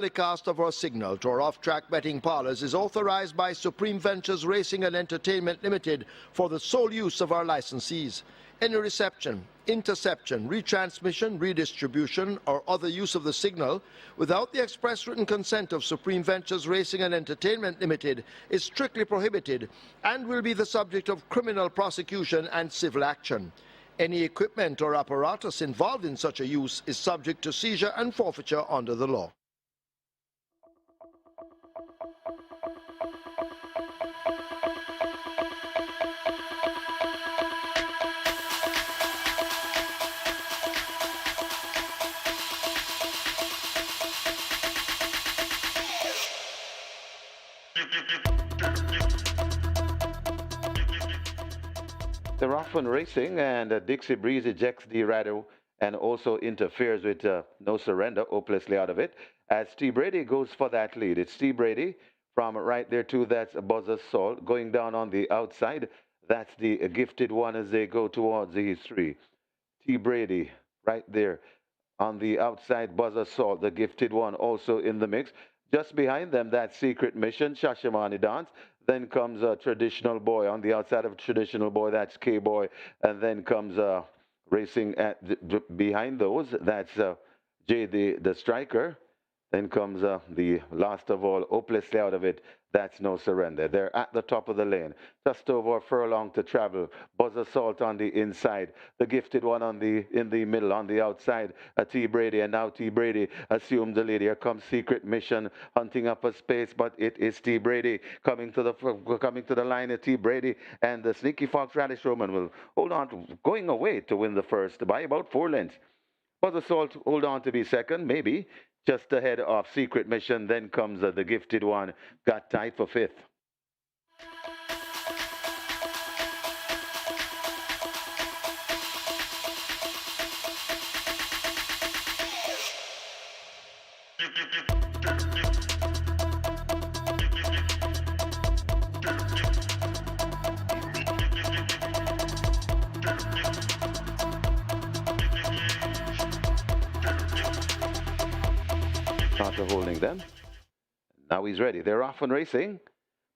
Telecast of our signal to our off-track betting parlors is authorized by Supreme Ventures Racing and Entertainment Limited for the sole use of our licensees. Any reception, interception, retransmission, redistribution, or other use of the signal without the express written consent of Supreme Ventures Racing and Entertainment Limited is strictly prohibited and will be the subject of criminal prosecution and civil action. Any equipment or apparatus involved in such a use is subject to seizure and forfeiture under the law. They're often racing, and Dixie Breeze ejects the rider and also interferes with No Surrender, hopelessly out of it, as T. Brady goes for that lead. It's T. Brady from right there too. That's Buzzer Salt going down on the outside. That's the gifted one as they go towards the 3. T. Brady right there on the outside. Buzzer Salt, the gifted one, also in the mix. Just behind them, that Secret Mission, Shashamani Dance. Then comes a Traditional Boy on the outside of Traditional Boy. That's K-Boy. And then comes racing behind those. That's Jay the Striker. Then comes the last of all, hopelessly out of it. That's No Surrender. They're at the top of the lane. Just over a furlong to travel. Buzzer Salt on the inside. The gifted one in the middle, on the outside. T. Brady. And now T. Brady assumes the lead. Here comes Secret Mission hunting up a space, but it is T. Brady coming to the line. T. Brady and the Sneaky Fox Radish Roman will hold on to going away to win the first by about 4 lengths. Buzzer Salt hold on to be second, maybe. Just ahead of Secret Mission, then comes the gifted one, got tied for 5th. After holding them. Now he's ready. They're off and racing.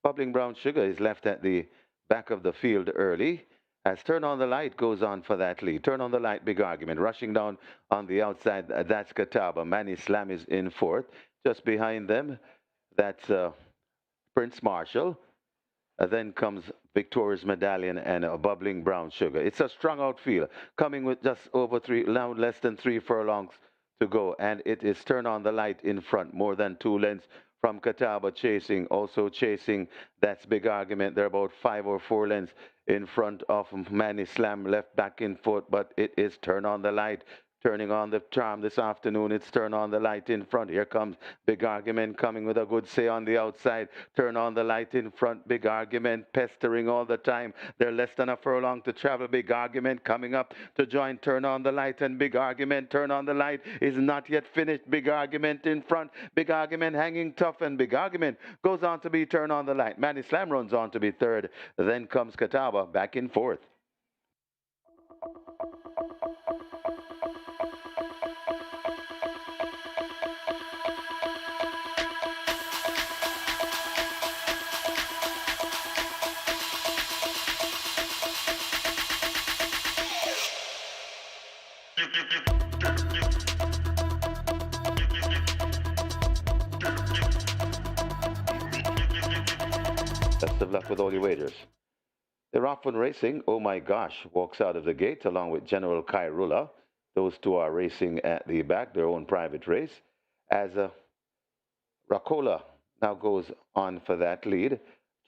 Bubbling Brown Sugar is left at the back of the field early. As Turn on the Light goes on for that lead. Turn on the Light, big argument. Rushing down on the outside, that's Catawba. Manny Slam is in 4th. Just behind them, that's Prince Marshall. Then comes Victoria's Medallion and Bubbling Brown Sugar. It's a strung out field, coming with just over less than 3 furlongs to go, and it is Turn on the Light in front, more than 2 lengths from Catawba chasing, also chasing, that's Big Argument. They're about 5 or 4 lengths in front of Manny Slam, left back in 4th, but it is Turn on the Light. Turning on the charm this afternoon, it's Turn on the Light in front. Here comes Big Argument coming with a good say on the outside. Turn on the Light in front. Big Argument pestering all the time. They're less than a furlong to travel. Big Argument coming up to join Turn on the Light, and Big Argument, Turn on the Light is not yet finished. Big Argument in front. Big Argument hanging tough, and Big Argument goes on to be Turn on the Light. Manny Slam runs on to be 3rd. Then comes Catawba back in 4th. Best of luck with all your wagers. They're off and racing. Oh My Gosh walks out of the gate along with General Kairula. Those two are racing at the back, their own private race. As Racola now goes on for that lead.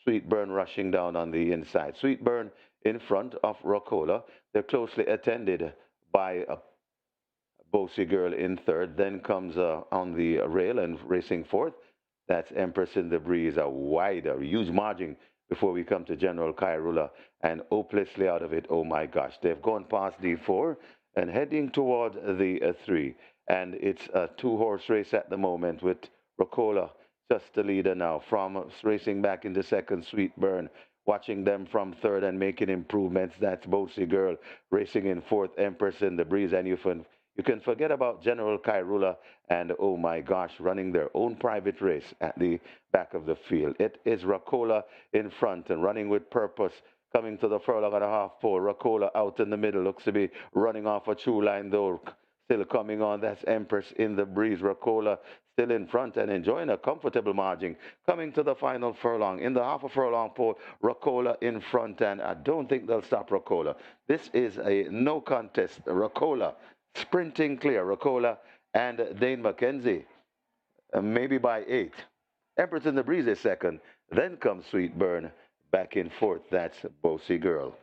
Sweetburn rushing down on the inside. Sweetburn in front of Racola. They're closely attended by Bossy Girl in 3rd. Then comes on the rail and racing 4th. That's Empress in the Breeze, a huge margin before we come to General Kairula, and hopelessly out of it. Oh My Gosh. They've gone past D4 and heading toward the 3. And it's a 2-horse race at the moment with Racola just the leader now. From racing back into 2nd, Sweetburn. Watching them from 3rd and making improvements. That's Bossy Girl racing in 4th, Empress in the Breeze. And You can forget about General Kairula and, oh my gosh, running their own private race at the back of the field. It is Racola in front and running with purpose, coming to the furlong and a half pole. Racola out in the middle, looks to be running off a true line though. Still coming on, that's Empress in the breeze. Racola still in front and enjoying a comfortable margin. Coming to the final furlong. In the half a furlong pole, Racola in front, and I don't think they'll stop Racola. This is a no contest. Racola sprinting clear. Racola and Dane McKenzie, maybe by 8. Empress in the breeze is second. Then comes Sweet Burn back in fourth. That's Bossy Girl.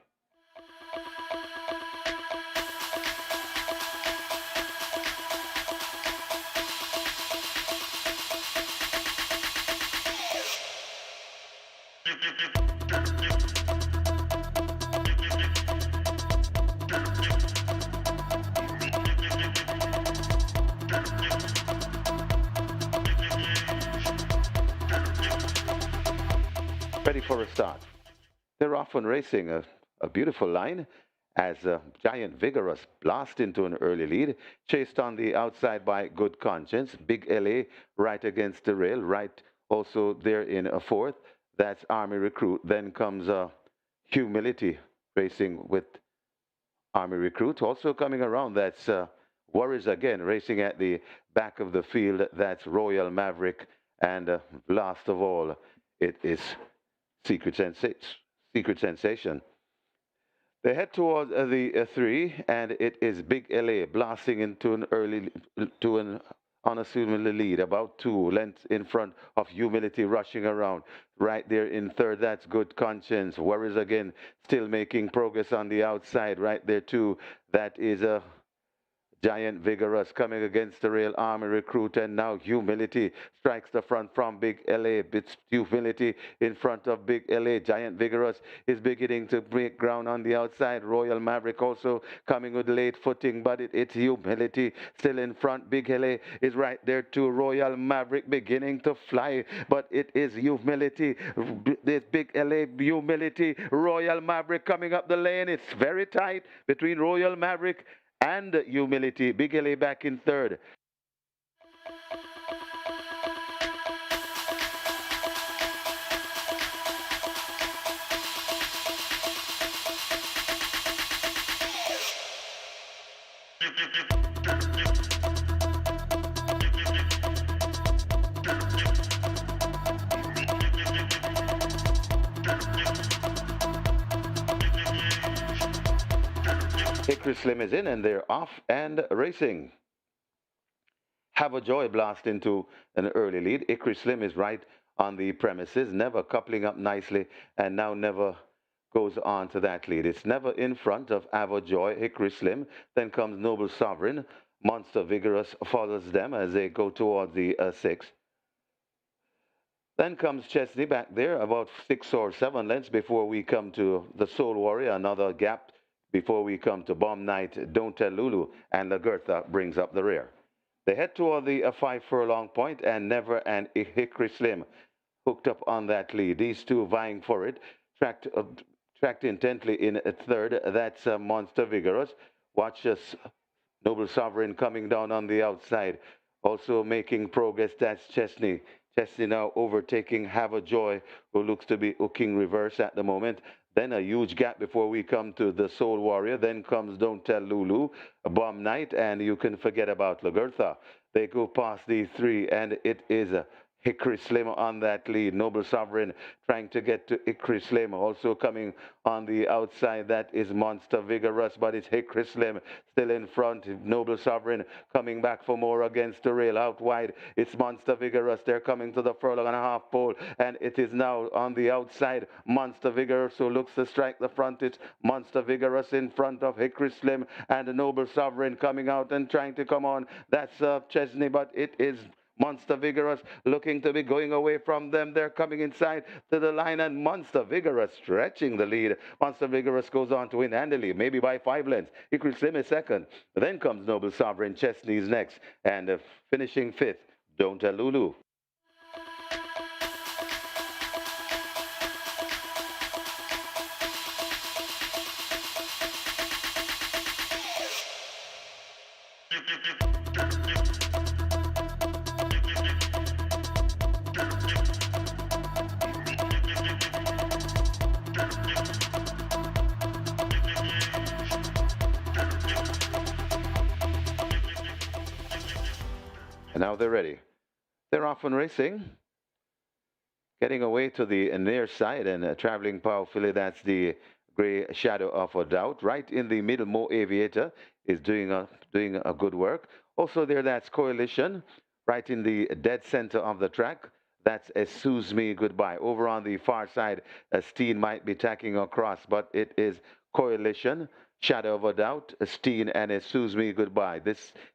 Ready for a start. They're off and racing a beautiful line as Giant Vigorous blast into an early lead, chased on the outside by Good Conscience. Big LA right against the rail, right also there in a fourth. That's Army Recruit. Then comes Humility racing with Army Recruit. Also coming around, that's Worries Again racing at the back of the field. That's Royal Maverick. And last of all, it is Secret Sensation. They head towards the 3, and it is Big LA blasting into an unassumingly lead, about 2 lengths in front of Humility, rushing around. Right there in third, that's Good Conscience. Worries Again still making progress on the outside. Right there too, that is a Giant Vigorous coming against the rail. Army Recruit, and now Humility strikes the front from Big LA. It's Humility in front of Big LA. Giant Vigorous is beginning to break ground on the outside. Royal Maverick also coming with late footing, but it's Humility still in front. Big LA is right there too. Royal Maverick beginning to fly, but it is Humility. This Big LA, Humility, Royal Maverick coming up the lane. It's very tight between Royal Maverick and Humility. Big LA back in third. Hickory Slim is in, and they're off and racing. Have a Joy blast into an early lead. Hickory Slim is right on the premises, Never coupling up nicely, and now Never goes on to that lead. It's Never in front of Have a Joy, Hickory Slim. Then comes Noble Sovereign. Monster Vigorous follows them as they go towards the 6. Then comes Chesney back there, about 6 or 7 lengths before we come to the Soul Warrior, another gap before we come to Bomb Night, Don't Tell Lulu, and Lagertha brings up the rear. They head toward the 5 furlong point, and Never and Hickory Slim hooked up on that lead. These two vying for it, tracked intently in a third. That's Monster Vigorous. Watch us, Noble Sovereign coming down on the outside. Also making progress, that's Chesney. Chesney now overtaking Have a Joy, who looks to be hooking reverse at the moment. Then a huge gap before we come to the Soul Warrior. Then comes Don't Tell Lulu, Bomb Night, and you can forget about Lagertha. They go past the 3, and it is Hickory Slim on that lead. Noble Sovereign trying to get to Hickory Slim. Also coming on the outside, that is Monster Vigorous, but it's Hickory Slim still in front. Noble Sovereign coming back for more against the rail. Out wide, it's Monster Vigorous. They're coming to the furlong and a half pole, and it is now on the outside. Monster Vigorous, who looks to strike the front. It's Monster Vigorous in front of Hickory Slim, and the Noble Sovereign coming out and trying to come on. That's Chesney, but it is Monster Vigorous looking to be going away from them. They're coming inside to the line, and Monster Vigorous stretching the lead. Monster Vigorous goes on to win handily, maybe by 5 lengths. Hickory Slim is second. Then comes Noble Sovereign. Chesney's next, and finishing 5th, Don't Tell Lulu. And now they're ready. They're off and racing. Getting away to the near side and traveling powerfully. That's the gray shadow of a doubt. Right in the middle, Mo Aviator is doing a good work. Also there, that's Coalition. Right in the dead center of the track. That's Excuse Me Goodbye. Over on the far side, Steen might be tacking across, but it is Coalition, Shadow of a Doubt, Steen, and Excuse Me Goodbye.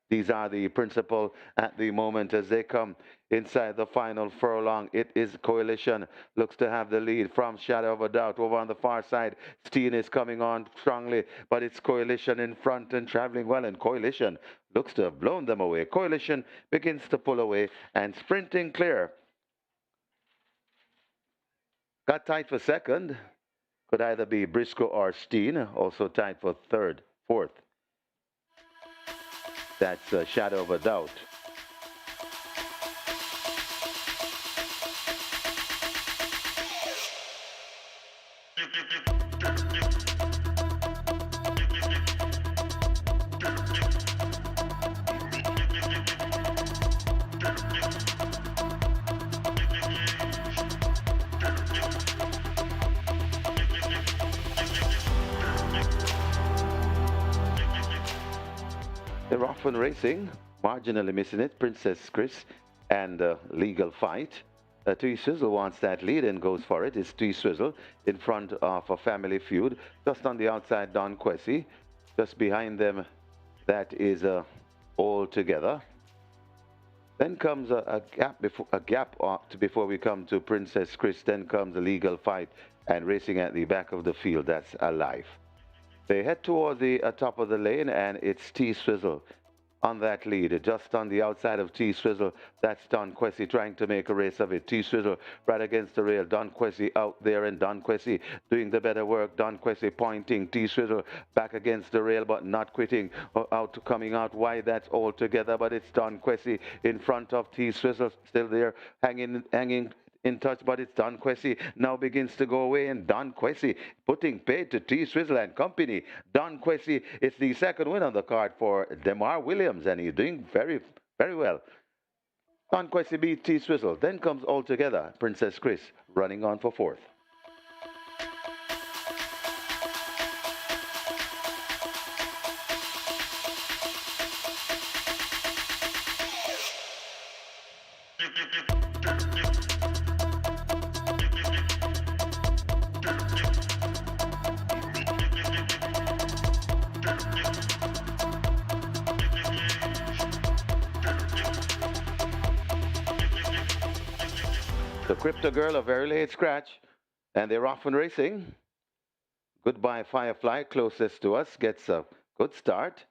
These are the principal at the moment as they come inside the final furlong. It is Coalition, looks to have the lead from Shadow of a Doubt. Over on the far side, Steen is coming on strongly, but it's Coalition in front and traveling well, and Coalition looks to have blown them away. Coalition begins to pull away and sprinting clear. Got tight for second. Could either be Briscoe or Steen. Also tied for third, fourth. That's a Shadow of a Doubt. They're off and racing, marginally missing it. Princess Chris and Legal Fight. T-Swizzle wants that lead and goes for it. It's T-Swizzle in front of a Family Feud. Just on the outside, Don Quessy. Just behind them, that is All Together. Then comes a gap before we come to Princess Chris. Then comes a Legal Fight, and racing at the back of the field, that's Alive. They head toward the top of the lane, and it's T-Swizzle on that lead. Just on the outside of T-Swizzle, that's Don Quessy trying to make a race of it. T-Swizzle right against the rail. Don Quessy out there, and Don Quessy doing the better work. Don Quessy pointing. T-Swizzle back against the rail, but not quitting. Coming out wide, that's All Together, but it's Don Quessy in front of T-Swizzle, still there, hanging in touch, but it's Don Quessy now begins to go away, and Don Quessy putting paid to T-Swizzle and company. Don Quessy is the second win on the card for Demar Williams, and he's doing very, very well. Don Quessy beat T-Swizzle. Then comes All Together. Princess Chris running on for fourth. The Crypto Girl, a very late scratch, and they're off and racing. Goodbye Firefly, closest to us, gets a good start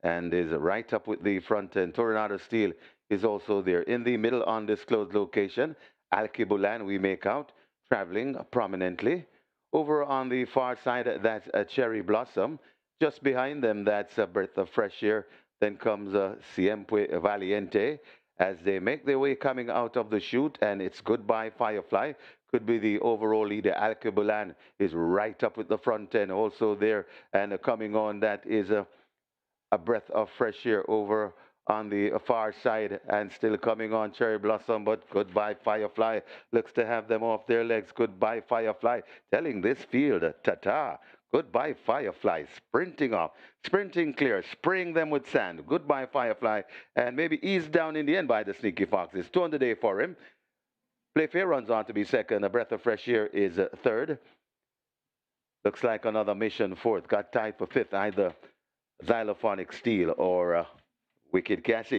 and is right up with the front end. Toronado Steel is also there. In the middle, undisclosed location, Alkebulan we make out, traveling prominently. Over on the far side, that's a Cherry Blossom. Just behind them, that's a Breath of Fresh Air. Then comes Siempre Valiente as they make their way coming out of the chute, and it's Goodbye Firefly. Could be the overall leader. Alkebulan is right up with the front end, also there, and coming on, that is a Breath of Fresh Air over on the far side, and still coming on Cherry Blossom, but Goodbye Firefly looks to have them off their legs. Goodbye Firefly telling this field, ta-ta. Goodbye Firefly, sprinting off, sprinting clear, spraying them with sand. Goodbye Firefly, and maybe eased down in the end by the Sneaky Foxes. 2 on the day for him. Playfair runs on to be second. A Breath of Fresh Air is third. Looks like another mission fourth. Got tied for fifth, either Xylophonic Steel or Wicked Cassie.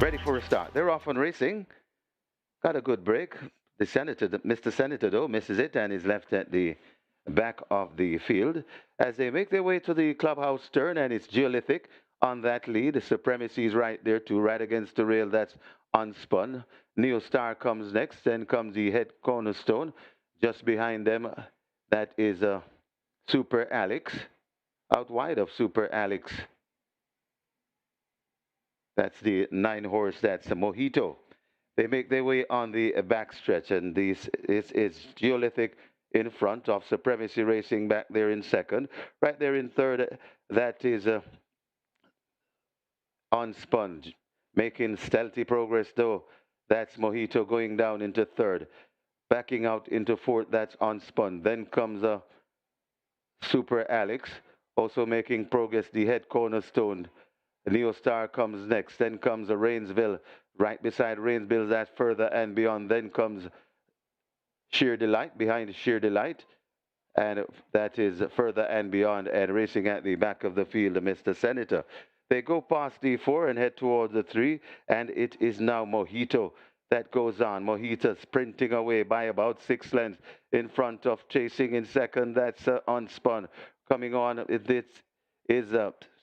Ready for a start. They're off on racing. Got a good break. The Senator, Mr. Senator, though, misses it and is left at the back of the field as they make their way to the clubhouse turn, and it's Geolithic on that lead. The Supremacy is right there too, right against the rail. That's unspun. Neo Star comes next. Then comes the head cornerstone. Just behind them, that is Super Alex. Out wide of Super Alex, that's the 9 horse. That's a Mojito. They make their way on the backstretch, and this is Geolithic in front of Supremacy Racing back there in second. Right there in third, that is Unspun, making stealthy progress though. That's Mojito going down into third. Backing out into fourth, that's Unspun. Then comes Super Alex, also making progress, the head cornerstone. Neo Star comes next. Then comes a Rainsville. Right beside Rainsville, that's Further and Beyond. Then comes Sheer Delight, behind Sheer Delight. And that is Further and Beyond, and racing at the back of the field, Mr. Senator. They go past D4 and head towards the 3, and it is now Mojito that goes on. Mojito sprinting away by about 6 lengths in front of chasing in second. That's Unspun. Coming on, this is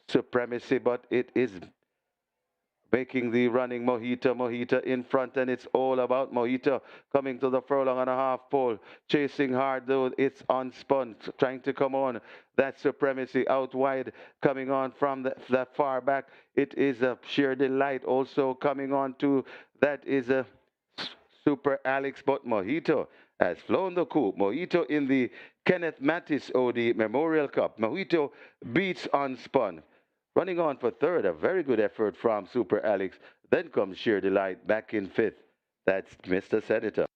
Supremacy, but it is making the running Mojito in front, and it's all about Mojito coming to the furlong and a half pole, chasing hard though. It's Unspun, trying to come on. That Supremacy out wide, coming on from that far back. It is a Sheer Delight also coming on too. That is a Super Alex, but Mojito has flown the coop. Mojito in the Kenneth Mattis OD Memorial Cup. Mojito beats Unspun. Running on for third, a very good effort from Super Alex. Then comes Sheer Delight back in fifth. That's Mr. Senator.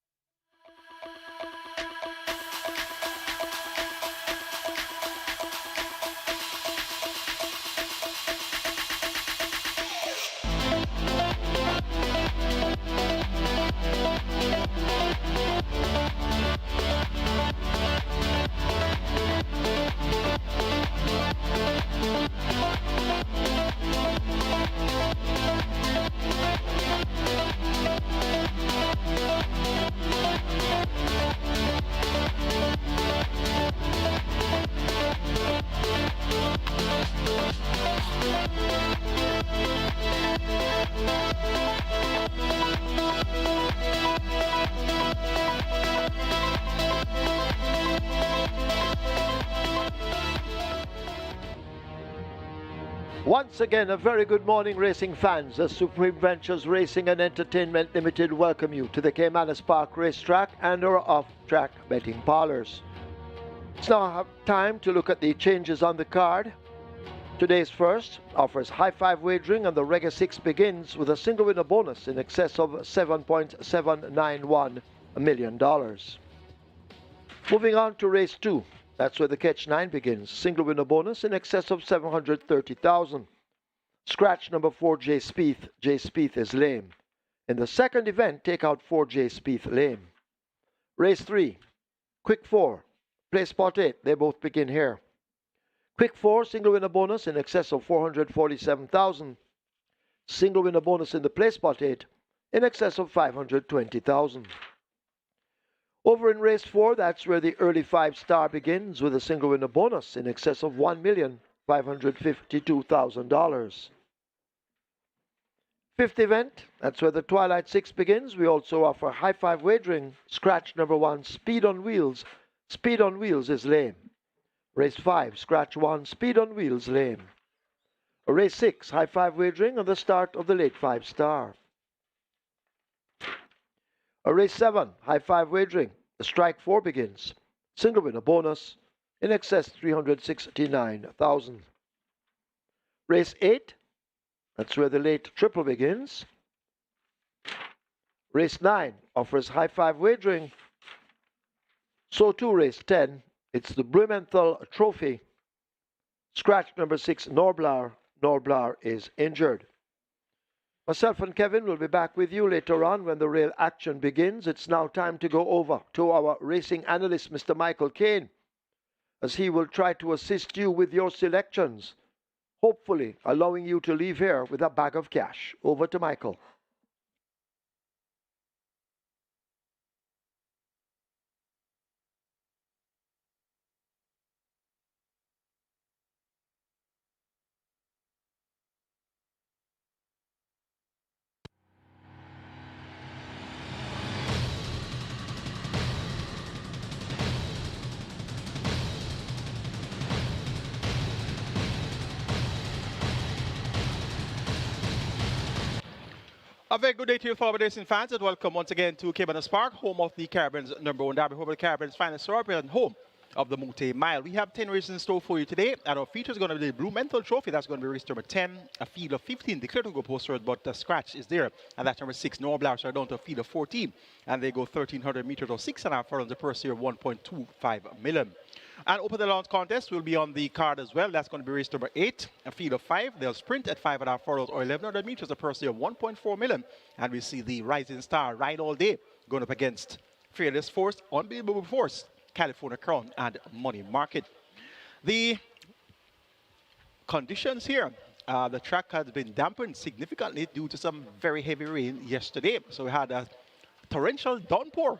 Once again, a very good morning, racing fans. The Supreme Ventures Racing and Entertainment Limited welcome you to the Caymanas Park Racetrack and our off-track betting parlors. It's now time to look at the changes on the card. Today's first offers high five wagering, and the Reggae 6 begins with a single winner bonus in excess of $7.791 million. Moving on to race 2. That's where the Catch 9 begins. Single winner bonus in excess of $730,000. Scratch number 4, J. Spieth. J. Spieth is lame. In the second event, take out 4, J. Spieth lame. Race 3. Quick 4. Play spot 8. They both begin here. Quick 4, single winner bonus in excess of $447,000. Single winner bonus in the play spot 8 in excess of $520,000. Over in race 4, that's where the early 5-star begins with a single winner bonus in excess of $1,552,000. Fifth event, that's where the Twilight 6 begins. We also offer high five wagering. Scratch number 1, Speed on Wheels. Speed on Wheels is lame. Race 5, Scratch 1, Speed on Wheels, lame. Race 6, high five wagering on the start of the late 5-star. Race 7, high five wagering. The strike 4 begins. Single winner bonus in excess $369,000. Race 8, that's where the late triple begins. Race 9 offers high five wagering. So too race 10, it's the BLUMENTHAL Trophy. Scratch number 6, Norblar. Norblar is injured. Myself and Kevin will be back with you later on when the real action begins. It's now time to go over to our racing analyst, Mr. Michael Kane, as he will try to assist you with your selections, hopefully allowing you to leave here with a bag of cash. Over to Michael. A very good day to you, forward racing fans, and welcome once again to Caymanas Park, home of the Caribbean's #1 derby, home of the Caribbean's finest thoroughbred, and home of the Moute Mile. We have 10 races in store for you today, and our feature is going to be the BLUMENTHAL Trophy. That's going to be race number 10, a field of 15 declared to go posted, but the scratch is there, and that's number 6. No Blacks are down to a field of 14, and they go 1,300 meters or 6.5 furlongs. The purse here 1.25 million. And Open the Launch contest will be on the card as well. That's going to be race number 8, a field of 5. They'll sprint at 5.5 furlongs or 1,100 meters, a purse of 1.4 million. And we see the Rising Star Ride All Day going up against Fearless Force, Unbelievable Force, California Crown, and Money Market. The conditions here, the track has been dampened significantly due to some very heavy rain yesterday. So we had a torrential downpour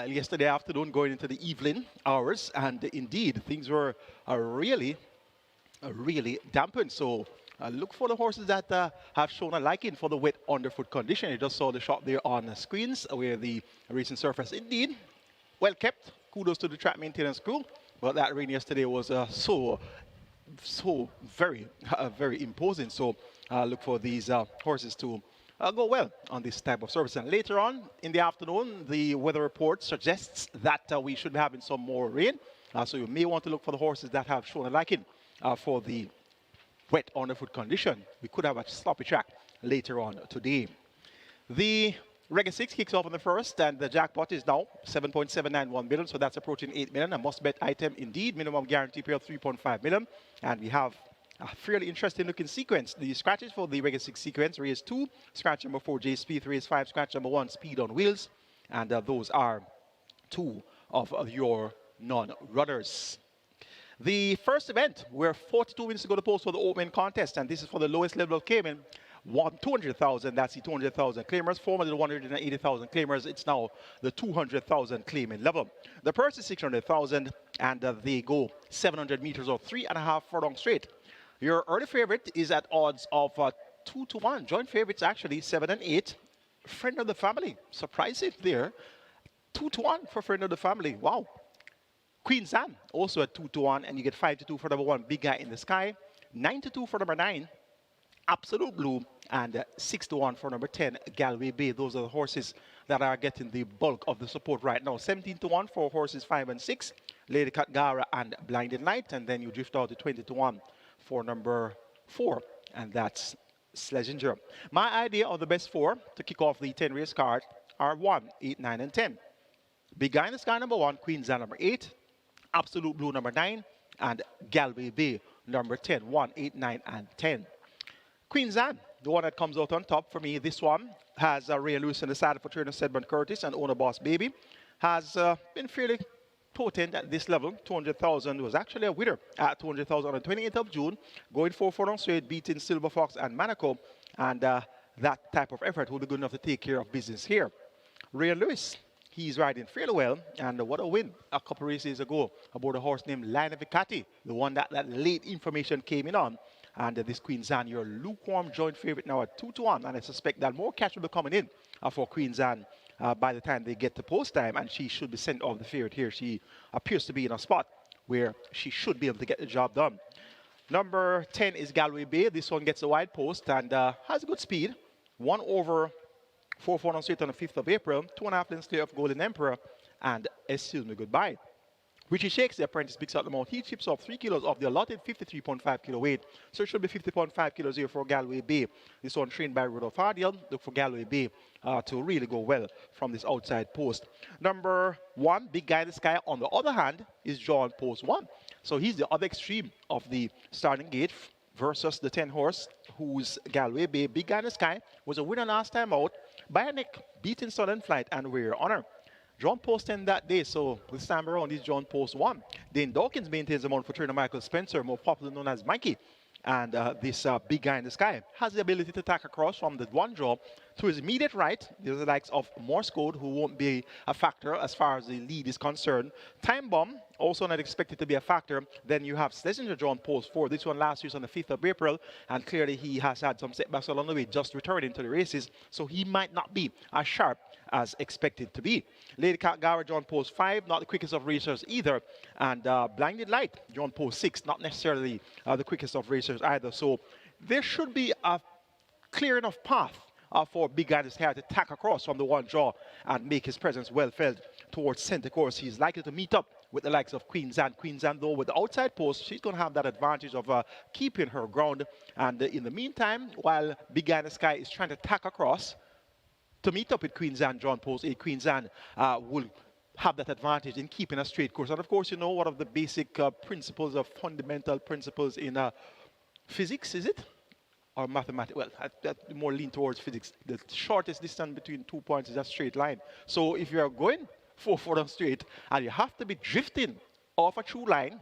yesterday afternoon going into the evening hours, and indeed things were really dampened. So look for the horses that have shown a liking for the wet underfoot condition. You just saw the shot there on the screens where the racing surface indeed well kept. Kudos to the track maintenance crew, but that rain yesterday was so very imposing. So look for these horses to go well on this type of service. And later on in the afternoon, the weather report suggests that we should be having some more rain. So you may want to look for the horses that have shown a liking for the wet underfoot condition. We could have a sloppy track later on today. The Reggae 6 kicks off on the first, and the jackpot is now 7.791 million, so that's approaching 8 million. A must-bet item indeed, minimum guarantee payout 3.5 million. And we have a fairly interesting looking sequence. The scratches for the Reggae 6 sequence: race 2, scratch number 4, J Speed; race 5, scratch number 1, Speed on Wheels. And those are 2 of your non-runners. The first event, where 42 minutes to go to post for the opening contest, and this is for the lowest level of Cayman. 200,000, that's the 200,000 claimers. Formerly the 180,000 claimers, it's now the 200,000 claiming level. The purse is 600,000, and they go 700 meters or 3.5 furlongs straight. Your early favorite is at odds of 2 to 1. Joint favorites actually 7 and 8. Friend of the family, surprise it there. 2 to 1 for friend of the family. Wow. Queen Zan also at 2 to 1, and you get 5 to 2 for number 1, Big Guy in the Sky. 9 to 2 for number 9, Absolute Blue, and 6 to 1 for number 10, Galway Bay. Those are the horses that are getting the bulk of the support right now. 17 to 1 for horses 5 and 6, Lady Katgara and Blinded Light, and then you drift out to 20 to 1 for number 4, and that's Schlesinger. My idea of the best 4 to kick off the 10 race card are 1, 8, 9, and 10. Big Guy in the Sky number 1, Queen Zan number 8, Absolute Blue number 9, and Galway Bay number 10. 1, 8, 9, and 10. Queen Zan, the one that comes out on top for me. This one has Ray Lewis in the saddle for trainer Sedmond Curtis and owner Boss Baby. Has been fairly potent at this level. 200,000 was actually a winner at 200,000 on the 28th of June, going 4 furlongs straight, beating Silver Fox and Monaco. And that type of effort will be good enough to take care of business here. Ray Lewis, he's riding fairly well, and what a win a couple races ago aboard a horse named Lina Vicati, the one that late information came in on. And this Queen Zan, your lukewarm joint favorite now at 2 to 1, and I suspect that more cash will be coming in for Queen Zan by the time they get to post time, and she should be sent off the field here. She appears to be in a spot where she should be able to get the job done. Number 10 is Galway Bay. This one gets a wide post and has good speed. 1 over 4 furlongs straight on the 5th of April, 2.5 lengths clear of Golden Emperor, and Excuse Me Goodbye. Richie Shakes, the apprentice, picks up the mount. He chips off 3 kilos of the allotted 53.5 kilo weight. So it should be 50.5 kilos here for Galway Bay. This one trained by Rudolph Hardiel. Look for Galway Bay to really go well from this outside post. Number 1, Big Guy in the Sky, on the other hand, is drawn post 1. So he's the other extreme of the starting gate versus the 10 horse, whose Galway Bay, Big Guy in the Sky, was a winner last time out by a neck, beating Southern Flight and We're Honor. John Post 10 that day, so this time around is John Post 1. Dane Dawkins maintains the mount for trainer Michael Spencer, more popular known as Mikey. And this Big Guy in the Sky has the ability to tack across from the one draw to his immediate right. There's the likes of Morse Code, who won't be a factor as far as the lead is concerned. Time Bomb, also not expected to be a factor. Then you have Schlesinger drawn post 4. This one last year on the 5th of April, and clearly he has had some setbacks along the way, just returning to the races, so he might not be as sharp as expected to be. Lady Katgara drawn post 5, not the quickest of racers either. And Blinded Light drawn post 6, not necessarily the quickest of racers either. So there should be a clear enough path for Big Guy in the Sky to tack across from the one draw and make his presence well felt towards center course. He's likely to meet up with the likes of Queen Zan. Queen Zan, though, with the outside post, she's going to have that advantage of keeping her ground. And in the meantime, while Big Guy in the Sky is trying to tack across to meet up with Queen Zan, drawn post 8, Queen Zan will have that advantage in keeping a straight course. And of course, you know, one of the basic principles of fundamental principles in physics, is it? Or mathematics? Well, I more lean towards physics. The shortest distance between 2 points is a straight line. So if you're going 4 furlongs straight and you have to be drifting off a true line,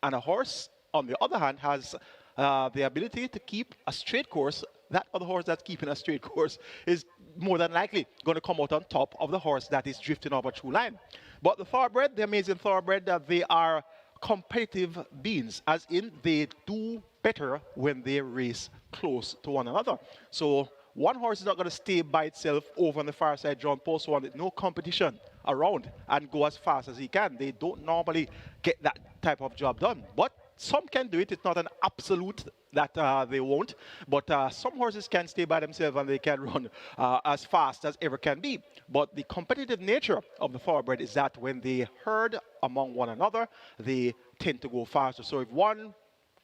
and a horse, on the other hand, has the ability to keep a straight course, that other horse that's keeping a straight course is more than likely going to come out on top of the horse that is drifting off a true line. But the thoroughbred, the amazing thoroughbred, they are competitive beings, as in they do better when they race close to one another. So one horse is not going to stay by itself over on the far side, drawn post one, with no competition around and go as fast as he can. They don't normally get that type of job done. But some can do it. It's not an absolute that they won't. But some horses can stay by themselves and they can run as fast as ever can be. But the competitive nature of the thoroughbred is that when they herd among one another, they tend to go faster. So if one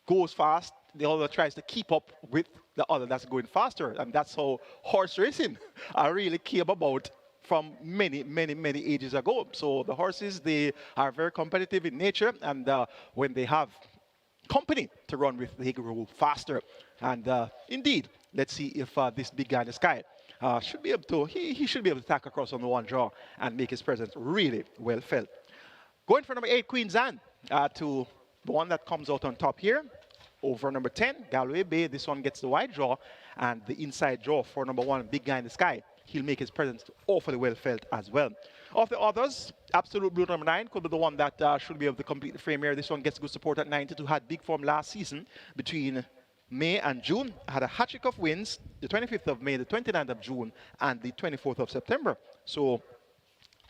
goes fast, the other tries to keep up with the other that's going faster. And that's how horse racing really came about from many, many, many ages ago. So the horses, they are very competitive in nature, and when they have company to run with, they grow faster. And indeed, let's see if this Big Guy in the Sky should be able to, he should be able to tack across on the one draw and make his presence really well felt. Going for number 8, Queen Zan, to the one that comes out on top here. Over number 10, Galway Bay. This one gets the wide draw and the inside draw for number 1, Big Guy in the Sky. He'll make his presence awfully well felt as well. Of the others, Absolute Blue number 9 could be the one that should be able to complete the frame here. This one gets good support at 92, had big form last season between May and June. Had a hat-trick of wins, the 25th of May, the 29th of June, and the 24th of September. So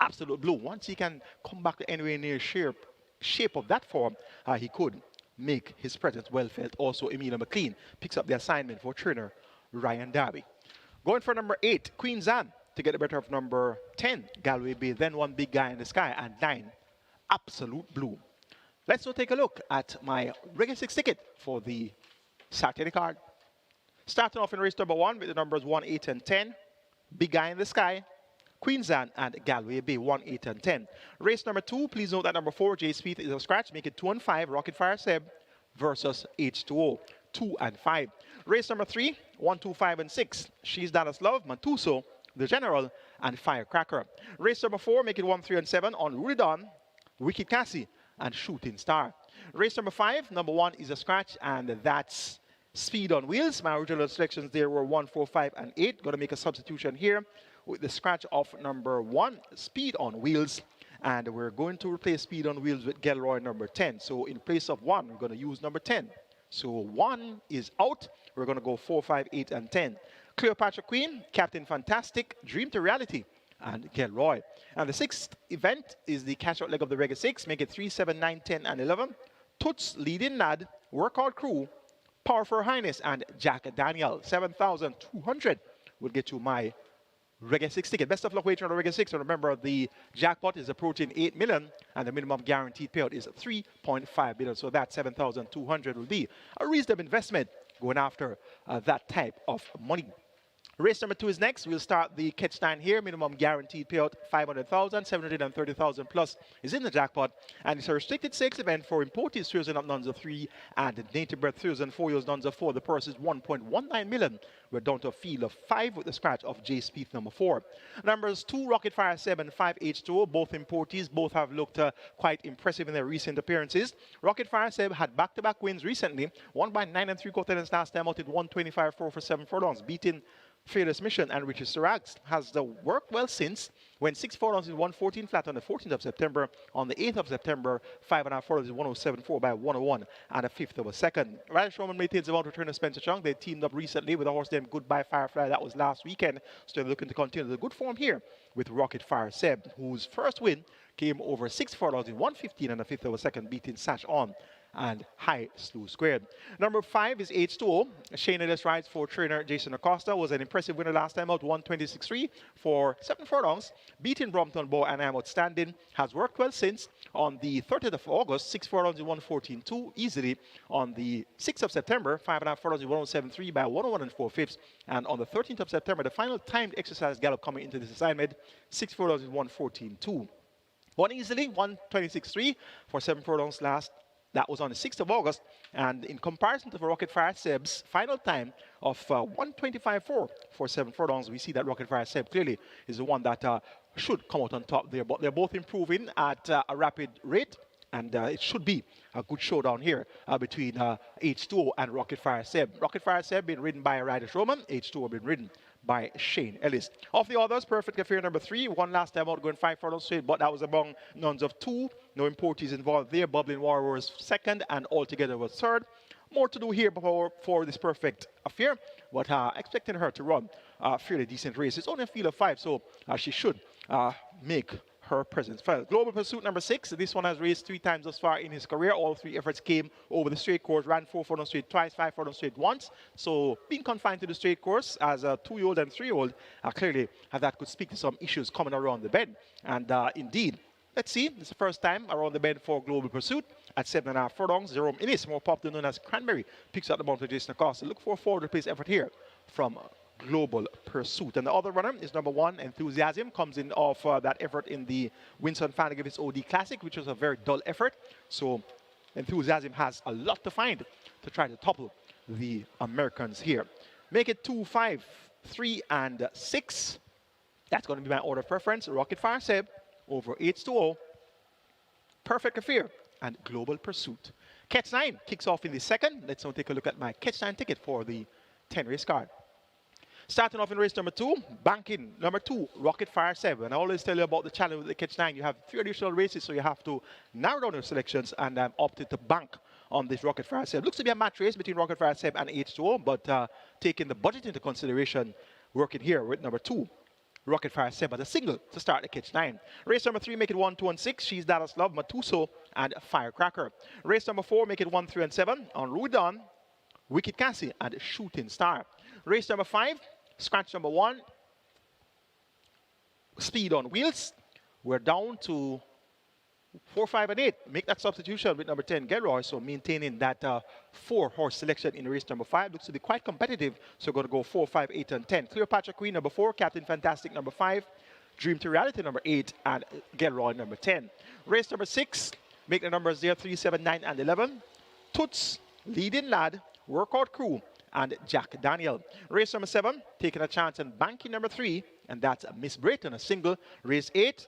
Absolute Blue, once he can come back to anywhere near shape of that form, he could make his presence well felt. Also, Emilio McLean picks up the assignment for trainer Ryan Darby. Going for number 8, Queen Zan, to get the better of number 10, Galway Bay, then 1, Big Guy in the Sky, and 9, Absolute Blue. Let's now take a look at my regular 6 ticket for the Saturday card. Starting off in race number 1 with the numbers 1, 8, and 10, Big Guy in the Sky, Queen Zan, and Galway Bay, 1, 8, and 10. Race number 2, please note that number 4, J Speed, is a scratch. Make it 2 and 5, Rocket Fire Seb versus H2O, 2 and 5. Race number 3, 1, 2, 5, and 6, She's Dallas Love, Mantuso, The General, and Firecracker. Race number 4, make it 1, 3, and 7 on Rudy Don, Wicked Cassie, and Shooting Star. Race number 5, number 1 is a scratch, and that's Speed on Wheels. My original selections there were 1, 4, 5, and 8. Going to make a substitution here with the scratch of number 1, Speed on Wheels. And we're going to replace Speed on Wheels with Gelroy number 10. So in place of 1, we're going to use number 10. So 1 is out. We're going to go 4, 5, 8, and 10. Cleopatra Queen, Captain Fantastic, Dream to Reality, and Gelroy. And the 6th event is the catch-out leg of the Reggae 6. Make it 3, 7, 9, 10, and 11. Toots, Leading Lad, Workout Crew, Power for Her Highness, and Jack Daniel. 7,200 will get you my Reggae 6 ticket. Best of luck wagering on the Reggae 6. And remember, the jackpot is approaching 8 million, and the minimum guaranteed payout is 3.5 million. So that 7,200 will be a reasonable investment going after that type of money. Race number 2 is next. We'll start the catch line here. Minimum guaranteed payout 500,000, 730,000 plus is in the jackpot, and it's a restricted stakes event for imported steers and up nuns of 3 and native bred steers and 4 years nuns of 4. The purse is 1.19 million. We're down to a field of 5 with the scratch of J Speed number 4. Numbers 2, Rocket Fire 7, 5 H2O, both importees. Both have looked quite impressive in their recent appearances. Rocket Fire 7 had back-to-back wins recently. Won by 9 3/4 last time out at 125 4 for 7 furlongs, beating Fearless Mission and Richard Sirags. Has worked well since, when 6 furlongs in 114 flat on the 14th of September. On the 8th of September, 5.5 furlongs in 107.4 by 101 and a fifth of a second. Radish Roman maintains about return of Spencer Chung. They teamed up recently with a horse named Goodbye Firefly. That was last weekend. So they're looking to continue the good form here with Rocket Fire Seb, whose first win came over 6 furlongs in 115 and a fifth of a second, beating Sash On and high slew squared. Number 5 is H2O. Shane Ellis rides for trainer Jason Acosta. Was an impressive winner last time out, 126.3 for 7 furlongs. Beating Brompton Bow and I'm outstanding. Has worked well since. On the 30th of August, 6 furlongs in 114.2 easily. On the 6th of September, 5.5 furlongs in 107.3 by 101 and 4/5. And on the 13th of September, the final timed exercise gallop coming into this assignment, 6 furlongs in 114.2. Won easily, 126.3 for 7 furlongs last. That was on the 6th of August. And in comparison to the Rocket Fire Seb's final time of 125.4 for 7 furlongs, we see that Rocket Fire Seb clearly is the one that should come out on top there. But they're both improving at a rapid rate. And it should be a good showdown here between H2O and Rocket Fire Seb. Rocket Fire Seb being ridden by Riders Roman. H2O being ridden by Shane Ellis. Of the others, Perfect Affair number 3, won last time out going 5 furlongs straight, but that was among nuns of 2. No importees involved there. Bubbling War was 2nd and Altogether was 3rd. More to do here for this Perfect Affair, but expecting her to run a fairly decent race. It's only a field of 5, so she should make her presence felt. Global Pursuit number 6. This one has raced 3 times thus far in his career. All 3 efforts came over the straight course. Ran 4 furlongs straight twice, 5 furlongs straight once. So being confined to the straight course as a 2-year-old and 3-year-old, clearly that could speak to some issues coming around the bend. And indeed, let's see. It's the first time around the bend for Global Pursuit at 7.5 furlongs. Jerome Innis, more popular known as Cranberry, picks up the mount of Jason Acosta. Look for a forward place effort here from Global Pursuit. And the other runner is number 1, Enthusiasm, comes in off that effort in the Winston Fanagavis OD Classic, which was a very dull effort. So Enthusiasm has a lot to find to try to topple the Americans here. Make it 2, 5, 3, and 6. That's going to be my order of preference. Rocket Fire Seb over H2O, Perfect Affair, and Global Pursuit. Catch 9 kicks off in the 2nd. Let's now take a look at my Catch 9 ticket for the 10-race card. Starting off in race number 2, banking number 2, Rocket Fire 7. I always tell you about the challenge with the Catch 9. You have 3 additional races, so you have to narrow down your selections, and I'm opted to bank on this Rocket Fire 7. Looks to be a match race between Rocket Fire 7 and H2O, but taking the budget into consideration, working here with number 2, Rocket Fire 7 as a single to start the Catch 9. Race number 3, make it 1, 2, and 6. She's Dallas Love, Matuso, and Firecracker. Race number 4, make it 1, 3, and 7. On Rudan, Wicked Cassie, and Shooting Star. Race number 5, scratch number 1, Speed on Wheels. We're down to 4, 5, and 8. Make that substitution with number 10, Gelroy. So maintaining that 4-horse selection in race number 5. Looks to be quite competitive. So we're going to go 4, 5, 8, and 10. Cleopatra Queen number 4, Captain Fantastic number 5, Dream to Reality number 8, and Gelroy number 10. Race number 6, make the numbers there 3, 7, 9, and 11. Toots, Leading Lad, Workout Crew, and Jack Daniel. Race number 7, taking a chance and banking number 3, and that's Miss Brayton, a single. Race 8,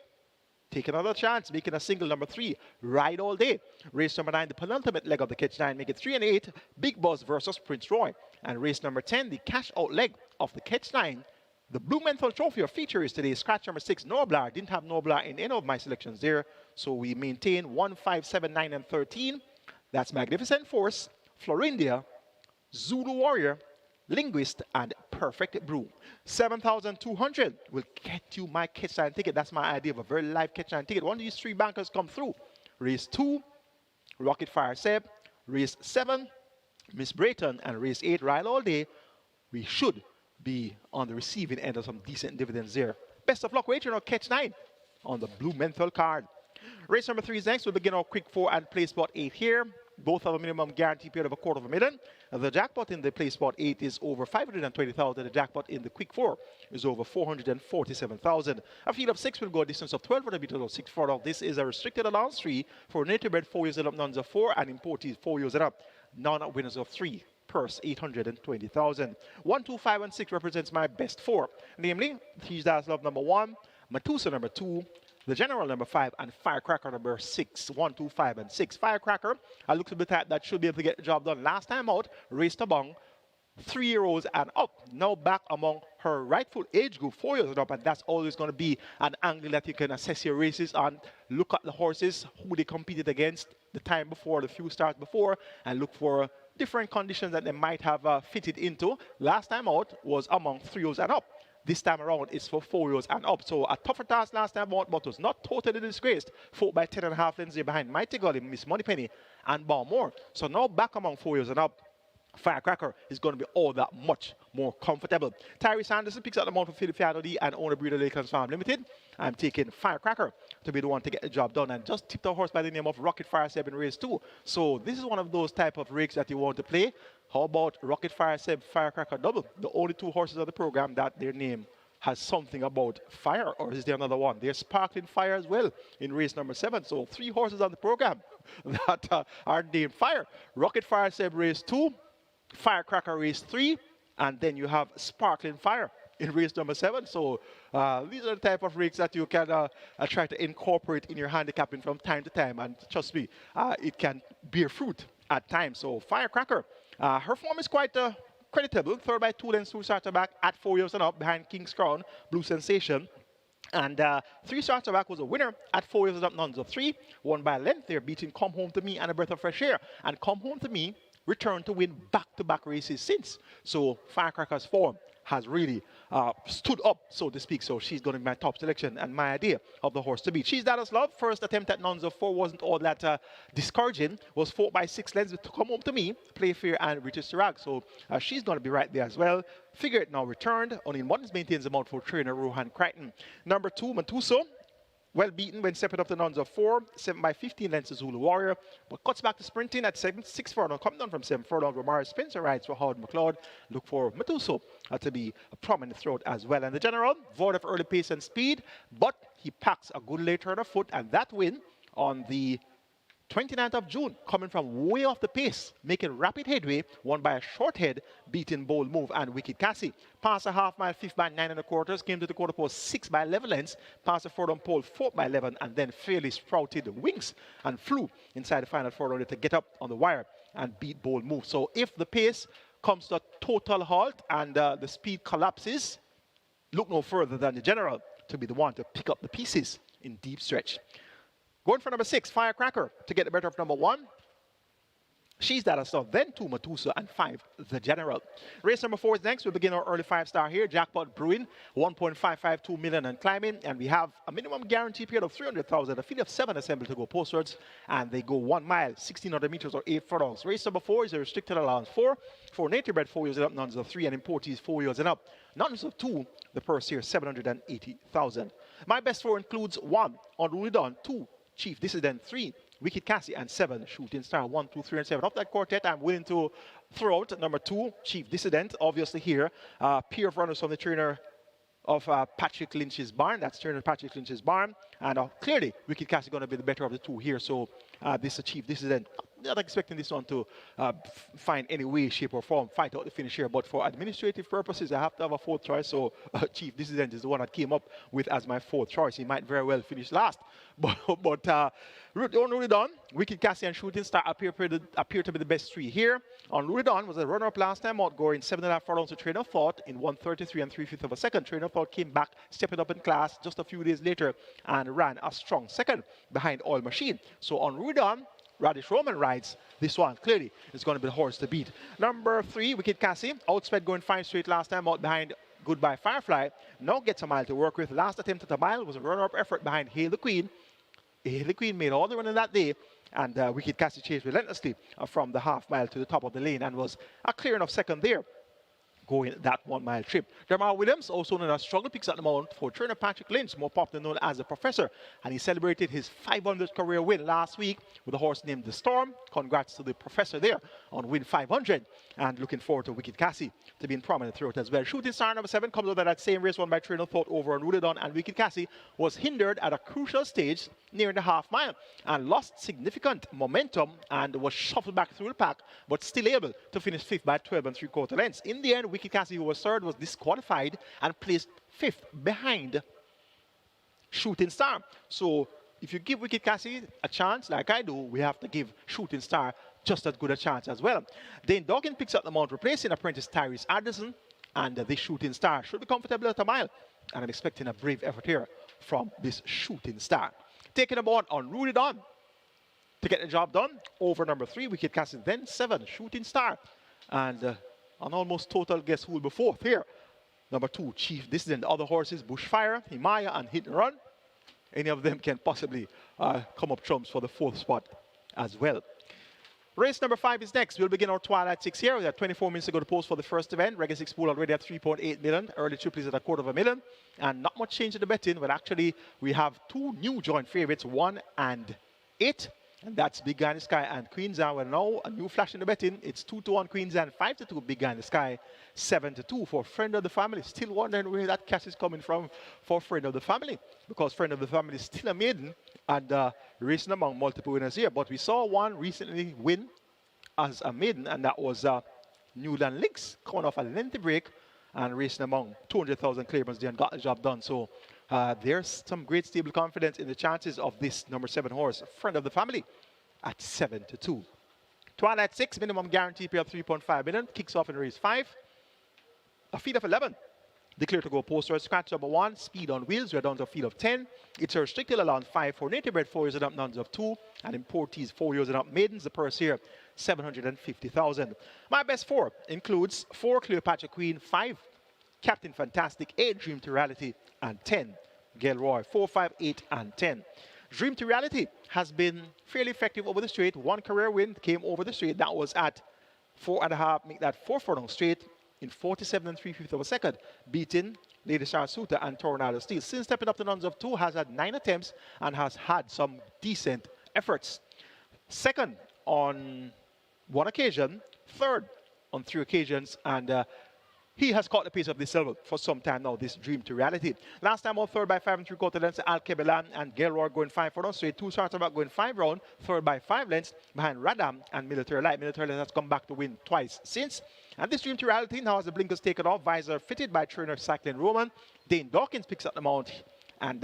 take another chance, making a single, number 3, Ride All Day. Race number 9, the penultimate leg of the Catch 9, make it 3 and 8, Big Buzz versus Prince Roy. And race number 10, the cash out leg of the Catch 9, the BLUMENTHAL Trophy of feature is today. Scratch number 6, Noblar. Didn't have Noblar in any of my selections there, so we maintain 1, 5, 7, 9, and 13. That's Magnificent Force, Florindia, Zulu Warrior, Linguist, and Perfect Brew. 7,200 will get you my Catch 9 ticket. That's my idea of a very live Catch 9 ticket. One of these 3 bankers come through. Race 2, Rocket Fire Seb. Race 7, Miss Brayton. And race 8, Ride All Day. We should be on the receiving end of some decent dividends there. Best of luck wagering on Catch 9 on the BLUMENTHAL card. Race number 3 is next. We'll begin our quick 4 and play spot 8 here. Both have a minimum guarantee period of $250,000. The jackpot in the play spot 8 is over $520,000. The jackpot in the quick 4 is over $447,000. A field of 6 will go a distance of 1,200 meters or 6 furlongs. This is a restricted allowance 3 for native bred 4 years and up, nuns of 4, and importees 4 years and up, non-winners of 3. Purse $820,000. 1, 2, 5, and 6 represents my best 4, namely Teach That's Love number 1, Matusa number 2, the General number 5, and Firecracker number 6. 1, 2, 5, and 6. Firecracker, I look to the type that should be able to get the job done. Last time out, raced among 3-year-olds and up. Now back among her rightful age group, 4 years and up, and that's always going to be an angle that you can assess your races on. Look at the horses, who they competed against the time before, the few starts before, and look for different conditions that they might have fitted into. Last time out was among 3-year-olds and up. This time around, it's for 4 years and up. So a tougher task last time out, but was not totally disgraced. Fought by 10.5 lengths behind Mighty Gully, Miss Moneypenny, and Balmore. So now back among 4 years and up, Firecracker is going to be all that much more comfortable. Tyrese Anderson picks up the mount for Philip D and owner Breeder Lakelands Farm Limited. I'm taking Firecracker to be the one to get the job done, and just tipped a horse by the name of Rocket Fire 7 race 2. So this is one of those type of rigs that you want to play. How about Rocket Fire 7 Firecracker Double? The only 2 horses of the program that their name has something about fire, or is there another one? There's Sparkling Fire as well in race number 7. So 3 horses on the program that are named Fire. Rocket Fire 7 race 2, Firecracker race 3, and then you have Sparkling Fire in race number 7. So these are the type of rigs that you can try to incorporate in your handicapping from time to time, and trust me, it can bear fruit at times. So Firecracker, her form is quite creditable. Third by 2 lengths, 2 starter back at 4 years and up behind King's Crown, Blue Sensation. And 3 starter back was a winner at 4 years and up, nuns of 3. Won by a length there, beating Come Home to Me and A Breath of Fresh Air. And Come Home to Me returned to win back-to-back races since. So Firecracker's form has really stood up, so to speak. So she's going to be my top selection and my idea of the horse to beat. She's Dallas Love. First attempt at nuns of 4 wasn't all that discouraging. Was fought by 6 lengths to Come Home to Me, Play Fair, and Richard Sirag. So she's going to be right there as well. Figure It now returned. Only one maintains the mount for trainer Rohan Crichton. Number 2, Matuso. Well beaten when stepping up the nuns of 4, 7 by 15 lengths to Zulu Warrior, but cuts back to sprinting at 6 furlong, coming down from 7 furlong. Romare Spencer rides for Howard McLeod. Look for Matuso to be a prominent throat as well. And the general, void of early pace and speed, but he packs a good late turn of foot, and that win on the 29th of June, coming from way off the pace, making rapid headway, won by a short head, beating Bold Move and Wicked Cassie. Past a half mile, 5th by 9 1/4, came to the quarter post 6 by 11 lengths, past the furlong pole 4 by 11, and then fairly sprouted wings and flew inside the final furlong to get up on the wire and beat Bold Move. So if the pace comes to a total halt and the speed collapses, look no further than the general to be the one to pick up the pieces in deep stretch. Going for number 6, Firecracker, to get the better of number 1. She's that stuff. Then 2, Matusa, and 5, the general. Race number 4 is next. We'll begin our early 5-star here. Jackpot brewing, 1.552 million and climbing. And we have a minimum guarantee period of 300,000. A field of 7 assembled to go postwards. And they go 1 mile, 1,600 meters or 8 furlongs. Race number 4 is a restricted allowance 4. For native bred 4 years and up, nuns of 3, and importees 4 years and up. Nuns of 2, the purse here, 780,000. My best 4 includes 1, Unruly Dawn, 2, Chief Dissident, 3, Wicked Cassie, and 7, Shooting Star. 1, 2, 3, and 7. Of that quartet, I'm willing to throw out number 2, Chief Dissident, obviously here. Peer of runners from the trainer of Patrick Lynch's barn. That's trainer Patrick Lynch's barn. And clearly, Wicked Cassie going to be the better of the 2 here. So this is Chief Dissident. Not expecting this one to find any way, shape, or form, fight out the finish here. But for administrative purposes, I have to have a 4th choice. So Chief Dissident is the one that came up with as my 4th choice. He might very well finish last. But Unruly Dawn, Wicked Cassie, and Shooting Star appear to be the best 3 here. Unruly Dawn was a runner-up last time out, going 7.5 furlongs to Train of Thought in 1:33 and 3/5 of a second. Train of Thought came back, stepping up in class just a few days later, and ran a strong second behind Oil Machine. So Unruly Dawn, Radish Roman rides this one. Clearly, it's going to be the horse to beat. Number 3, Wicked Cassie, outsped going 5 straight last time out behind Goodbye Firefly. Now gets a mile to work with. Last attempt at a mile was a runner-up effort behind Hail the Queen. Hail the Queen made all the running that day, and Wicked Cassie chased relentlessly from the half mile to the top of the lane and was a clear enough second there, going that 1 mile trip. Jamal Williams, also known as Struggle, picks up the mount for trainer Patrick Lynch, more popularly known as the Professor, and he celebrated his 500th career win last week with a horse named The Storm. Congrats to the Professor there on win 500, and looking forward to Wicked Cassie to be in prominent throughout as well. Shooting Star number 7 comes out of that same race won by Trainer Thought over Unruly Dawn, and Wicked Cassie was hindered at a crucial stage near the half mile and lost significant momentum and was shuffled back through the pack, but still able to finish 5th by 12 3/4 lengths. In the end, Wicked Cassie, who was 3rd, was disqualified and placed 5th behind Shooting Star. So if you give Wicked Cassie a chance, like I do, we have to give Shooting Star just as good a chance as well. Dane Dawkins picks up the mount, replacing apprentice Tyrese Addison, and this Shooting Star should be comfortable at a mile, and I'm expecting a brave effort here from this Shooting Star. Taking a mount on Unruly Dawn to get the job done over number 3, Wicked Cassie, then 7, Shooting Star, and an almost total guess who will be 4th here. Number 2, Chief Dissident. The other horses, Bushfire, Himaya, and Hit and Run. Any of them can possibly come up trumps for the 4th spot as well. Race number 5 is next. We'll begin our Twilight 6 here. We have 24 minutes to go to post for the first event. Regular 6 pool already at 3.8 million. Early triple is at $250,000. And not much change in the betting, but actually we have 2 new joint favorites, 1 and 8. And that's Big Guy in the Sky and Queen's Anne. Well, now a new flash in the betting. It's 2-1 Queen's Anne, 5-2 Big Guy in the Sky, 7-2 for Friend of the Family. Still wondering where that cash is coming from for Friend of the Family, because Friend of the Family is still a maiden and racing among multiple winners here. But we saw one recently win as a maiden, and that was Newland Links, coming off a lengthy break and racing among 200,000 claimants there and got the job done. So there's some great stable confidence in the chances of this number 7 horse, Friend of the Family, at 7-2. Twilight 6, minimum guarantee pay of 3.5 million, kicks off in race 5. A field of 11. Declare to go poster. Scratch number 1, Speed on Wheels. We're down to a field of 10. It's a restricted allowance 5 for native bred 4 years and up, nuns of 2, and importees 4 years and up. Maidens, the purse here, 750,000. My best 4 includes 4 Cleopatra Queen, 5 Captain Fantastic, 8 Dream to Reality, and 10 Gilroy. 4, 5, 8, and 10. Dream to Reality has been fairly effective over the straight. 1 career win came over the straight. That was at 4.5, make that 4 furlong straight in 47 3/5 of a second, beating Lady Sarasuta and Tornado Steel. Since stepping up to nuns of 2, has had 9 attempts and has had some decent efforts. Second on 1 occasion, third on 3 occasions, and he has caught the pace of this level for some time now, this Dream to Reality. Last time on third by 5 3/4 lengths, Al Kebelan and Gilroy going 5 for straight. 2 starts about going 5 round, third by 5 lengths behind Radam and Military Light. Military Light has come back to win twice since. And this Dream to Reality now has the blinkers taken off, visor fitted by trainer Cycling Roman. Dane Dawkins picks up the mount, and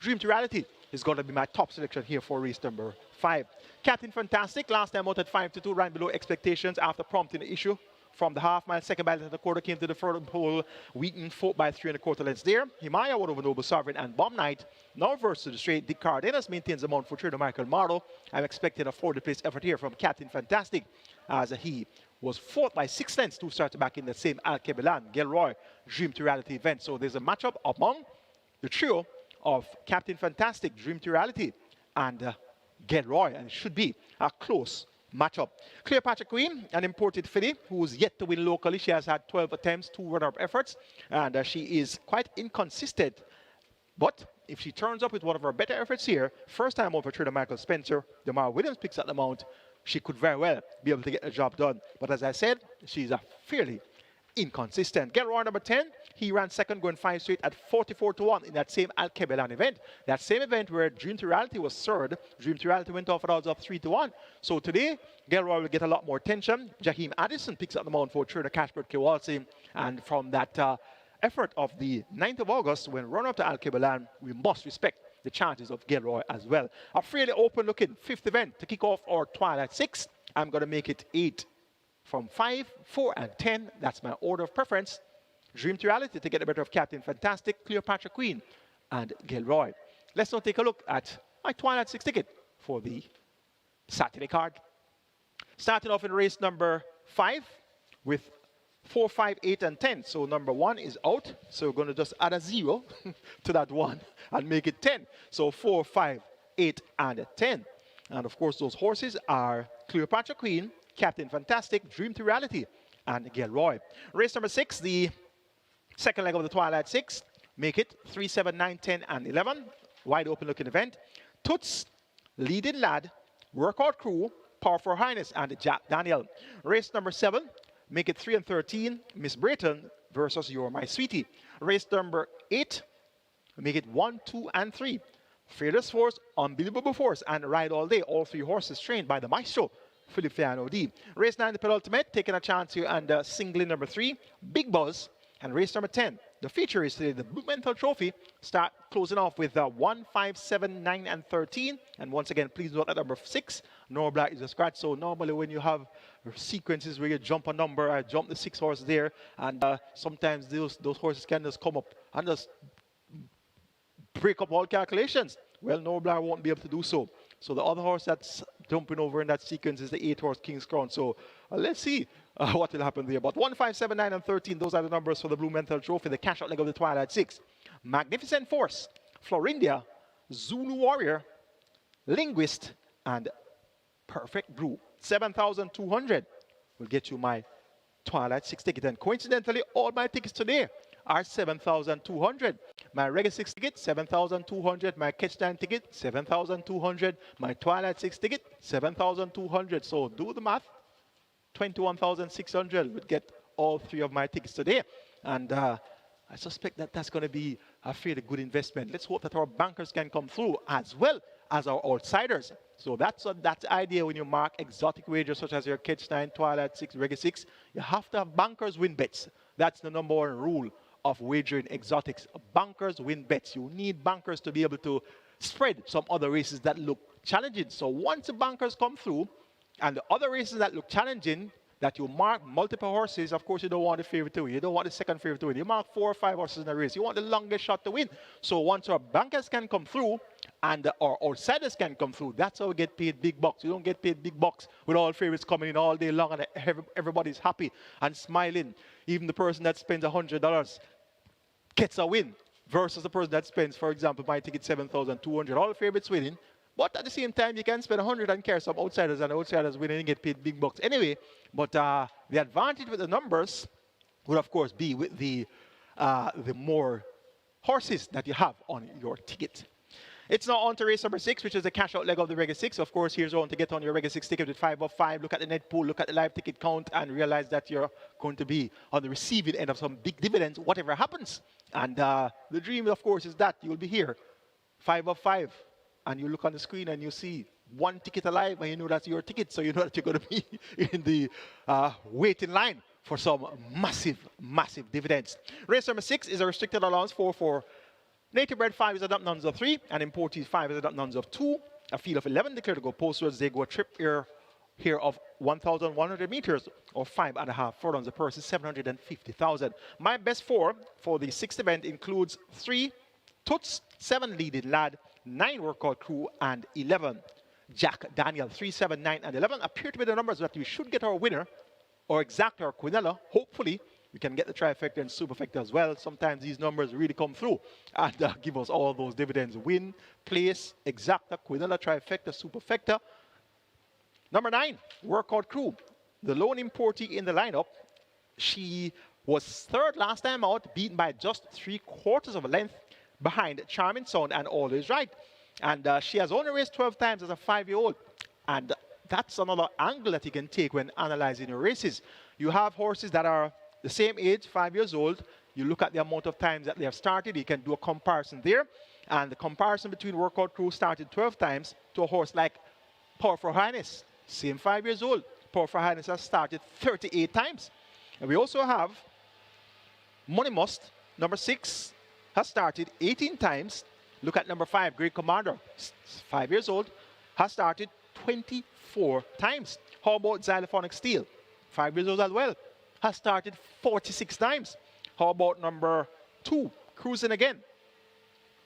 Dream to Reality is going to be my top selection here for race number 5. Captain Fantastic, last time out at 5-2, ran below expectations after prompting the issue from the half-mile. Second by the quarter, came to the third pole, weakened 4 by 3 1/4 lengths there. Himaya would over Noble Sovereign and Bomb Knight. Now versus to the straight, Dick Cardenas maintains the mount for trainer Michael Marlowe. I'm expecting a 4th place effort here from Captain Fantastic, as he was 4th by 6 lengths, 2 starts back in the same Al Kebelan, Gilroy, Dream to Reality event. So there's a matchup among the trio of Captain Fantastic, Dream to Reality, and Gilroy, and it should be a close matchup. Cleopatra Queen, an imported filly who's yet to win locally. She has had 12 attempts, 2 runner-up efforts, and she is quite inconsistent. But if she turns up with one of her better efforts here, first time over trainer Michael Spencer, Demar Williams picks up the mount, she could very well be able to get the job done. But as I said, she's a fairly inconsistent. Gilroy number 10, he ran second going 5 straight at 44-1 in that same Al Kebelan event. That same event where Dream to Reality was third, Dream to Reality went off at odds of 3-1. So today, Gilroy will get a lot more attention. Jaheim Addison picks up the mount for trainer Cashbert Kewalski, and from that effort of the 9th of August, when run up to Al Kebelan, we must respect the chances of Gilroy as well. A fairly open-looking 5th event to kick off our Twilight 6. I'm going to make it 8 from 5, 4, and 10. That's my order of preference. Dream to Reality to get the better of Captain Fantastic, Cleopatra Queen, and Gilroy. Let's now take a look at my Twilight 6 ticket for the Saturday card. Starting off in race number 5 with 4, 5, 8, and 10. So number 1 is out. So we're going to just add a 0 to that 1 and make it 10. So 4, 5, 8, and 10. And of course, those horses are Cleopatra Queen, Captain Fantastic, Dream to Reality, and Gilroy. Race number 6, the second leg of the Twilight 6. Make it 3, 7, 9, 10, and 11. Wide open looking event. Toots, Leading Lad, Workout Crew, Power for Highness, and Jack Daniel. Race number 7. Make it 3 and 13. Miss Brayton versus You're My Sweetie. Race number 8. Make it 1, 2, and 3. Fearless Force, Unbelievable Force, and Ride All Day. All 3 horses trained by the maestro, Philip Fiano D. Race 9, the penultimate, taking a chance here, and singling number 3, Big Buzz. And race number 10, the feature is today the BLUMENTHAL Trophy. Start closing off with 1, 5, 7, 9, and 13. And once again, please note that number 6, No Black is a scratch. So normally when you have sequences where you jump a number, I jump the 6 horse there, and sometimes those horses can just come up and just break up all calculations. Well, No Black won't be able to do so. So the other horse that's jumping over in that sequence is the 8-horse King's Crown. So let's see what will happen there. But 1, 5, 7, 9, and 13, those are the numbers for the BLUMENTHAL Trophy, the cash-out leg of the Twilight Six. Magnificent Force, Florindia, Zulu Warrior, Linguist, and Perfect Brew. 7,200 will get you my Twilight Six ticket. And coincidentally, all my tickets today are 7,200. My Reggae 6 ticket, 7,200. My Catch 9 ticket, 7,200. My Twilight 6 ticket, 7,200. So do the math. 21,600 would get all three of my tickets today. And I suspect that that's going to be a fairly good investment. Let's hope that our bankers can come through as well as our outsiders. So that's the idea when you mark exotic wagers such as your Catch 9, Twilight 6, Reggae 6. You have to have bankers win bets. That's the number one rule of wagering exotics. Bankers win bets. You need bankers to be able to spread some other races that look challenging. So once the bankers come through and the other races that look challenging, that you mark multiple horses, of course you don't want the favorite to win. You don't want the second favorite to win. You mark 4 or 5 horses in a race. You want the longest shot to win. So once our bankers can come through and our outsiders can come through, that's how we get paid big bucks. You don't get paid big bucks with all favorites coming in all day long and everybody's happy and smiling. Even the person that spends $100 gets a win versus the person that spends, for example, my ticket 7,200. All the favorites winning. But at the same time, you can spend 100 and carry some outsiders, and outsiders winning and get paid big bucks anyway. But the advantage with the numbers would, of course, be with the more horses that you have on your ticket. It's now on to race number 6, which is the cash-out leg of the Reggae 6. Of course, here's on to get on your Reggae 6 ticket with 5 of 5. Look at the net pool, look at the live ticket count, and realize that you're going to be on the receiving end of some big dividends, whatever happens. And the dream, of course, is that you will be here, 5 of 5. And you look on the screen and you see one ticket alive, and you know that's your ticket, so you know that you're going to be in the waiting line for some massive, massive dividends. Race number 6 is a restricted allowance for native bred 5 is a dump nuns of 3, and imported 5 is a dump nuns of 2. A field of 11 declared to go postwards. They go a trip here of 1,100 meters or 5.5 furlongs. The purse is 750,000. My best 4 for the 6th event includes 3 Toots, 7 Leading Lad, 9 Workout Crew, and 11 Jack Daniel. 3, 7, 9, and 11 appear to be the numbers that we should get our winner, or exact our Quinella. Hopefully, we can get the trifecta and superfecta as well. Sometimes these numbers really come through and give us all those dividends. Win, place, exacta, Quinella, trifecta, superfecta. Number 9, Workout Crew. The lone importee in the lineup. She was 3rd last time out, beaten by just 3/4 of a length behind Charming Sound and All Is Right. And she has only raced 12 times as a 5-year-old. And that's another angle that you can take when analyzing your races. You have horses that are the same age, 5 years old. You look at the amount of times that they have started. You can do a comparison there. And the comparison between Workout Crew started 12 times to a horse like Power for Highness, same 5 years old. Power for Highness has started 38 times. And we also have Money Must, number 6, has started 18 times. Look at number 5, Great Commander, 5 years old, has started 24 times. How about Xylophonic Steel, 5 years old as well, has started 46 times. How about number 2, Cruising Again?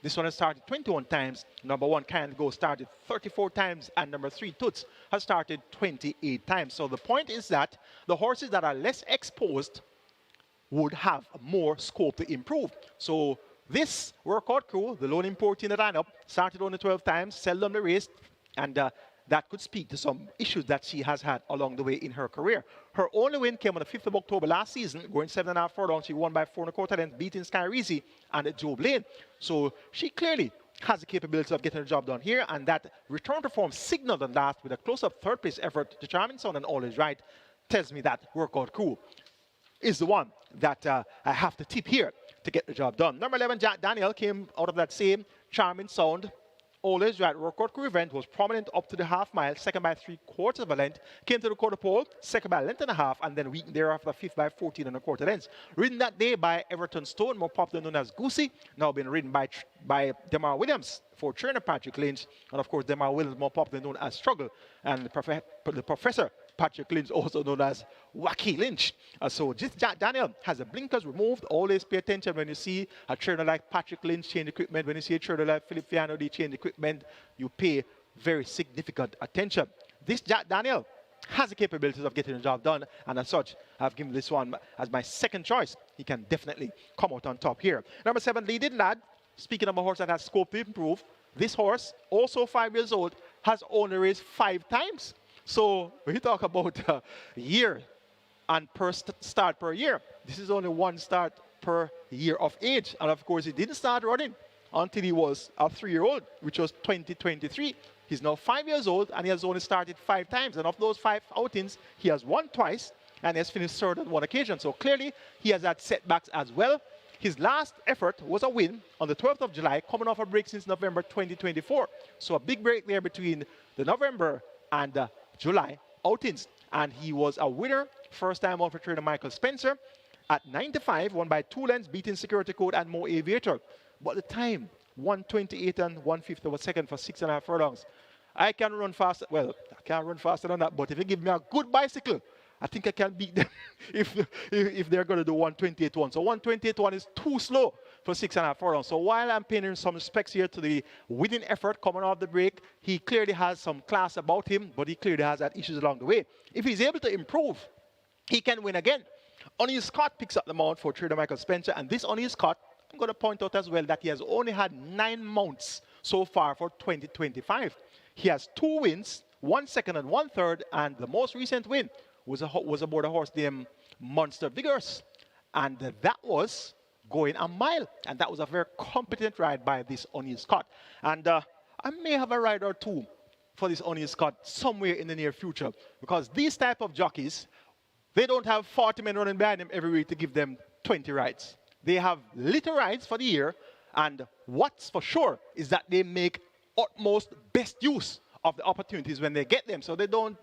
This one has started 21 times. Number 1, Can't Go, started 34 times. And number 3, Toots, has started 28 times. So the point is that the horses that are less exposed would have more scope to improve. So this Workout Crew, the lone import in the lineup, started only 12 times, seldom raced, and that could speak to some issues that she has had along the way in her career. Her only win came on the 5th of October last season, going 7.5 furlongs. She won by 4 1/4 lengths, beating Sky Reezy and Joe Blaine. So she clearly has the capability of getting the job done here, and that return to form signaled on last with a close-up 3rd place effort to Charming Sound and All Is Right tells me that Workout Crew is the one that I have to tip here to get the job done. Number 11, Jack Daniel, came out of that same Charming Sound, All Is Right Workout Crew event, was prominent up to the half mile, 2nd by 3/4 of a length, came to the quarter pole, 2nd by a length and a half, and then week thereafter, 5th by 14 1/4 lengths. Ridden that day by Everton Stone, more popular known as Goosey, now been ridden by Demar Williams for trainer Patrick Lynch, and of course Demar Williams, more popular known as Struggle, and the Professor Patrick Lynch, also known as Wacky Lynch. So just Jack Daniel has the blinkers removed. Always pay attention when you see a trainer like Patrick Lynch change equipment. When you see a trainer like Philip Fiano, they change equipment. You pay very significant attention. this Jack Daniel has the capabilities of getting the job done, and as such, I've given this one as my second choice. He can definitely come out on top here. Number 7, Leading Lad. Speaking of a horse that has scope to improve, this horse, also 5 years old, has only raced 5 times. So when you talk about year and per start per year, this is only 1 start per year of age. And of course, he didn't start running until he was a 3-year-old, which was 2023. He's now 5 years old, and he has only started 5 times. And of those 5 outings, he has won twice, and he has finished third on 1 occasion. So clearly, he has had setbacks as well. His last effort was a win on the 12th of July, coming off a break since November 2024. So a big break there between the November and July outings. And he was a winner, first time out for trainer Michael Spencer. At 95, won by 2 lengths, beating Security Code and Mo Aviator. But the time, 1:28 and 1:50 was second for 6.5 furlongs. I can run faster. Well, I can't run faster than that, but if you give me a good bicycle, I think I can beat them if they're going to do 1:28.1. So 1:28.1 is too slow for 6.5 furlongs. So while I'm paying some respects here to the winning effort coming off the break, he clearly has some class about him, but he clearly has had issues along the way. If he's able to improve, he can win again. O'Neill Scott picks up the mount for trader Michael Spencer, and this O'Neill Scott, I'm going to point out as well that he has only had 9 mounts so far for 2025. He has 2 wins, 1 second and 1 third, and the most recent win was aboard a horse named Monster Vigorous. And that was going a mile. And that was a very competent ride by this O'Neill Scott. And I may have a ride or two for this O'Neill Scott somewhere in the near future. Because these type of jockeys, they don't have 40 men running behind them every week to give them 20 rides. They have little rides for the year. And what's for sure is that they make utmost best use of the opportunities when they get them. So they don't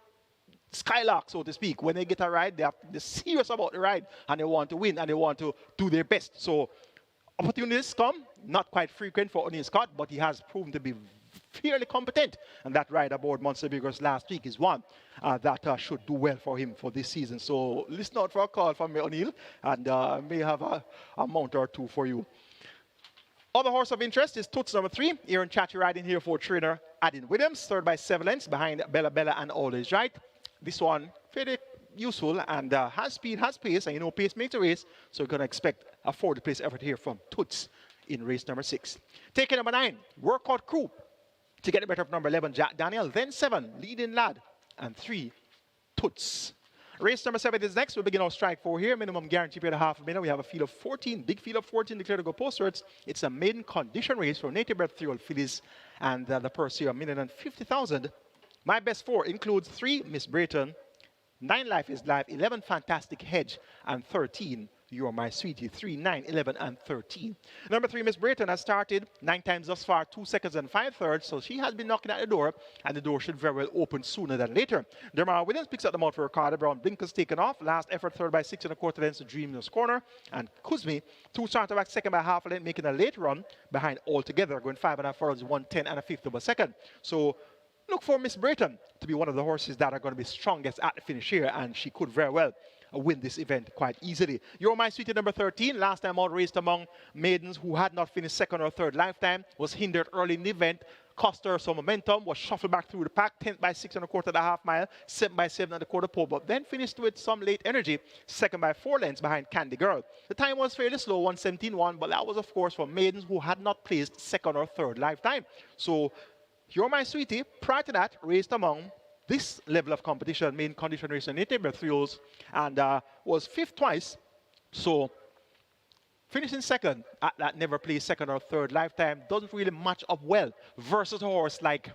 skylark, so to speak. When they get a ride, they're serious about the ride, and they want to win, and they want to do their best. So opportunities come, not quite frequent for O'Neill Scott, but he has proven to be fairly competent. And that ride aboard Monster Vigorous last week is one that should do well for him for this season. So listen out for a call from me, O'Neill, and may have a mount or two for you. Other horse of interest is Toots number 3. Aaron Chachi riding here for trainer Adin Williams, third by 7 lengths behind Bella Bella and All Is Right. This one, fairly useful and has speed, has pace, and you know pace makes a race, so we're going to expect a 4th place effort here from Toots in race number 6. Taking number 9, Workout Crew. To get the better of number 11, Jack Daniel, then 7, Leading Lad, and 3, Toots. Race number 7 is next. We'll begin our strike 4 here. Minimum guarantee period of half a minute. We have a field of 14, big field of 14 declared to go postwards. It's a maiden condition race for native bred 3-year-old fillies, and the purse here, $1,050,000. My best 4 includes 3, Miss Brayton, 9, Life is Life, 11, Fantastic Hedge, and 13, You're My Sweetie. 3, 9, 11, and 13. Number 3, Miss Brayton has started 9 times thus far, 2 seconds and 5 thirds, so she has been knocking at the door, and the door should very well open sooner than later. Dermar Williams picks up the mount for Ricardo Brown. Blinkers taken off. Last effort, third by 6 1/4 lengths to Dreamless Corner. And Kuzmi, 2 starter back, second by half a length, making a late run behind altogether, going 5.5 furlongs, 1:10 and a 1/5 of a second. So look for Miss Brayton to be one of the horses that are going to be strongest at the finish here, and she could very well win this event quite easily. You're My Sweetie number 13, last time out raced among maidens who had not finished 2nd or 3rd lifetime, was hindered early in the event, cost her some momentum, was shuffled back through the pack, 10th by 6 1/4 the half mile, 7th by 7 1/4 pole, but then finished with some late energy, 2nd by 4 lengths behind Candy Girl. The time was fairly slow, 1:17.1, but that was of course for maidens who had not placed 2nd or 3rd lifetime. So You're My Sweetie, prior to that, raced among this level of competition, main condition race and native bred 3-year-olds, and was 5th twice. So finishing 2nd at that never placed 2nd or 3rd lifetime doesn't really match up well versus a horse like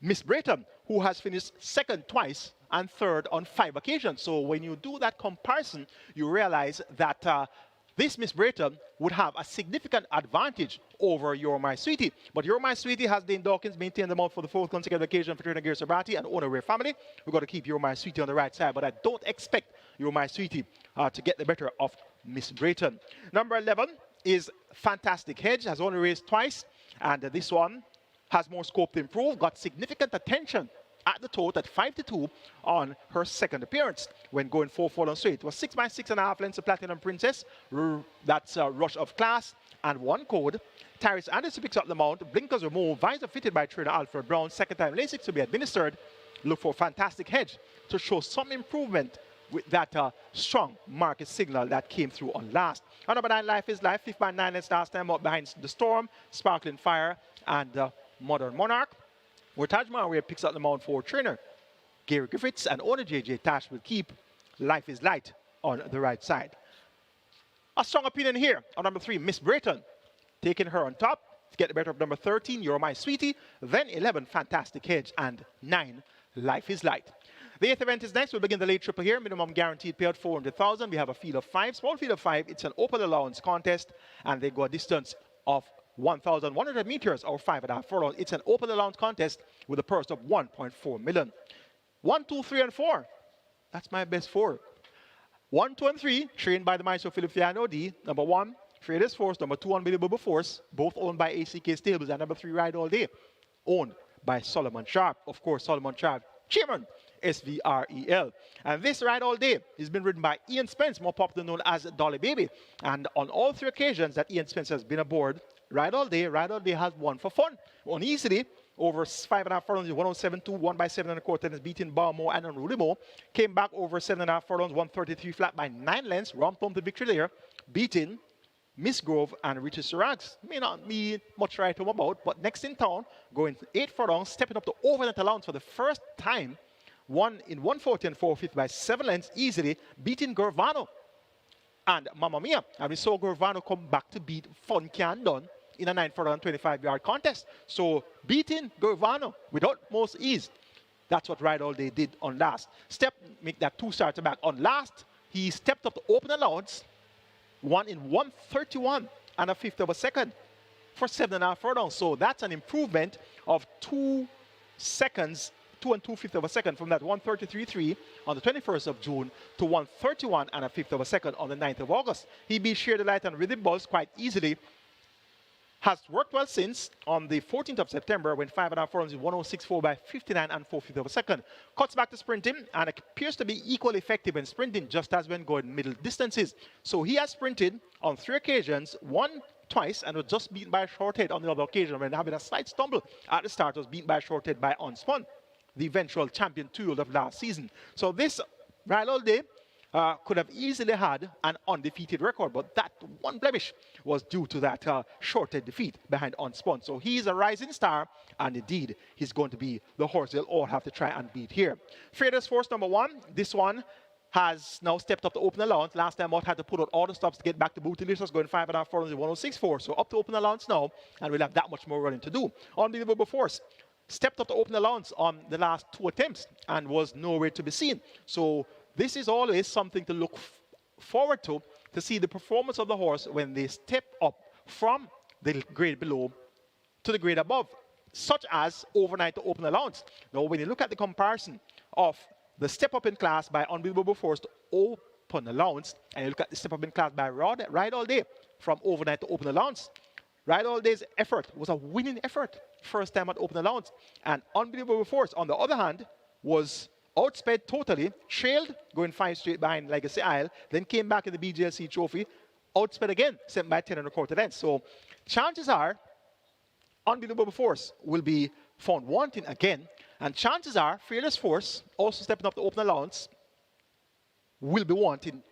Miss Brayton, who has finished 2nd twice and 3rd on 5 occasions. So when you do that comparison, you realize that this Miss Brayton would have a significant advantage over You're My Sweetie. But You're My Sweetie has Dane Dawkins maintained the mount for the 4th consecutive occasion for trainer Gary Sabati and owner Ray family. We've got to keep You're My Sweetie on the right side, but I don't expect You're My Sweetie to get the better of Miss Brayton. Number 11 is Fantastic Hedge, has only raced twice, and this one has more scope to improve, got significant attention at the tote at 5-2 on her 2nd appearance when going 4 furlongs straight. It was 6 by 6.5 lengths to Platinum Princess. That's a Rush of Class and 1 code. Tyrese Anderson picks up the mount. Blinkers removed. Visor fitted by trainer Alfred Brown. 2nd time LASIK to be administered. look for Fantastic Hedge to show some improvement with that strong market signal that came through on last. On number 9, Life is Life, 5 by 9 lengths last time up behind The Storm, Sparkling Fire, and Modern Monarch. Where Taj Mahal picks up the Mount 4 trainer. Gary Griffiths and owner JJ Tash will keep Life is Light on the right side. A strong opinion here on number 3, Miss Brayton, taking her on top to get the better of number 13, You're My Sweetie, then 11, Fantastic Hedge, and 9, Life is Light. The 8th event is next. We'll begin the late triple here. Minimum guaranteed payout 400,000. We have a field of 5, small field of 5. It's an open allowance contest, and they go a distance of 1,100 meters or 5.5 furlongs. It's an open allowance contest with a purse of 1.4 million. 1, 2, 3, and 4. That's my best 4. 1, 2, and 3, trained by the Maestro Philip Fiano-D. Number 1, Traders Force. Number 2, Unbelievable Force, both owned by ACK Stables. And number 3, Ride All Day, owned by Solomon Sharp. Of course, Solomon Sharp, chairman, SVREL. And this Ride All Day has been ridden by Ian Spence, more popularly known as Dolly Baby. And on all 3 occasions that Ian Spence has been aboard Ride All Day has won for fun. Won easily over 5.5 furlongs, 107.2, 1 by 7.25, and has beaten Barmore and Unruly Mo. Came back over 7.5 furlongs, 133 flat by 9 lengths. Romped home the victory there, beating Miss Grove and Richard Sirags. May not be much right home about, but next in town, going 8 furlongs, stepping up to overnight allowance for the first time. Won in 140 and 4/5 by 7 lengths easily, beating Gervano and Mamma Mia. And we saw Gervano come back to beat Funky and Dunn in a 9 furlong 25-yard contest. So beating Gervano without most ease. That's what Ride All Day did on last. Make that 2 starter back. On last, he stepped up to open allowance, won in 131 and 1/5 of a second for 7.5 furlongs. So that's an improvement of 2 seconds, 2 and 2/5 of a second from that 133.3 on the 21st of June to 131 and 1/5 of a second on the 9th of August. He beat Share the Light and Rhythm Balls quite easily. Has worked well since on the 14th of September when 5.5 furlongs in 106.4 by 59 and 4/5 of a second. Cuts back to sprinting and appears to be equally effective in sprinting just as when going middle distances. So he has sprinted on 3 occasions, won twice and was just beaten by a short head on the other occasion when having a slight stumble at the start, was beaten by a short head by Unspun, the eventual champion 2-year-old of last season. So this Ride All Day could have easily had an undefeated record, but that one blemish was due to that short-head defeat behind Unspun. So he's a rising star, and indeed, he's going to be the horse they'll all have to try and beat here. Traders Force number 1, this one has now stepped up to open allowance. Last time out had to put out all the stops to get back to Bootylicious, going 5.5 furlongs in 106.4. So up to open allowance now, and we'll have that much more running to do. Unbelievable Force stepped up to open allowance on the last 2 attempts and was nowhere to be seen. So this is always something to look forward to see the performance of the horse when they step up from the grade below to the grade above, such as overnight to open allowance. Now, when you look at the comparison of the step up in class by Unbelievable Force to open allowance, and you look at the step up in class by Ride All Day from overnight to open allowance, Ride All Day's effort was a winning effort, first time at open allowance. And Unbelievable Force, on the other hand, was outsped totally, trailed, going 5 straight behind Legacy Isle, then came back in the BJLC Trophy, outsped again, sent by 10.25 lengths. So chances are Unbelievable Force will be found wanting again, and chances are Fearless Force, also stepping up the open allowance, will be wanting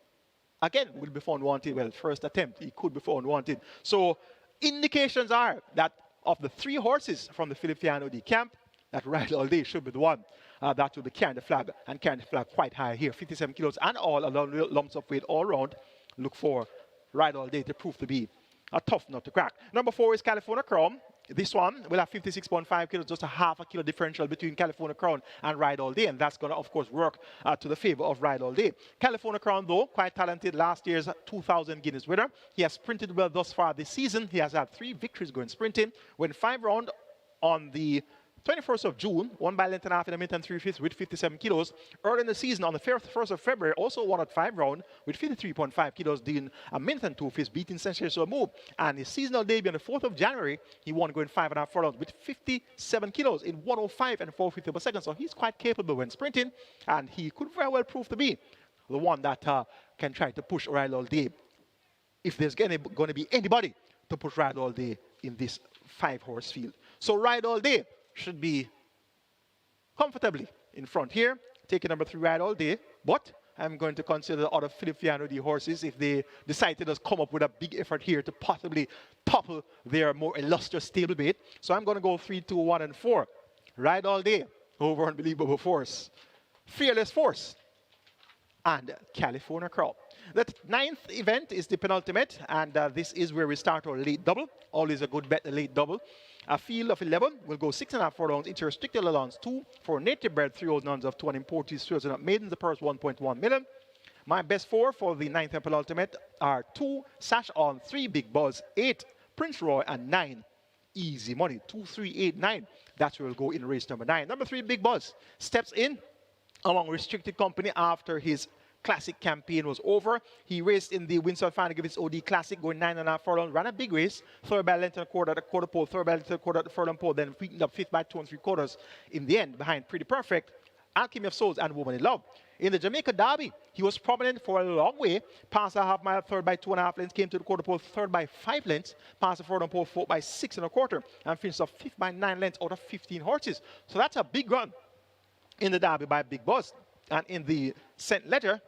again, will be found wanting. Well, first attempt, he could be found wanting. So indications are that of the 3 horses from the Philip Fiano-D camp, that Ride All Day should be the one that will be carrying the flag, and carrying the flag quite high here, 57 kilos and all lumps of weight all around. Look for Ride All Day to prove to be a tough nut to crack. Number 4 is California Crown. This one will have 56.5 kilos, just a half a kilo differential between California Crown and Ride All Day, and that's going to, of course, work to the favor of Ride All Day. California Crown, though, quite talented, last year's 2,000 Guinness winner. He has sprinted well thus far this season. He has had 3 victories going sprinting, went 5 rounds on the 21st of June, 1 by length and a half in a minute and 3/5 with 57 kilos. Early in the season, on the 1st of February, also won at 5 round with 53.5 kilos, doing a minute and 2/5, beating Sensational Move. And his seasonal debut on the 4th of January, he won going 5.5 furlongs with 57 kilos in 105 and 4/5 of a second. So he's quite capable when sprinting, and he could very well prove to be the one that can try to push Ride All Day, if there's going to be anybody to push Ride All Day in this 5-horse field. So Ride All Day should be comfortably in front here, taking number 3 Ride All Day. But I'm going to consider the other Philip Fiano D horses if they decide to just come up with a big effort here to possibly topple their more illustrious stablemate. So I'm going to go 3, 2, 1, and 4. Ride All Day over Unbelievable Force, Fearless Force, and California Crow. The 9th event is the penultimate, and this is where we start our late double. Always a good bet, the late double. A field of 11 will go 6.5 furlongs, into restricted allowance 2 for native bred 3 old nuns of 2 and imported 3 and maidens, the purse 1.1 million. My best 4 for the 9th and penultimate are 2 Sash On, 3 Big Buzz, 8 Prince Roy, and 9 Easy Money. 2, 3, 8, 9. That's where we'll go in race number 9. Number 3 Big Buzz steps in among restricted company after his Classic campaign was over. He raced in the Winston Final Gibbs OD Classic, going 9.5 furlongs, ran a big race, third by length and a quarter at the quarter pole, third by length and a quarter at the furlong pole, then peaked up 5th by 2 3/4 in the end, behind Pretty Perfect, Alchemy of Souls, and Woman in Love. In the Jamaica Derby, he was prominent for a long way, passed a half mile, third by 2.5 lengths, came to the quarter pole, third by 5 lengths, passed the furlong pole, 4th by 6 1/4, and finished up 5th by 9 lengths out of 15 horses. So that's a big run in the Derby by Big Buzz. And in the St. Letter,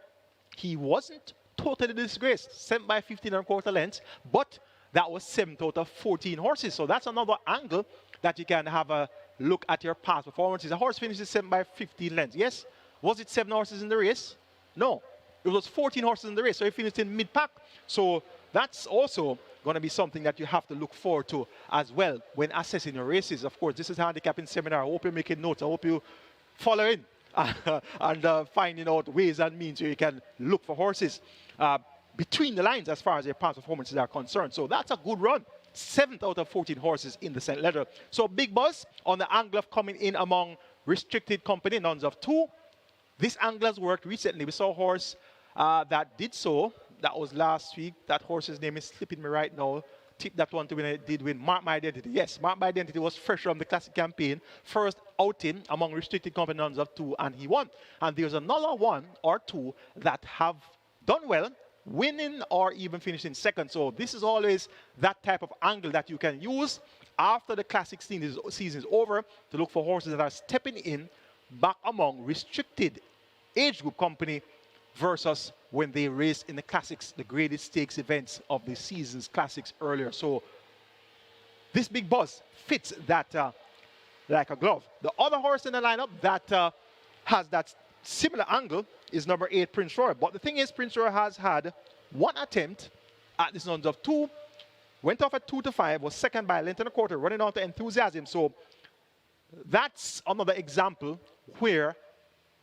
he wasn't totally disgraced, sent by 15 1/4 lengths, but that was 7th out of 14 horses. So that's another angle that you can have a look at your past performances. A horse finishes 7 by 15 lengths. Yes, was it 7 horses in the race? No, it was 14 horses in the race, so he finished in mid-pack. So that's also going to be something that you have to look forward to as well when assessing your races. Of course, this is handicapping seminar. I hope you're making notes. I hope you follow in. And finding out ways and means where you can look for horses between the lines as far as their past performances are concerned. So that's a good run. 7th out of 14 horses in the St. Letter. So Big Buzz on the angle of coming in among restricted company, nuns of 2. This angle has worked recently. We saw a horse that did so. That was last week. That horse's name is slipping me right now. Tip that one to win. It did win. Mark My Identity. Yes, Mark My Identity was fresh from the Classic campaign. First outing among restricted company nuns of 2, and he won. And there's another 1 or 2 that have done well, winning or even finishing second. So this is always that type of angle that you can use after the Classic season is over to look for horses that are stepping in back among restricted age group company versus when they raced in the Classics, the graded stakes events of the season's Classics earlier. So this Big Buzz fits that like a glove. The other horse in the lineup that has that similar angle is number 8, Prince Roy. But the thing is, Prince Roy has had 1 attempt at this nuns of 2, went off at 2 to 5, was second by a length and a quarter, running out to Enthusiasm. So that's another example where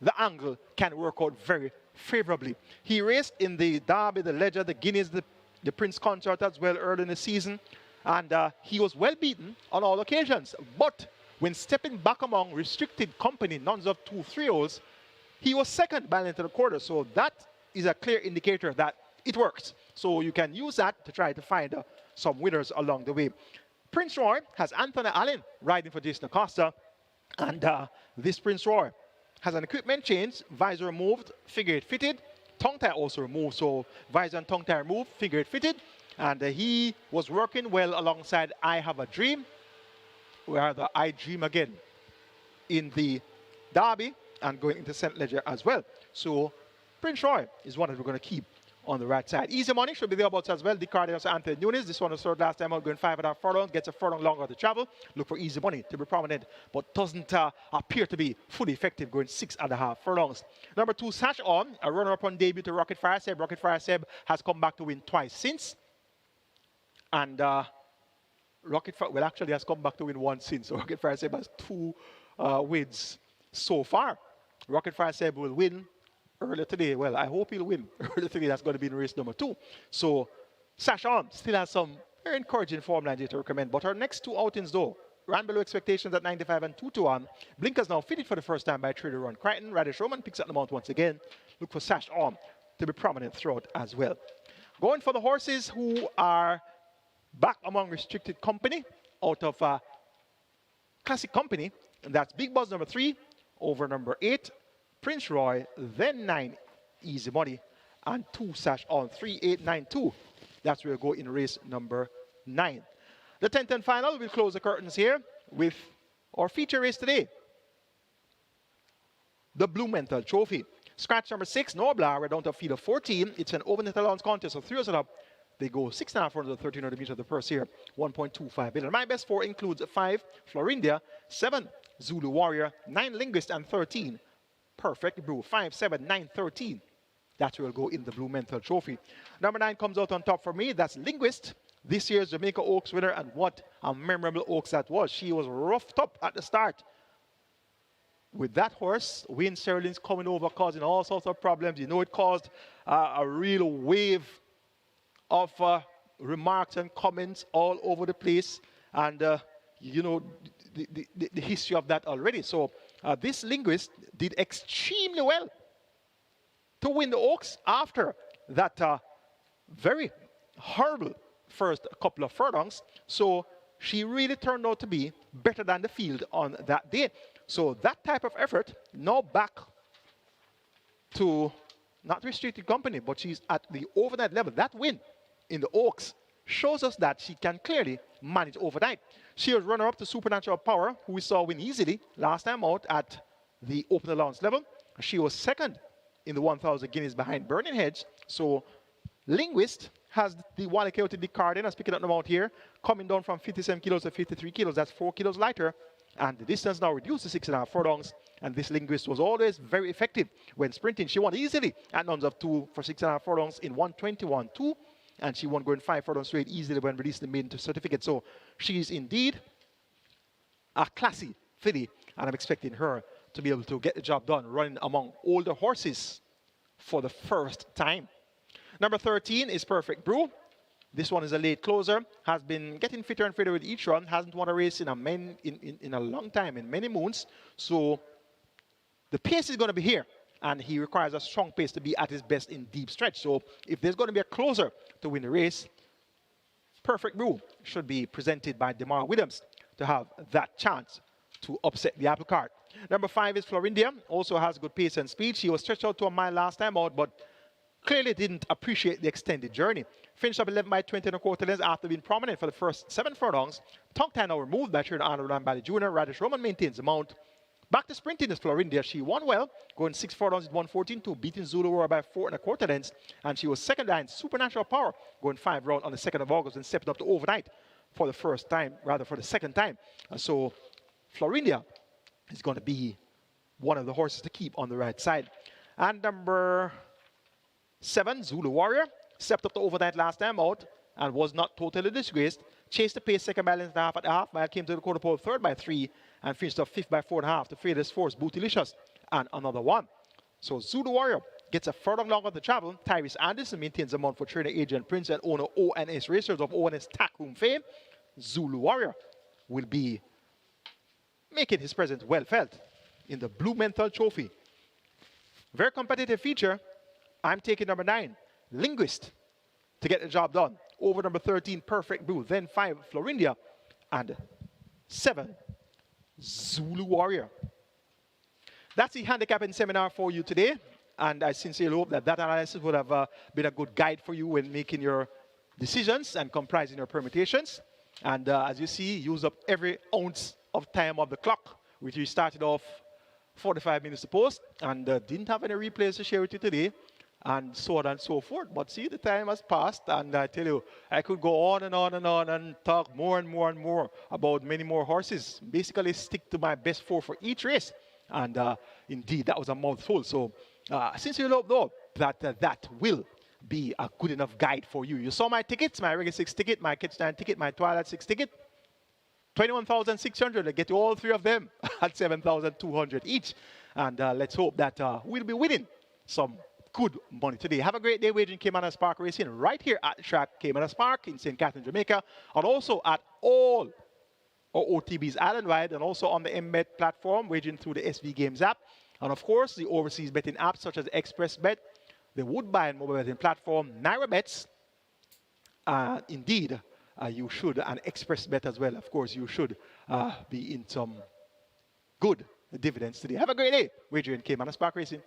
the angle can work out very favorably. He raced in the Derby, the Ledger, the Guineas, the Prince Consort as well early in the season, and he was well beaten on all occasions. But when stepping back among restricted company, nuns of 2 3-year-olds, he was second by a length and a quarter. So that is a clear indicator that it works. So you can use that to try to find some winners along the way. Prince Roy has Anthony Allen riding for Jason Acosta, and this Prince Roy has an equipment change, visor removed, figure 8 fitted, tongue tie also removed, so visor and tongue tie removed, figure 8 fitted, and he was working well alongside I Have a Dream, where the I Dream again in the Derby and going into St. Leger as well. So Prince Roy is one that we're going to keep on the right side. Easy Money should be thereabouts as well. The Cardinals Anthony Nunes. This one was third last time out, going 5.5 furlongs, gets a furlong longer to travel. Look for Easy Money to be prominent, but doesn't appear to be fully effective, going 6.5 furlongs. Number 2, Sash On, a runner-up on debut to Rocket Fire Seb. Rocket Fire Seb has come back to win twice since. And Rocket Fire, well, actually has come back to win 1 since. So Rocket Fire Seb has 2 wins so far. Rocket Fire Seb will win earlier today. Well, I hope he'll win earlier today. That's going to be in race number 2. So Sash On still has some very encouraging form lines here to recommend. But her next 2 outings, though, ran below expectations at 95 and 2 to 1. Blinkers now fitted for the first time by Trader Ron Crichton. Radish Roman picks up the mount once again. Look for Sash On to be prominent throughout as well. Going for the horses who are back among restricted company out of Classic company, and that's Big Buzz number 3 over number 8. Prince Roy, then 9, Easy Money, and 2 Sash On, 3, 8, 9, 2. That's where we go in race number 9. The 10th and final, we'll close the curtains here with our feature race today. the Blumenthal Trophy. Scratch number 6, Noblar, we're down to a field of 14. It's an open allowance contest, so 3 years up. They go 6.5 for the 1,300 meters of the first year, 1.25 billion. My best 4 includes 5, Florindia, 7, Zulu Warrior, 9, Linguist, and 13, Perfect Brew. 5, 7, 9, 13. That will go in the Blumenthal Trophy. Number 9 comes out on top for me. That's Linguist, this year's Jamaica Oaks winner, and what a memorable Oaks that was. She was roughed up at the start. With that horse, Wayne Sterling's coming over, causing all sorts of problems. You know, it caused a real wave of remarks and comments all over the place. And, you know, the history of that already. So this Linguist did extremely well to win the Oaks after that very horrible first couple of furlongs. So she really turned out to be better than the field on that day. So that type of effort, now back to not restricted company, but she's at the overnight level. That win in the Oaks shows us that she can clearly manage overnight. She was runner-up to Supernatural Power, who we saw win easily last time out at the open allowance level. She was second in the 1,000 guineas behind Burning Hedge. So Linguist has the Wally Coyote Dick Carden, as picking up the amount here, coming down from 57 kilos to 53 kilos. That's 4 kilos lighter. And the distance now reduced to 6.5 furlongs. And this Linguist was always very effective when sprinting. She won easily at numbers of 2 for 6.5 furlongs in 1:21.2. And she won going 5 furlongs straight easily when released the maiden certificate. So she is indeed a classy filly. And I'm expecting her to be able to get the job done running among older horses for the first time. Number 13 is Perfect Brew. This one is a late closer, has been getting fitter and fitter with each run, hasn't won a race in a long time, in many moons. So the pace is going to be here, and he requires a strong pace to be at his best in deep stretch. So if there's going to be a closer to win the race, Perfect Brew should be presented by DeMar Williams to have that chance to upset the apple cart. Number 5 is Florindia, also has good pace and speed. She was stretched out to a mile last time out, but clearly didn't appreciate the extended journey. Finished up 11 by 20 and a quarter lengths after being prominent for the first 7 furlongs. Tongue tie now removed by Sharon Arnold and Bally Jr. Radish Roman maintains the mount. Back to sprinting is Florindia. She won well, going 6 furlongs in 1:14.2, beating Zulu Roar by 4 and a quarter lengths. And she was second behind Supernatural Power, going 5 rounds on the 2nd of August and stepping up to overnight for the first time, rather for the second time. So Florindia is going to be one of the horses to keep on the right side. And number 7, Zulu Warrior, stepped up to overnight last time out and was not totally disgraced. Chased the pace, second by length and a half at the half mile, came to the quarter pole, third by 3, and finished up 5th by 4.5 to Fearless Force, Bootylicious, and another one. So Zulu Warrior gets a furlong longer to travel. Tyrese Anderson maintains the mount for trainer Adrian Prince and owner ONS Racers of ONS Tackroom fame. Zulu Warrior will be making his presence well felt in the Blumenthal Trophy. Very competitive feature. I'm taking number 9, Linguist, to get the job done. Over number 13, Perfect Brew. Then 5, Florindia. And 7, Zulu Warrior. That's the handicapping seminar for you today. And I sincerely hope that that analysis would have been a good guide for you when making your decisions and comprising your permutations. And as you see, use up every ounce of time of the clock, which we started off 45 minutes to post and didn't have any replays to share with you today, and so on and so forth. But see, the time has passed, and I tell you, I could go on and on and on and talk more and more and more about many more horses. Basically, stick to my best 4 for each race. And indeed, that was a mouthful. So since you know that that will be a good enough guide for you. You saw my tickets, my regular 6 ticket, my Catch 9 ticket, my Twilight 6 ticket. 21,600. I get you all 3 of them at 7,200 each. And let's hope that we'll be winning some good money today. Have a great day wagering Caymanas Park Racing right here at the track Caymanas Park in St. Catherine, Jamaica, and also at all our OTBs island-wide, and also on the MBet platform, wagering through the SV Games app. And of course, the overseas betting apps such as Express Bet, the Woodbine mobile betting platform, Naira Bets. Indeed, you should, and Express Bet as well. Of course, you should be in some good dividends today. Have a great day wagering Caymanas Park Racing.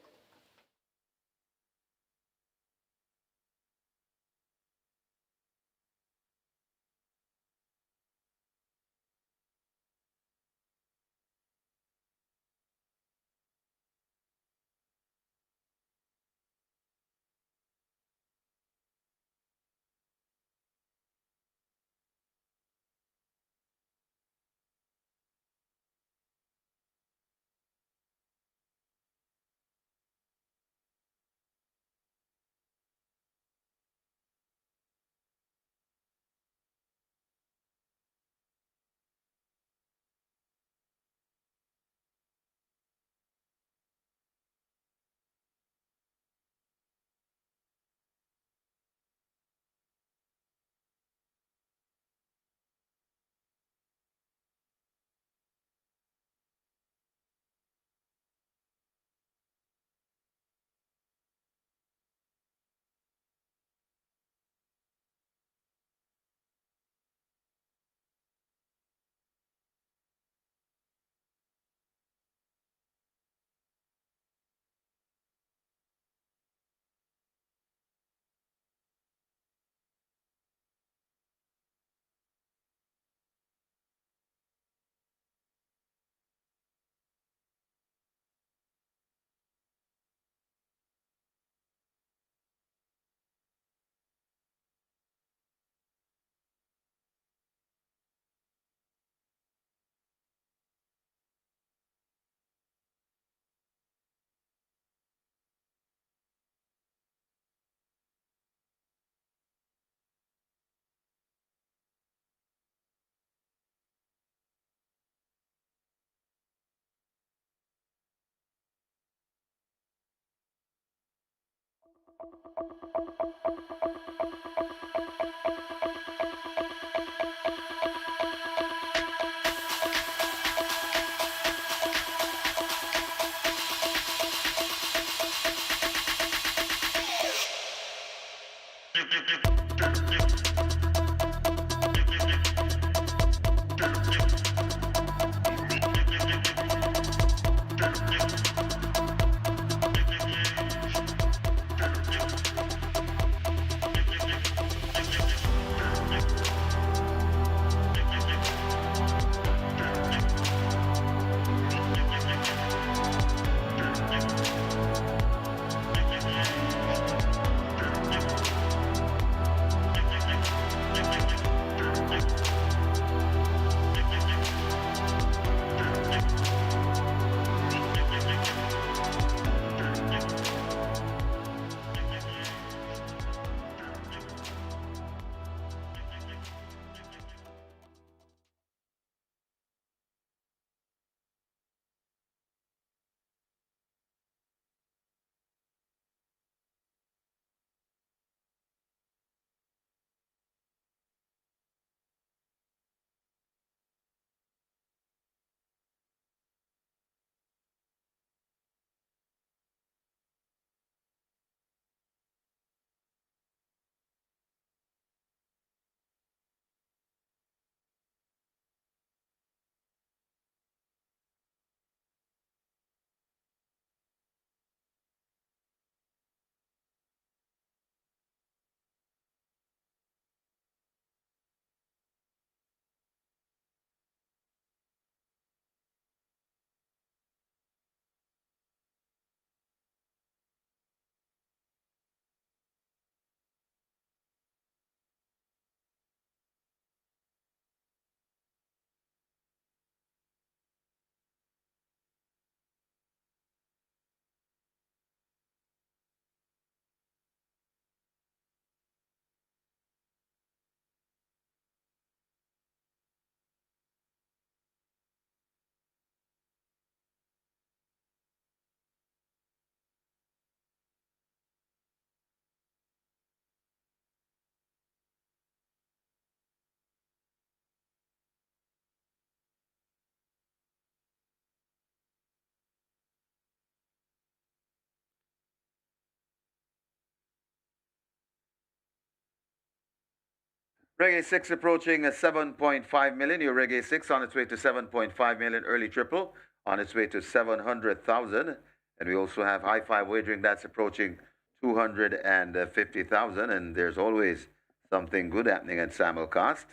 Reggae 6 approaching a 7.5 million. Your Reggae 6 on its way to 7.5 million. Early triple on its way to 700,000. And we also have high five wagering that's approaching 250,000. And there's always something good happening at simulcast.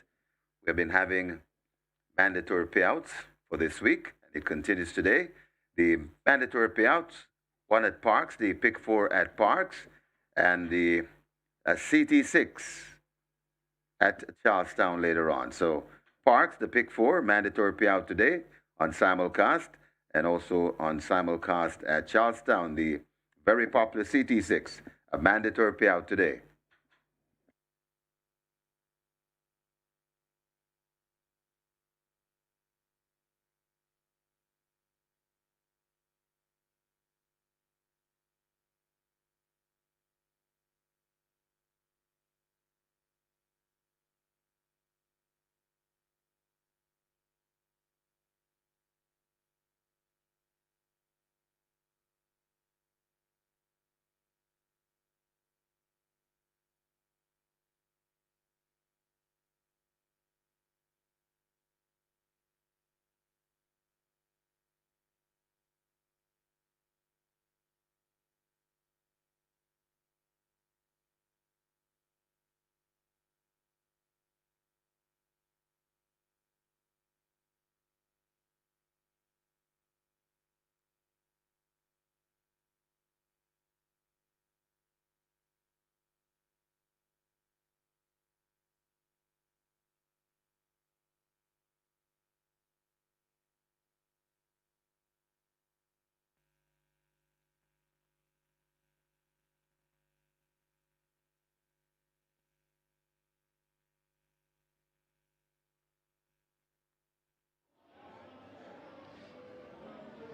We've been having mandatory payouts for this week, and it continues today. The mandatory payouts, one at Parks, the pick four at Parks, and the CT6 at Charlestown later on. So Parks, the pick four, mandatory payout today on simulcast, and also on simulcast at Charlestown, the very popular CT6, a mandatory payout today.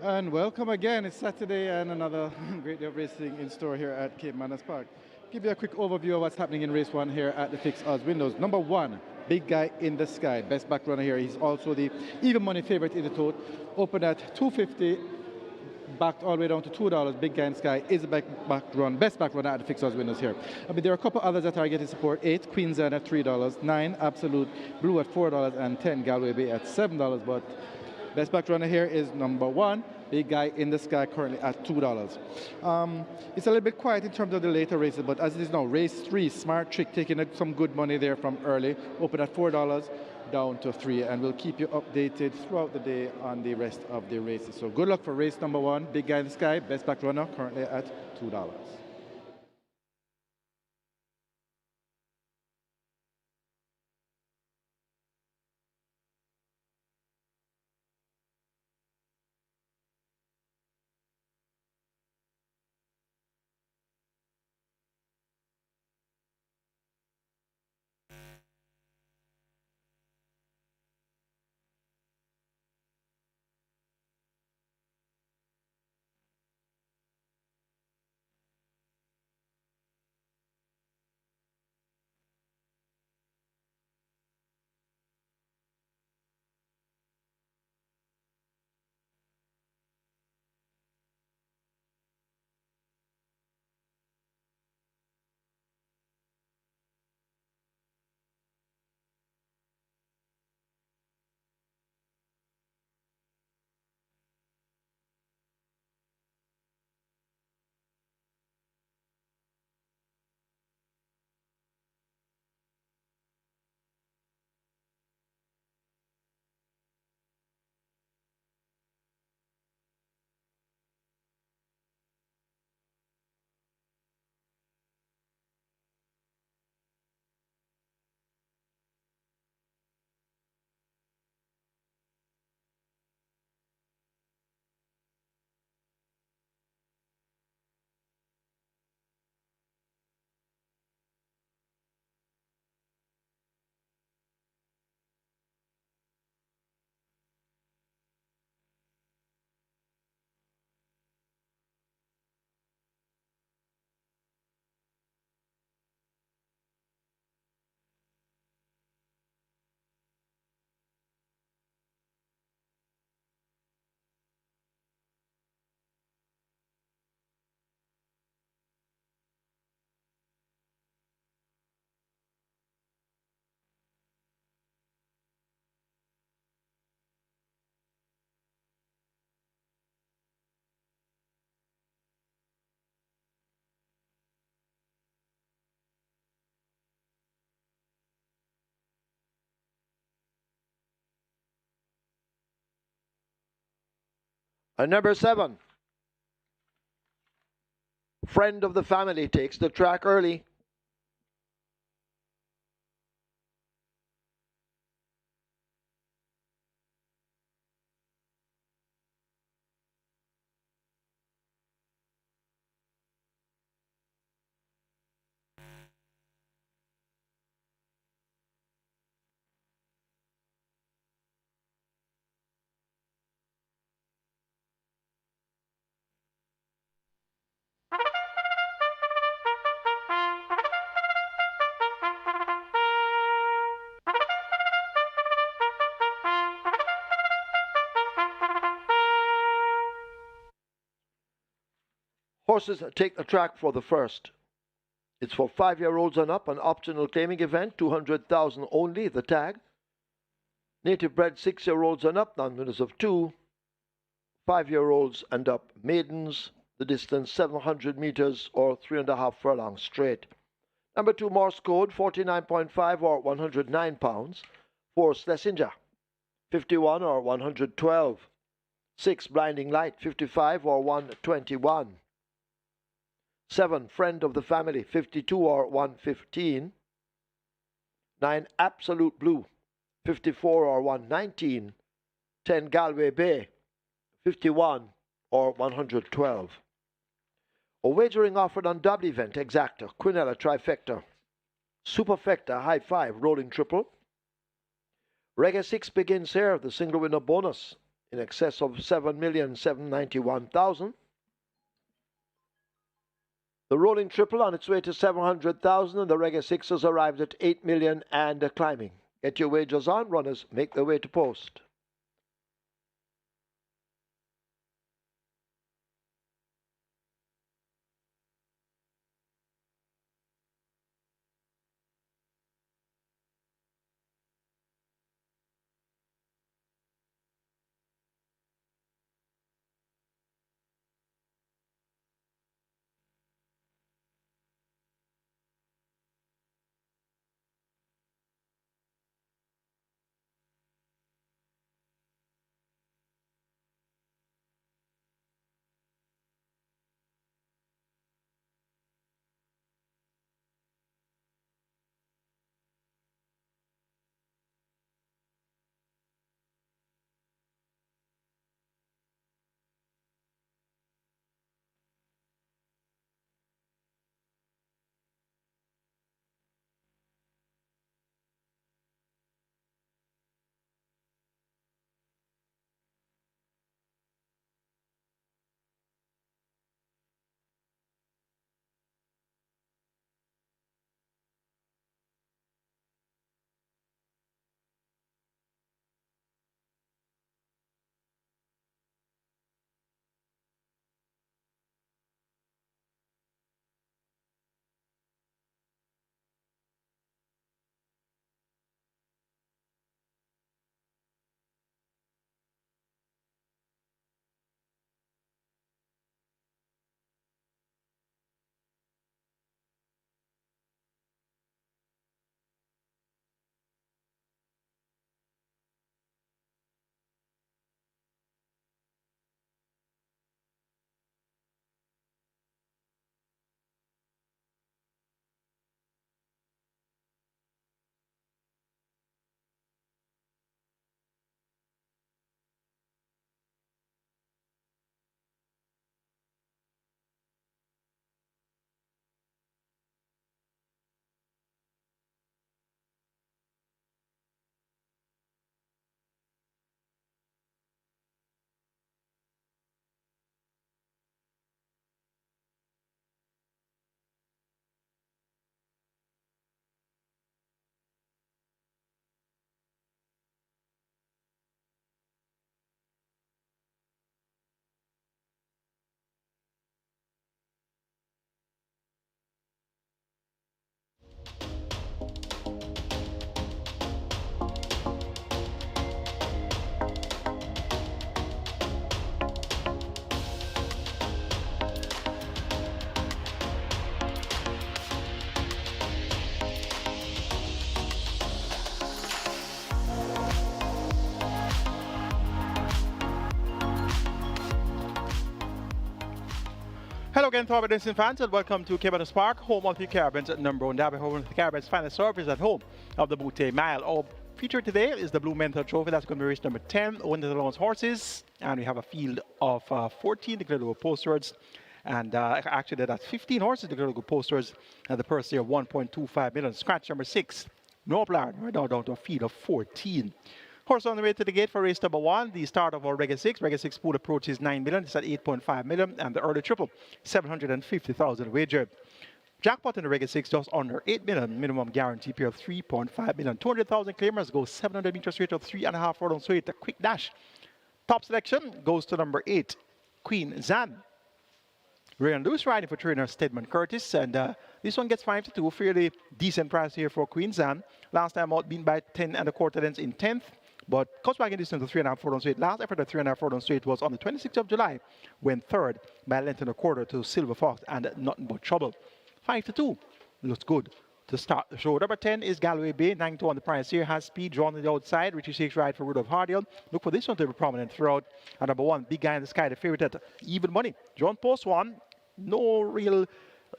And welcome again. It's Saturday and another great day of racing in store here at Caymanas Park. Give you a quick overview of what's happening in race one here at the fixed odds windows. Number one, Big Guy in the Sky, best back runner here. He's also the even money favorite in the tote. Opened at $2.50, backed all the way down to $2. Big Guy in the Sky is the best back runner at the fixed odds windows here. I mean, there are a couple others that are getting support. 8, Queensland at $3, 9, Absolute Blue at $4, and 10, Galway Bay at $7. But best back runner here is number one, Big Guy in the Sky, currently at $2. It's a little bit quiet in terms of the later races, but as it is now, race 3, Smart Trick taking some good money there from early, open at $4, down to 3, and we'll keep you updated throughout the day on the rest of the races. So good luck for race number 1, Big Guy in the Sky, best back runner, currently at $2. And number 7, Friend of the Family takes the track early. Horses take the track for the first. It's for 5-year-olds and up, an optional claiming event, 200,000 only, the tag. Native bred 6-year-olds and up, non-winners of 2. 5-year-olds and up, maidens, the distance 700 meters or 3.5 furlongs straight. Number 2, Morse code, 49.5 or 109 pounds. 4, Schlesinger, 51 or 112. 6, Blinding Light, 55 or 121. 7, Friend of the Family, 52 or 115. 9, Absolute Blue, 54 or 119. 10, Galway Bay, 51 or 112. A wagering offered on double event, exacta, quinella trifecta, superfecta, high 5, rolling triple. Reggae 6 begins here, the single winner bonus in excess of 7,791,000. The rolling triple on its way to 700,000, and the Reggae Sixes arrived at 8 million and climbing. Get your wagers on, runners. Make their way to post. Hello again, Providence fans, and welcome to Caymanas Park, home of the Caribbean's number one derby, home of the Caribbean's finest service at home of the Butte Mile. Our feature today is the BLUMENTHAL trophy. That's going to be race number 10, Winners of the Lawns horses, and we have a field of 14 declared to go postwards, and actually that's 15 horses declared to go postwards, and the purse here 1.25 million. Scratch number 6, no plan, right now down to a field of 14. Horse on the way to the gate for race number 1, the start of our Reggae 6. Reggae 6 pool approaches 9 million. It's at 8.5 million. And the early triple, 750,000 wagered. Jackpot in the Reggae 6 just under 8 million. Minimum guarantee pair of 3.5 million. 200,000 claimers go 700 meters straight of 3.5 furlongs straight. A quick dash. Top selection goes to number 8, Queen Zan. Ryan Lewis riding for trainer Stedman Curtis, and this one gets 5-2, fairly decent price here for Queen Zan. Last time out, being by 10 1/4 lengths in 10th. But comes back in distance to 3.5 furlongs straight. Last effort at 3.5 furlongs straight was on the 26th of July, when third by a length and a quarter to Silver Fox and Nothing But Trouble. 5-2 looks good to start the show. Number 10 is Galway Bay, 9-2 on the price here. Has speed drawn to the outside. Richie Shakes ride for Rudolph Hardiel. Look for this one to be prominent throughout. And number 1, Big Guy in the Sky, the favorite at even money. John Post 1, no real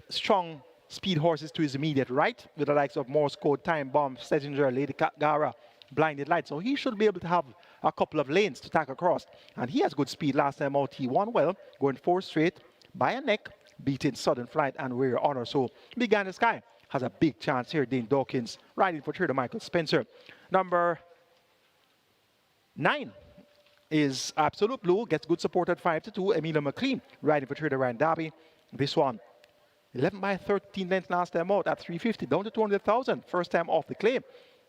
strong speed horses to his immediate right, with the likes of Morse Code, Time Bomb, Stedinger, Lady Gara, Blinded Light. So he should be able to have a couple of lanes to tack across. And he has good speed. Last time out, he won well, going 4 straight by a neck, beating Southern Flight and Weir Honor. So Big Guy in the Sky has a big chance here. Dane Dawkins riding for trader Michael Spencer. Number 9, is Absolute Blue, gets good support at 5-2. Emilio McLean riding for Trader Ryan Derby. This one, 11 by 13 length last time out at 350, down to 200,000. First time off the claim.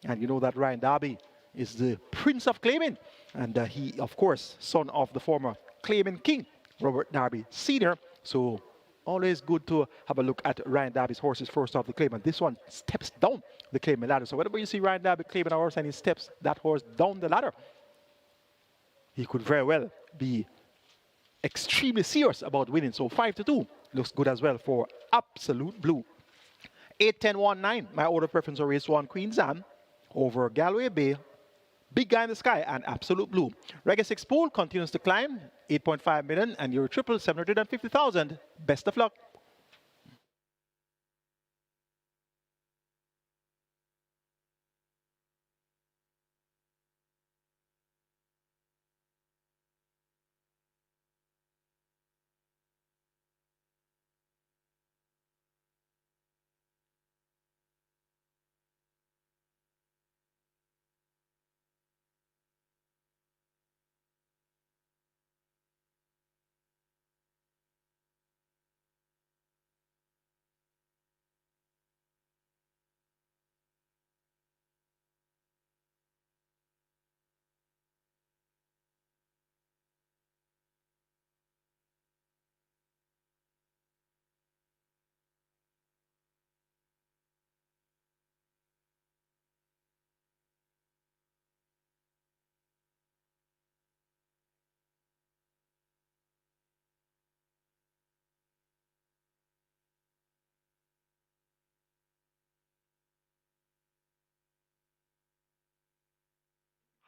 And you know that Ryan Derby is the prince of claiming. And he, of course, son of the former claiming king, Robert Derby Sr. So always good to have a look at Ryan Derby's horses first off the claim. And this one steps down the claiming ladder. So whenever you see Ryan Derby claiming a horse and he steps that horse down the ladder, he could very well be extremely serious about winning. So 5-2 looks good as well for Absolute Blue. 8-10-1-9, my order preference for race 1, Queen's Anne over Galway Bay, Big Guy in the Sky, and Absolute Blue. Reggae 6 pool continues to climb, 8.5 million, and your triple 750,000. Best of luck.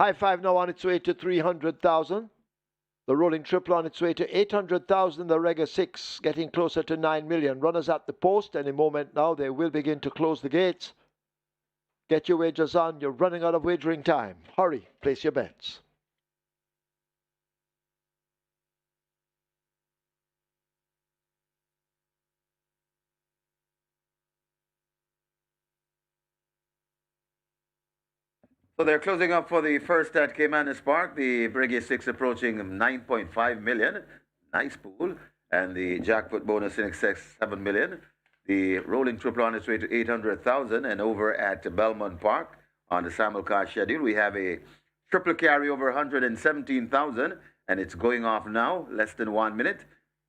High Five now on its way to 300,000. The Rolling Triple on its way to 800,000. The Reggae 6 getting closer to 9 million. Runners at the post. Any moment now they will begin to close the gates. Get your wagers on. You're running out of wagering time. Hurry, place your bets. So they're closing up for the first at Caymanas Park. The Brigade 6 approaching 9.5 million. Nice pool. And the jackpot bonus in excess 7 million. The rolling triple on its way to 800,000. And over at Belmont Park on the simulcast schedule, we have a triple carry over 117,000. And it's going off now, less than 1 minute.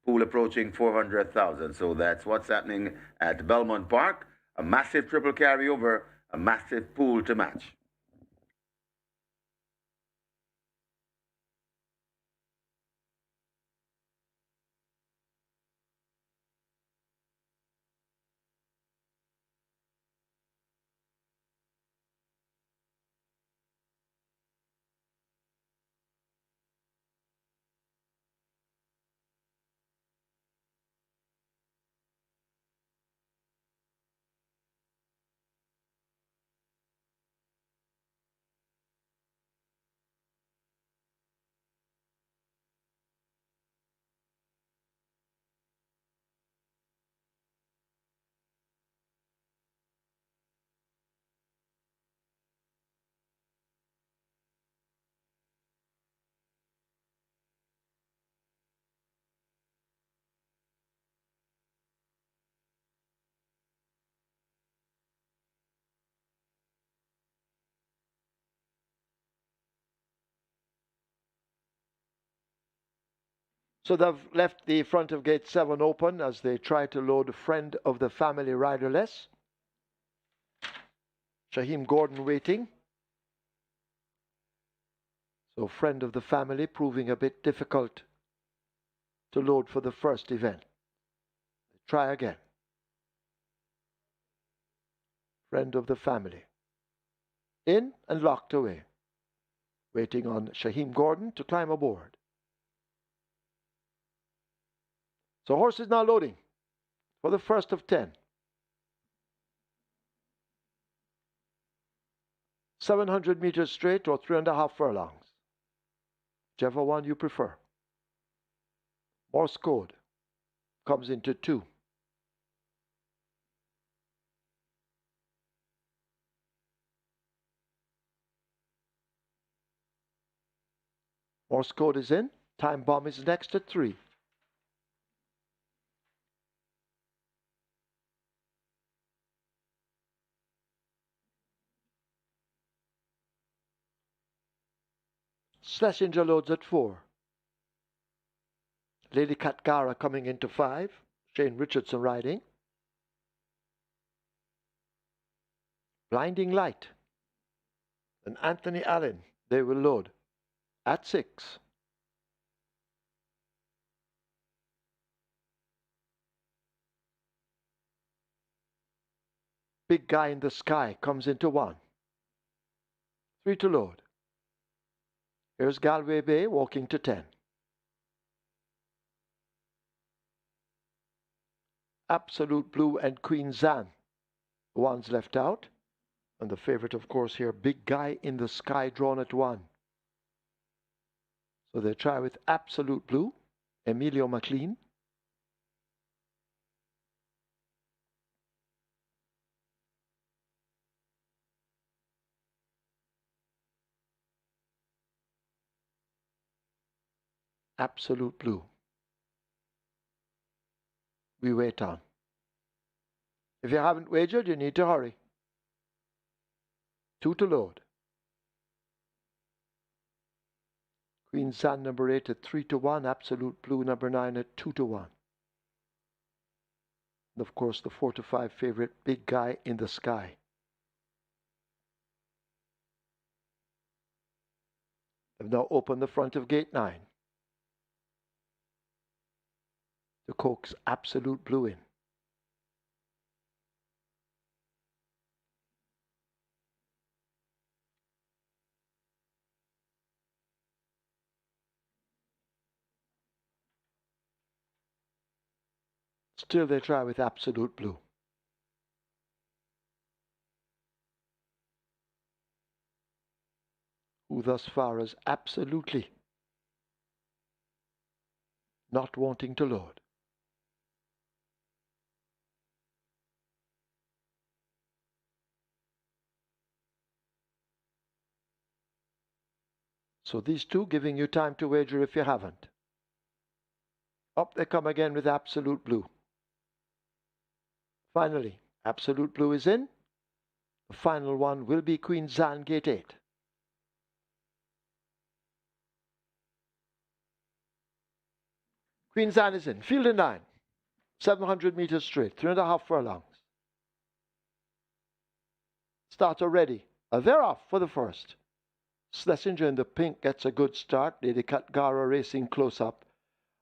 Pool approaching 400,000. So that's what's happening at Belmont Park. A massive triple carry over, a massive pool to match. So they've left the front of gate 7 open as they try to load friend of the family riderless. Shaheem Gordon waiting. So friend of the family proving a bit difficult to load for the first event. Try again. Friend of the family. In and locked away. Waiting on Shaheem Gordon to climb aboard. So horse is now loading for the first of 10. 700 meters straight or 3.5 furlongs. Whichever one you prefer. Morse code comes into 2. Morse code is in. Time bomb is next at 3. Schlesinger loads at 4. Lady Katgara coming into 5. Shane Richardson riding. Blinding Light and Anthony Allen, they will load at 6. Big Guy in the Sky comes into 1. 3 to load. Here's Galway Bay walking to 10. Absolute Blue and Queen Zan, the ones left out. And the favorite, of course, here, Big Guy in the Sky, drawn at 1. So they try with Absolute Blue, Emilio McLean. Absolute Blue. We wait on. If you haven't wagered, you need to hurry. 2 to load. Queen Zan number 8 at 3 to 1. Absolute Blue number 9 at 2 to 1. And of course, the 4 to 5 favorite, Big Guy in the Sky. They've now opened the front of gate 9. To coax Absolute Blue in. Still they try with Absolute Blue. Who thus far is absolutely not wanting to load. So these two giving you time to wager if you haven't. Up they come again with Absolute Blue. Finally, Absolute Blue is in. The final one will be Queen Zan, gate 8. Queen Zan is in. Field in 9. 700 meters straight. 3.5 furlongs. Starter ready. They're off for the first. Schlesinger in the pink gets a good start. Lady Katgara racing close up.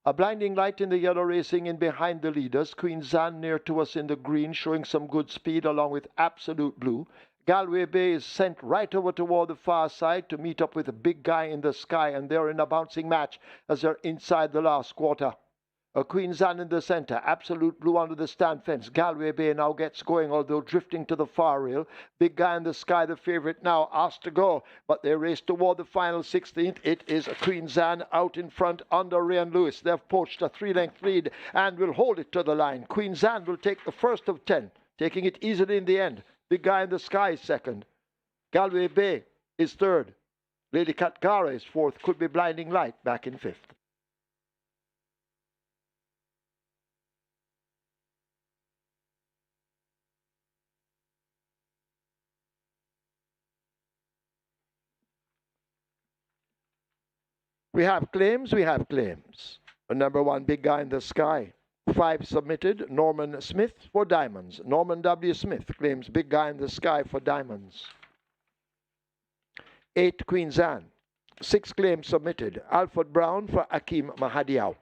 A Blinding Light in the yellow racing in behind the leaders. Queen Zan near to us in the green, showing some good speed along with Absolute Blue. Galway Bay is sent right over toward the far side to meet up with a Big Guy in the Sky, and they're in a bouncing match as they're inside the last quarter. Queen Zan in the center, Absolute Blue under the stand fence. Galway Bay now gets going, although drifting to the far rail. Big Guy in the Sky, the favorite now, asked to go, but they race toward the final 16th. It is Queen Zan out in front under Ryan Lewis. They've poached a 3-length lead and will hold it to the line. Queen Zan will take the first of 10, taking it easily in the end. Big Guy in the Sky is second. Galway Bay is third. Lady Katgara is fourth. Could be Blinding Light back in fifth. We have claims, we have claims. Number 1, Big Guy in the Sky. 5 submitted, Norman Smith for diamonds. Norman W. Smith claims Big Guy in the Sky for diamonds. 8, Queen Zan. 6 claims submitted, Alfred Brown for Akeem Mahadiao.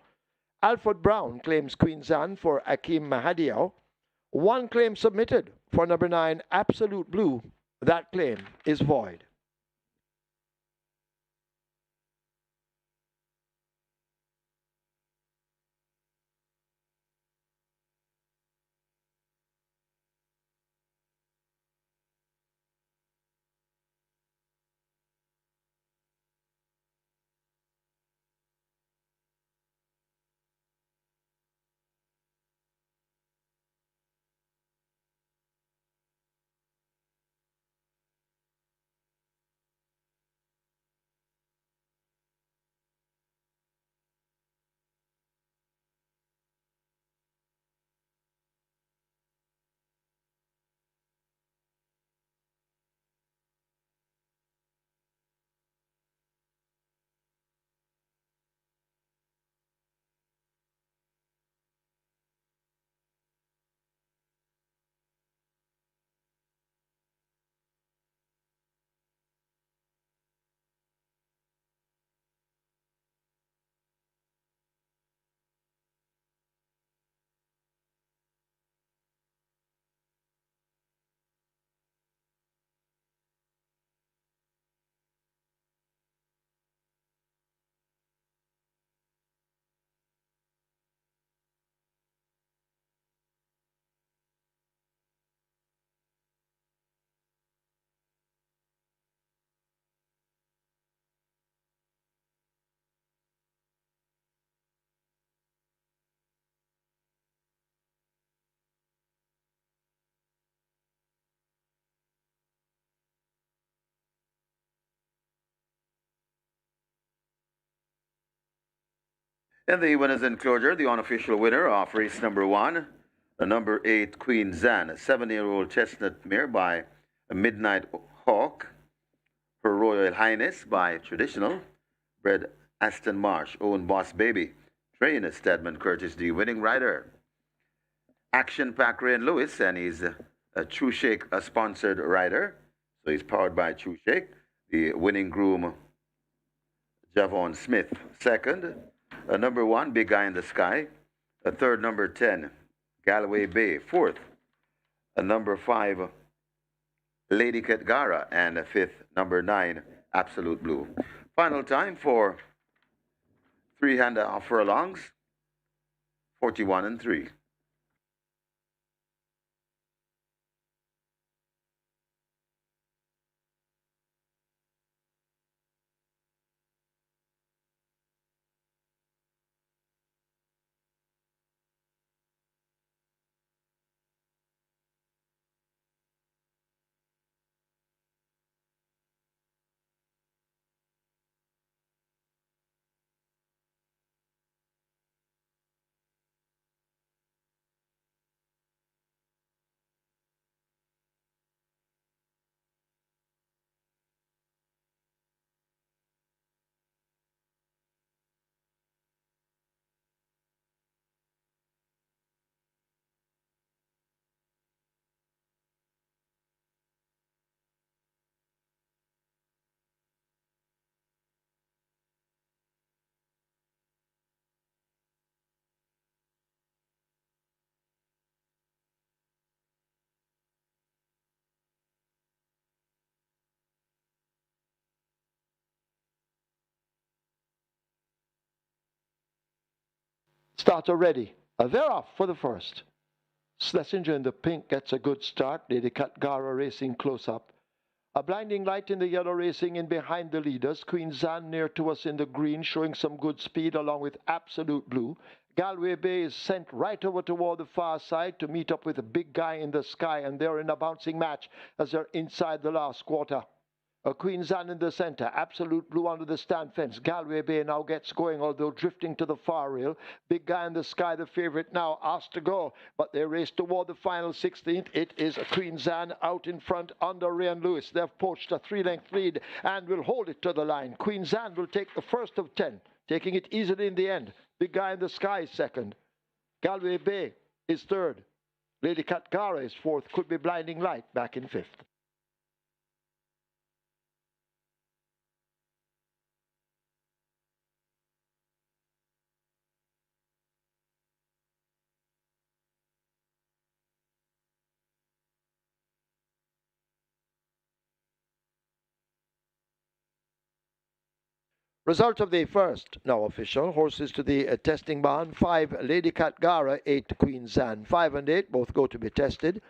Alfred Brown claims Queen Zan for Akeem Mahadiao. 1 claim submitted for number 9, Absolute Blue. That claim is void. In the winners enclosure, the unofficial winner of race number 1, the number 8 Queen Zan, a 7-year-old chestnut mare by a Midnight Hawk, Her Royal Highness by Traditional, bred Aston Marsh, owned Boss Baby, trainer Stedman Curtis, the winning rider. Action Pack Rain Lewis, and he's a True Shake sponsored rider, so he's powered by True Shake. The winning groom, Javon Smith, second. Number 1, Big Guy in the Sky. A third, number 10, Galway Bay, fourth. Number 5, Lady Ketgara, and a fifth, number 9, Absolute Blue. Final time for 3.5 furlongs, 41 and 3. Starter ready. They're off for the first. Schlesinger in the pink gets a good start. Lady Katgara racing close up. A blinding light in the yellow racing in behind the leaders. Queen Zan near to us in the green, showing some good speed along with Absolute Blue. Galway Bay is sent right over toward the far side to meet up with a Big Guy in the Sky, and they're in a bouncing match as they're inside the last quarter. Queen Zan in the center, Absolute Blue under the stand fence. Galway Bay now gets going, although drifting to the far rail. Big Guy in the Sky, the favorite now, asked to go, but they race toward the final 16th. It is Queen Zan out in front under Rain Lewis. They've poached a 3-length lead and will hold it to the line. Queen Zan will take the first of 10, taking it easily in the end. Big Guy in the Sky is second. Galway Bay is third. Lady Katgara is fourth. Could be Blinding Light back in fifth. Result of the first, now official. Horses to the testing barn. 5, Lady Katgara. 8, Queen Zan. 5 and 8 both go to be tested.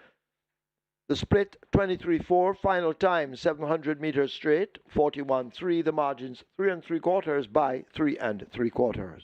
The split, 23-4. Final time, 700 meters straight. 41-3. The margins, 3 3/4 by 3 3/4.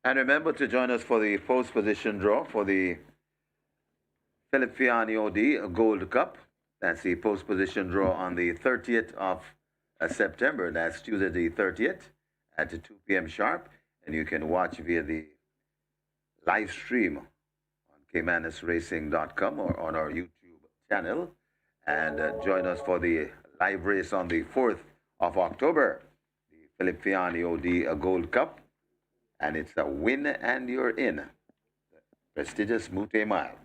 And remember to join us for the post position draw for the Philip Fiani OD Gold Cup. That's the post position draw on the 30th of September. That's Tuesday the 30th at 2 p.m. sharp. And you can watch via the live stream on caymanasracing.com or on our YouTube channel. And join us for the live race on the 4th of October, the Philip Fiani OD Gold Cup. And it's a win and you're in. The prestigious Mute Mile.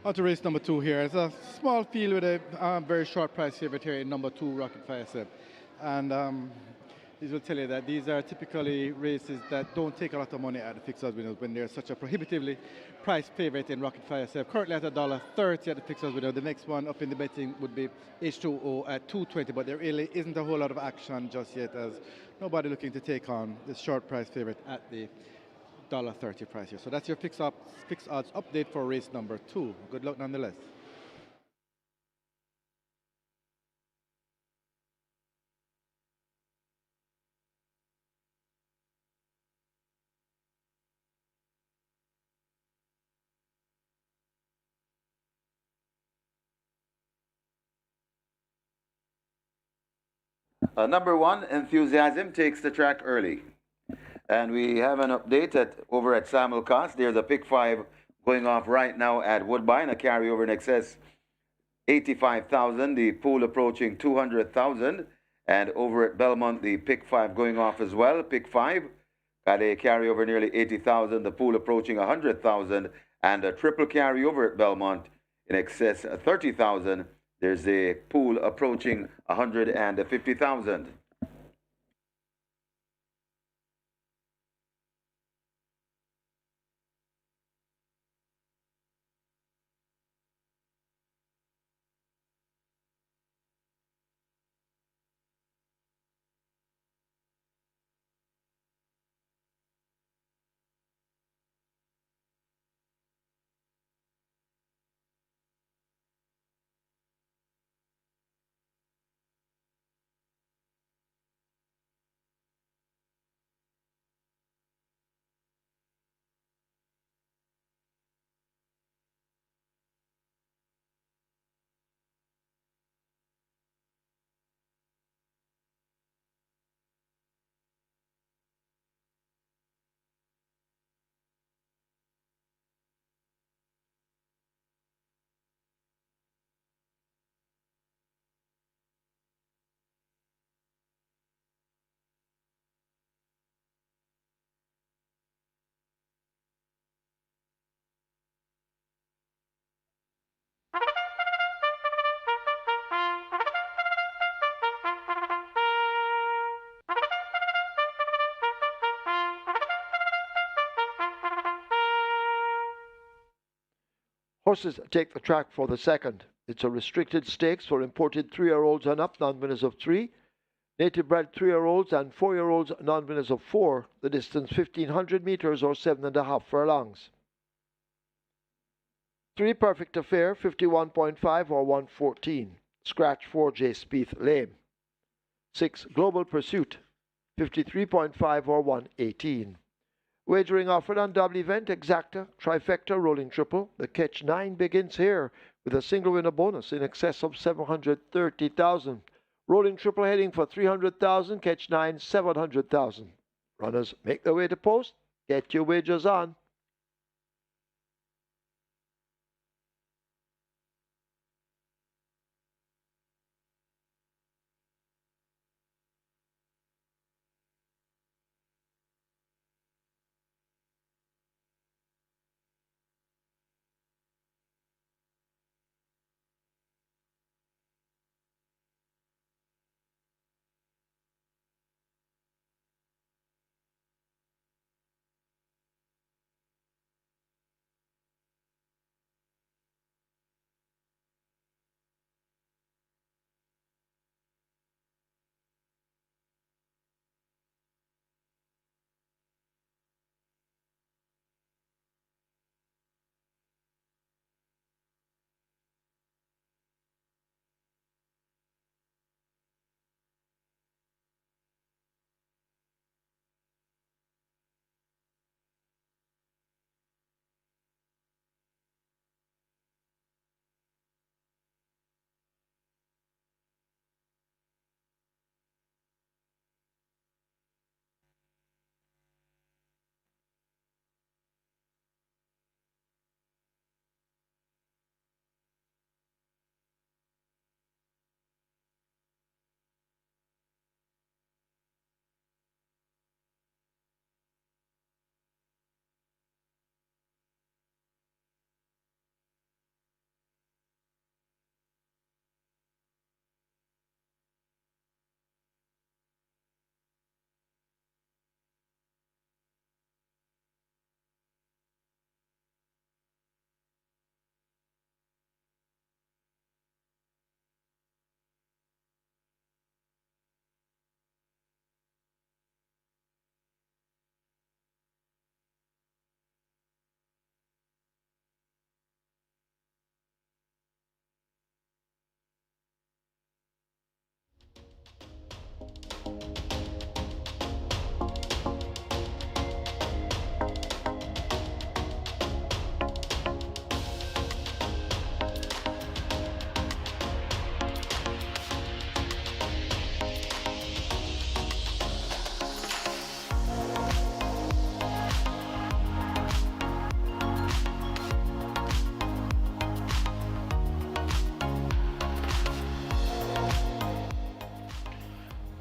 On to race number 2 here. It's a small field with a very short price favorite here in number 2, Rocket Fire Sep. And these will tell you that these are typically races that don't take a lot of money at the fixed odds winners when they're such a prohibitively priced favorite in Rocket Fire Sep. Currently at $1.30 at the fixed odds winner. The next one up in the betting would be H2O at $2.20, but there really isn't a whole lot of action just yet, as nobody looking to take on this short price favorite at the $1.30 price here. So that's your fixed odds update for race number 2. Good luck nonetheless. Number 1, Enthusiasm takes the track early. And we have an update over at Simulcast. There's a pick 5 going off right now at Woodbine, a carryover in excess 85,000. The pool approaching 200,000. And over at Belmont, the pick 5 going off as well. Pick 5 got a carryover nearly 80,000. The pool approaching 100,000. And a triple carryover at Belmont in excess of 30,000. There's a pool approaching 150,000. Horses take the track for the second. It's a restricted stakes for imported 3-year-olds and up, non-winners of 3. Native bred 3-year-olds and 4-year-olds, non-winners of 4. The distance 1,500 meters or 7.5 furlongs. 3 Perfect Affair, 51.5 or 114. Scratch 4 J. Spieth lame. 6 Global Pursuit, 53.5 or 118. Wagering offered on double event, exacta, trifecta, rolling triple. The catch 9 begins here with a single winner bonus in excess of 730,000. Rolling triple heading for 300,000, catch 9, 700,000. Runners make their way to post. Get your wagers on.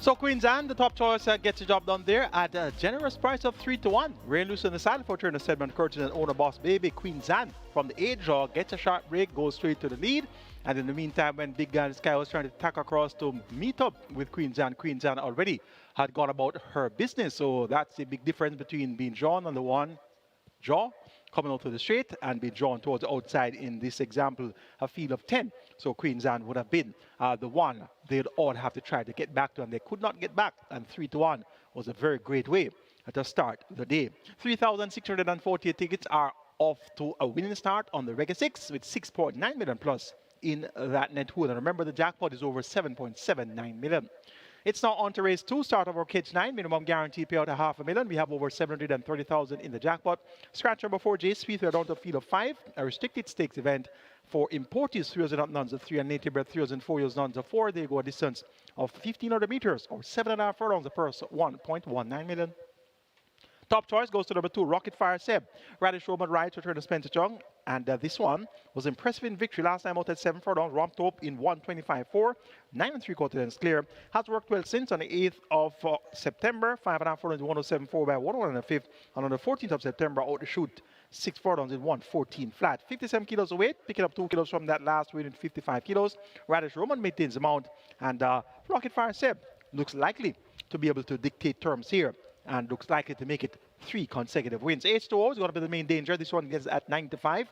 So Queen's Anne, the top choice, gets the job done there at a generous price of 3-1. Rain loose on the side for turn of Sedman Curtin and owner Boss Baby. Queen's Anne from the 8 draw gets a sharp break, goes straight to the lead. And in the meantime, when Big Guy in the Sky was trying to tack across to meet up with Queen's Anne already had gone about her business. So that's the big difference between being drawn on the 1 draw, coming out to the straight, and be drawn towards the outside in this example, a field of 10. So Queen's Anne would have been the one they'd all have to try to get back to, and they could not get back, and 3-1 was a very great way to start the day. 3,648 tickets are off to a winning start on the Reggae 6 with 6.9 million plus in that net pool. And remember, the jackpot is over 7.79 million. It's now on to race 2, start of our Cage 9, minimum guaranteed payout of $500,000. We have over 730,000 in the jackpot. Scratch number 4, J Sweet, we're down to a field of 5, a restricted stakes event for importees, 3 years and up nuns of 3 and native bred 3 years and 4 years nuns of 4. They go a distance of 1,500 meters or 7.5 furlongs a purse, 1.19 million. Top choice goes to number 2, Rocket Fire Seb. Radish Roman rides return to Spencer Chung. And this one was impressive in victory last time out at 7 furlongs, ramped up in 125.4, 9 3/4 lengths clear. Has worked well since on the 8th of September, 5.5 furlongs in 107.4 by 105th. And on the 14th of September, out to shoot 6 furlongs in 114 flat. 57 kilos of weight, picking up 2 kilos from that last weight in 55 kilos. Radish Roman maintains the mount, and Rocket Fire Seb looks likely to be able to dictate terms here, and looks likely to make it 3 consecutive wins. H2O is going to be the main danger. This one gets at 9-5.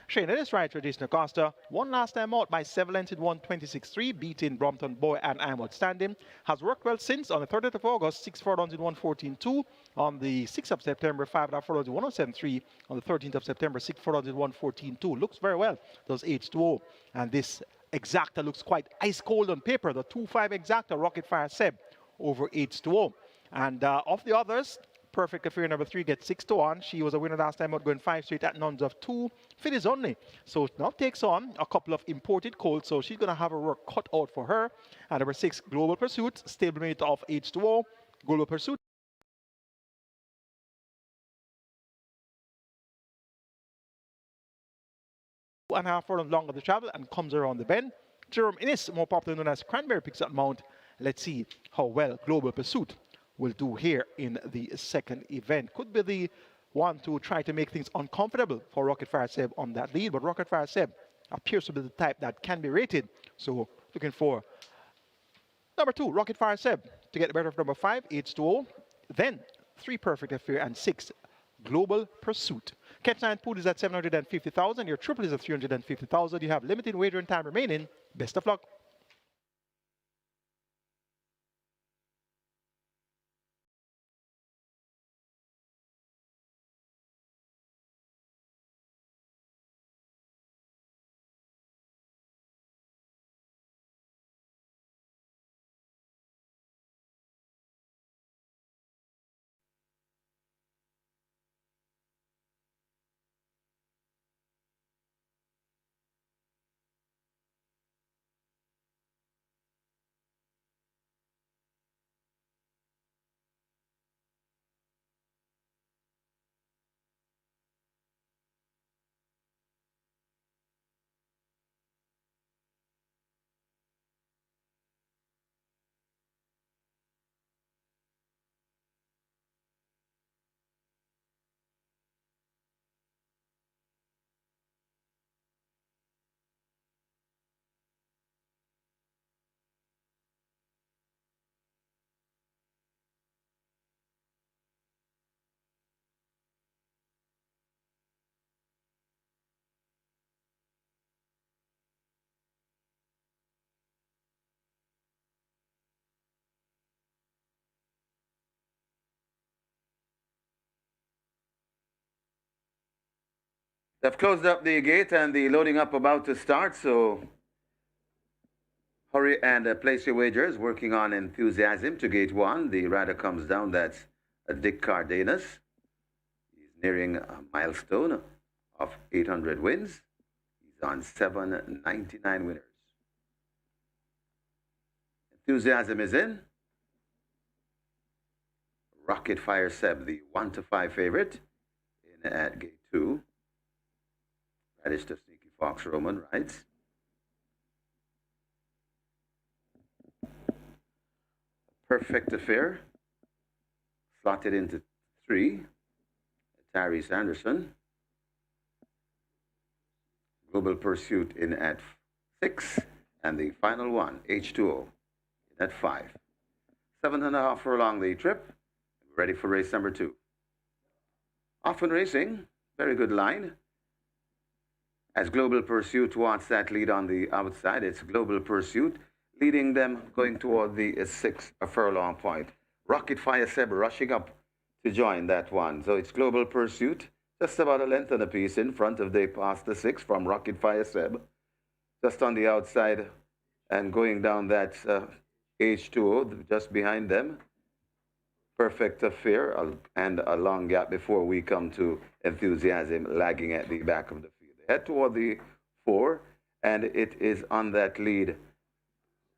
Shane Ellis rides for Jason Acosta. Won last time out by 7 lengths in 126.3, beating Brompton Boy and I'm Outstanding. Has worked well since on the 30th of August, 6 furlongs in 114.2. On the 6th of September, 5.5 furlongs in 107.3. On the 13th of September, 6 furlongs in 114.2. Looks very well, does H2O. And this exacta looks quite ice cold on paper. The 2-5 exacta, Rocket Fire Seb over H2O. And of the others, Perfect Affair number 3 gets 6-1. She was a winner last time out, going 5 straight at nuns of 2. Finishes only. So now takes on a couple of imported colts. So she's going to have her work cut out for her. And number 6, Global Pursuit, stablemate of H2O. Global Pursuit. Two and a half furlongs longer to travel and comes around the bend. Jerome Innes, more popular known as Cranberry, picks up mount. Let's see how well Global Pursuit will do here in the second event. Could be the one to try to make things uncomfortable for Rocket Fire Seb on that lead, but Rocket Fire Seb appears to be the type that can be rated. So looking for number 2, Rocket Fire Seb, to get the better of number 5, H2O, then 3, Perfect Affair, and 6, Global Pursuit. Catch 9 pool is at 750,000. Your triple is at 350,000. You have limited wagering time remaining. Best of luck. They've closed up the gate and the loading up about to start, so hurry and place your wagers. Working on Enthusiasm to gate 1. The rider comes down, that's Dick Cardenas. He's nearing a milestone of 800 wins. He's on 799 winners. Enthusiasm is in. Rocket Fire Seb, the 1-5 favorite, in at gate 2. Radish to Sneaky Fox Roman rides. Perfect Affair, slotted into 3. Tyrese Anderson. Global Pursuit in at 6. And the final one, H2O, in at 5. 7.5 furlong the trip. Ready for race number 2. Often Racing, very good line. As Global Pursuit wants that lead on the outside, it's Global Pursuit leading them going toward the 6 furlong point. Rocket Fire Seb rushing up to join that one. So it's Global Pursuit, just about a length and a piece in front of they past the 6 from Rocket Fire Seb. Just on the outside and going down that H2O just behind them. Perfect Affair and a long gap before we come to Enthusiasm lagging at the back of the field. They head toward the 4 and it is on that lead.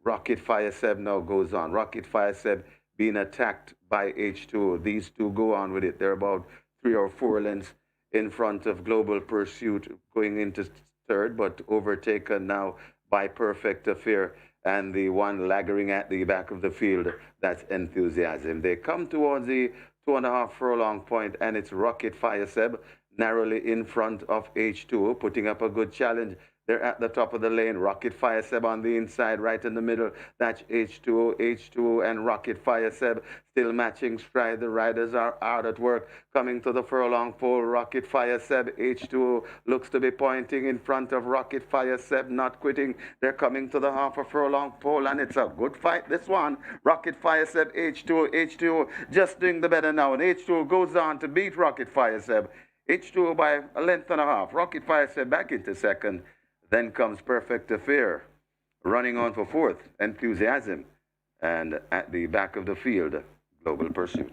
Rocket Fire Seb now goes on. Rocket Fire Seb being attacked by H2O. These two go on with it. They're about 3 or 4 lengths in front of Global Pursuit going into 3rd, but overtaken now by Perfect Affair and the one lagging at the back of the field, that's Enthusiasm. They come towards the 2.5 furlong point and it's Rocket Fire Seb narrowly in front of H2O, putting up a good challenge. They're at the top of the lane. Rocket Fire Seb on the inside, right in the middle. That's H2O, H2O, and Rocket Fire Seb still matching stride. The riders are hard at work. Coming to the furlong pole, Rocket Fire Seb, H2O looks to be pointing in front of Rocket Fire Seb, not quitting. They're coming to the half a furlong pole, and it's a good fight, this one. Rocket Fire Seb, H2O, H2O just doing the better now, and H2O goes on to beat Rocket Fire Seb. H2O by a length and a half. Rocket Fire Seb back into 2nd. Then comes Perfect Affair, running on for 4th, Enthusiasm, and at the back of the field, Global Pursuit.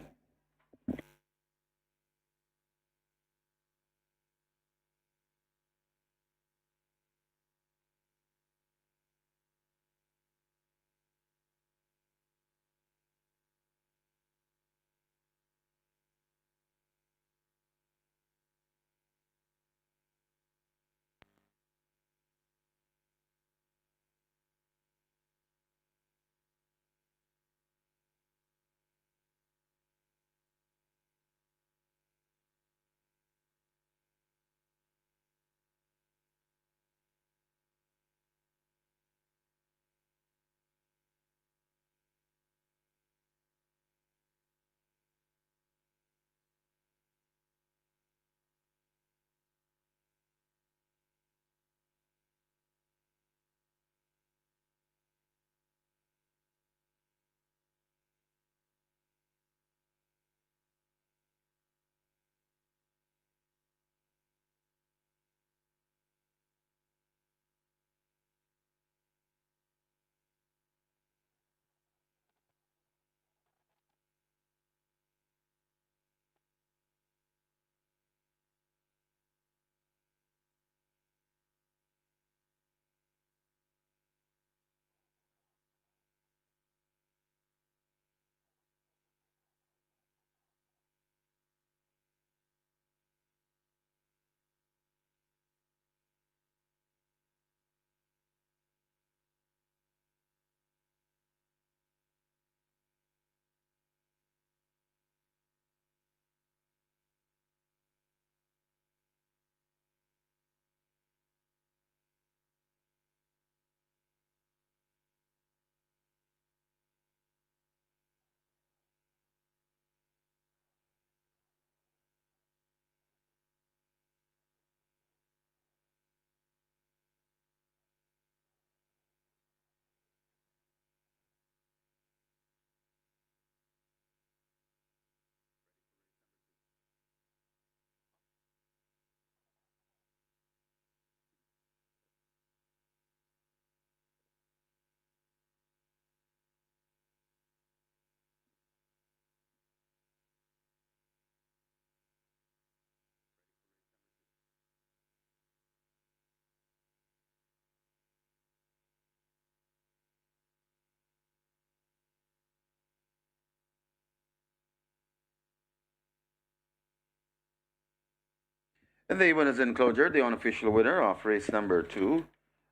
And the winner's enclosure, the unofficial winner of race number 2,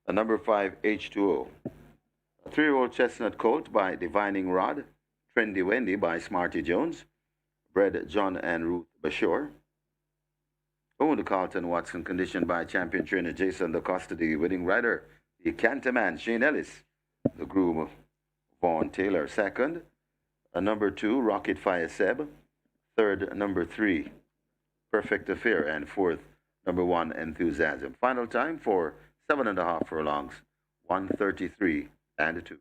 number 5, H2O. A 3-year-old chestnut colt by Divining Rod, Trendy Wendy by Smarty Jones. Bred John and Ruth Bashore. Owned to Carlton Watson, conditioned by champion trainer Jason DaCosta, the winning rider, the Canterman Shane Ellis, the groom Vaughn Taylor. Second, number 2, Rocket Fire Seb. Third, number 3, Perfect Affair. And fourth, number 1, Enthusiasm. Final time for 7.5 furlongs, 1:33 and 2.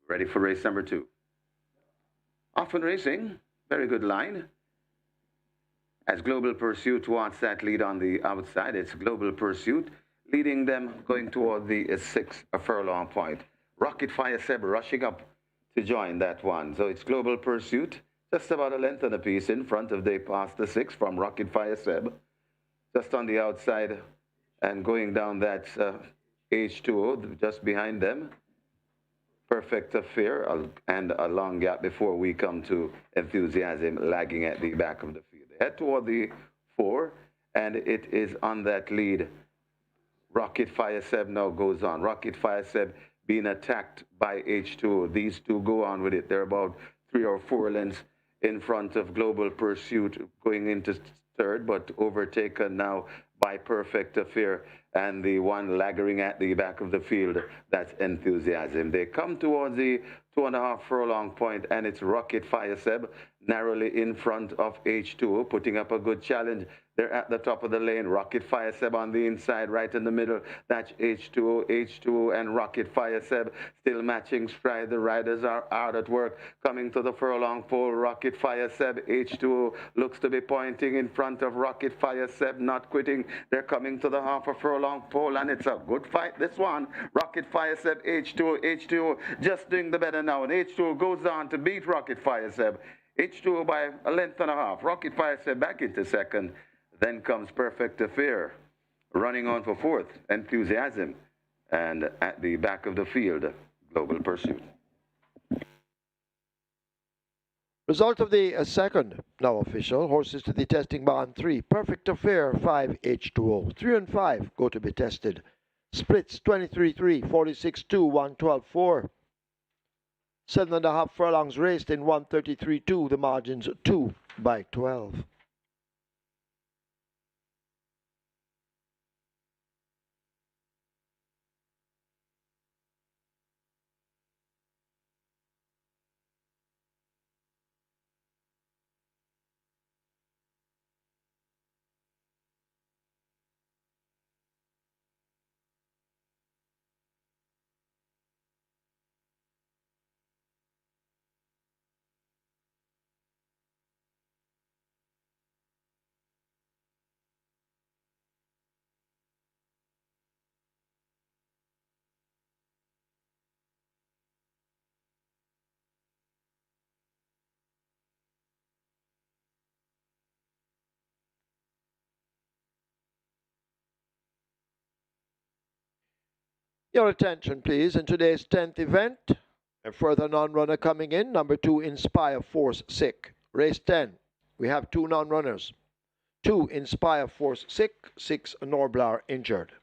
Ready for race number 2. Often Racing, very good line. As Global Pursuit wants that lead on the outside, it's Global Pursuit leading them going toward the 6 furlong point. Rocket Fire Seb rushing up to join that one. So it's Global Pursuit, just about a length and a piece in front of they pass the 6 from Rocket Fire Seb. Just on the outside and going down that H2O just behind them. Perfect Affair and a long gap before we come to Enthusiasm lagging at the back of the field. They head toward the 4, and it is on that lead. Rocket Fire Seb now goes on. Rocket Fire Seb being attacked by H2O. These two go on with it. They're about 3 or 4 lengths in front of Global Pursuit going into third, but overtaken now by Perfect Affair and the one lagging at the back of the field, that's Enthusiasm. They come towards the 2.5 furlong point, and it's Rocket Fire Seb narrowly in front of H2O, putting up a good challenge. They're at the top of the lane. Rocket Fire Seb on the inside, right in the middle. That's H2O, and Rocket Fire Seb still matching stride. The riders are hard at work. Coming to the furlong pole, Rocket Fire Seb, H2O looks to be pointing in front of Rocket Fire Seb, not quitting. They're coming to the half a furlong pole, and it's a good fight, this one. Rocket Fire Seb, H2O just doing the better now, and H2O goes on to beat Rocket Fire Seb. H2O by a length and a half. Rocket Fire Seb back into second. Then comes Perfect Affair, running on for fourth, Enthusiasm, and at the back of the field, Global Pursuit. Result of the second, now official. Horses to the testing barn 3. Perfect Affair 5 H2O. 3 and 5 go to be tested. Splits 23-3, 46-2, 112-4. 7.5 furlongs raced in 133-2. The margins 2 by 12. Your attention, please, in today's 10th event. A further non-runner coming in, number 2, Inspire Force Sick. Race 10, we have 2 non-runners. 2, Inspire Force Sick, 6, Norblar injured.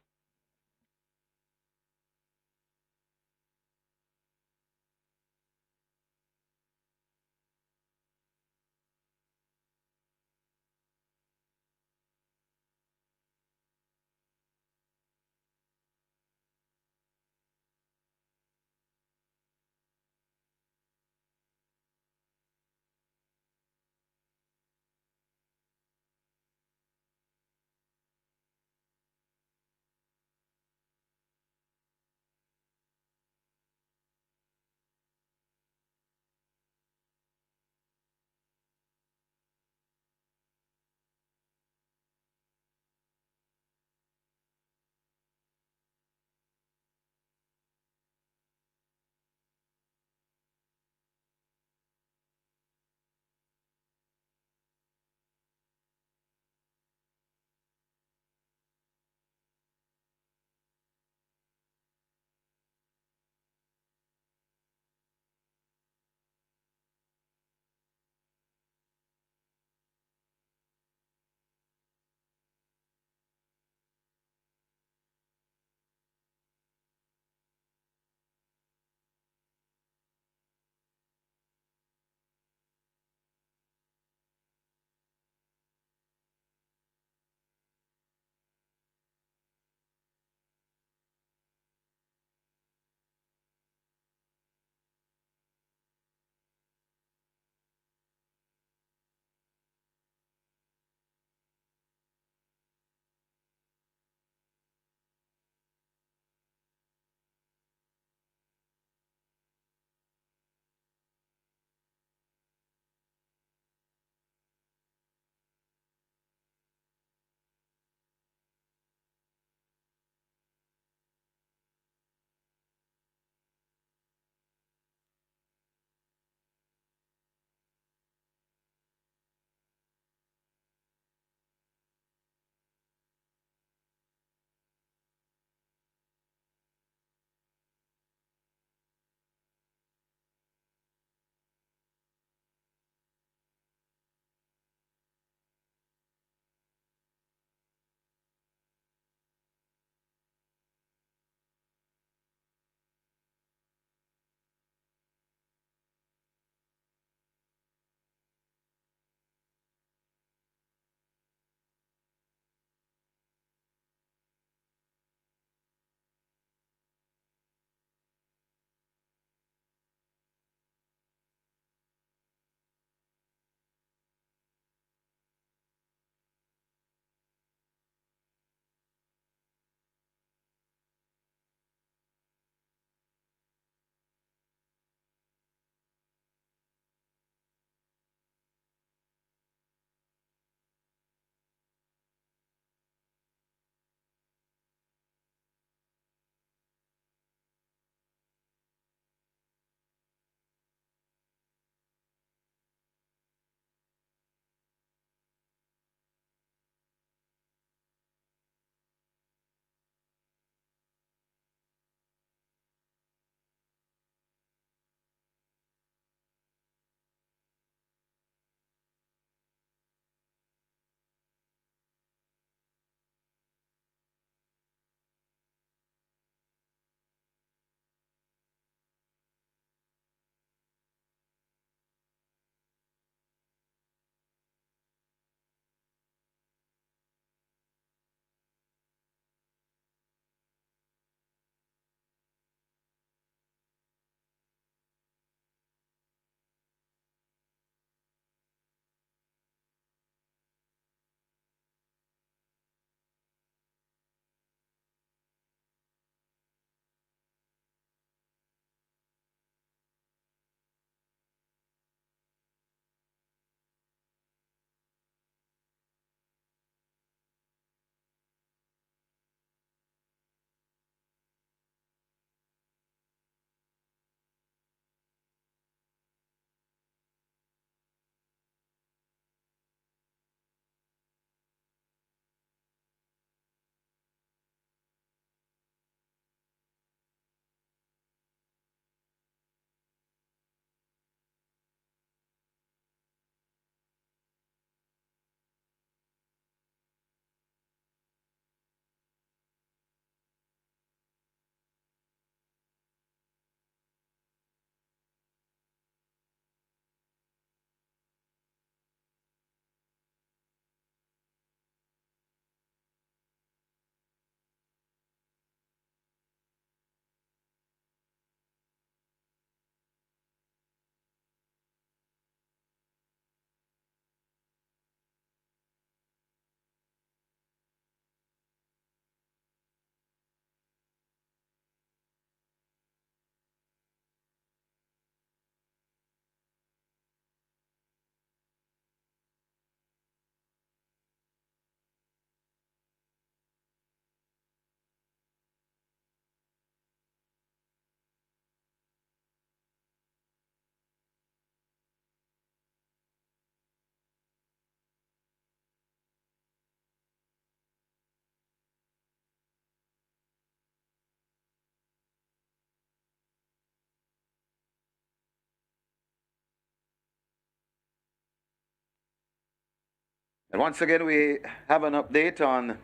And once again, we have an update on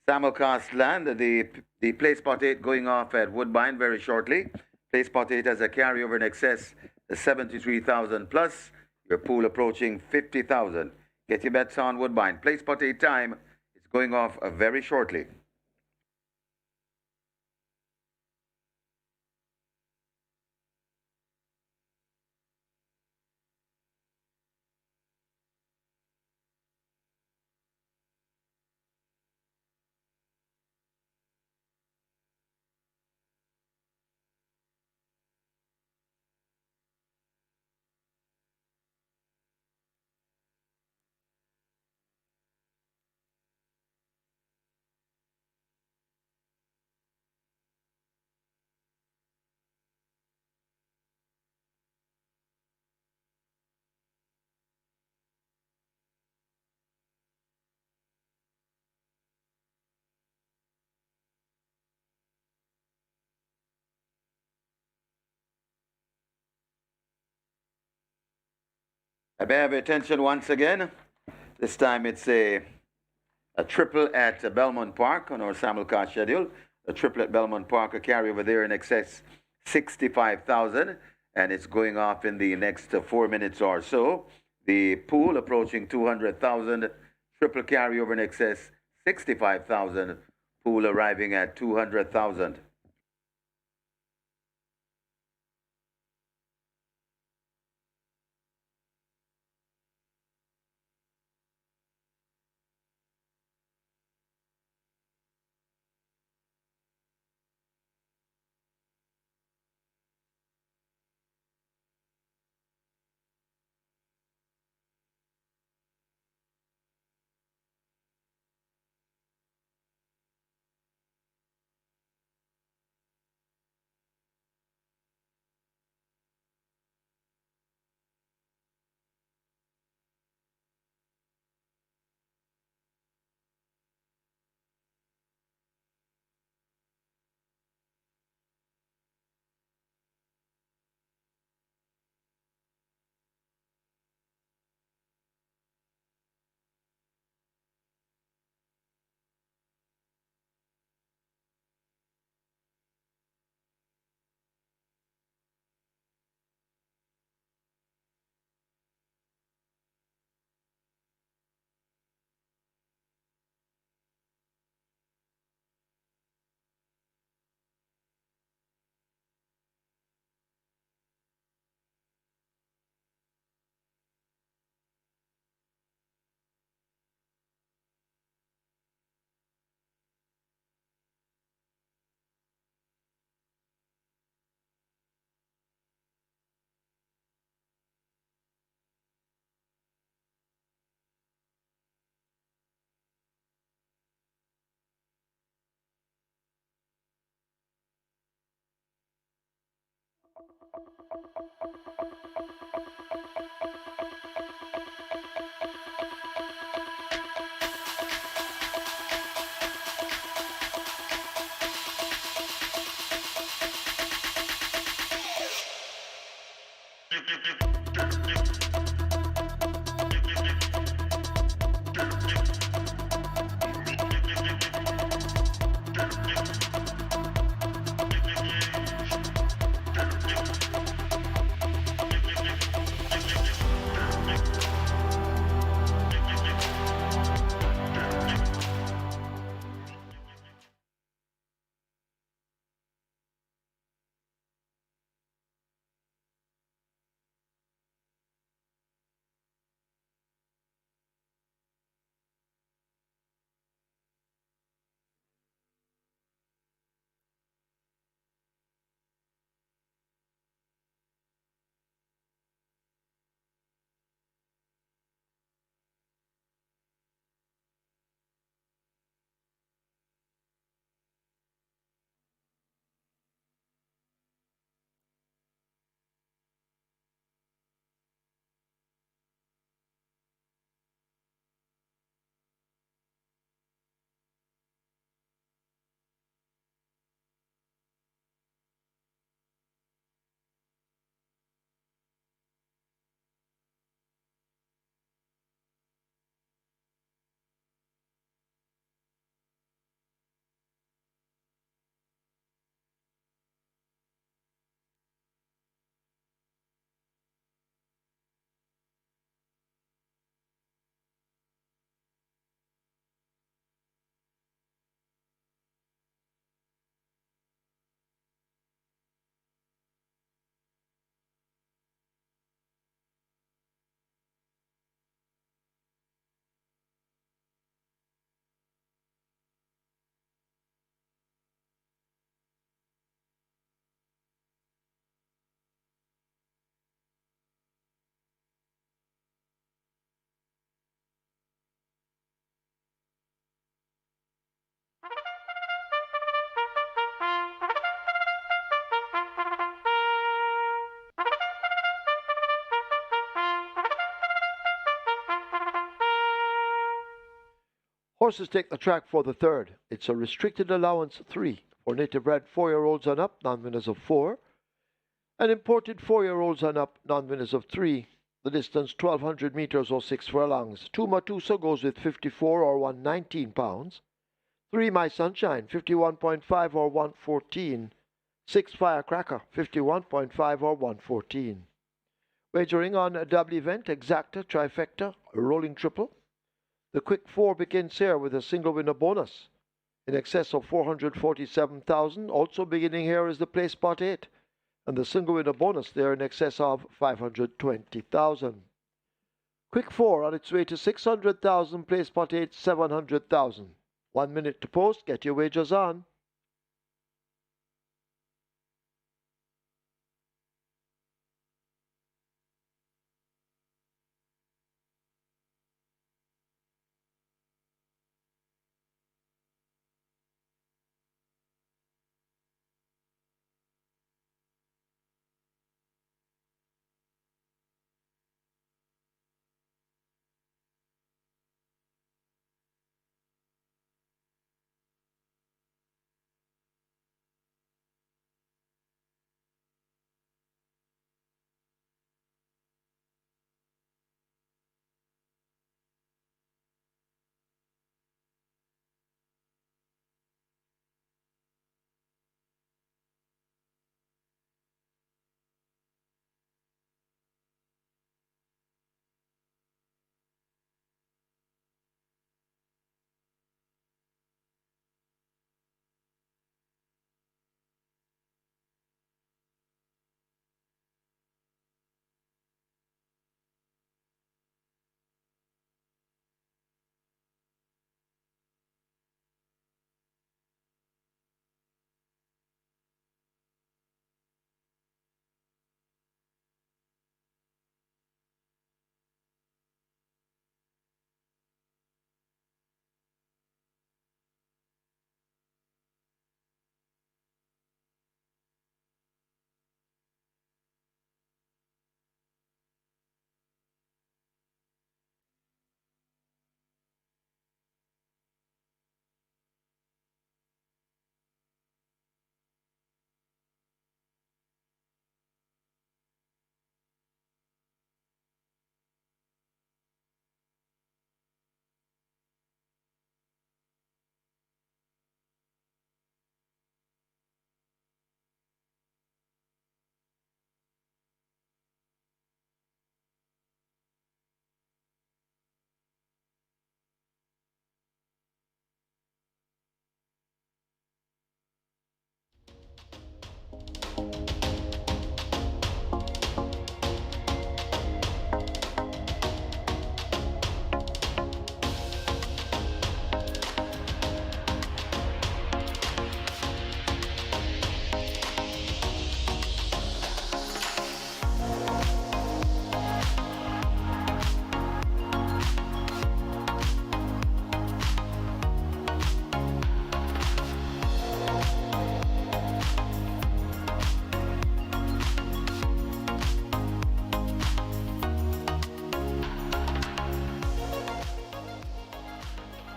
simulcast land. The play spot 8 going off at Woodbine very shortly. Play spot 8 has a carryover in excess of 73,000 plus. Your pool approaching 50,000. Get your bets on Woodbine. Play spot 8 time is going off very shortly. I may have your attention once again. This time it's a triple at Belmont Park on our simulcast schedule. A triple at Belmont Park, a carryover there in excess 65,000, and it's going off in the next 4 minutes or so. The pool approaching 200,000, triple carryover in excess 65,000, pool arriving at 200,000. Horses take the track for the third. It's a restricted allowance 3 for native bred 4-year-olds and up, non-winners of 4, and imported 4-year-olds and up, non-winners of 3. The distance 1,200 meters or 6 furlongs. 2 Matusa goes with 54 or 119 pounds. 3 My Sunshine 51.5 or 114. 6 Firecracker 51.5 or 114. Wagering on a double event, exacta, trifecta, a rolling triple. The quick 4 begins here with a single winner bonus in excess of 447,000. Also beginning here is the play spot 8. And the single winner bonus there in excess of 520,000. Quick 4 on its way to 600,000, play spot 8, 700,000. 1 minute to post, get your wagers on.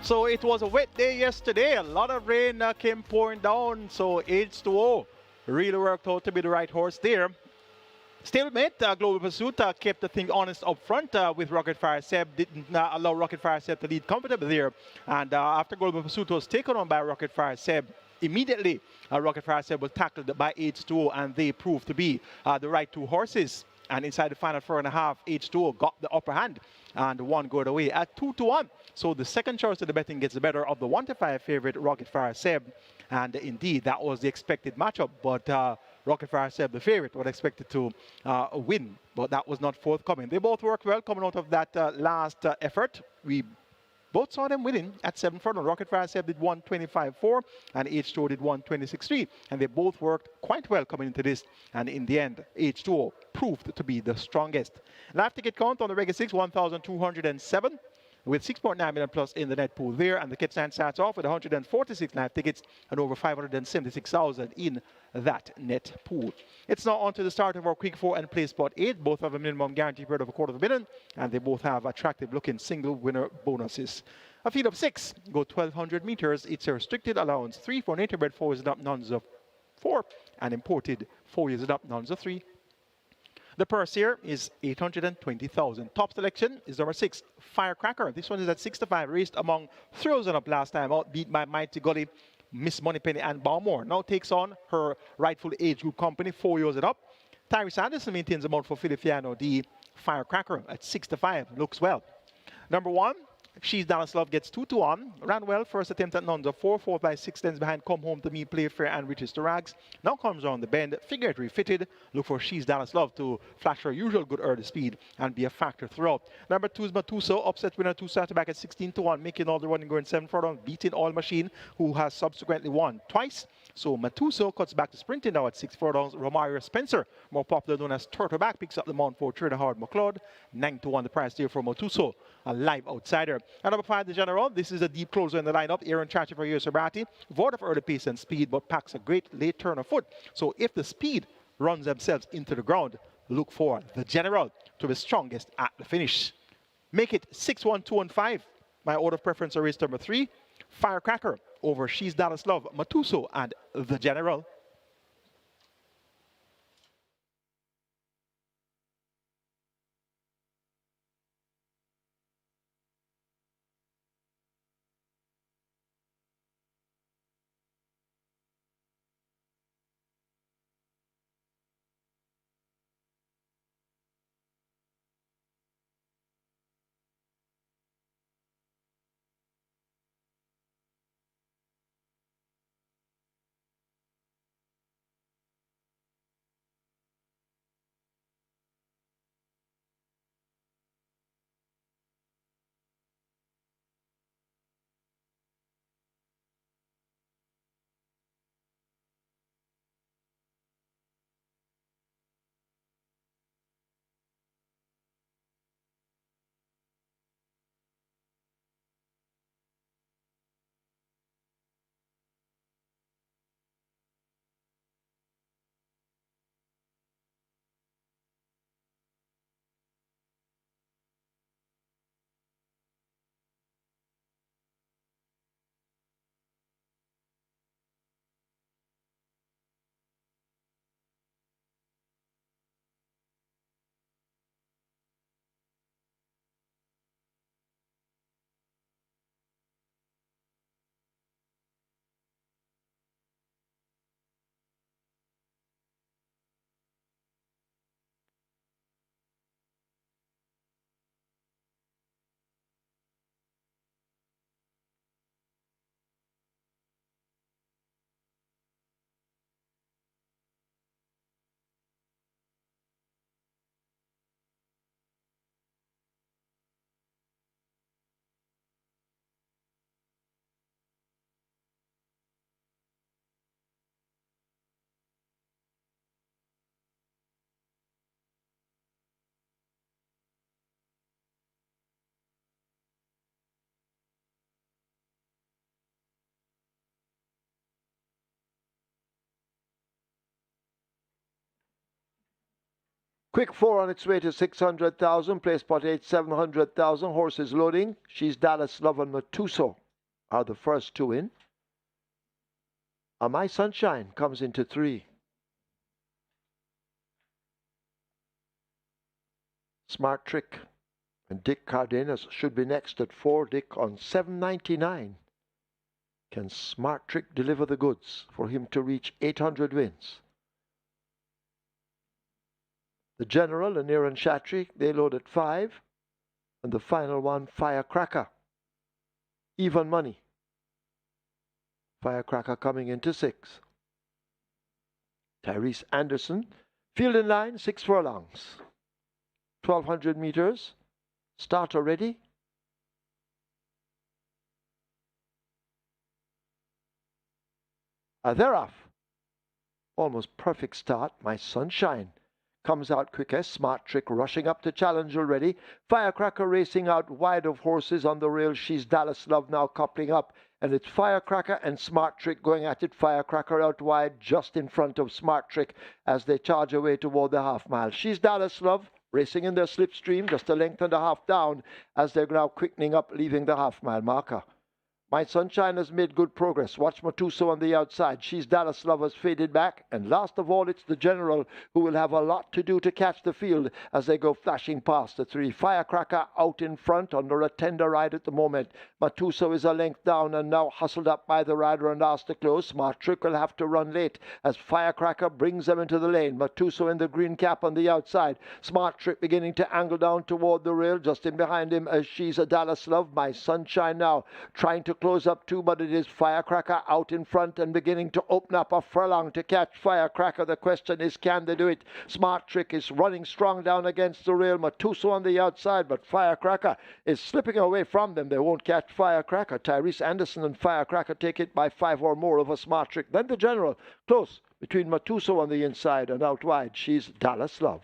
So it was a wet day yesterday. A lot of rain came pouring down. So H2O really worked out to be the right horse there. Stalemate, Global Pursuit kept the thing honest up front with Rocket Fire Seb. Didn't allow Rocket Fire Seb to lead comfortably there. And after Global Pursuit was taken on by Rocket Fire Seb, immediately Rocket Fire Seb was tackled by H2O, and they proved to be the right 2 horses. And inside the final 4.5, H2O got the upper hand and one got away at 2-1. So the second choice of the betting gets the better of the 1-5 favorite Rocket Fire Seb. And indeed, that was the expected matchup. But Rocket Fire Seb, the favorite, was expected to win. But that was not forthcoming. They both worked well coming out of that last effort. We both saw them winning at 7 furlong. Rocket Fire Seb did 125.4 and H2O did 126.3. And they both worked quite well coming into this. And in the end, H2O proved to be the strongest. Live ticket count on the regular 6, 1,207. With 6.9 million plus in the net pool there. And the kit stand starts off with 146 live tickets and over 576,000 in that net pool. It's now on to the start of our quick 4 and play spot 8. Both have a minimum guarantee period of $250,000, and they both have attractive looking single winner bonuses. A field of 6, go 1,200 meters. It's a restricted allowance 3 for native bred 4 years and up, nuns of 4, and imported 4 years and up, nuns of 3. The purse here is 820,000. Top selection is number 6, Firecracker. This one is at 6 to 5, raced among throws and up last time out, beat by Mighty Gully, Miss Moneypenny, and Balmore. Now takes on her rightful age group company, 4 years and up. Tyrese Anderson maintains the mount for Filipiano. The Firecracker at 6 to 5 looks well. Number 1, She's Dallas Love gets 2 to 1. Ran well, first attempt at nuns of 4, 4 by 6 lengths behind. Come Home to Me, Play Fair, and Riches to Rags. Now comes around the bend, figure it refitted. Look for She's Dallas Love to flash her usual good early speed and be a factor throughout. Number 2 is Matuso, upset winner 2 started back at 16 to 1, making all the running going 7 furlongs, beating All Machine, who has subsequently won twice. So Matuso cuts back to sprinting now at 6 furlongs. Romario Spencer, more popular known as Turtleback, picks up the mount for Trader Howard McLeod. 9 to 1 the price there for Matuso, a live outsider. And number 5, the General. This is a deep closer in the lineup. Aaron Chachi for Yoyo Sabrati. Void of early pace and speed, but packs a great late turn of foot. So if the speed runs themselves into the ground, look for the General to be strongest at the finish. Make it 6, 1, 2, and 5. My order of preference are race number 3, Firecracker over She's Dallas Love, Matuso, and the General. Quick 4 on its way to 600,000. Place spot 8, 700,000. Horses loading. She's Dallas Love and Matuso are the first 2 in. My Sunshine comes into 3. Smart Trick and Dick Cardenas should be next at 4. Dick on 799. Can Smart Trick deliver the goods for him to reach 800 wins? The General and Aaron Chatry, they load at 5. And the final one, Firecracker. Even money. Firecracker coming into 6. Tyrese Anderson, field in line, 6 furlongs. 1,200 meters. Start already. They're off. Almost perfect start. My Sunshine comes out quickest. Smart Trick rushing up to challenge already. Firecracker racing out wide of horses on the rail. She's Dallas Love now coupling up. And it's Firecracker and Smart Trick going at it. Firecracker out wide just in front of Smart Trick as they charge away toward the half mile. She's Dallas Love racing in their slipstream, just a length and a half down as they're now quickening up, leaving the half-mile marker. My Sunshine has made good progress. Watch Matuso on the outside. She's Dallas Lovers faded back. And last of all, it's the General who will have a lot to do to catch the field as they go flashing past the three. Firecracker out in front under a tender ride at the moment. Matuso is a length down and now hustled up by the rider and asked to close. Smart Trick will have to run late as Firecracker brings them into the lane. Matuso in the green cap on the outside. Smart Trick beginning to angle down toward the rail. Just in behind him as she's a Dallas Love. My Sunshine now trying to close up too, but it is Firecracker out in front and beginning to open up a furlong to catch Firecracker. The question is, can they do it? Smart Trick is running strong down against the rail. Matuso on the outside, but Firecracker is slipping away from them. They won't catch Firecracker. Tyrese Anderson and Firecracker take it by 5 or more over Smart Trick. Then the General close between Matuso on the inside and out wide. She's Dallas Love.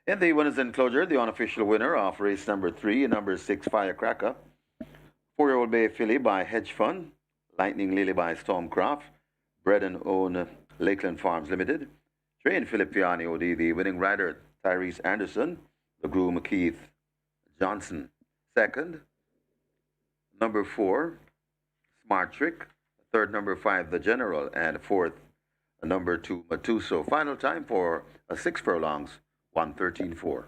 In the winners enclosure, the unofficial winner of race number 3, number 6, Firecracker. 4-year-old Bay Filly by Hedge Fund. Lightning Lily by Stormcraft. Bred and owned Lakeland Farms Limited. Trained Philip Fiani OD, the winning rider Tyrese Anderson. The groom Keith Johnson. Second, number 4, Smart Trick. Third, number 5, The General. And fourth, number 2, Matuso. Final time for a 6 furlongs, 1:13.4.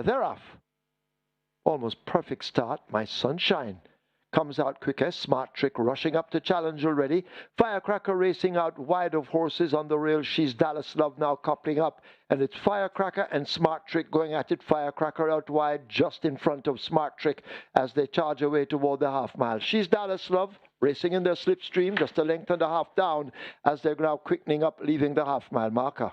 They're off. Almost perfect start. My sunshine comes out quickest. Smart Trick rushing up to challenge already. Firecracker racing out wide of horses on the rail. She's Dallas Love now coupling up. And it's Firecracker and Smart Trick going at it. Firecracker out wide just in front of Smart Trick as they charge away toward the half mile. She's Dallas Love racing in their slipstream, just a length and a half down as they're now quickening up, leaving the half mile marker.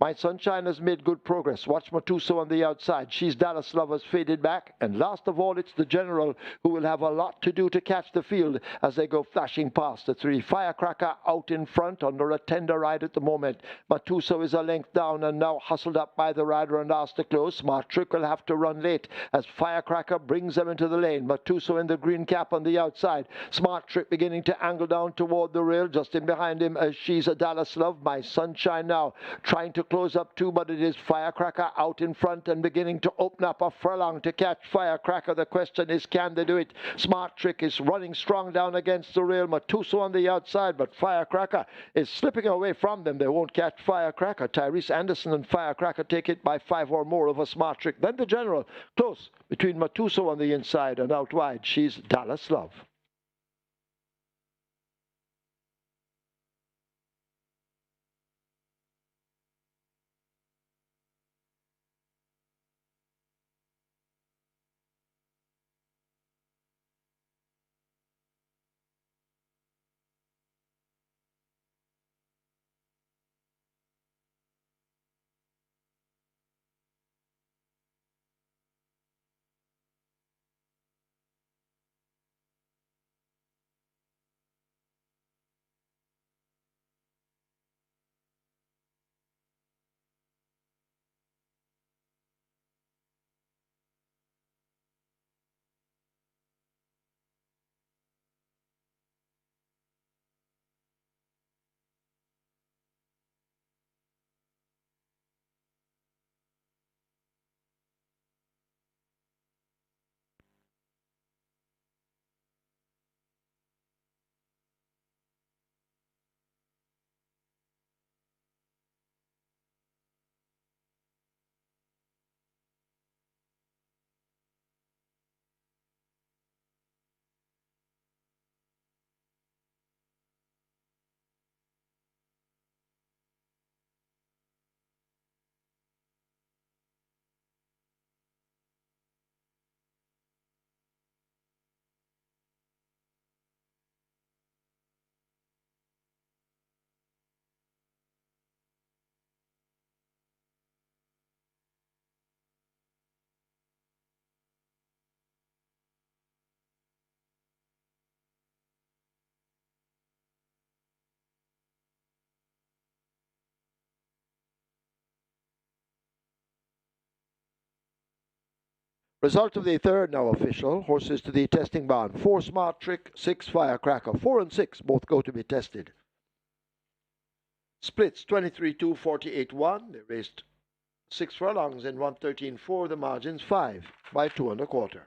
My Sunshine has made good progress. Watch Matuso on the outside. She's Dallas Love has faded back. And last of all, it's the General who will have a lot to do to catch the field as they go flashing past the 3. Firecracker out in front under a tender ride at the moment. Matuso is a length down and now hustled up by the rider and asked to close. Smart Trick will have to run late as Firecracker brings them into the lane. Matuso in the green cap on the outside. Smart Trick beginning to angle down toward the rail. Just in behind him as she's a Dallas Love. My Sunshine now trying to close up too, but it is Firecracker out in front and beginning to open up a furlong to catch Firecracker. The question is, can they do it? Smart Trick is running strong down against the rail. Matuso on the outside, but Firecracker is slipping away from them. They won't catch Firecracker. Tyrese Anderson and Firecracker take it by 5 or more over Smart Trick. Then the General close between Matuso on the inside and out wide. She's Dallas Love. Result of the third now official. Horses to the testing barn. 4 Smart Trick, 6 Firecracker. 4 and 6 both go to be tested. Splits 23-2, 48-1. They raced 6 furlongs in 1:13.4. The margins 5 by 2 1/4.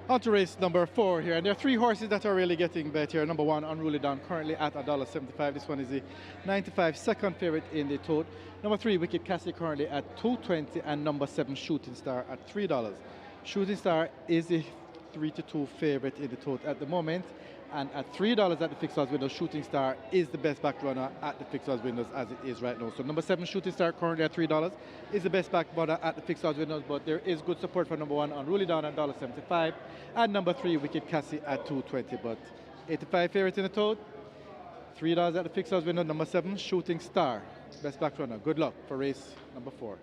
On to race number 4 here, and there are 3 horses that are really getting bet here. Number 1, Unruly Dawn, currently at $1.75. This one is the 95 second favorite in the tote. Number 3, Wicked Cassie, currently at $2.20, and number 7, Shooting Star, at $3. Shooting Star is the 3-2 favorite in the tote at the moment, and at $3 at the fixed odds window, Shooting Star is the best back runner at the fixed odds windows as it is right now. So number 7, Shooting Star, currently at $3, is the best back runner at the fixed odds windows, but there is good support for number 1, Unruly Dawn, at $1.75, and number 3, Wicked Cassie, at $2.20. But 85 favorite in the tote, $3 at the fixed odds window, number 7, Shooting Star. Best back runner. Good luck for race number 4.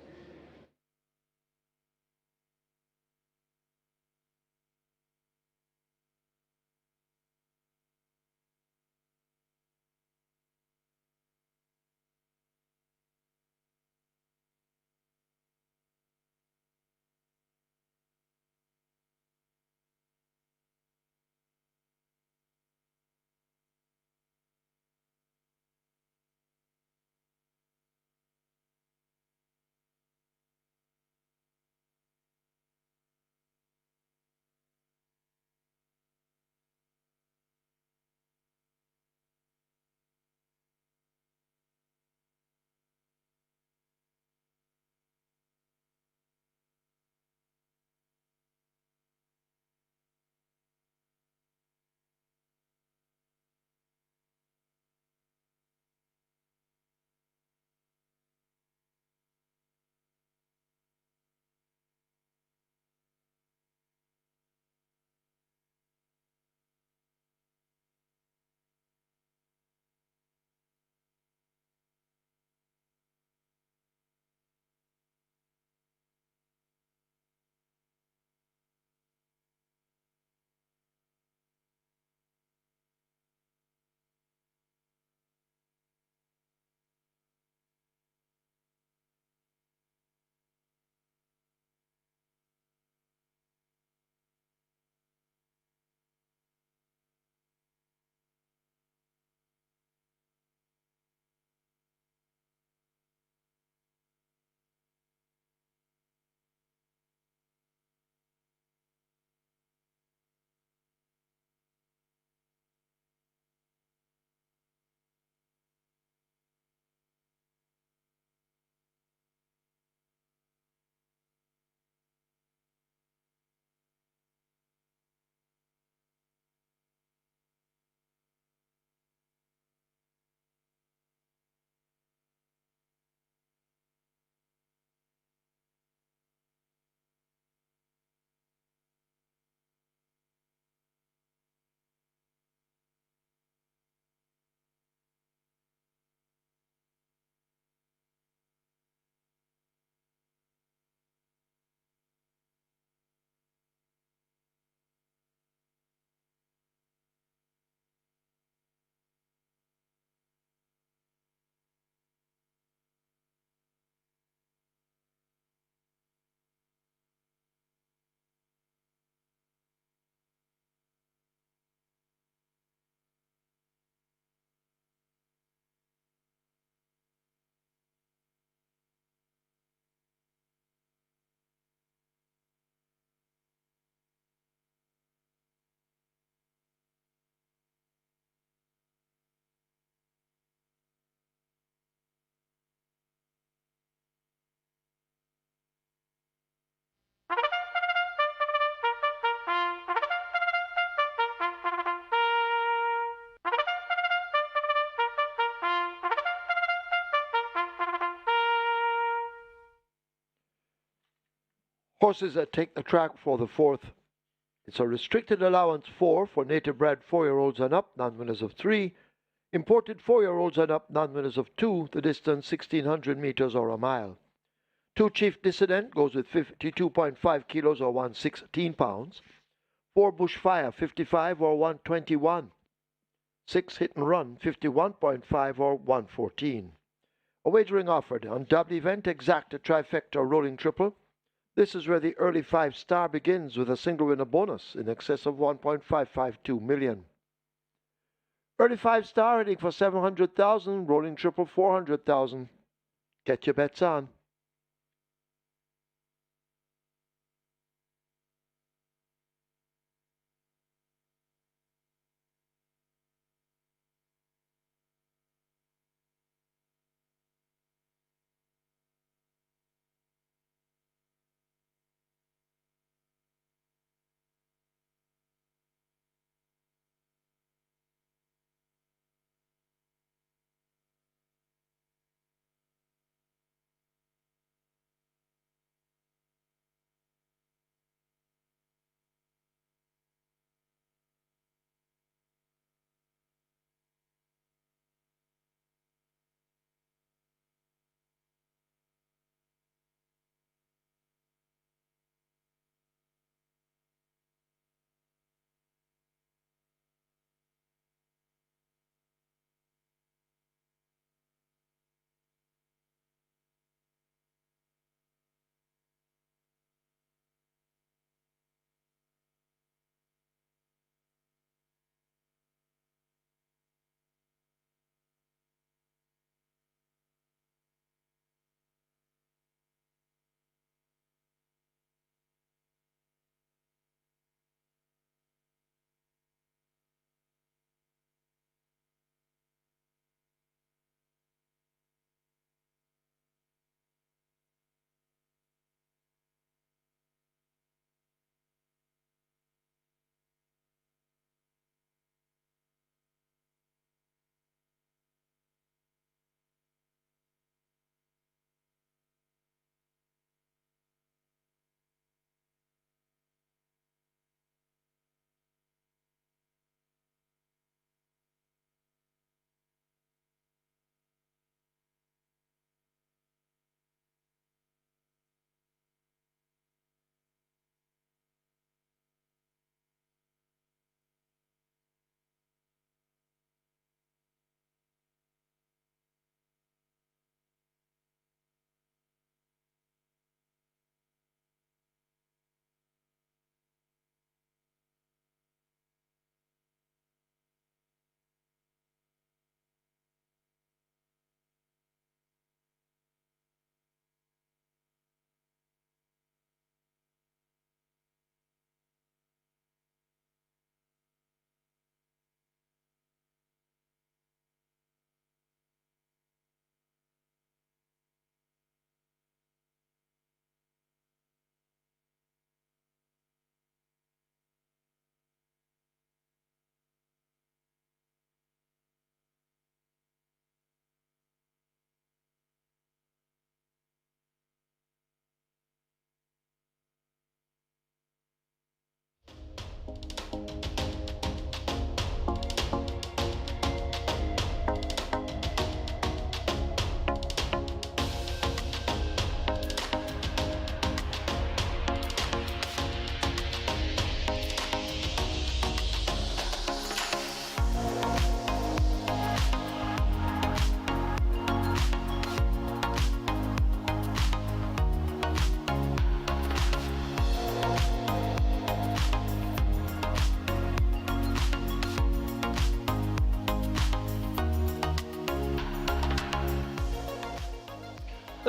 Horses that take the track for the 4th. It's a restricted allowance 4 for native bred 4-year-olds and up, non-winners of 3. Imported 4-year-olds and up, non-winners of 2. The distance 1600 meters or a mile. 2 Chief Dissident goes with 52.5 kilos or 116 pounds. 4 Bushfire 55 or 121. 6 Hit and Run 51.5 or 114. A wagering offered on double event exacta trifecta rolling triple. This is where the early 5-star begins with a single winner bonus in excess of 1.552 million. Early 5-star heading for 700,000, rolling triple 400,000. Get your bets on.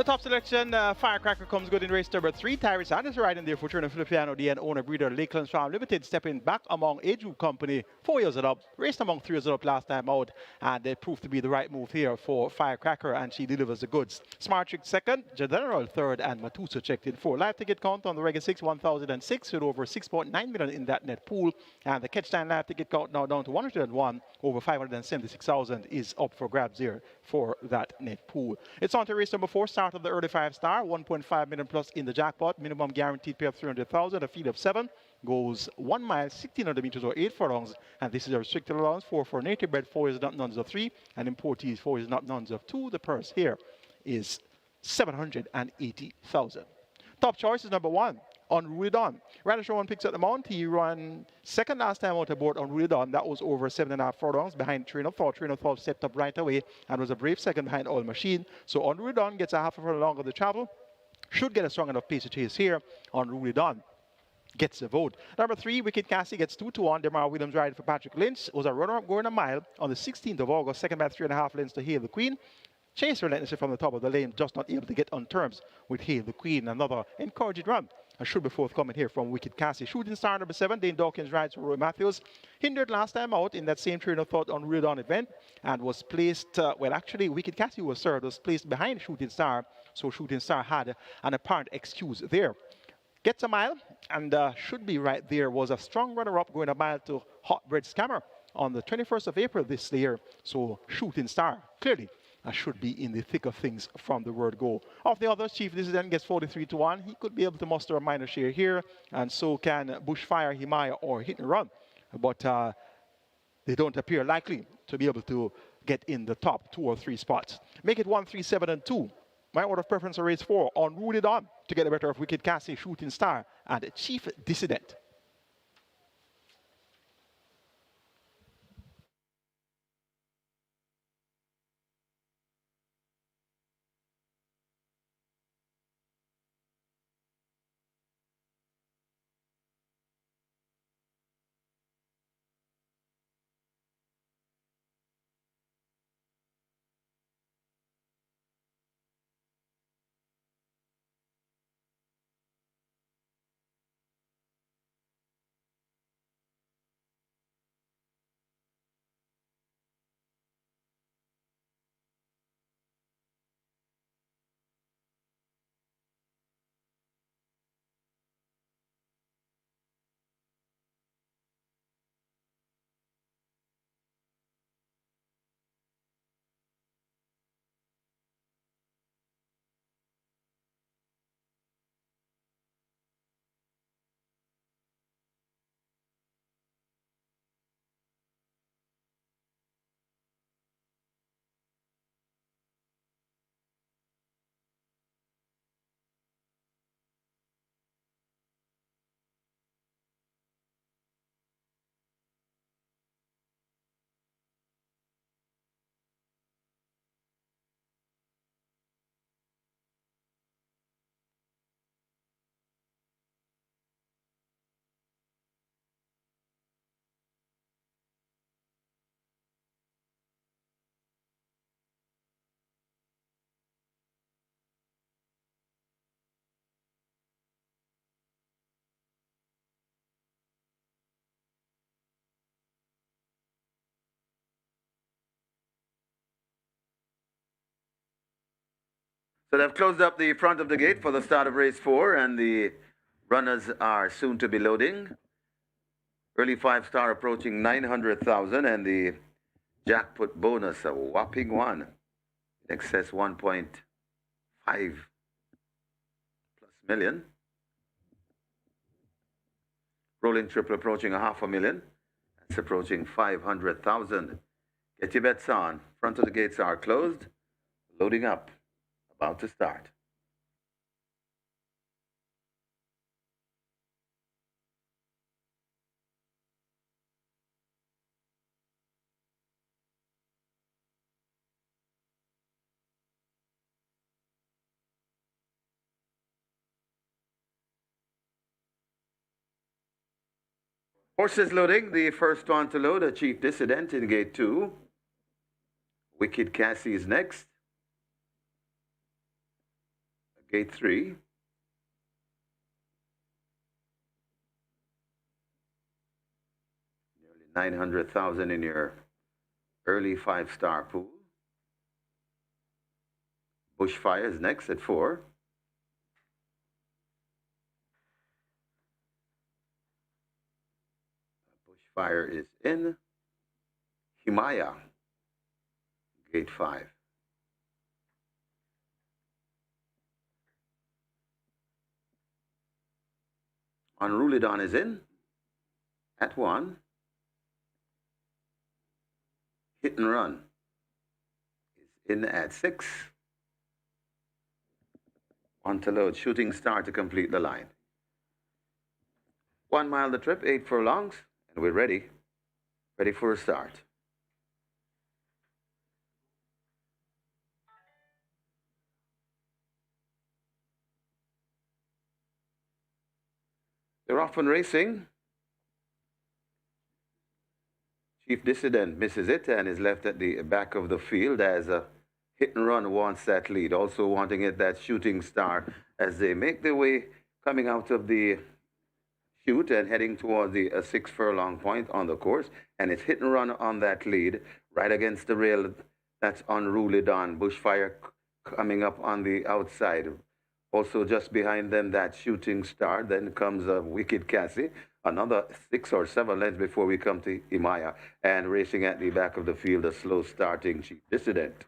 top selection, Firecracker comes good in race number 3. Tyrese Anderson riding there for Turner Filippiano, the owner breeder Lakelands Farm Limited, stepping back among age group company 4 years and up. Raced among 3 years and up last time out, and it proved to be the right move here for Firecracker, and she delivers the goods. Smart Trick second, General third, and Matusa checked in 4. Live ticket count on the regular 6, 1,006, with over 6.9 million in that net pool, and the catch time live ticket count now down to 101, over 576,000 is up for grabs here for that net pool. It's on to race number 4, start of the early 5-star, 1.5 million plus in the jackpot, minimum guaranteed pay of 300,000, a field of 7, goes 1 mile, 1,600 meters or 8 furlongs, and this is a restricted allowance for native bred 4 years not nuns of 3, and importees 4 years not nuns of 2. The purse here is 780,000. Top choice is number 1. Unruly Dawn. Radish Rowan picks up the mount. He ran second last time out aboard Unruly Dawn. That was over 7.5 furlongs behind Train of Thought. Train of Thought stepped up right away and was a brave second behind All Machine. So Unruly Dawn gets a half a furlong longer the travel. Should get a strong enough pace to chase here. Unruly Dawn gets the vote. Number 3, Wicked Cassie gets 2-1. Demar Williams riding for Patrick Lynch. Was a runner-up going a mile on the 16th of August. Second by 3.5 lengths to Hail the Queen. Chase relentlessly from the top of the lane, just not able to get on terms with Hail the Queen. Another encouraging run should be forthcoming here from Wicked Cassie. Shooting Star number 7, Dane Dawkins rides for Roy Matthews. Hindered last time out in that same Train of Thought on Real Dawn event, and was placed, well actually Wicked Cassie was served, was placed behind Shooting Star, so Shooting Star had an apparent excuse there. Gets a mile, and should be right there, was a strong runner-up going a mile to Hot Bread Scammer on the 21st of April this year, so Shooting Star clearly should be in the thick of things from the word go. Of the others, Chief Dissident gets 43-1. He could be able to muster a minor share here, and so can Bushfire, Himaya, or Hit and Run. But they don't appear likely to be able to get in the top 2 or 3 spots. Make it 1, 3, 7, and 2. My order of preference for race 4, Unruly Dawn to get the better of Wicked Cassie, Shooting Star, and Chief Dissident. So they've closed up the front of the gate for the start of race 4, and the runners are soon to be loading. Early 5-star approaching 900,000, and the jackpot bonus, a whopping 1, in excess 1.5 plus million. Rolling triple approaching 500,000. That's approaching 500,000. Get your bets on. Front of the gates are closed. Loading up. About to start. Horses loading. The first one to load, a Chief Dissident in gate 2. Wicked Cassie is next. Gate 3. Nearly 900,000 in your early 5-star pool. Bushfire is next at 4. Bushfire is in. Himaya, Gate 5. Unruly Dawn is in at 1. Hit and Run is in at 6. On to load. Shooting Star to complete the line. 1 mile the trip, 8 furlongs, and we're ready. Ready for a start. They're off and racing. Chief Dissident misses it and is left at the back of the field as a Hit and Run wants that lead. Also wanting it, that Shooting Star, as they make their way coming out of the chute and heading toward the 6 furlong point on the course. And it's Hit and Run on that lead, right against the rail. That's Unruly Dawn. Bushfire coming up on the outside. Also just behind them, that Shooting Star. Then comes Wicked Cassie. Another 6 or 7 lengths before we come to Imaya. And racing at the back of the field, a slow starting Chief Dissident.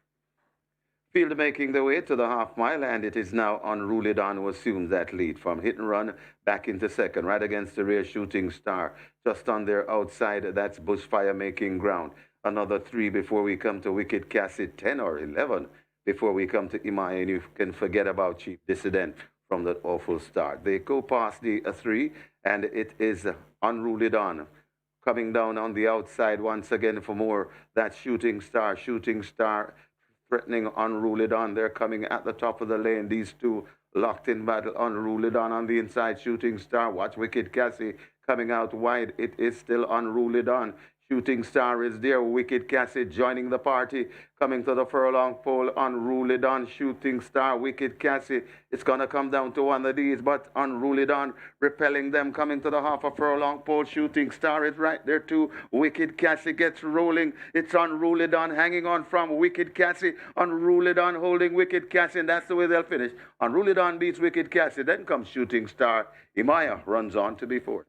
Field making the way to the half mile, and it is now Unruly Dawn who assumes that lead from Hit and Run back into second, right against the rear Shooting Star. Just on their outside, that's Bushfire making ground. Another 3 before we come to Wicked Cassie, 10 or 11 before we come to Imaya, and you can forget about Chief Dissident from that awful start. They go past the 3, and it is Unruly Dawn coming down on the outside once again for more. That Shooting Star threatening Unruly Dawn. They're coming at the top of the lane. These two locked in battle. Unruly Dawn on the inside. Shooting Star. Watch Wicked Cassie coming out wide. It is still Unruly Dawn. Shooting Star is there. Wicked Cassie joining the party. Coming to the furlong pole. Unruly Dawn. Shooting Star. Wicked Cassie. It's going to come down to one of these, but Unruly Dawn repelling them. Coming to the half a furlong pole. Shooting Star is right there too. Wicked Cassie gets rolling. It's Unruly Dawn hanging on from Wicked Cassie. Unruly Dawn holding Wicked Cassie, and that's the way they'll finish. Unruly Dawn beats Wicked Cassie. Then comes Shooting Star. Imaya runs on to be fourth.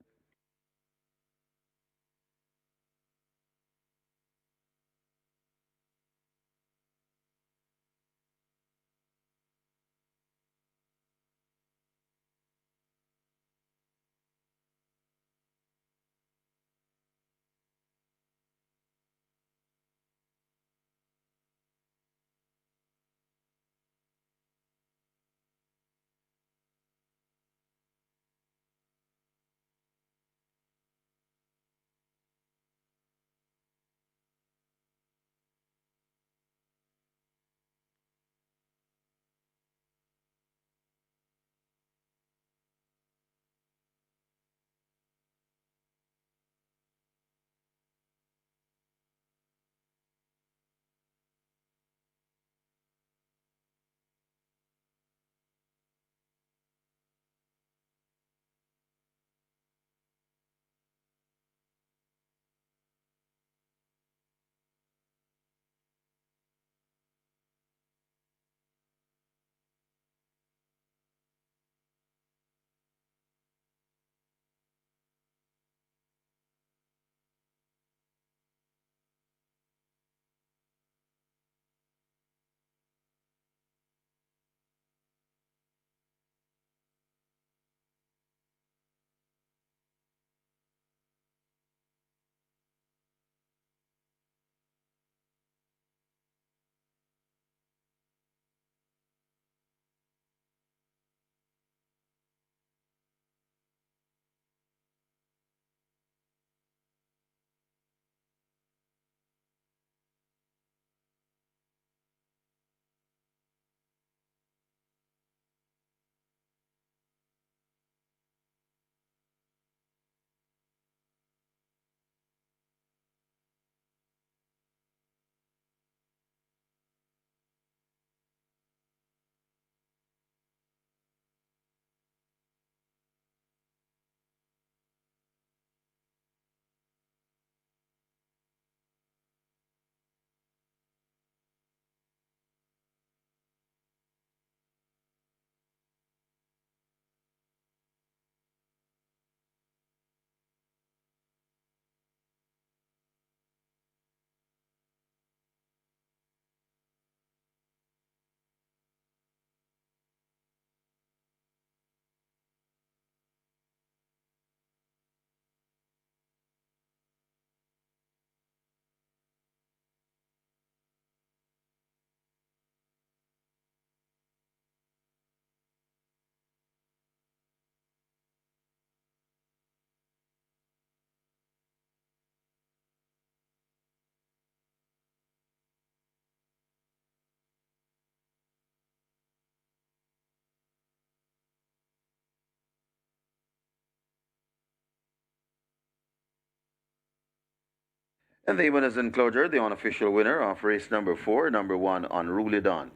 And the winners enclosure, the unofficial winner of race number 4, number 1, Unruly Dawn.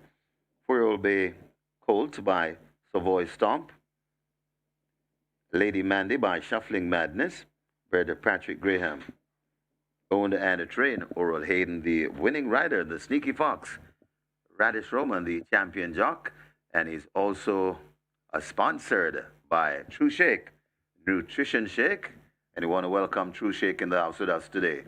4-year-old Bay Colt by Savoy Stomp. Lady Mandy by Shuffling Madness, bred Patrick Graham. Owned and trained Oral Hayden, the winning rider, the Sneaky Fox. Radish Roman, the champion jock, and he's also sponsored by True Shake, Nutrition Shake, and we want to welcome True Shake in the house with us today.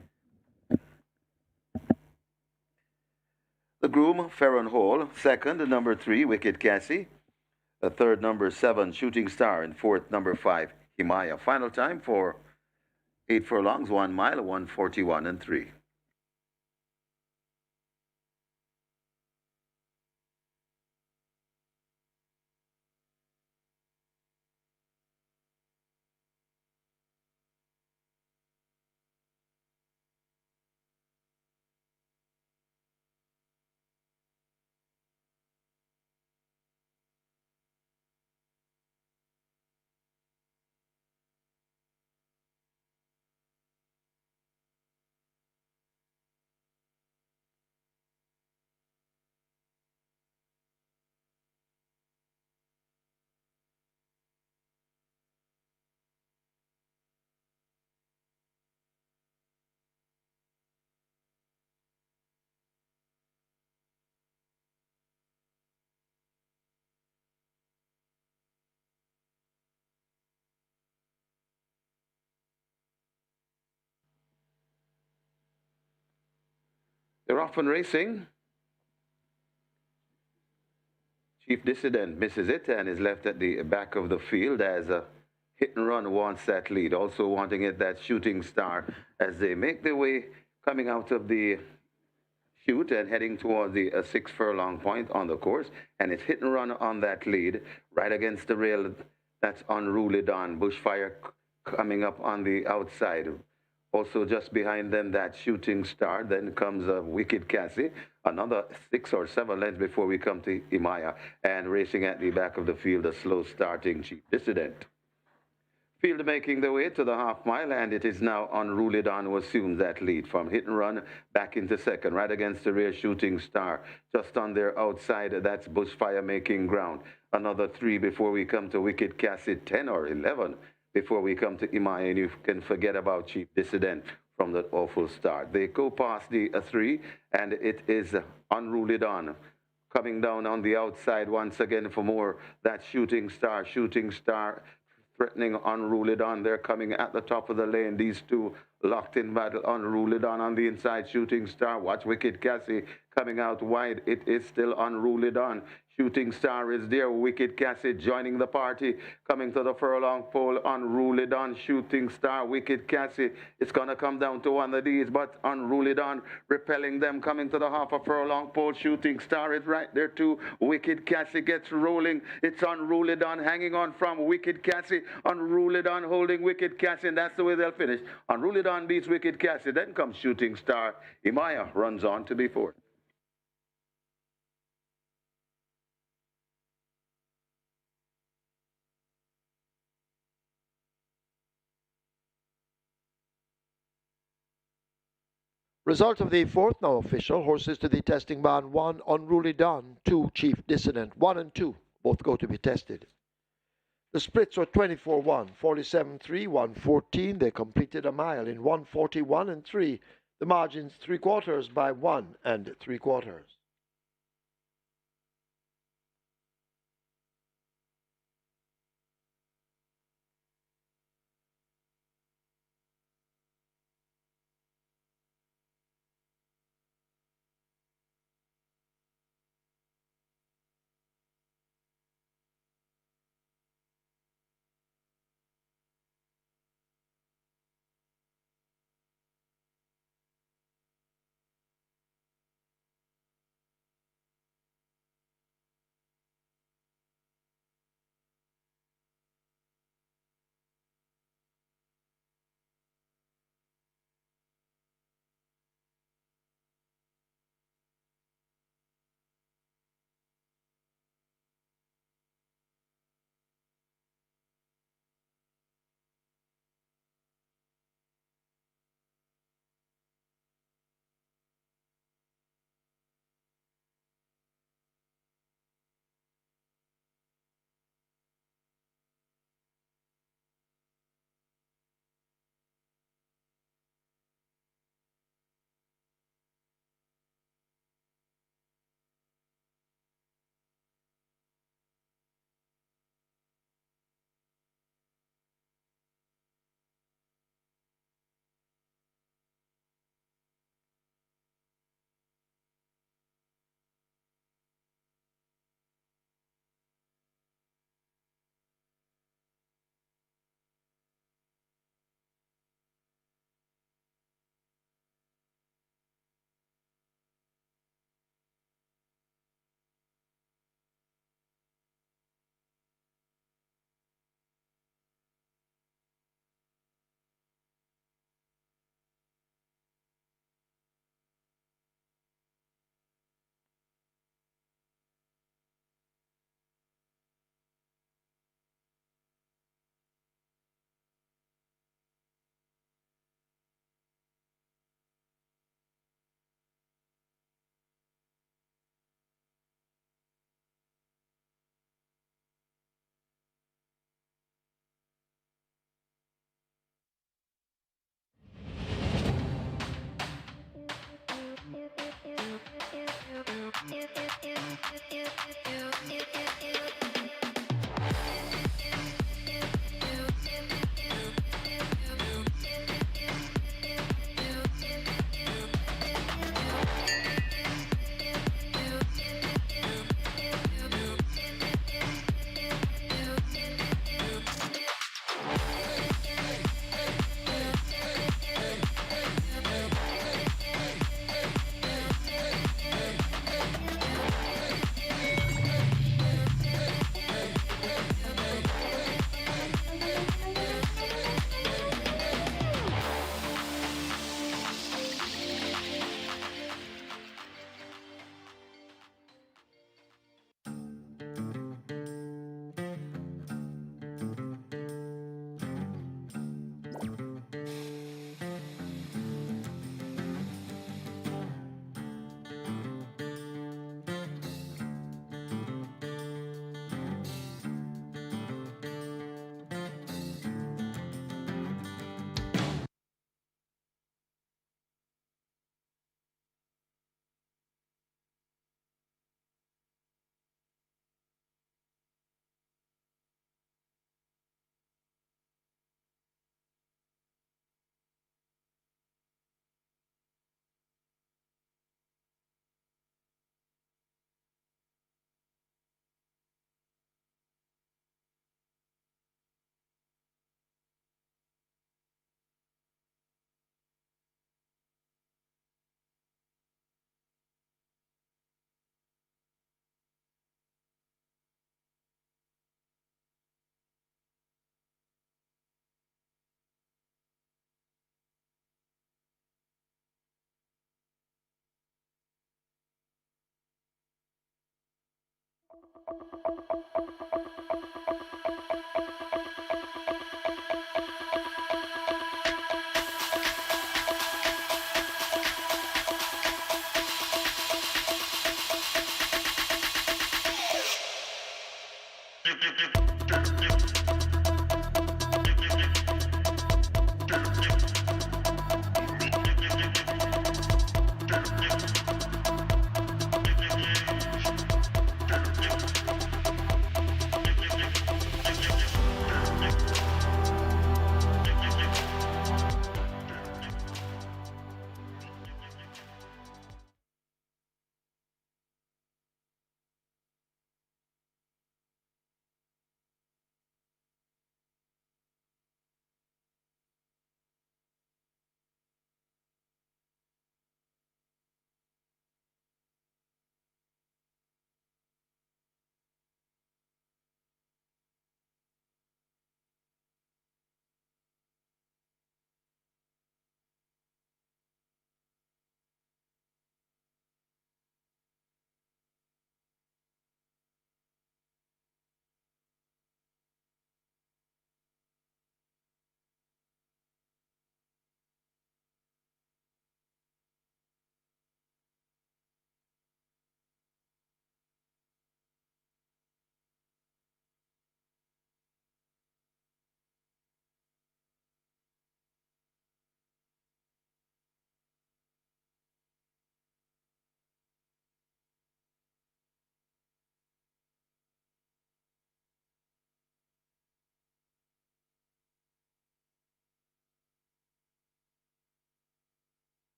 The groom, Farron Hall. Second, number 3, Wicked Cassie. The third, number 7, Shooting Star. And fourth, number 5, Himaya. Final time for 8 furlongs, 1 mile, 1:41 and 3. They're off and racing. Chief Dissident misses it and is left at the back of the field as a hit and run wants that lead. Also wanting it, that Shooting Star, as they make their way coming out of the chute and heading towards the 6 furlong point on the course. And it's hit and run on that lead right against the rail. That's Unruly Dawn. Bushfire coming up on the outside. Also just behind them, that Shooting Star. Then comes Wicked Cassie. Another 6 or 7 lengths before we come to Imaya. And racing at the back of the field, a slow starting Chief Dissident. Field making their way to the half mile, and it is now Unruly Dawn who assumes that lead from hit and run back into second, right against the rear Shooting Star. Just on their outside, that's Bushfire making ground. Another 3 before we come to Wicked Cassie, 10 or 11 before we come to Imaya, and you can forget about Chief Dissident from that awful start. They go past the 3, and it is Unruly Dawn coming down on the outside once again for more. That Shooting Star threatening Unruly Dawn. They're coming at the top of the lane. These two locked in battle. Unruly Dawn on the inside. Shooting Star. Watch Wicked Cassie coming out wide. It is still Unruly Dawn. Shooting Star is there. Wicked Cassie joining the party. Coming to the furlong pole. Unruly Dawn. Shooting Star. Wicked Cassie. It's going to come down to one of these, but Unruly Dawn repelling them. Coming to the half a furlong pole. Shooting Star is right there too. Wicked Cassie gets rolling. It's Unruly Dawn hanging on from Wicked Cassie. Unruly Dawn holding Wicked Cassie, and that's the way they'll finish. Unruly Dawn beats Wicked Cassie. Then comes Shooting Star. Imaya runs on to be fourth. Result of the fourth now official. Horses to the testing barn. 1, Unruly Dawn. 2, Chief Dissident. 1 and 2 both go to be tested. The splits were 24-1, 47-3, 114. They completed a mile in 141 and 3. The margins 3/4 by 1 and 3/4.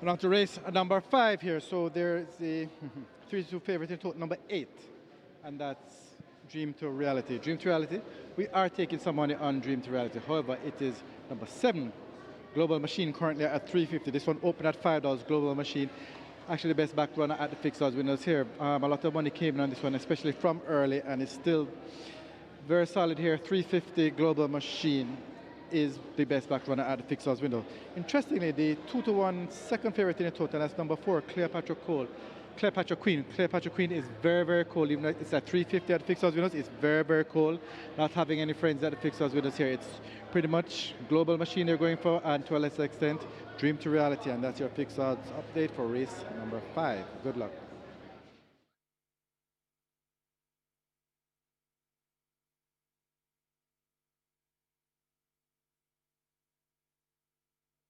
Along to race number 5 here. So there's the 3-2 favorite in total, number 8. And that's Dream to Reality. Dream to Reality, we are taking some money on Dream to Reality. However, it is number 7, Global Machine, currently at $3.50. This one opened at $5, Global Machine. Actually, the best back runner at the fixed odds winners here. A lot of money came in on this one, especially from early, and it's still very solid here. $3.50 Global Machine is the best back runner at the fixed odds window. Interestingly, the 2-1 second favorite in the total, that's number 4, Cleopatra Queen. Cleopatra Queen is very, very cold. Even though it's at $3.50 at the fixed odds winners, it's very, very cold. Not having any friends at the fixed odds winners here. It's pretty much Global Machine they're going for, and to a lesser extent, Dream to Reality. And that's your fixed odds update for race number 5. Good luck.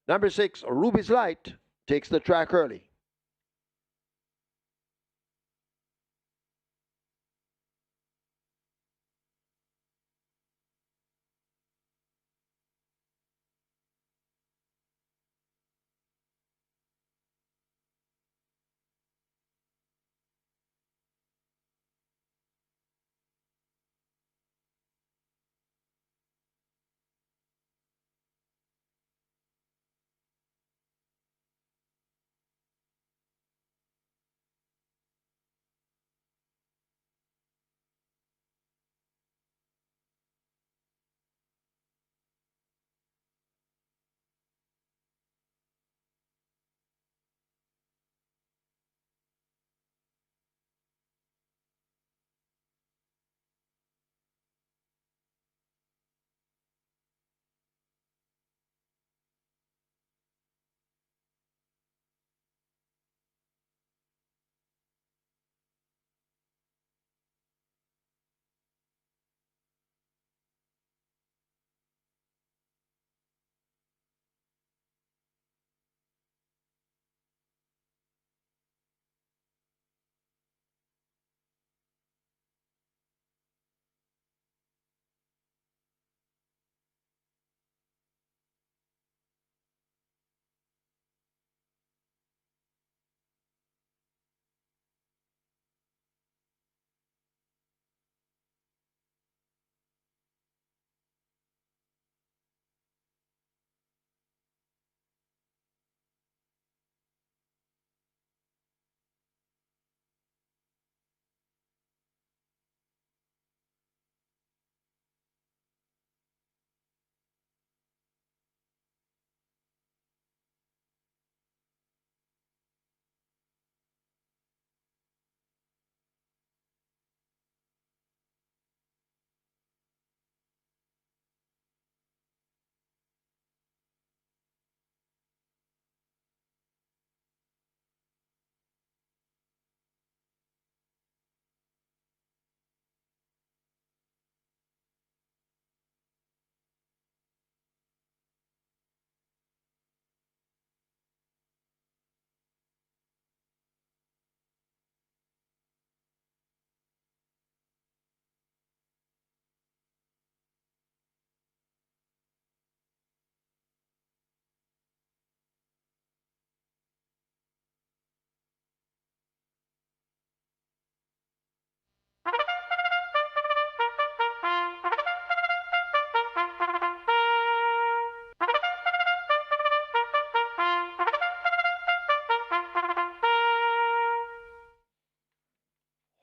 Number 6, Ruby's Light, takes the track early.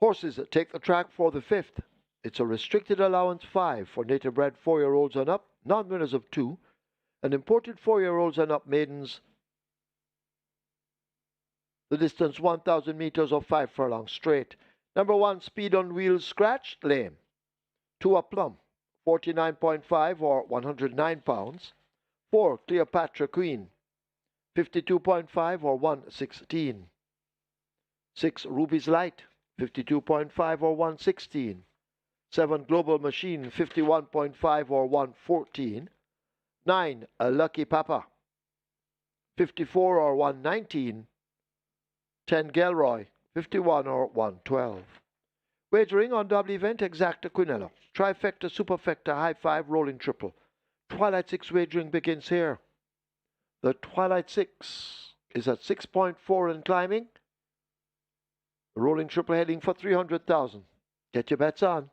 Horses take the track for the 5th. It's a restricted allowance 5 for native bred 4-year-olds and up, non-winners of 2, and imported 4-year-olds and up maidens. The distance 1,000 meters or 5 furlongs straight. Number 1, Speed on Wheels Scratch, lame. 2, Plum, 49.5 or 109 pounds. 4, Cleopatra Queen, 52.5 or 116. 6, Ruby's Light, 52.5 or 116. 7, Global Machine, 51.5 or 114. 9, A Lucky Papa, 54 or 119. 10, Gelroy, 51 or 112. Wagering on double event, Exacta Quinella, Trifecta, Superfecta, High 5, Rolling Triple. Twilight 6 wagering begins here. The Twilight 6 is at 6.4 and climbing. Rolling triple heading for 300,000. Get your bets on.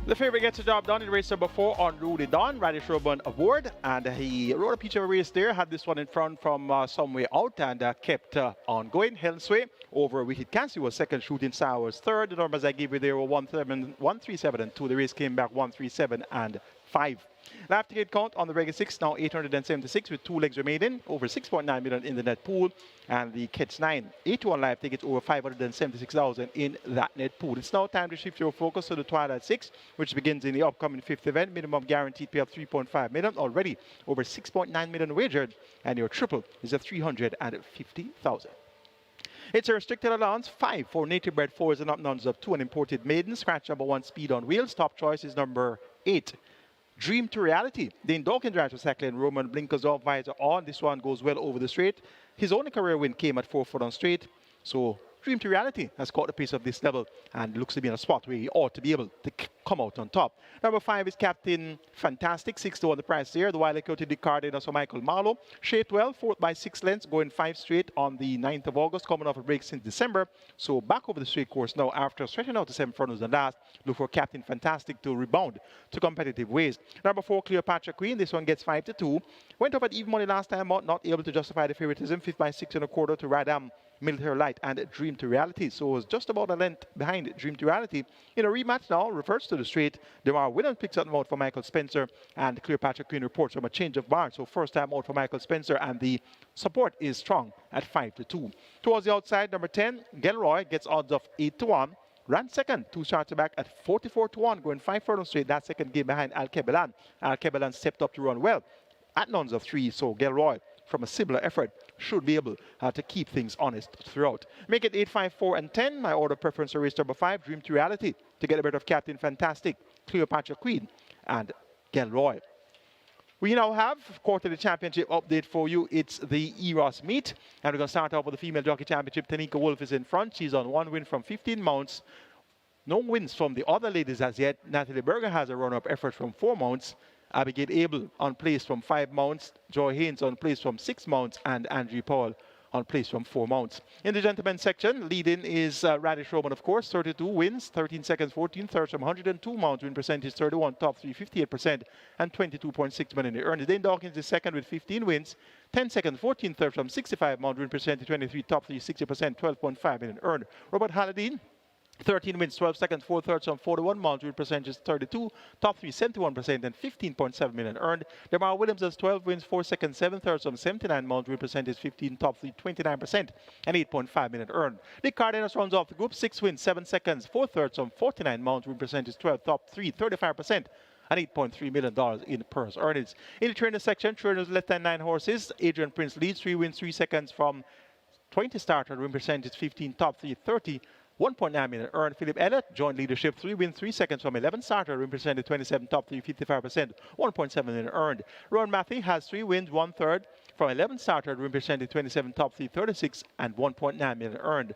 The favorite gets the job done in race number 4 on Rudy Don, Radish Roban Award, and he rode a picture of a race there, had this one in front from some way out, and kept on going. Hellsway over Wicked Cassie was second, Shooting Star was third. The numbers I gave you there were 137 and 2. The race came back 137 and 5. Lap ticket count on the regular 6 now 876 with 2 legs remaining, over 6.9 million in the net pool, and the Catch 9 81 live tickets over 576,000 in that net pool. It's now time to shift your focus to the Twilight 6, which begins in the upcoming 5th event. Minimum guaranteed payout 3.5 million, already over 6.9 million wagered, and your triple is at 350,000. It's a restricted allowance, 5 for native bred 4s and up, nuns of 2 and imported maidens. Scratch number 1, Speed on Wheels. Top choice is number 8. Dream to Reality. Dane Dawkins drives for Sacklin. Roman blinkers off, visor on. This one goes well over the straight. His only career win came at 4 foot on straight. So Dream to Reality has caught the pace of this level and looks to be in a spot where he ought to be able to come out on top. Number 5 is Captain Fantastic, 6-1 the price there. The Wiley County Decarded also Michael Marlowe. Shaped well, 4th by 6 lengths, going 5 straight on the 9th of August, coming off a break since December. So back over the straight course now after stretching out to 7 frontals and last. Look for Captain Fantastic to rebound to competitive ways. Number 4, Cleopatra Queen. This one gets 5-2. Went up at even money last time out, not able to justify the favoritism. 5th by 6 1/4 to Radam Military Light and Dream to Reality. So it was just about a length behind Dream to Reality. In a rematch now, reverts to the straight. There are winner picks out out for Michael Spencer, and Cleopatra Queen reports from a change of barn. So first time out for Michael Spencer, and the support is strong at 5-2. Towards the outside, number 10, Gelroy gets odds of 8-1. Ran second, 2 starts back at 44-1, going 5 furlongs straight. That second game behind Al Kebelan. Al Kebelan stepped up to run well at nuns of 3. So Gelroy, from a similar effort, should be able to keep things honest throughout. Make it 8, 5, 4, and 10. My order preference for race number 5, Dream to Reality, to get a bit of Captain Fantastic, Cleopatra Queen, and Gelroy. We now have quarterly championship update for you. It's the Eros meet, and we're going to start off with the female jockey championship. Tanika Wolf is in front. She's on 1 win from 15 mounts. No wins from the other ladies as yet. Natalie Berger has a run-up effort from 4 mounts. Abigail Abel on place from 5 mounts, Joy Haynes on place from 6 mounts, and Andrew Paul on place from 4 mounts. In the gentlemen's section, leading is Radish Roman, of course, 32 wins, 13 seconds, 14 thirds from 102 mounts, win percentage 31, top 3, 58%, and 22.6 million in earnings. Dane Dawkins is second with 15 wins, 10 seconds, 14 thirds from 65 mounts, win percentage 23, top 3, 60%, 12.5 million earned. Robert Halladine, 13 wins, 12 seconds, 4 thirds on 41 mounts, win percentage 32, top 3, 71%, and 15.7 million earned. Demar Williams has 12 wins, 4 seconds, 7 thirds on 79 mounts, win percentage 15, top 3, 29%, and 8.5 million earned. Nick Cardenas rounds off the group, 6 wins, 7 seconds, 4 thirds on 49 mounts, win percentage 12, top 3, 35%. And $8.3 million in purse earnings. In the trainer section, trainers less than 9 horses. Adrian Prince leads, 3 wins, 3 seconds from 20 starter, win percentage 15, top 3, 30. 1.9 million earned. Philip Elliott joined leadership, 3 wins, 3 seconds from 11 starter, represented 27, top 3, 55%, 1.7 million earned. Ron Matthew has 3 wins, 1/3 from 11 starter, represented 27, top 3, 36, and 1.9 million earned.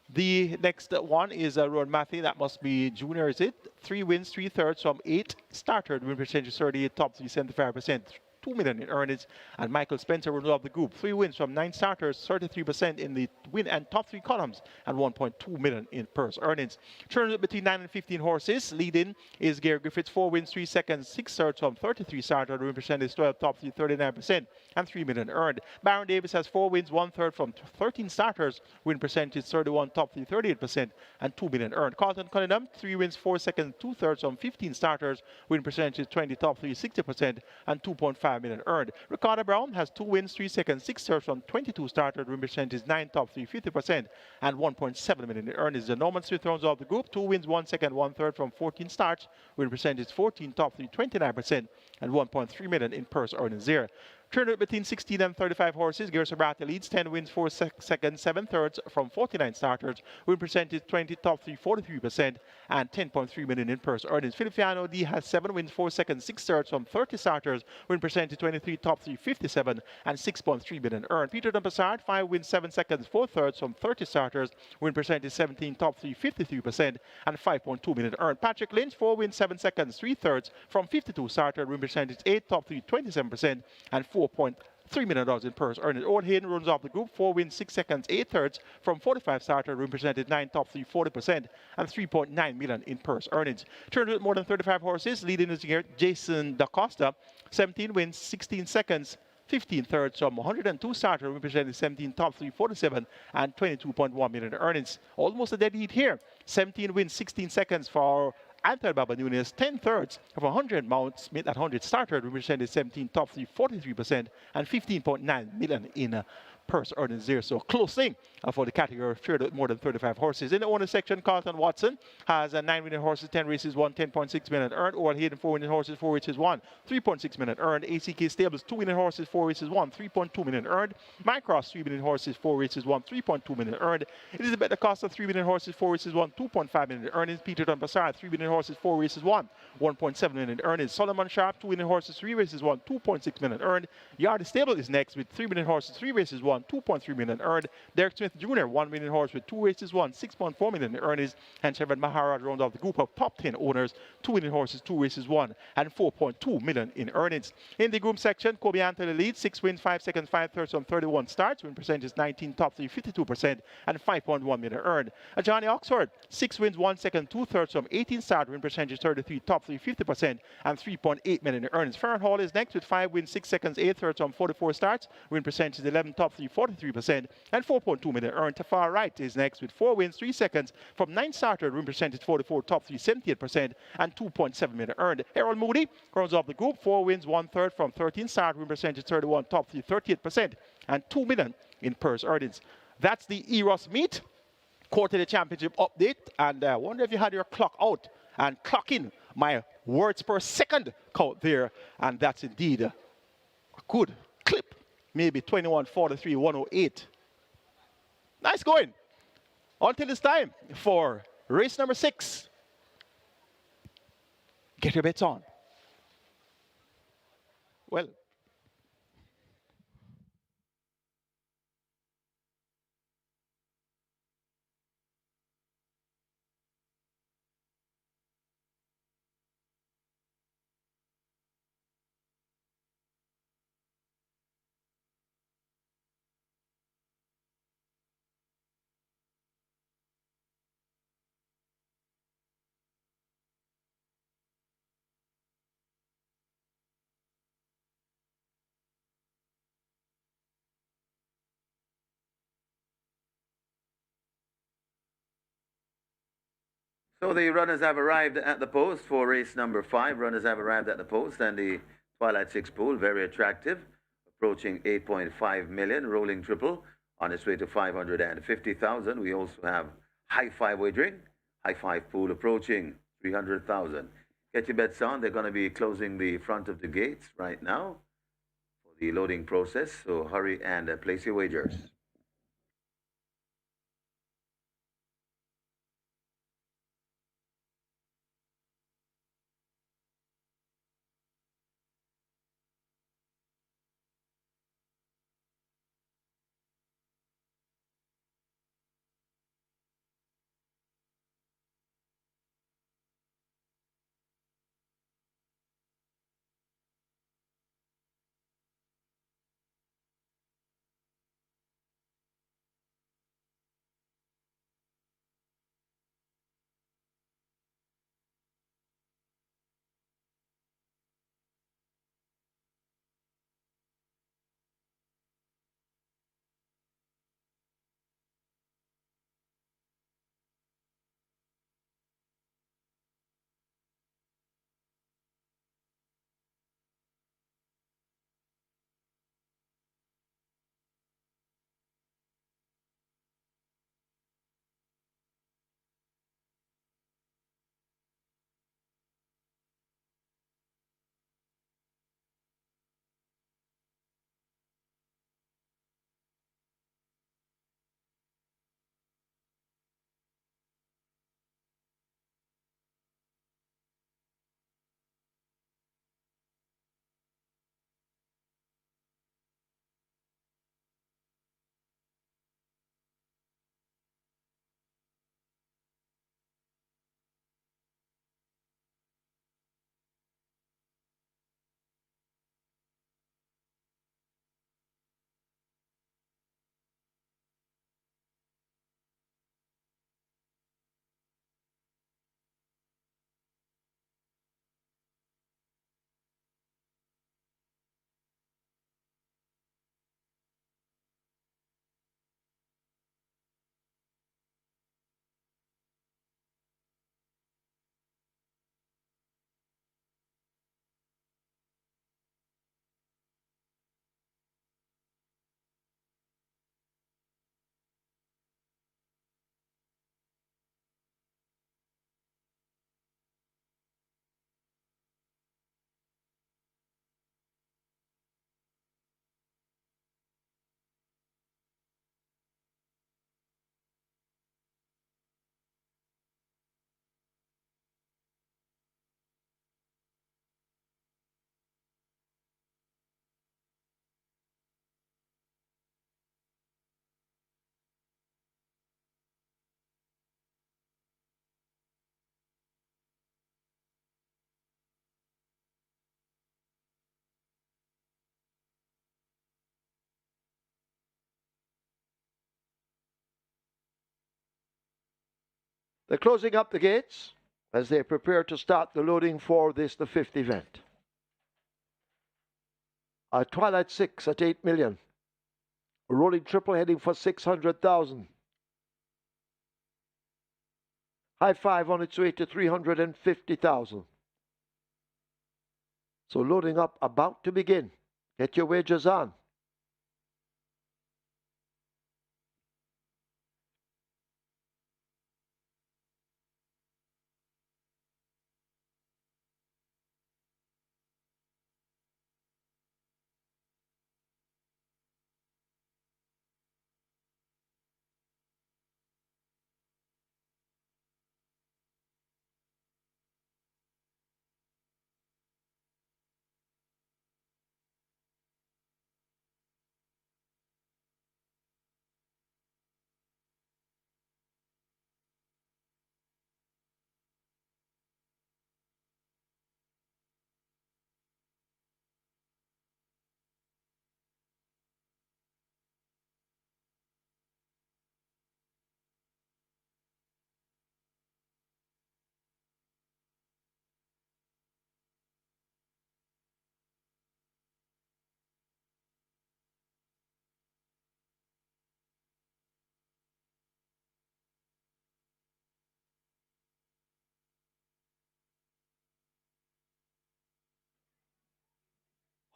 The next one is Ron Matthew, that must be junior, is it? 3 wins, 3/3 from 8 starter, win percentage 38, top 3, 75%. 2 million in earnings, and Michael Spencer runs off the group. 3 wins from 9 starters, 33% in the win and top 3 columns, and 1.2 million in purse earnings. Turns between 9 and 15 horses. Leading is Gary Griffiths, 4 wins, 3 seconds, 6 thirds from 33 starters, win percentage 12, top 3, 39%, and 3 million earned. Baron Davis has 4 wins, 1/3 from 13 starters, win percentage 31, top 3, 38%, and 2 million earned. Carlton Cunningham, 3 wins, 4 seconds, 2/3 from 15 starters, win percentage 20, top 3, 60%, and 2.5 million earned. Ricardo Brown has 2 wins, 3 seconds, 6 thirds from 22 started, win percentage 9, top 3, 50%, and 1.7 million earned. Is the Norman Smith rounds off the group. 2 wins, 1 second, 1/3 from 14 starts, win percentage 14, top 3, 29%, and 1.3 million in purse earnings there. Turn it between 16 and 35 horses. Gary Sabrata leads, 10 wins, 4 seconds, 7/3 from 49 starters. Win percentage 20, top 3, 43%, and 10.3 million in purse earnings. Feliciano D has 7 wins, 4 seconds, 6/3 from 30 starters. Win percentage 23, top 3, 57, and 6.3 million earned. Peter Dumpassard, 5 wins, 7 seconds, 4/3 from 30 starters. Win percentage 17, top 3, 53%, and 5.2 million earned. Patrick Lynch, 4 wins, 7 seconds, 3/3 from 52 starters. Win percentage 8, top 3, 27%, and $4.3 million in purse earnings. Owen Hayden runs off the group, 4 wins, 6 seconds, 8/3 from 45 starters, represented 9, top 3, 40%, and 3.9 million in purse earnings. Turned with more than 35 horses, leading is here Jason DaCosta, 17 wins, 16 seconds, 15/3 from 102 starters, representing 17, top 3, 47, and 22.1 million earnings. Almost a dead heat here. 17 wins, 16 seconds for Anthony Baba Nunez, 10/3 of 100 mounts made at 100 started, represented 17, top 3, 43%, and 15.9 million in purse earnings there. So close thing for the category of traded more than 35 horses. In the owner section, Carlton Watson has 9 winning horses, 10 races won, 10.6 million earned. Oral Hayden, 4 winning horses, 4 races won, 3.6 million earned. ACK Stables, 2 winning horses, 4 races won, 3.2 million earned. Mycross, 3 winning horses, 4 races won, 3.2 million earned. Elizabeth DaCosta, 3 winning horses, 4 races won, 2.5 million earnings. Peter Dumpassard, 3 winning horses, 4 races won, 1.7 million earnings. Solomon Sharp, 2 winning horses, 3 races won, 2.6 million earned. Yardie Stable is next with 3 winning horses, 3 races won, 2.3 million earned. Derek Smith Jr., 1 winning horse with 2 races won, 6.4 million in earnings. And Chevron Maharaj rounds off the group of top 10 owners, 2 winning horses, 2 races won, and 4.2 million in earnings. In the groom section, Kobe Anthony leads, 6 wins, 5 seconds, 5/3 on 31 starts, win percentage 19, top 3, 52%, and 5.1 million earned. Johnny Oxford, 6 wins, 1 second, 2/3 from 18 starts, win percentage 33, top 3, 50%, and 3.8 million in earnings. Farron Hall is next with 5 wins, 6 seconds, 8/3 on 44 starts, win percentage 11, top 3, 43%, and 4.2 million earned. Tafar Wright is next with 4 wins, 3 seconds from 9 started, win percentage 44, top 3, 78%, and 2.7 million earned. Harold Moody rounds off the group, 4 wins, 1/3 from 13 started, win percentage 31, top 3, 38%, and 2 million in purse earnings. That's the Eros meet quarterly championship update, and I wonder if you had your clock out and clock in my words per second count there, and that's indeed a good clip, maybe 21:43, 108. Nice going. Until it's time for race number 6. Get your bets on. Well, So the runners have arrived at the post for race number 5. Runners have arrived at the post, and the Twilight 6 pool, very attractive, approaching 8.5 million, rolling triple on its way to 550,000. We also have high five wagering, high five pool approaching 300,000. Get your bets on. They're going to be closing the front of the gates right now for the loading process. So hurry and place your wagers. They're closing up the gates as they prepare to start the loading for this, the 5th event. Twilight 6 at 8 million. A rolling triple heading for 600,000. High five on its way to 350,000. So loading up, about to begin. Get your wagers on.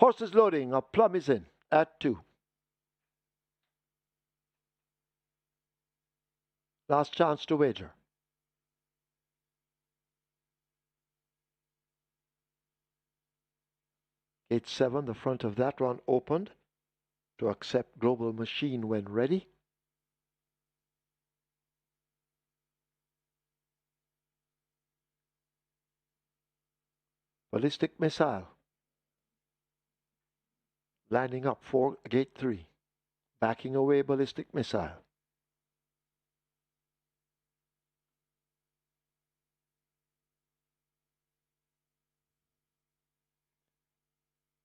Horses loading. A plum is in at 2. Last chance to wager. Gate 7, the front of that one opened to accept Global Machine when ready. Ballistic Missile. Lining up for Gate 3. Backing away Ballistic Missile.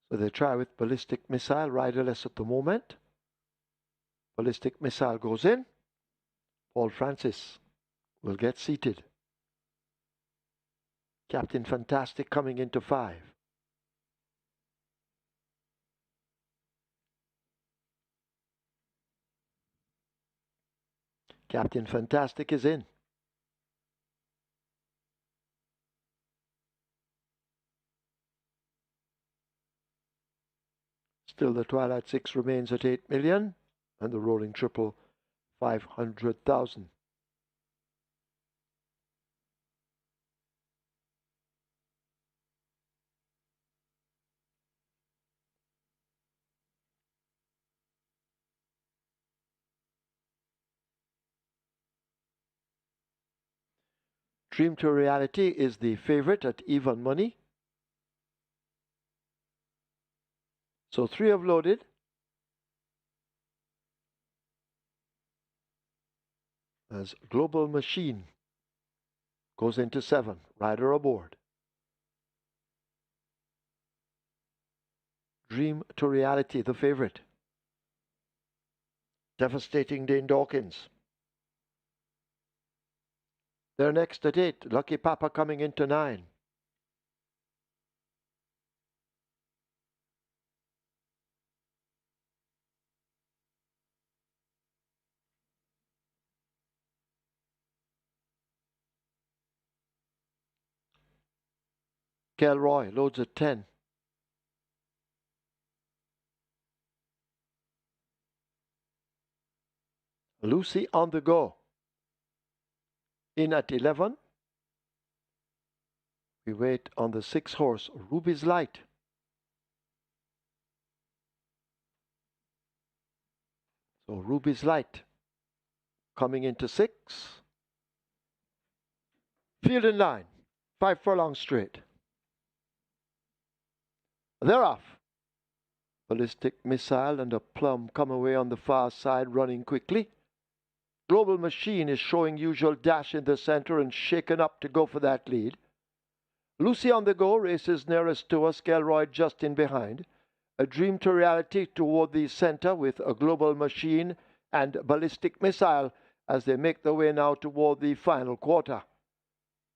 So they try with Ballistic Missile, riderless at the moment. Ballistic Missile goes in. Paul Francis will get seated. Captain Fantastic coming into 5. Captain Fantastic is in. Still the Twilight 6 remains at 8 million and the rolling triple 500,000. Dream to Reality is the favorite at even money. So 3 have loaded. As Global Machine goes into 7. Rider aboard. Dream to Reality, the favorite. Devastating Dane Dawkins. They're next at 8. Lucky Papa coming into 9. Kelroy loads at 10. Lucy on the Go. In at 11. We wait on the 6 horse, Ruby's Light. So Ruby's Light coming into 6. Field in line. 5 furlong straight. They're off. Ballistic Missile and a Plum come away on the far side, running quickly. Global Machine is showing usual dash in the center and shaken up to go for that lead. Lucy on the Go races nearest to us, Kelroy just in behind. A Dream to Reality toward the center with a Global Machine and Ballistic Missile as they make their way now toward the final quarter.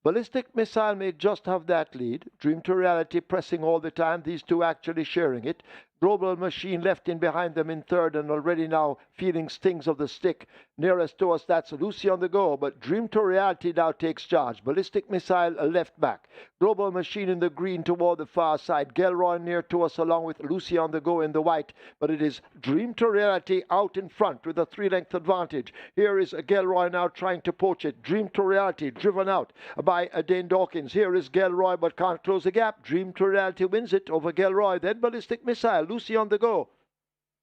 Ballistic Missile may just have that lead. Dream to Reality pressing all the time, these two actually sharing it. Global Machine left in behind them in third and already now feeling stings of the stick. Nearest to us, that's Lucy on the Go, but Dream to Reality now takes charge. Ballistic Missile left back. Global Machine in the green toward the far side. Gelroy near to us along with Lucy on the Go in the white, but it is Dream to Reality out in front with a 3-length advantage. Here is Gelroy now trying to poach it. Dream to Reality driven out by Dane Dawkins. Here is Gelroy but can't close the gap. Dream to Reality wins it over Gelroy. Then Ballistic Missile. Lucy on the Go.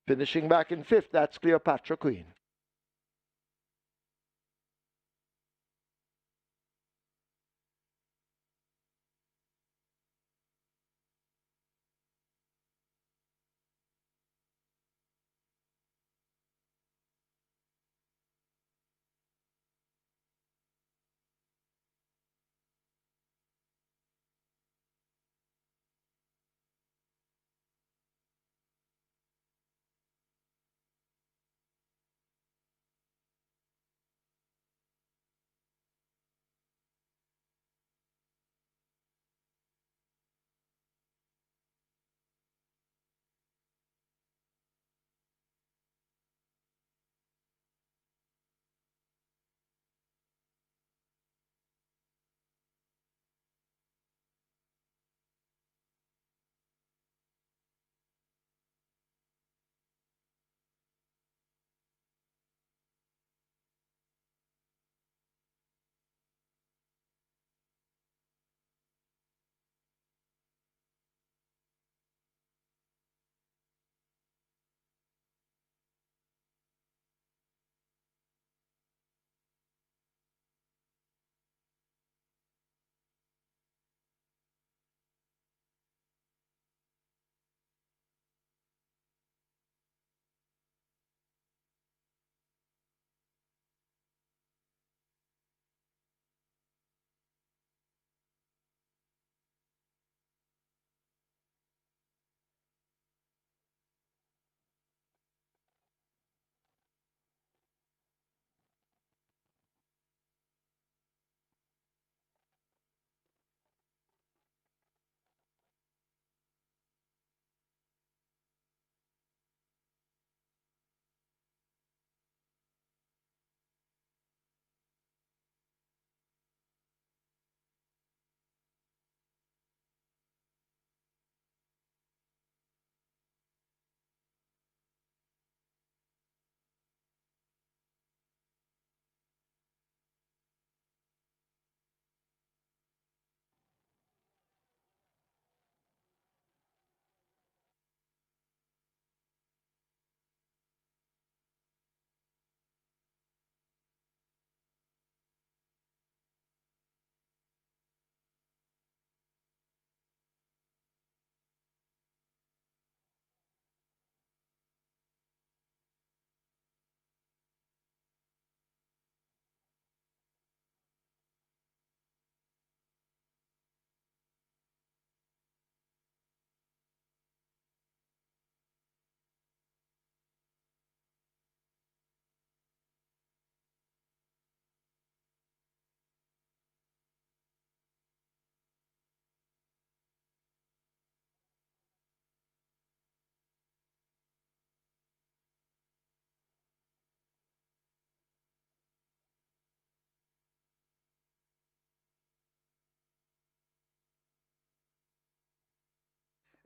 Finishing back in 5th, that's Cleopatra Queen.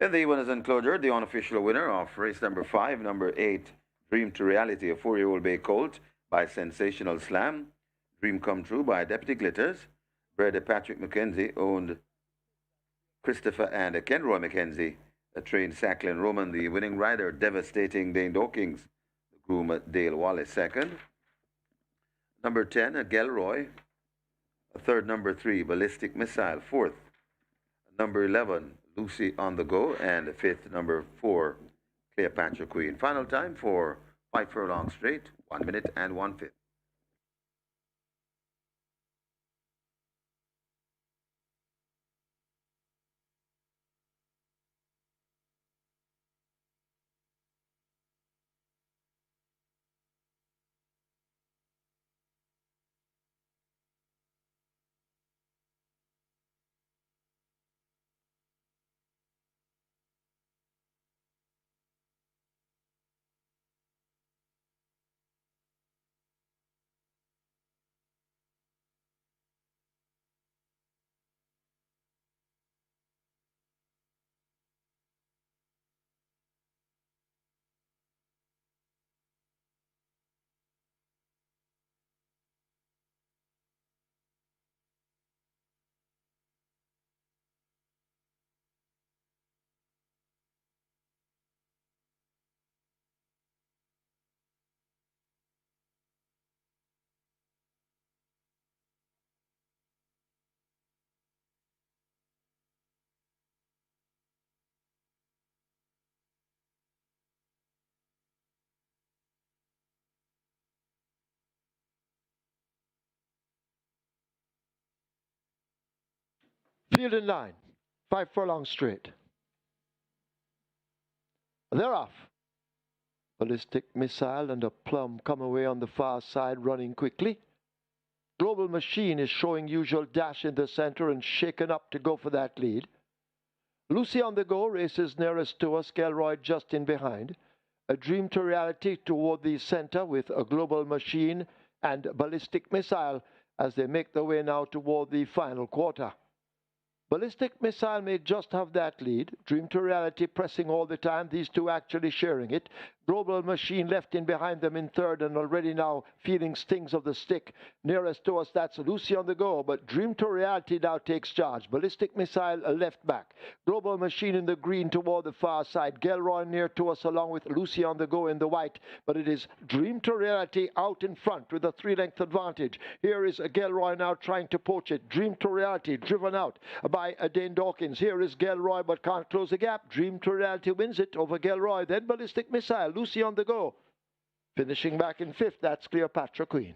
In the winners enclosure, the unofficial winner of race number 5, number 8, Dream to Reality, a 4-year-old bay colt by Sensational Slam. Dream Come True by Deputy Glitters. Bred Patrick McKenzie, owned Christopher and Kenroy McKenzie. Trained Sacklin Roman, the winning rider. Devastating Dane Dawkins. The groom Dale Wallace, second. Number 10, Gelroy. Third, number 3, Ballistic Missile. Fourth, number 11, Lucy on the Go. And fifth, number 4, Cleopatra Queen. Final time for 5 furlong straight, 1 minute and 1/5. Field in line. 5 furlong straight. They're off. Ballistic Missile and a Plum come away on the far side, running quickly. Global Machine is showing usual dash in the center and shaken up to go for that lead. Lucy on the Go races nearest to us, Gelroy just in behind. A Dream to Reality toward the center with a Global Machine and Ballistic Missile as they make their way now toward the final quarter. Ballistic Missile may just have that lead. Dream to Reality pressing all the time, these two actually sharing it. Global Machine left in behind them in third and already now feeling stings of the stick. Nearest to us, that's Lucy on the Go, but Dream to Reality now takes charge. Ballistic Missile a left back. Global Machine in the green toward the far side. Gelroy near to us along with Lucy on the Go in the white, but it is Dream to Reality out in front with a 3-length advantage. Here is Gelroy now trying to poach it. Dream to Reality driven out by Dane Dawkins. Here is Gelroy but can't close the gap. Dream to Reality wins it over Gelroy. Then Ballistic Missile. Lucy on the Go. Finishing back in fifth, that's Cleopatra Queen.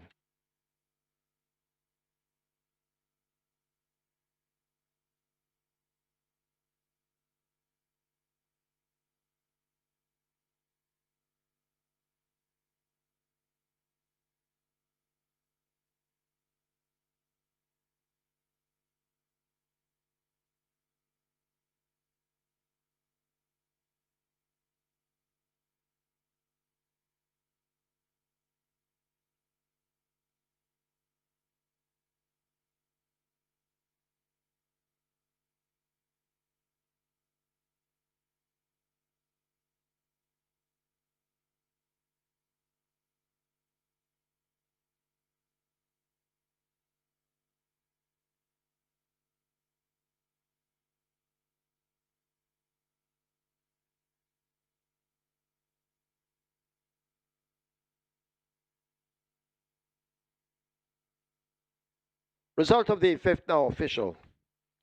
Result of the fifth now official.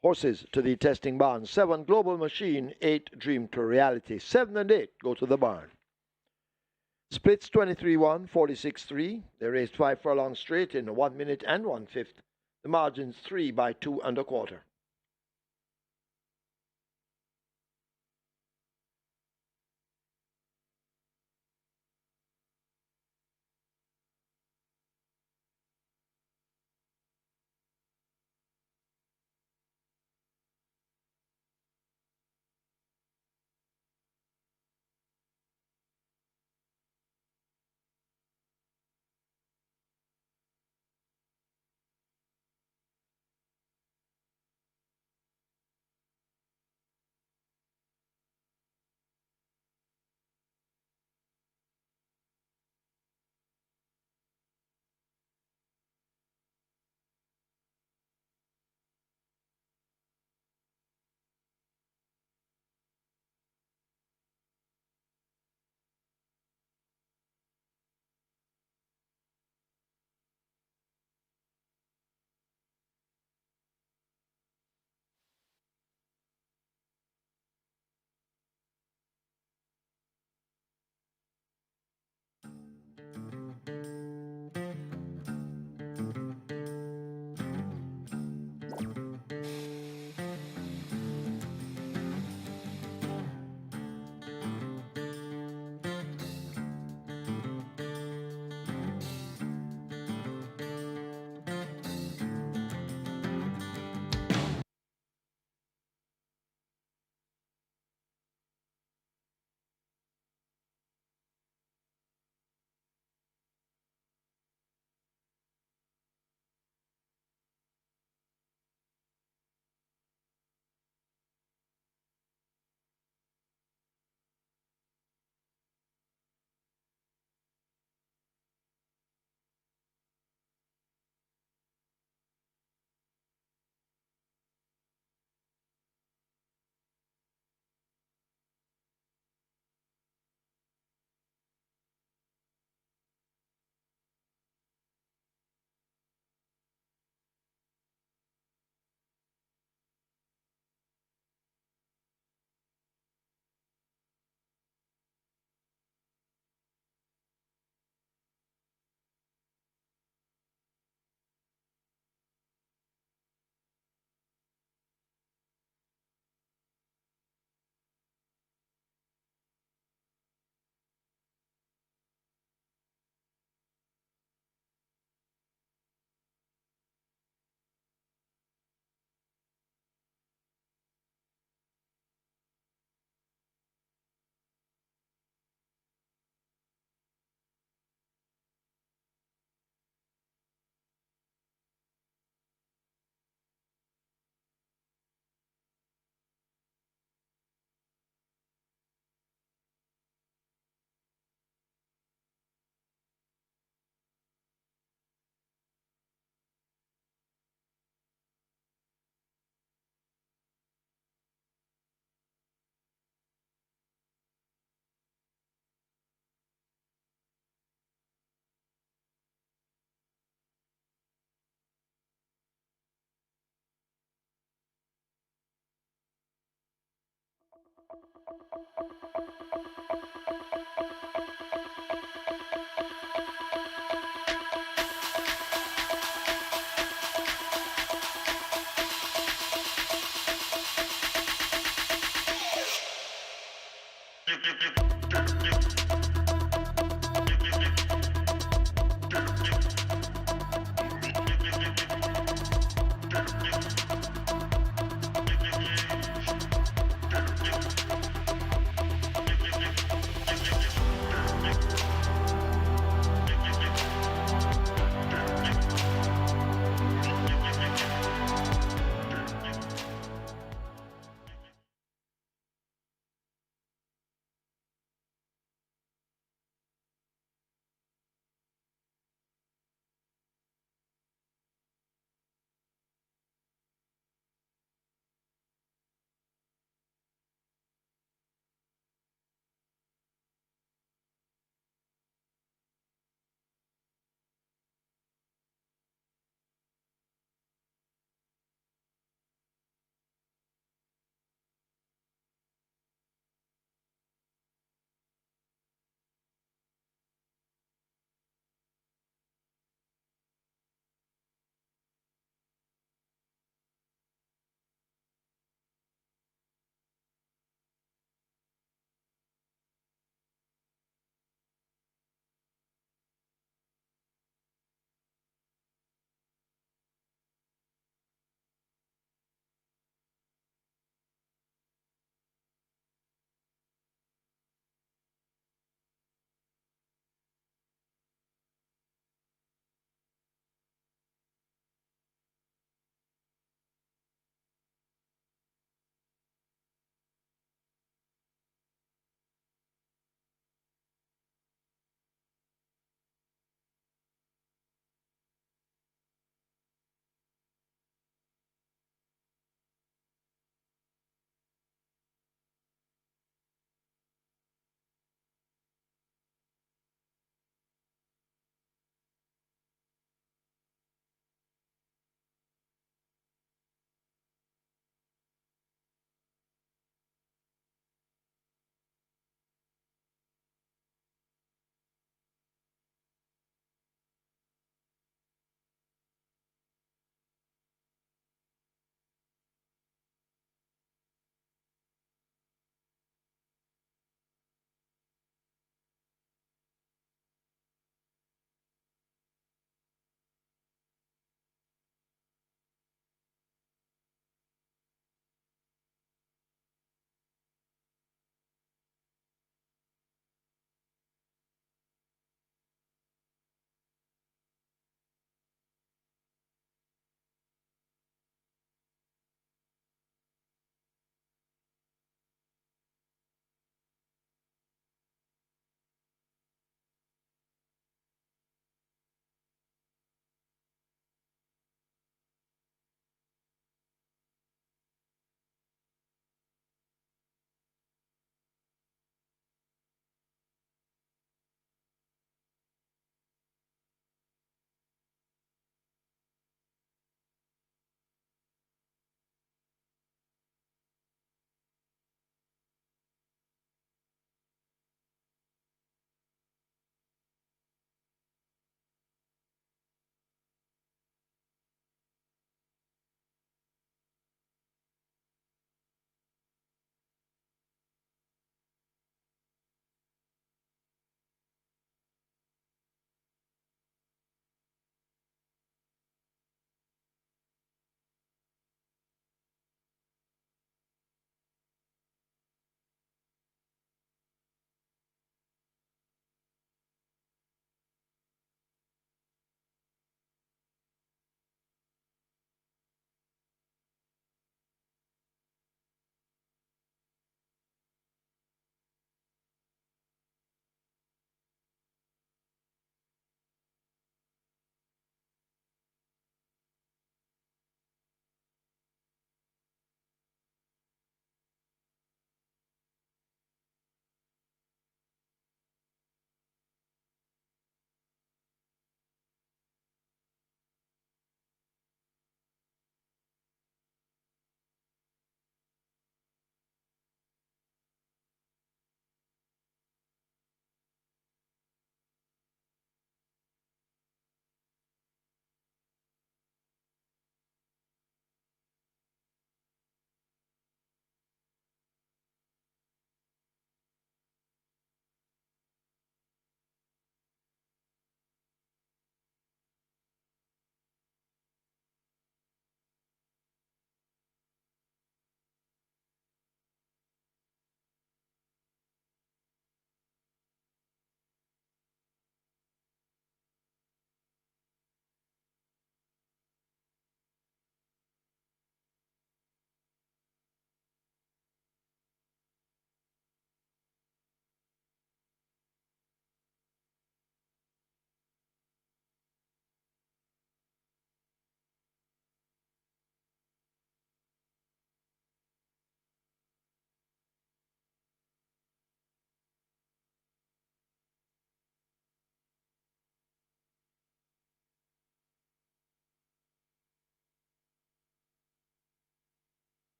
Horses to the testing barn. 7 Global Machine, 8 Dream to Reality. 7 and 8 go to the barn. Splits 23-1, 46-3. They raced 5 furlong straight in 1 minute and 1/5. The margins 3 by 2 1/4.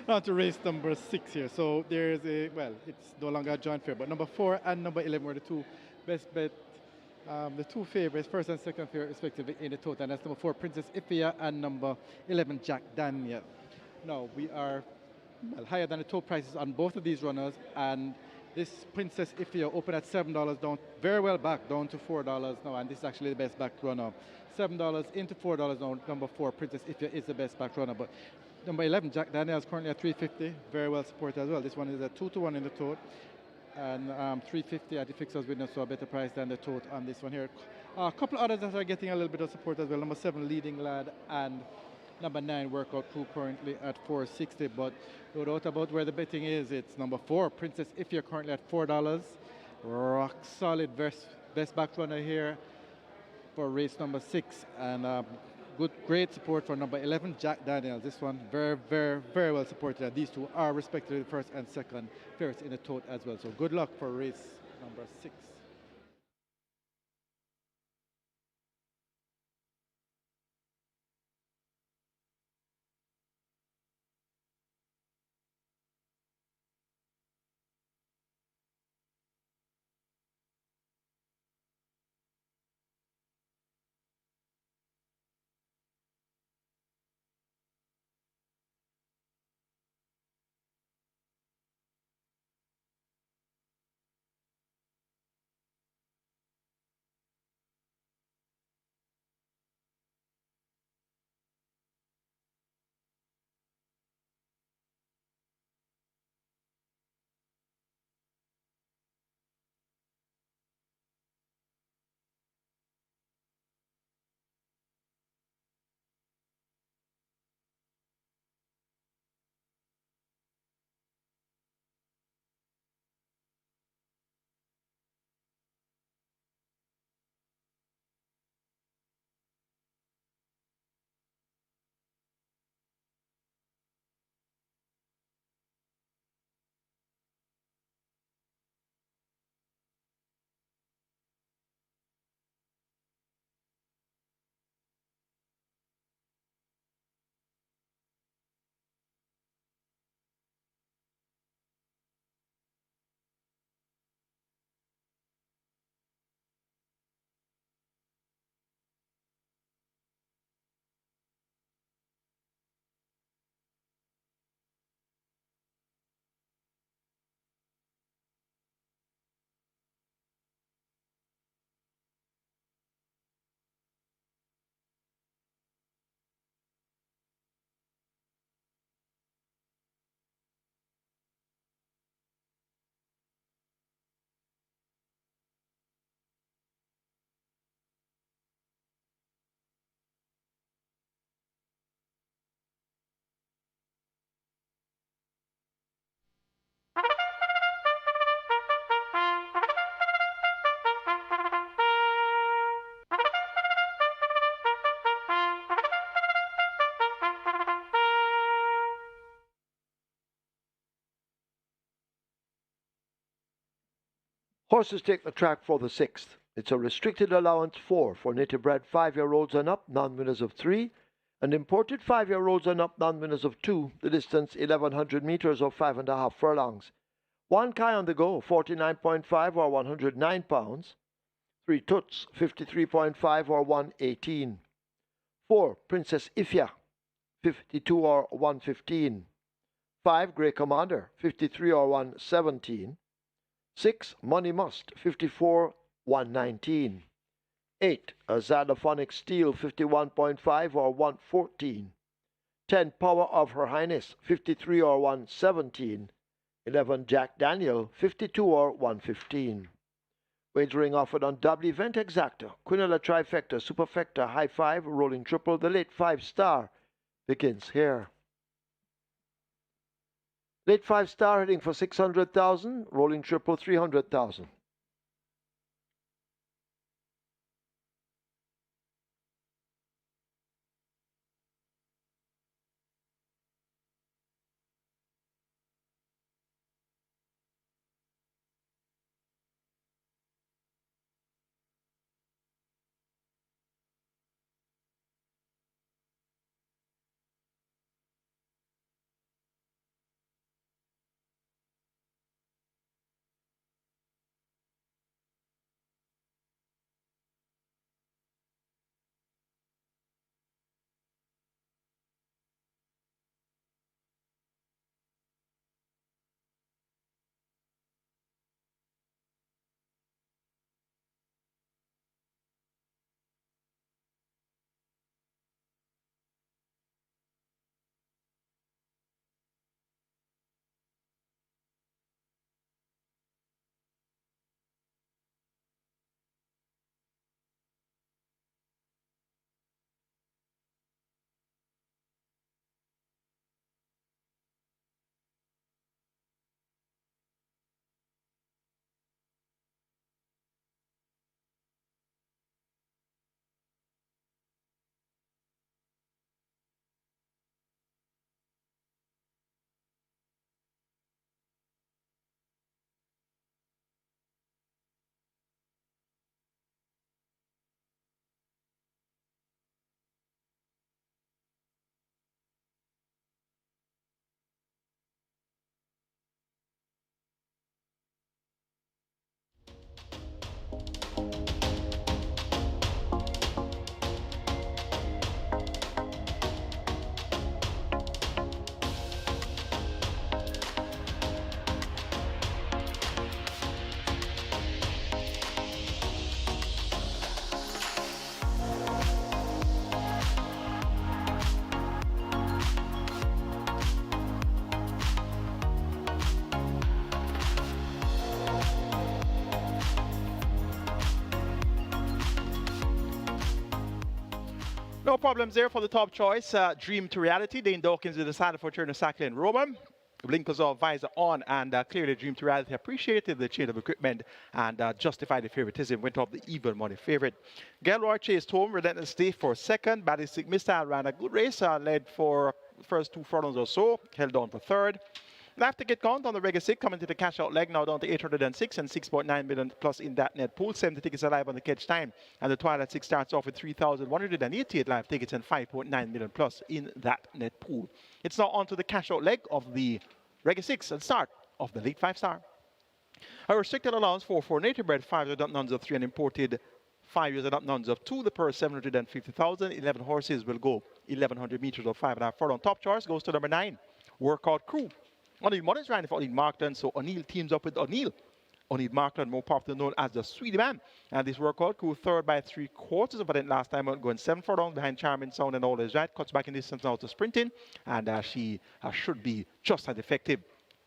Now to race number 6 here. So there's a, well, it's no longer a joint fair, but number 4 and number 11 were the two best bet, the two favorites, first and second favorite respectively in the total. And that's number 4, Princess Ifia, and number 11, Jack Daniel. Now we are well, higher than the total prices on both of these runners, and this Princess Ifia opened at $7 down, very well back, down to $4 now, and this is actually the best backed runner. $7 into $4 now, number 4, Princess Ifia is the best backed runner, but number 11, Jack Daniels, currently at 350, very well supported as well. This one is a 2-1 in the tote, and 350 at the fixers winner, so a better price than the tote on this one here. A couple others that are getting a little bit of support as well. Number 7, Leading Lad, and number 9, Workout Crew, currently at 460, but no doubt about where the betting is. It's number 4, Princess Ifia, currently at $4. Rock solid best back runner here for race number 6, and great support for number 11, Jack Daniels. This one very, very, very well supported. These two are respectively the first and second favorites in the tote as well. So good luck for race number 6. Horses take the track for the 6th. It's a restricted allowance 4 for native bred 5-year-olds and up, non-winners of 3, and imported 5-year-olds and up, non-winners of 2, the distance 1100 meters or 5.5 furlongs. 1 Kai on the go, 49.5 or 109 pounds. 3 Toots, 53.5 or 118. 4 Princess Ifia, 52 or 115. 5 Grey Commander, 53 or 117. 6 Money Must, 54 119. 8 a Xylophonic Steel, 51.5 or 114. 10 Power of Her Highness, 53 or 117. 11 Jack Daniel, 52 or 115. Wagering offered on double event exacta, Quinella trifecta, superfecta, high 5, rolling triple. The late 5 star begins here. Late 5 star heading for 600,000, rolling triple 300,000. No problems there for the top choice. Dream to reality. Dane Dawkins is decided for Turner Sackler and Roman. Blinkers off, visor on, and clearly Dream to reality appreciated the change of equipment and justified the favoritism. Went off the even money favorite. Gilroy chased home, relentlessly for second. Ballistic Missile ran a good race, led for first 2 furlongs or so, held on for third. Last ticket count on the regular 6 coming to the cash out leg, now down to 806 and 6.9 million plus in that net pool. 70 tickets alive on the catch time, and the Twilight 6 starts off with 3,188 live tickets and 5.9 million plus in that net pool. It's now on to the cash out leg of the regular 6 and start of the late 5 star. A restricted allowance for native bred 5 years nuns of 3 and imported 5 years nuns of 2. The purse 750,000. 11 horses will go 1,100 meters of 5.5 furlong. Top choice goes to number 9, Workout Crew. O'Neill Mullins riding for O'Neill Markland, so O'Neill teams up with O'Neill. O'Neill Markland, more popularly known as the Sweetie Man. And this Workout Crew third by 3/4 of a length last time out, going 7 furlongs behind Charming Sound and All Is Right. Cuts back in distance now to sprinting, and she should be just as effective.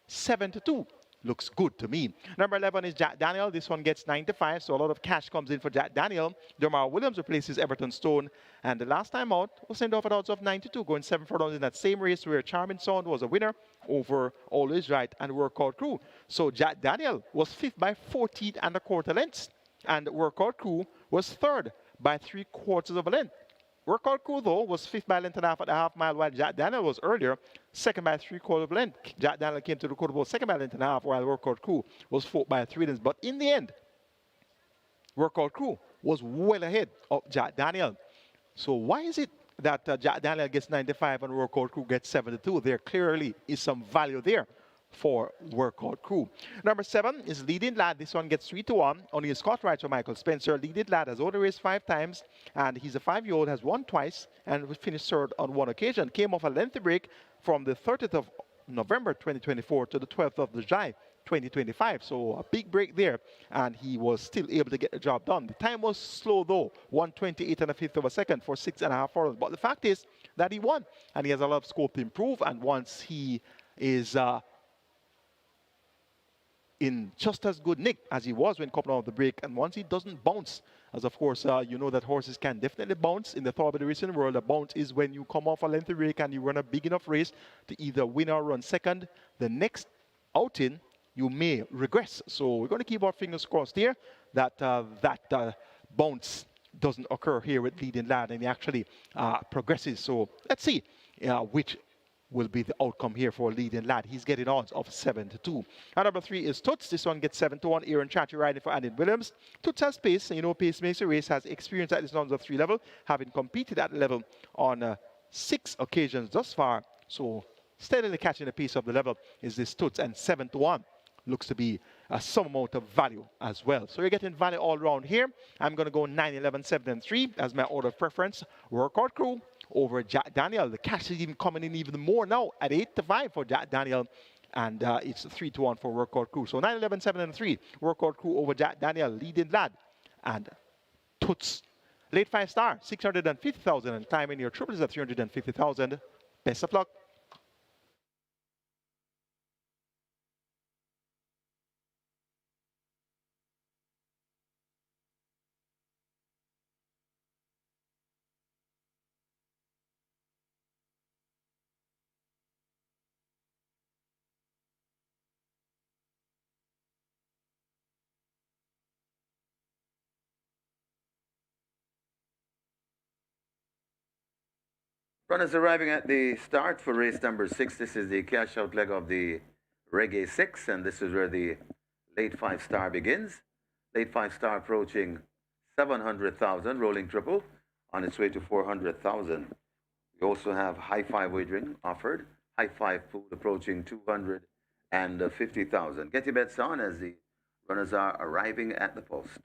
7-2. Looks good to me. Number 11 is Jack Daniel. This one gets 9-5, so a lot of cash comes in for Jack Daniel. Jamar Williams replaces Everton Stone, and the last time out was sent off at odds of 9-2, going 7 furlongs in that same race where Charming Sound was a winner over Always Right and Workout Crew. So Jack Daniel was 5th by 14.25 lengths, and Workout Crew was 3rd by 3/4 of a length. Workout Crew, though, was 5th by a length and a half at a half mile, while Jack Daniel was earlier 2nd by 3/4 of a length. Jack Daniel came to the quarter bowl 2nd by a length and a half, while Workout Crew was 4th by 3 lengths. But in the end, Workout Crew was well ahead of Jack Daniel. So why is it that Jack Daniel gets 95 and Workout Crew gets 72? There clearly is some value there for Workout Crew. Number 7 is Leading Lad. This one gets 3-1. Only a Scott rides for Michael Spencer. Leading Lad has only raced 5 times, and he's a 5-year-old, has won twice, and finished 3rd on 1 occasion. Came off a lengthy break from the 30th of November 2024 to the 12th of July 2025. So a big break there, and he was still able to get the job done. The time was slow though, 1:28 1/5 of a second for 6.5 furlongs. But the fact is that he won, and he has a lot of scope to improve. And once he is in just as good nick as he was when coming out of the break, and once he doesn't bounce, as of course you know that horses can definitely bounce in the thoroughbred racing world. A bounce is when you come off a lengthy break and you run a big enough race to either win or run second. The next outing you may regress. So we're going to keep our fingers crossed here that that bounce doesn't occur here with Leading Lad, and he actually progresses. So let's see which will be the outcome here for Leading Lad. He's getting odds of 7-2. And number 3 is Toots. This one gets 7-1. Aaron Chatty riding for Andy Williams. Toots has pace. You know, pace makes a race. Has experience at this rounds of 3 level, having competed at the level on 6 occasions thus far. So steadily catching a piece of the level is this Toots, and 7-1 looks to be some amount of value as well. So you're getting value all around here. I'm going to go 9, 11, 7, and 3 as my order of preference. Workout Crew over Jack Daniel. The cash is even coming in even more now at 8-5 for Jack Daniel, and it's 3-1 for Workout Crew. So 9, 11, 7, and 3. Workout Crew over Jack Daniel, Leading Lad, and Toots. Late 5 star, 650,000, and time in your triple is at 350,000. Best of luck. Runners arriving at the start for race number 6. This is the cash out leg of the Reggae 6, and this is where the late 5 star begins. Late 5 star approaching 700,000, rolling triple on its way to 400,000. We also have high 5 wagering offered. High 5 pool approaching 250,000. Get your bets on as the runners are arriving at the post.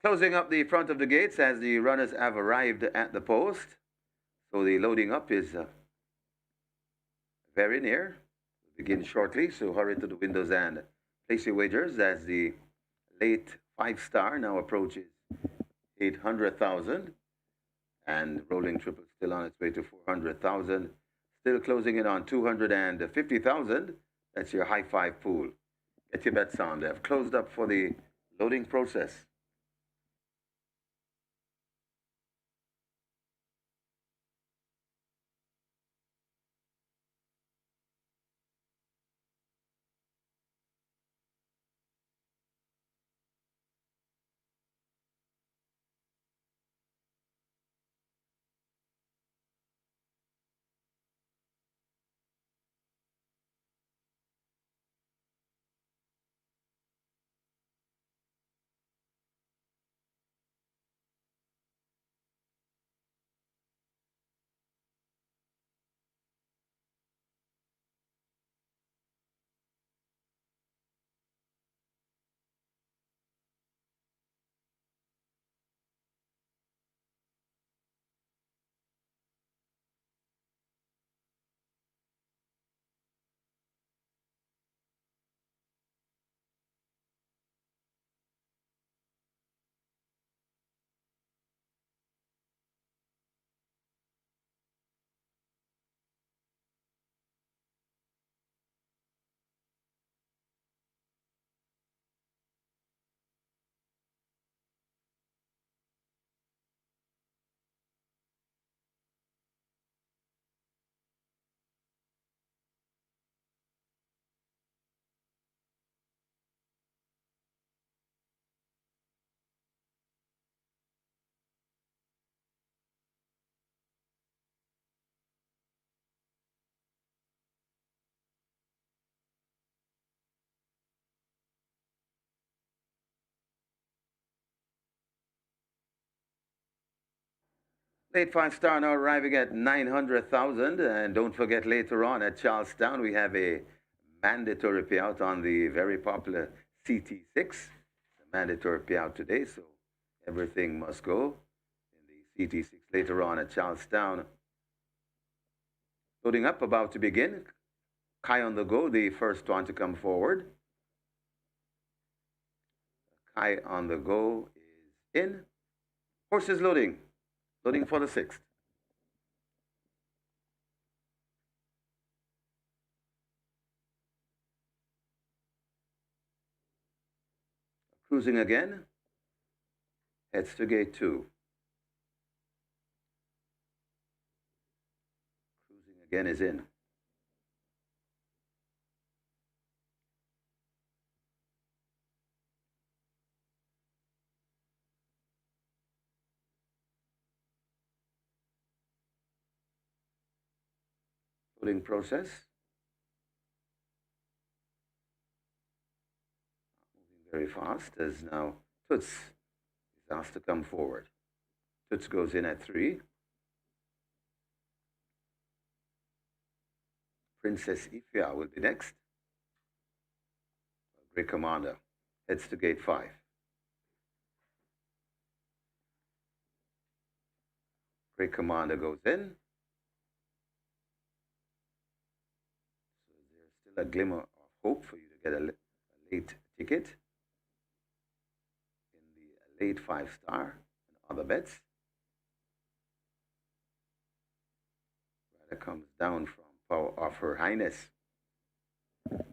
Closing up the front of the gates as the runners have arrived at the post. So the loading up is very near. We'll begin shortly, so hurry to the windows and place your wagers as the late 5-star now approaches 800,000. And rolling triple still on its way to 400,000. Still closing in on 250,000. That's your high five pool. Get your bets on. They have closed up for the loading process. Late 5-star now arriving at 900,000. And don't forget later on at Charlestown, we have a mandatory payout on the very popular CT6. It's a mandatory payout today, so everything must go in the CT6 later on at Charlestown. Loading up, about to begin. Kai on the go, the first one to come forward. Kai on the go is in. Horses loading. Loading for the 6th. Cruising again. Heads to gate 2. Cruising again is in. Loading process. Moving very fast as now Toots is asked to come forward. Toots goes in at 3. Princess Ifya will be next. Great Commander heads to gate 5. Great Commander goes in. So there's still a glimmer of hope for you to get a late ticket in the late 5-star and other bets. Rider comes down from Power of Her Highness. That's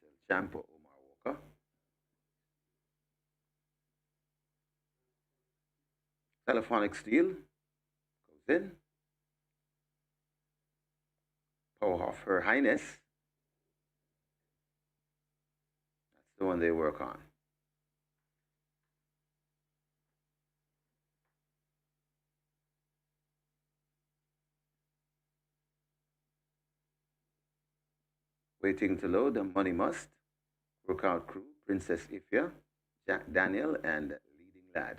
El Champo Omar Walker. Telephonic Steel goes in. Power of Her Highness. That's the one they work on. Waiting to load the Money Must, Workout Crew, Princess Ifya, Jack Daniel, and Leading Lad.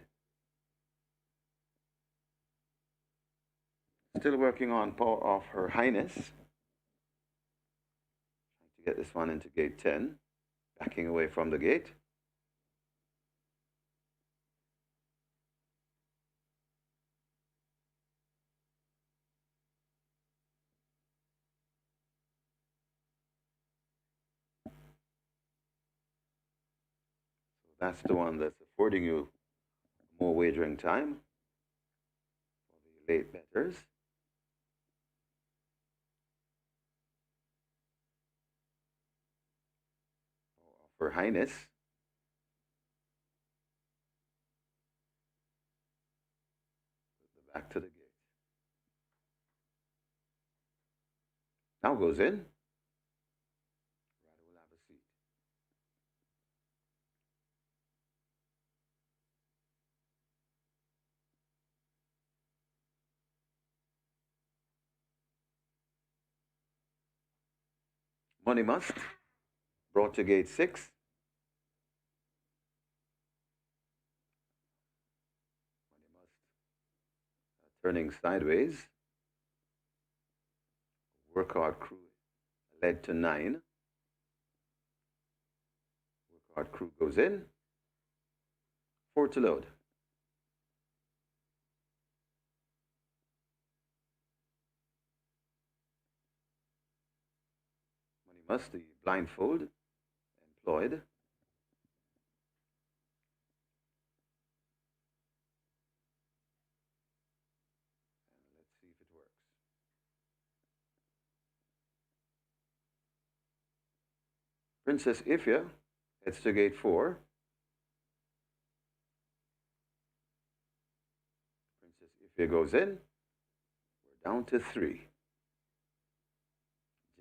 Still working on Power of Her Highness. Trying to get this one into gate 10. Backing away from the gate. That's the one that's affording you more wagering time for the late betters. For Highness. Back to the gate. Now goes in. Rider will have a seat. Money Must. Brought to gate 6. Money Must. Turning sideways. Workout Crew led to 9. Workout Crew goes in. 4 to load. Money Must, the blindfold, employed. And let's see if it works. Princess Ifya heads to gate 4. Princess Ifya goes in. We're down to 3.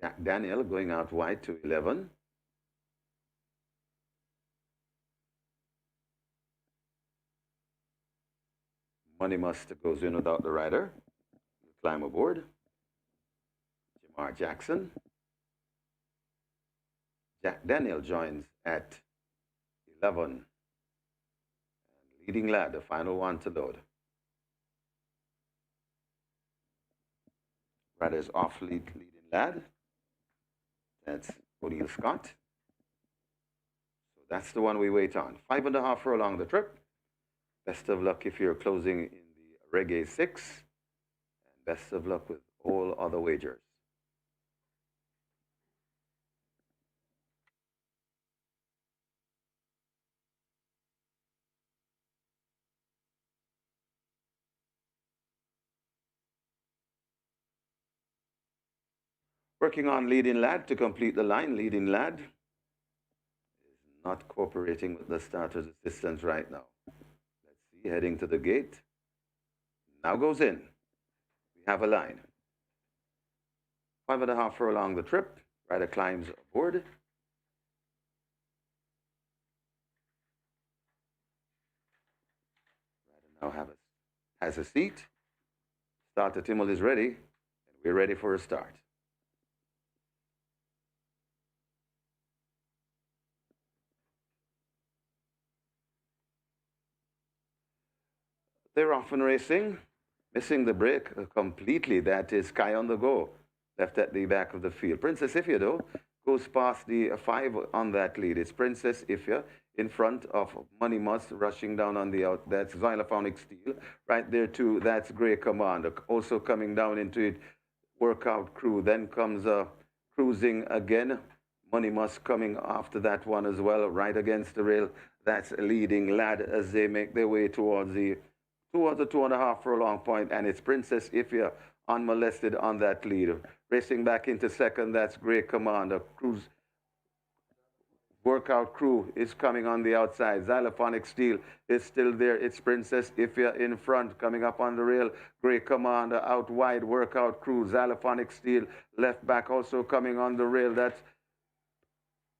Jack Daniel going out wide to 11. Money Must goes in without the rider. You climb aboard. Jamar Jackson. Jack Daniel joins at 11. And Leading Lad, the final one to load. Riders off Leading Lad. That's O'Neill Scott. So that's the one we wait on. 5.5 furlong the trip. Best of luck if you're closing in the Reggae 6. And best of luck with all other wagers. Working on Leading Lad to complete the line. Leading Lad is not cooperating with the starter's assistance right now. Let's see, heading to the gate. Now goes in. We have a line. 5.5 furlong the trip. Rider climbs aboard. Rider now has a seat. Starter Timmel is ready, and we're ready for a start. They're off and racing, missing the break completely. That is Sky on the go, left at the back of the field. Princess Ifya, though, goes past the 5 on that lead. It's Princess Ifya in front of Money Must, rushing down on the out. That's Xylophonic Steel. Right there, too, that's Grey Commander. Also coming down into it, Workout Crew. Then comes Cruising again. Money Must coming after that one as well, right against the rail. That's Leading Lad as they make their way towards the 2.5 furlong point, and it's Princess Ifya unmolested on that lead. Racing back into second, that's Grey Commander. Workout Crew is coming on the outside. Xylophonic Steel is still there. It's Princess Ifya in front, coming up on the rail. Grey Commander out wide. Workout Crew. Xylophonic Steel left back, also coming on the rail. That's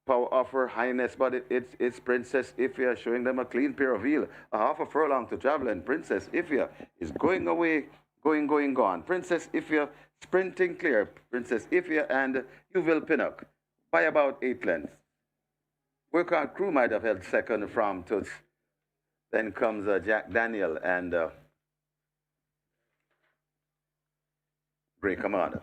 Power of Her Highness, but it's Princess Ifya showing them a clean pair of heel. A half a furlong to travel, and Princess Ifya is going away, gone. Princess Ifya sprinting clear. Princess Ifya and Uville Pinnock by about 8 lengths. Workout Crew might have held second from Toots. Then comes Jack Daniel and Grey Commander.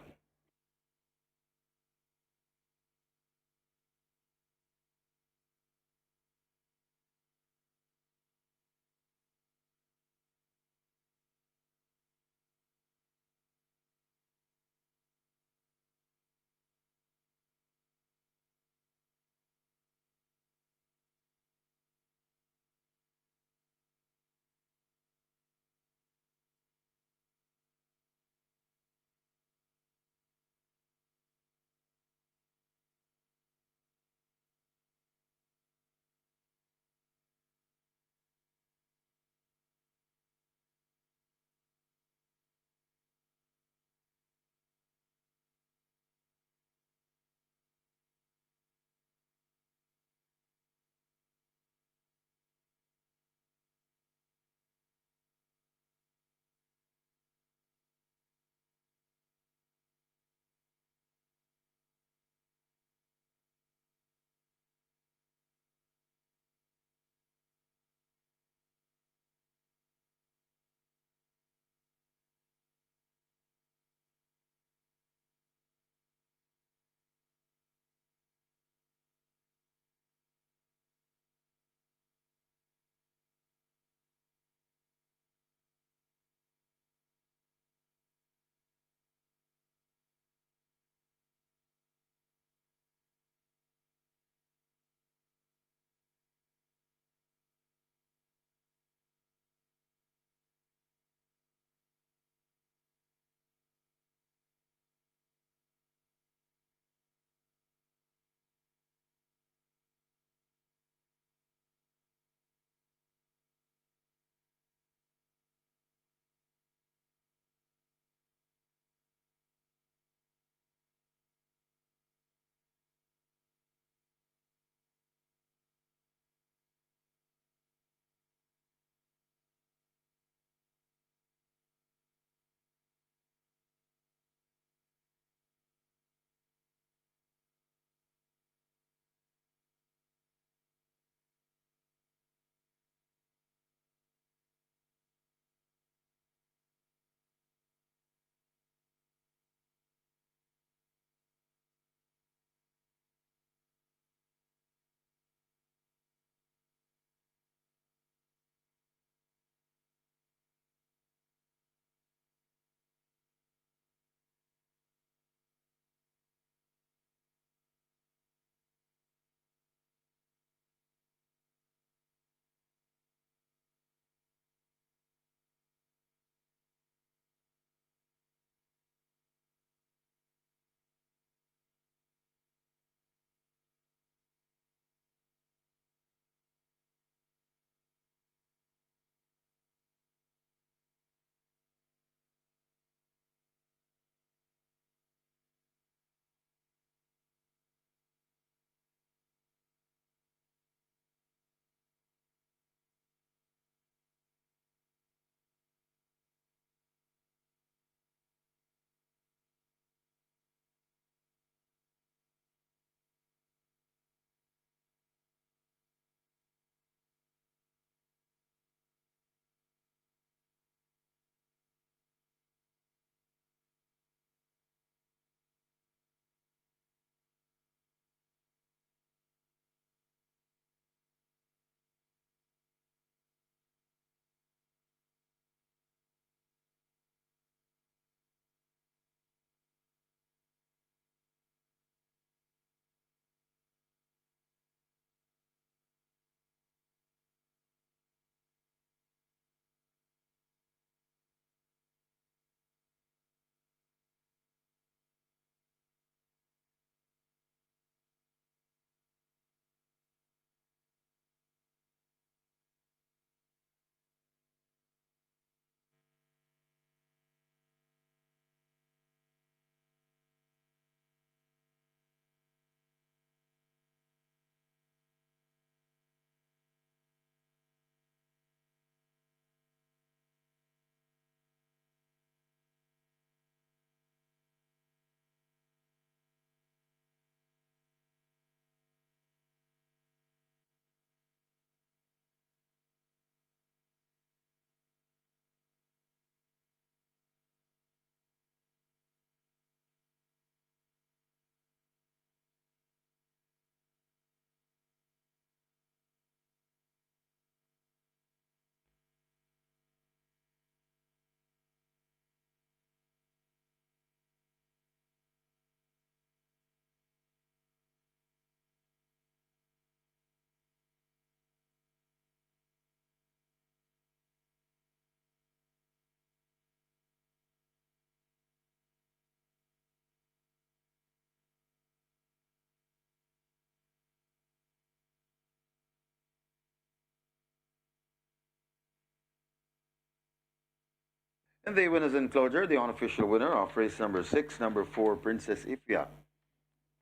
And the winners enclosure, the unofficial winner of race number 6, number 4, Princess Ifya.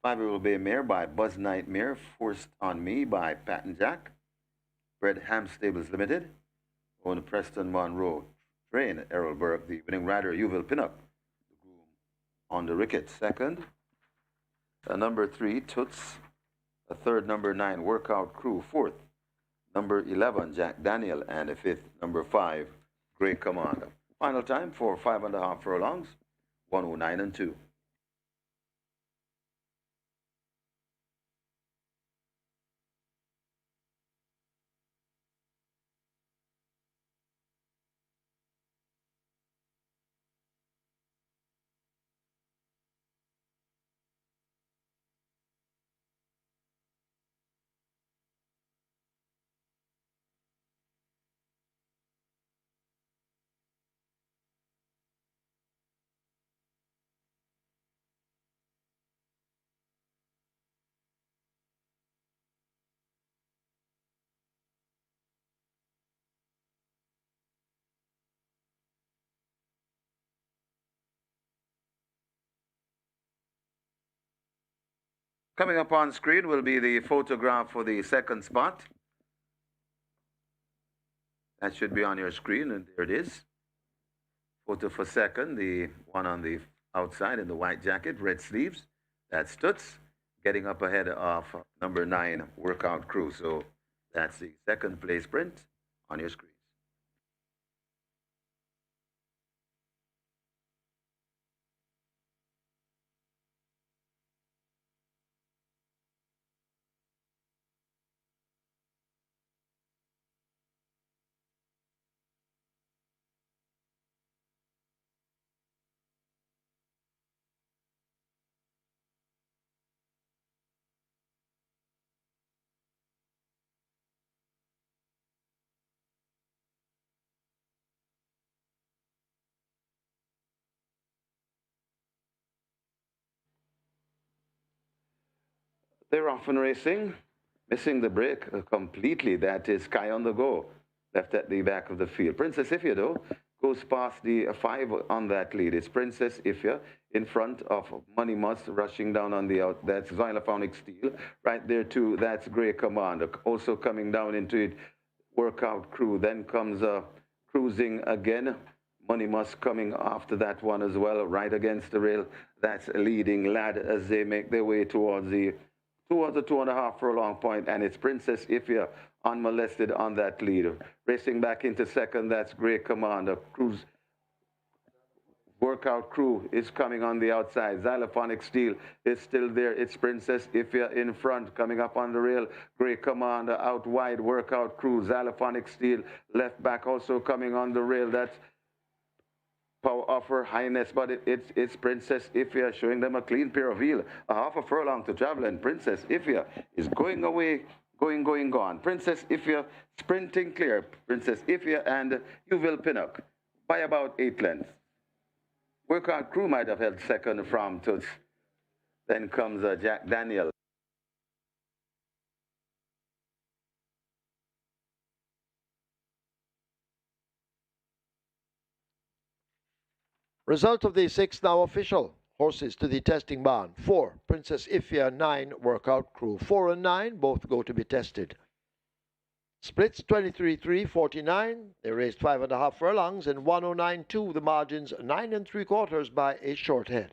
5 will be Mare by Buzz Nightmare, Forced on Me by Patton Jack, Bread Ham Stables Limited, on Preston Monroe Train, Errol Burke, the winning rider, Yuval Pinnock, the groom on the Ricket. Second, number 3, Toots. A third, number 9, Workout Crew. Fourth, number 11, Jack Daniel. And a fifth, number 5, Great Commander. Final time for 5.5 furlongs, 109 and 2. Coming up on screen will be the photograph for the second spot. That should be on your screen, and there it is. Photo for second, the one on the outside in the white jacket, red sleeves. That's Toots, getting up ahead of number 9, Workout Crew. So that's the second place print on your screen. They're often racing, missing the break completely. That is Sky on the Go, left at the back of the field. Princess Ifya, though, goes past the 5 on that lead. It's Princess Ifya in front of Money Must, rushing down on the out. That's Xylophonic Steel. Right there, too, that's Grey Commander. Also coming down into it, Workout Crew. Then comes Cruising again. Money Must coming after that one as well, right against the rail. That's Leading Lad as they make their way towards the 2.5 furlong point, and it's Princess Ifya unmolested on that lead. Racing back into second, that's Great Commander. Workout Crew is coming on the outside. Xylophonic Steel is still there. It's Princess Ifya in front, coming up on the rail. Great Commander out wide. Workout Crew, Xylophonic Steel left back, also coming on the rail. That's Power of Her Highness, but it's Princess Ifya showing them a clean pair of heel. A half a furlong to travel, and Princess Ifya is going away, gone. Princess Ifya sprinting clear. Princess Ifya and Yuval Pinnock by about 8 lengths. Workout Crew might have held second from Toots. Then comes Jack Daniel. Result of the 6 now official. Horses to the testing barn. 4, Princess Ifya. 9, Workout Crew. 4 and 9 both go to be tested. Splits 23-3, 49. They raced 5.5 furlongs and 109.2. The margins 9 3/4 by a short head.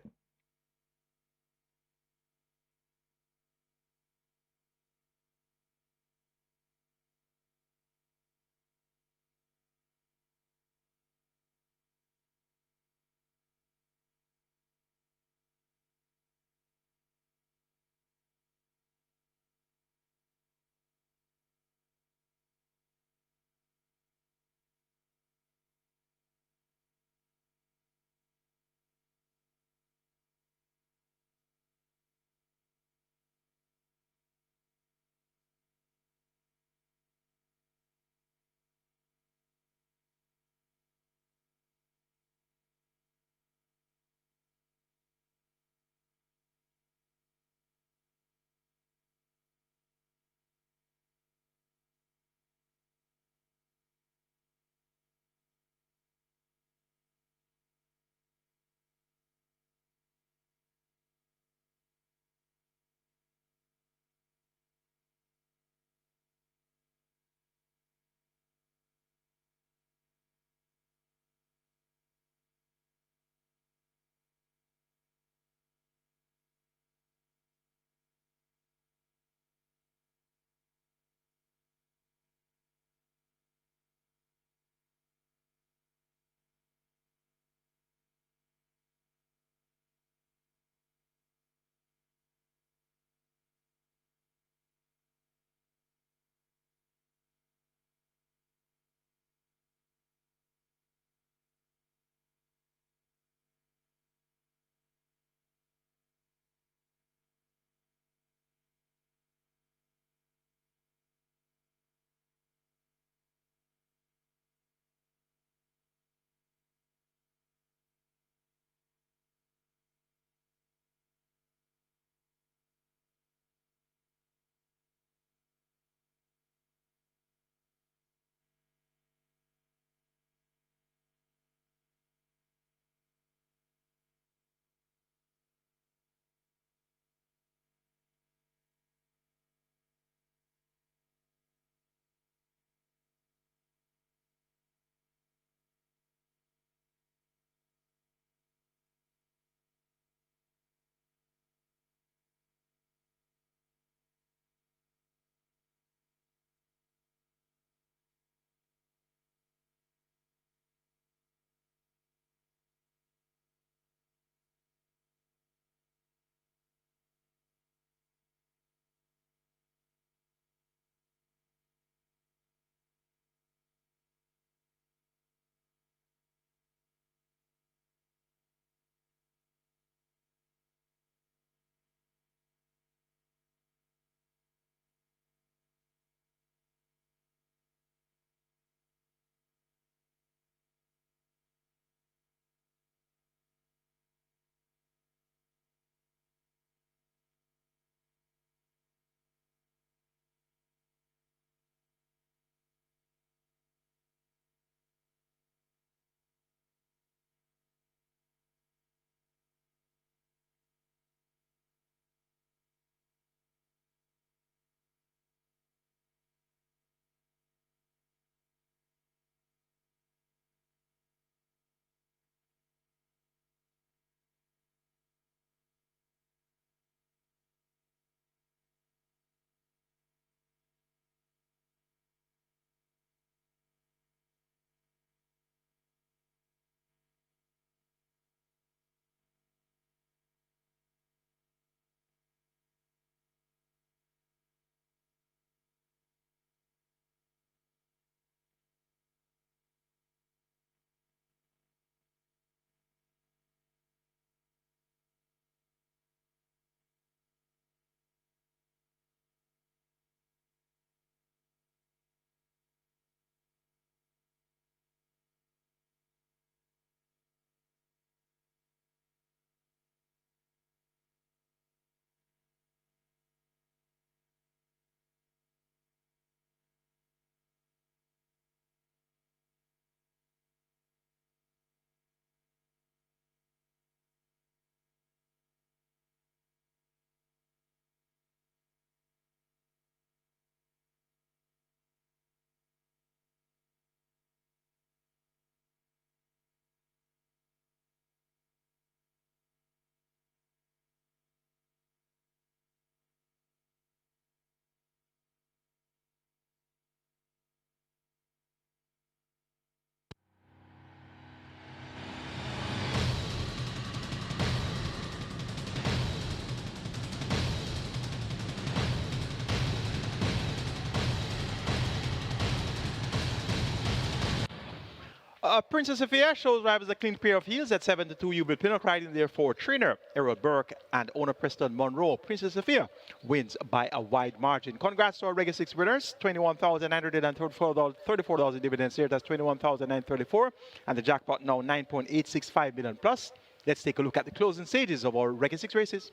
Princess Sophia shows rivals a clean pair of heels at 7-2. Ubel Pinnock riding there for trainer Errol Burke and owner Preston Monroe. Princess Sophia wins by a wide margin. Congrats to our Regular 6 winners. $21,934 in dividends here. That's $21,934. And the jackpot now $9.865 million plus. Let's take a look at the closing stages of our Regular 6 races.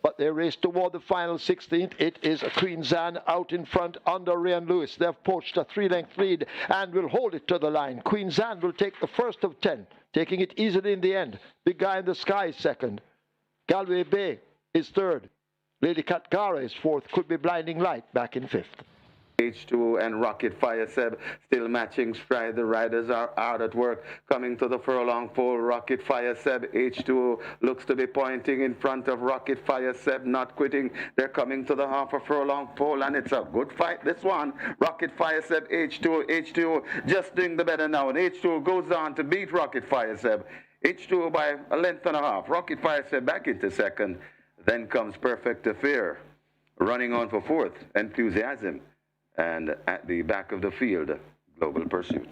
But they race toward the final 16th. It is Queen's Anne out in front under Ray and Lewis. They've poached a 3-length lead and will hold it to the line. Queen's Anne will take the first of 10, taking it easily in the end. Big Guy in the Sky is second. Galway Bay is third. Lady Katgara is fourth. Could be Blinding Light back in fifth. H2 and Rocket Fire Seb still matching stride. The riders are out at work. Coming to the furlong pole, Rocket Fire Seb. H2 looks to be pointing in front of Rocket Fire Seb, not quitting. They're coming to the half a furlong pole, and it's a good fight, this one. Rocket Fire Seb, H2 just doing the better now, and H2 goes on to beat Rocket Fire Seb. H2 by a length and a half. Rocket Fire Seb back into second. Then comes Perfect Affair, running on for fourth. Enthusiasm. And at the back of the field, Global Pursuit.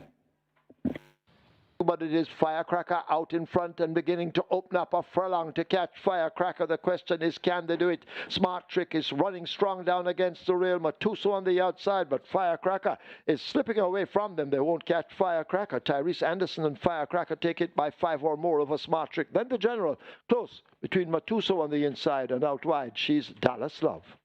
But it is Firecracker out in front and beginning to open up a furlong to catch Firecracker. The question is, can they do it? Smart Trick is running strong down against the rail. Matuso on the outside, but Firecracker is slipping away from them. They won't catch Firecracker. Tyrese Anderson and Firecracker take it by 5 or more over Smart Trick. Then the general, close between Matuso on the inside and out wide. She's Dallas Love.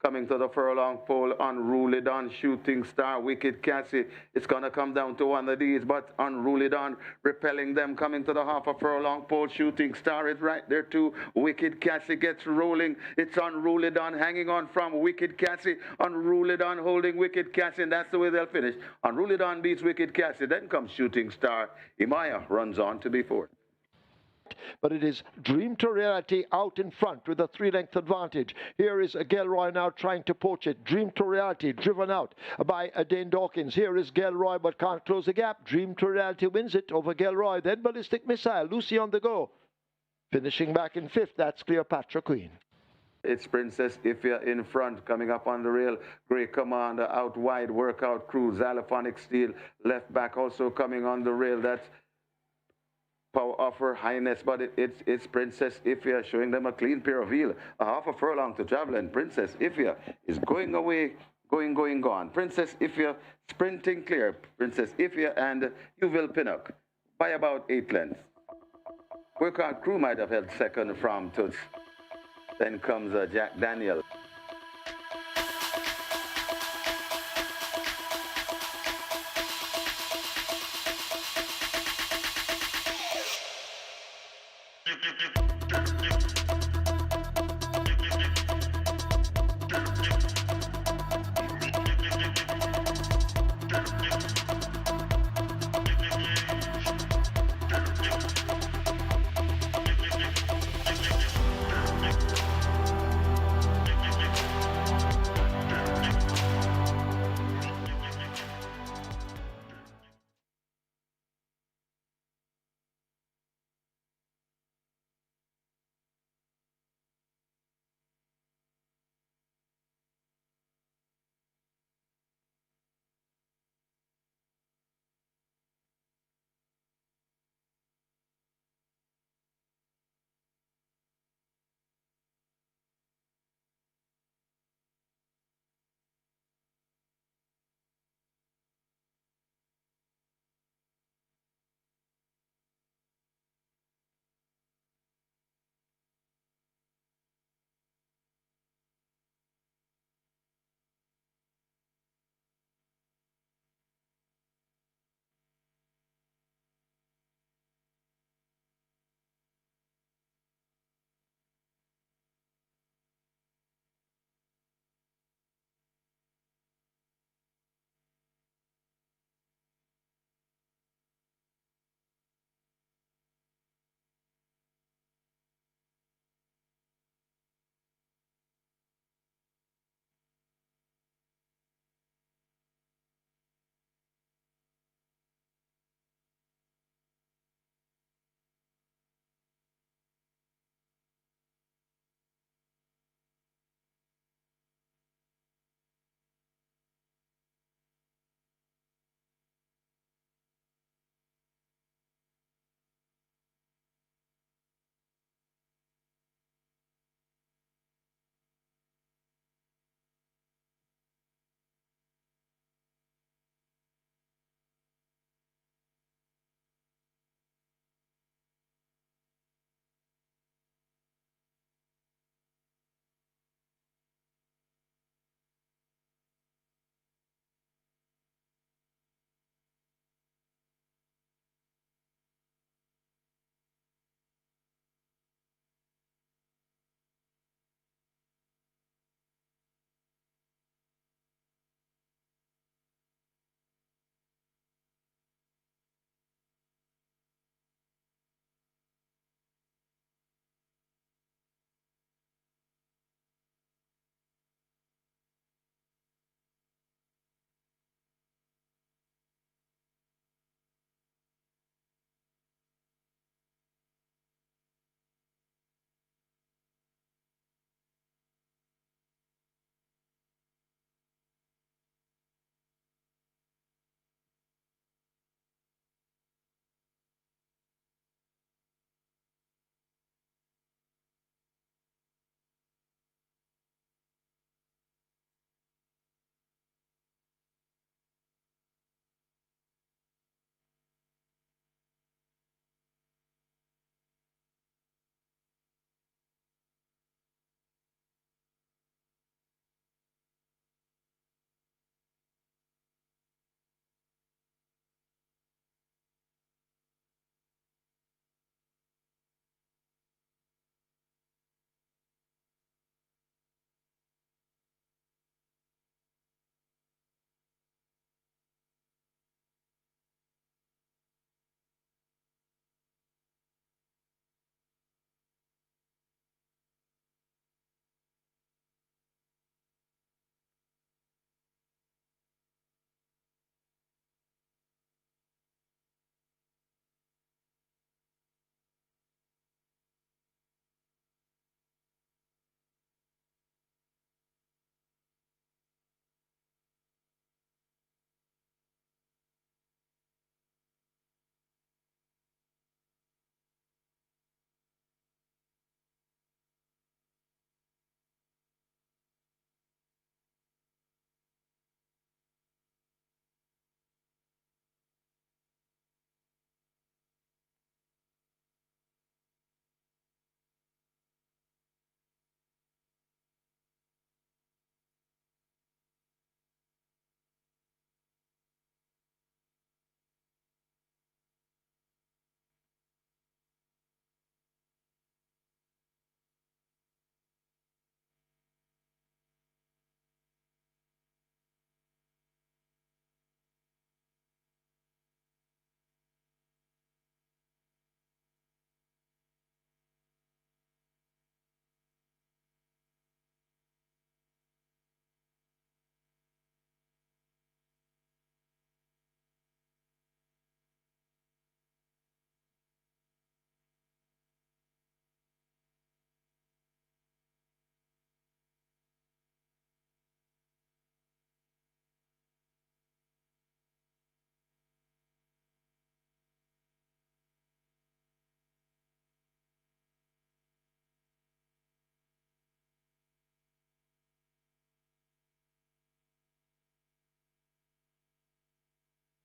Coming to the furlong pole, Unruly Dawn, Shooting Star, Wicked Cassie. It's going to come down to one of these, but Unruly Dawn repelling them. Coming to the half a furlong pole, Shooting Star is right there too. Wicked Cassie gets rolling. It's Unruly Dawn hanging on from Wicked Cassie. Unruly Dawn holding Wicked Cassie, and that's the way they'll finish. Unruly Dawn beats Wicked Cassie. Then comes Shooting Star. Imaya runs on to be fourth. But it is Dream to Reality out in front with a 3-length advantage. Here is Gelroy now trying to poach it. Dream to Reality driven out by Dane Dawkins. Here is Gelroy but can't close the gap. Dream to Reality wins it over Gelroy. Then Ballistic Missile, Lucy on the go. Finishing back in fifth, that's Cleopatra Queen. It's Princess Ifya in front, coming up on the rail. Great Commander out wide, Workout Crew, Xylophonic Steel left back also coming on the rail. That's Power of Her Highness, but it's Princess Ifya showing them a clean pair of heel. A half a furlong to travel, and Princess Ifya is going away, gone. Princess Ifya sprinting clear. Princess Ifya and Ubel Pinnock by about 8 lengths. Workout Crew might have held second from Toots. Then comes Jack Daniel.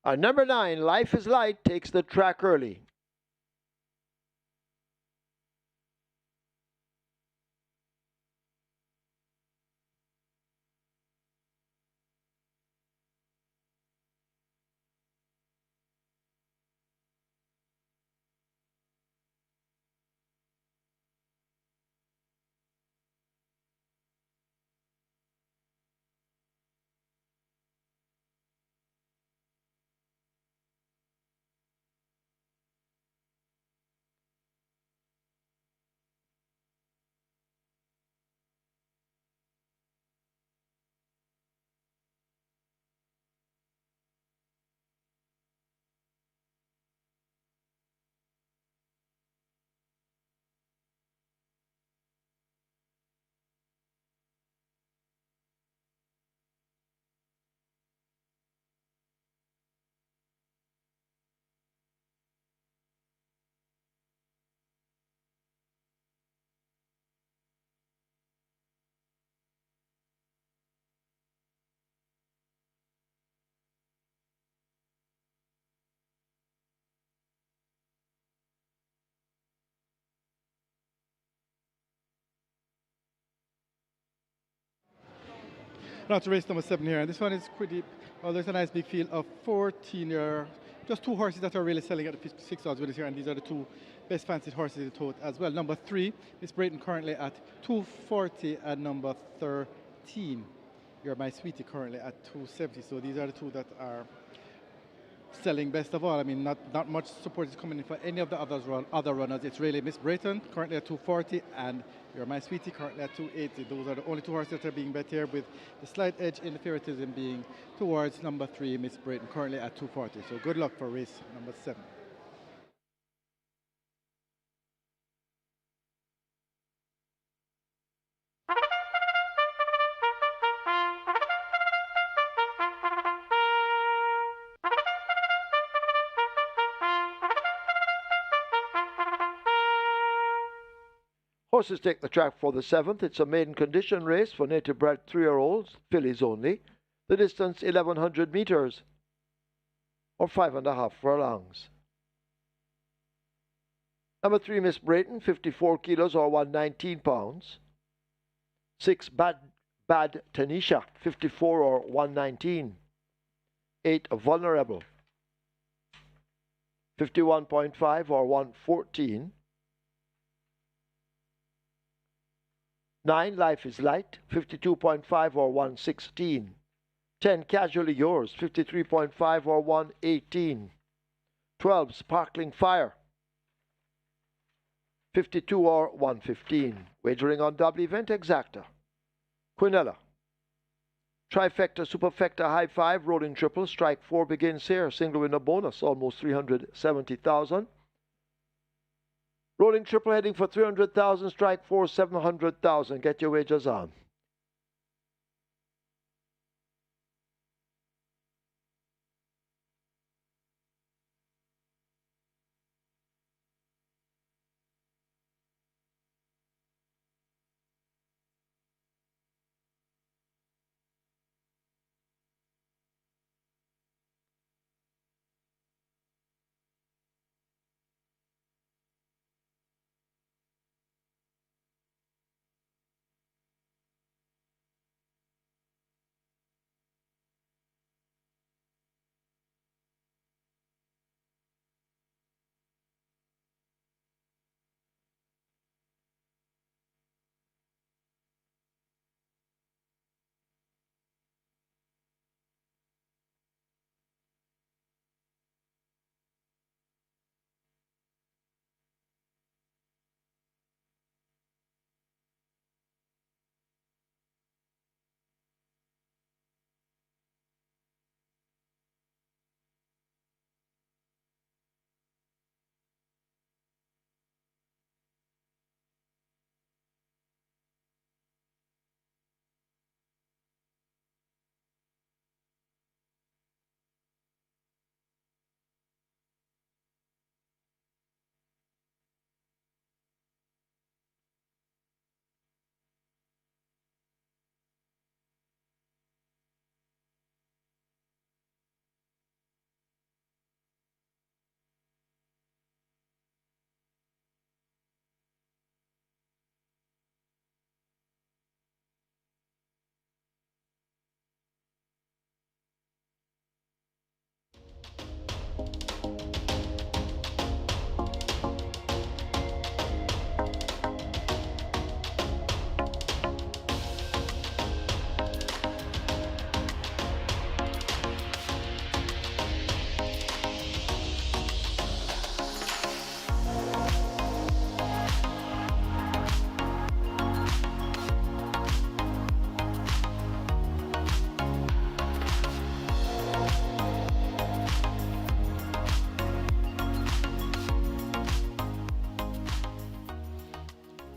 Number 9, Life is Light, takes the track early. Now to race number 7 here, and this one is pretty, well, there's a nice big field of 14 year, just 2 horses that are really selling at the 6 odds winners here, and these are the 2 best fancied horses in the tote as well. Number 3, Miss Brayton currently at 240, and number 13, You're My Sweetie, currently at 270. So these are the 2 that are selling best of all. I mean, not much support is coming in for any of the other runners. It's really Miss Brayton currently at 240, and You're My Sweetie currently at 280. Those are the only 2 horses that are being bet here, with the slight edge in the favoritism being towards number 3, Miss Brayton, currently at 240. So good luck for race number 7. Horses take the track for the 7th. It's a maiden condition race for native bred 3-year-olds, fillies only. The distance 1,100 meters, or 5.5 furlongs. Number 3, Miss Brayton, 54 kilos or 119 pounds. 6, Bad Tanisha, 54 or 119. 8, Vulnerable, 51.5 or 114. 9, Life is Light, 52.5 or 116. 10, Casually Yours, 53.5 or 118. 12, Sparkling Fire, 52 or 115. Wagering on double event exacta. Quinella. Trifecta, Superfecta, High 5, Rolling Triple, Strike 4 begins here. Single winner bonus, almost 370,000. Rolling Triple heading for 300,000, Strike 4, 700,000. Get your wagers on.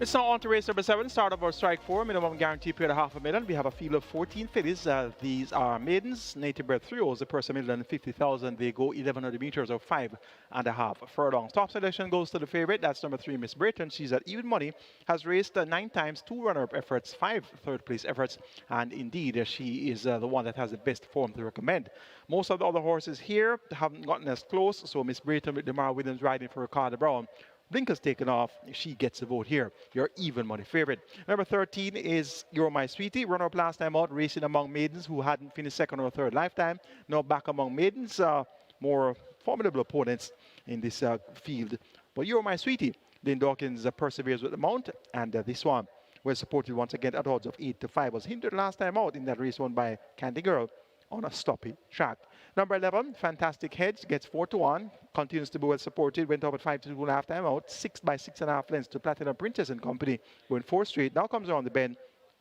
It's now on to race number 7, start of our strike 4, minimum guarantee paid at $500,000. We have a field of 14 fillies. These are maidens, native bred 3-year-olds, the purse $1,50,000. They go 1,100 meters or 5.5 furlongs. Top selection goes to the favorite. That's number 3, Miss Brayton. She's at even money, has raced 9 times, 2 runner-up efforts, 5 third-place efforts, and indeed she is the one that has the best form to recommend. Most of the other horses here haven't gotten as close, so Miss Brayton with Demar Williams riding for Ricardo Brown. Blinkers taken off, she gets the vote here. Your even money favorite. Number 13 is You're My Sweetie. Runner up last time out, racing among maidens who hadn't finished second or third lifetime. Now back among maidens, more formidable opponents in this field. But You're My Sweetie. Lynn Dawkins perseveres with the mount, and this one was supported once again at odds of 8-5. Was hindered last time out in that race won by Candy Girl on a stoppy track. Number 11, Fantastic Hedge, gets 4-1, continues to be well supported, went up at 5-2 half time out, 6 by 6.5 lengths to Platinum Princess and Company, going 4 straight, now comes around the bend,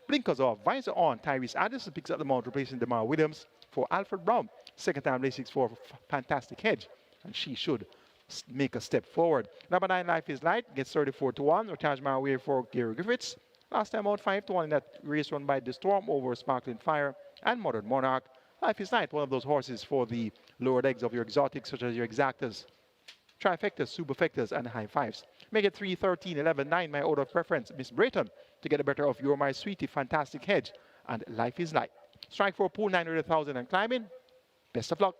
blinkers off, visor on, Tyrese Addison picks up the mount, replacing Demar Williams for Alfred Brown, second time race 6 for Fantastic Hedge, and she should make a step forward. Number 9, Life is Light, gets 34-1, Rotage Maraway for Gary Griffiths, last time out 5-1 in that race run by The Storm over Sparkling Fire and Modern Monarch. Life is Light, one of those horses for the lower legs of your exotics, such as your exactas, trifectas, superfectas, and high fives. Make it 3, 13, 11, 9, my order of preference, Miss Brayton, to get the better of You're My Sweetie, Fantastic Hedge, and Life is Light. Strike for pool 900,000 and climbing. Best of luck.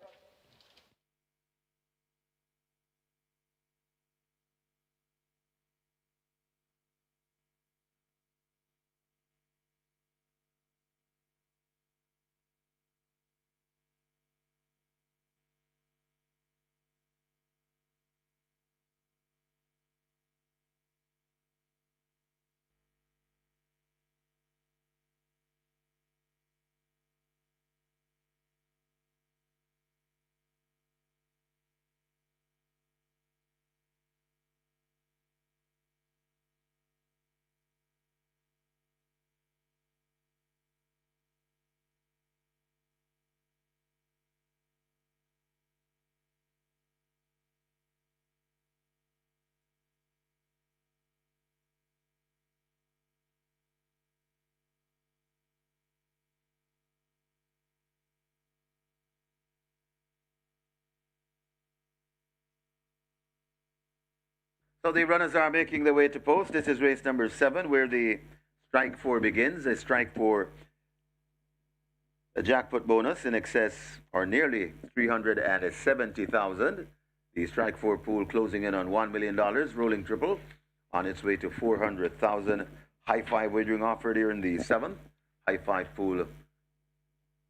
So the runners are making their way to post. This is race number 7, where the strike 4 begins. A strike for a jackpot bonus in excess or nearly 370,000. The strike 4 pool closing in on $1 million, rolling triple on its way to 400,000. High five wagering offered here in the 7th. High five pool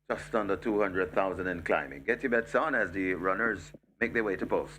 just under 200,000 and climbing. Get your bets on as the runners make their way to post.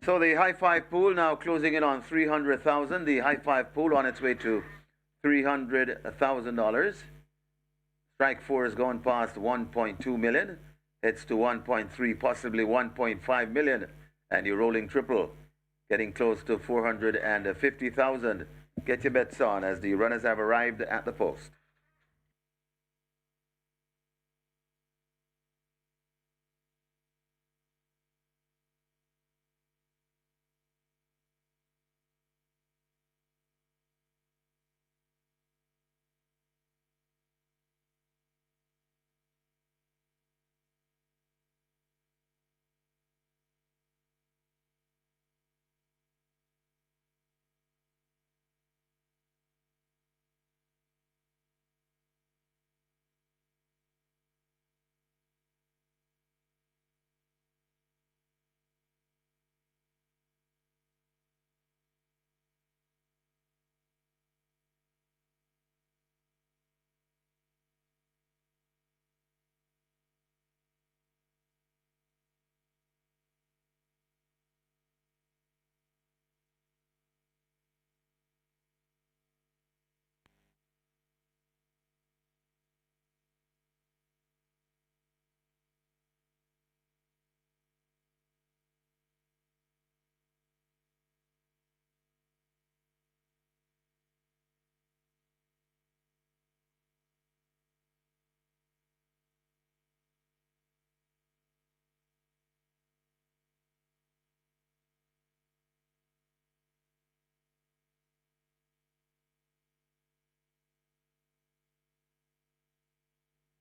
So the high five pool now closing in on 300,000. The high five pool on its way to $300,000. Strike 4 is going past 1.2 million. Heads to 1.3, possibly 1.5 million. And your rolling triple getting close to 450,000. Get your bets on as the runners have arrived at the post.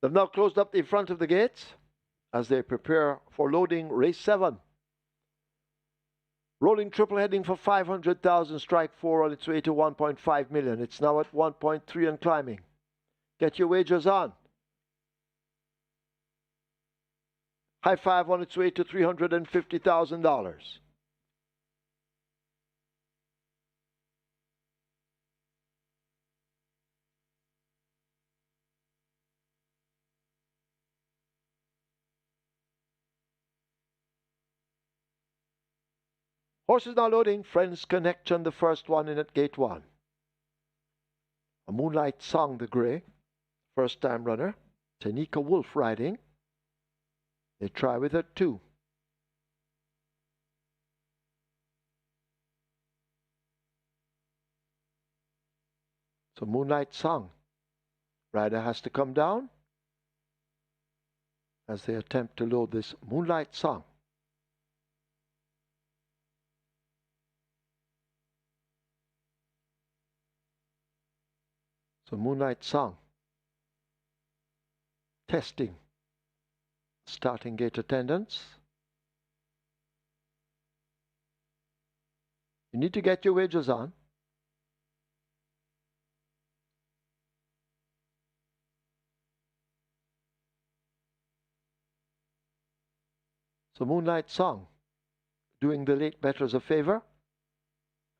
They've now closed up the front of the gates as they prepare for loading race 7. Rolling triple heading for 500,000, strike 4 on its way to 1.5 million. It's now at 1.3 and climbing. Get your wagers on. High five on its way to $350,000. Horses now loading. Friends Connection, the first one in at gate 1. A Moonlight Song, the grey, first time runner. Tanika Wolf riding. They try with her 2. So Moonlight Song. Rider has to come down as they attempt to load this Moonlight Song. So Moonlight Song. Testing. Starting gate attendance. You need to get your wagers on. So Moonlight Song doing the late bettors a favor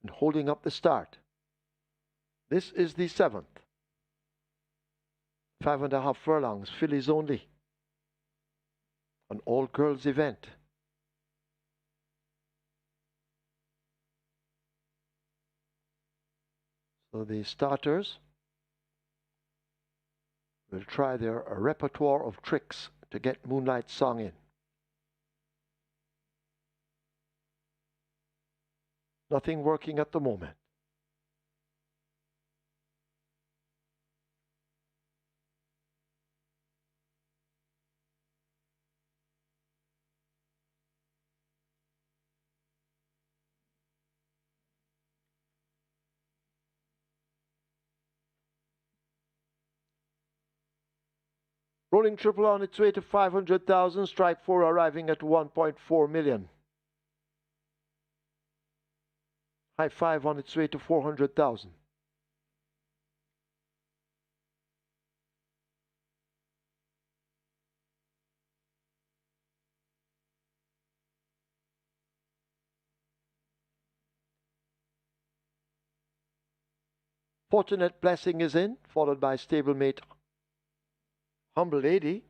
and holding up the start. This is the 7th. 5.5 furlongs, fillies only. An all-girls event. So the starters will try their repertoire of tricks to get Moonlight Song in. Nothing working at the moment. Rolling triple on its way to 500,000, strike 4 arriving at 1.4 million. High five on its way to 400,000. Fortunate Blessing is in, followed by stablemate Humble Lady.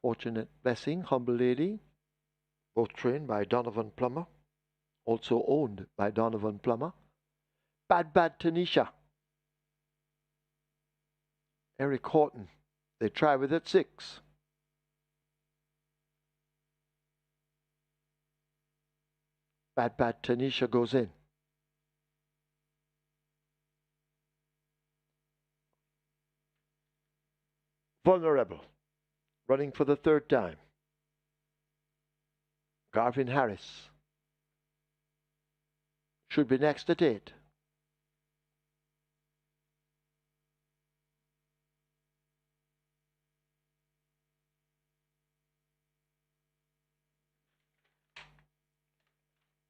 Fortunate Blessing, Humble Lady. both trained by Donovan Plummer, also owned by Donovan Plummer. Bad Tanisha. Eric Horton. They try with it 6. Bad Tanisha goes in. Vulnerable. Running for the 3rd time. Garvin Harris. Should be next at 8.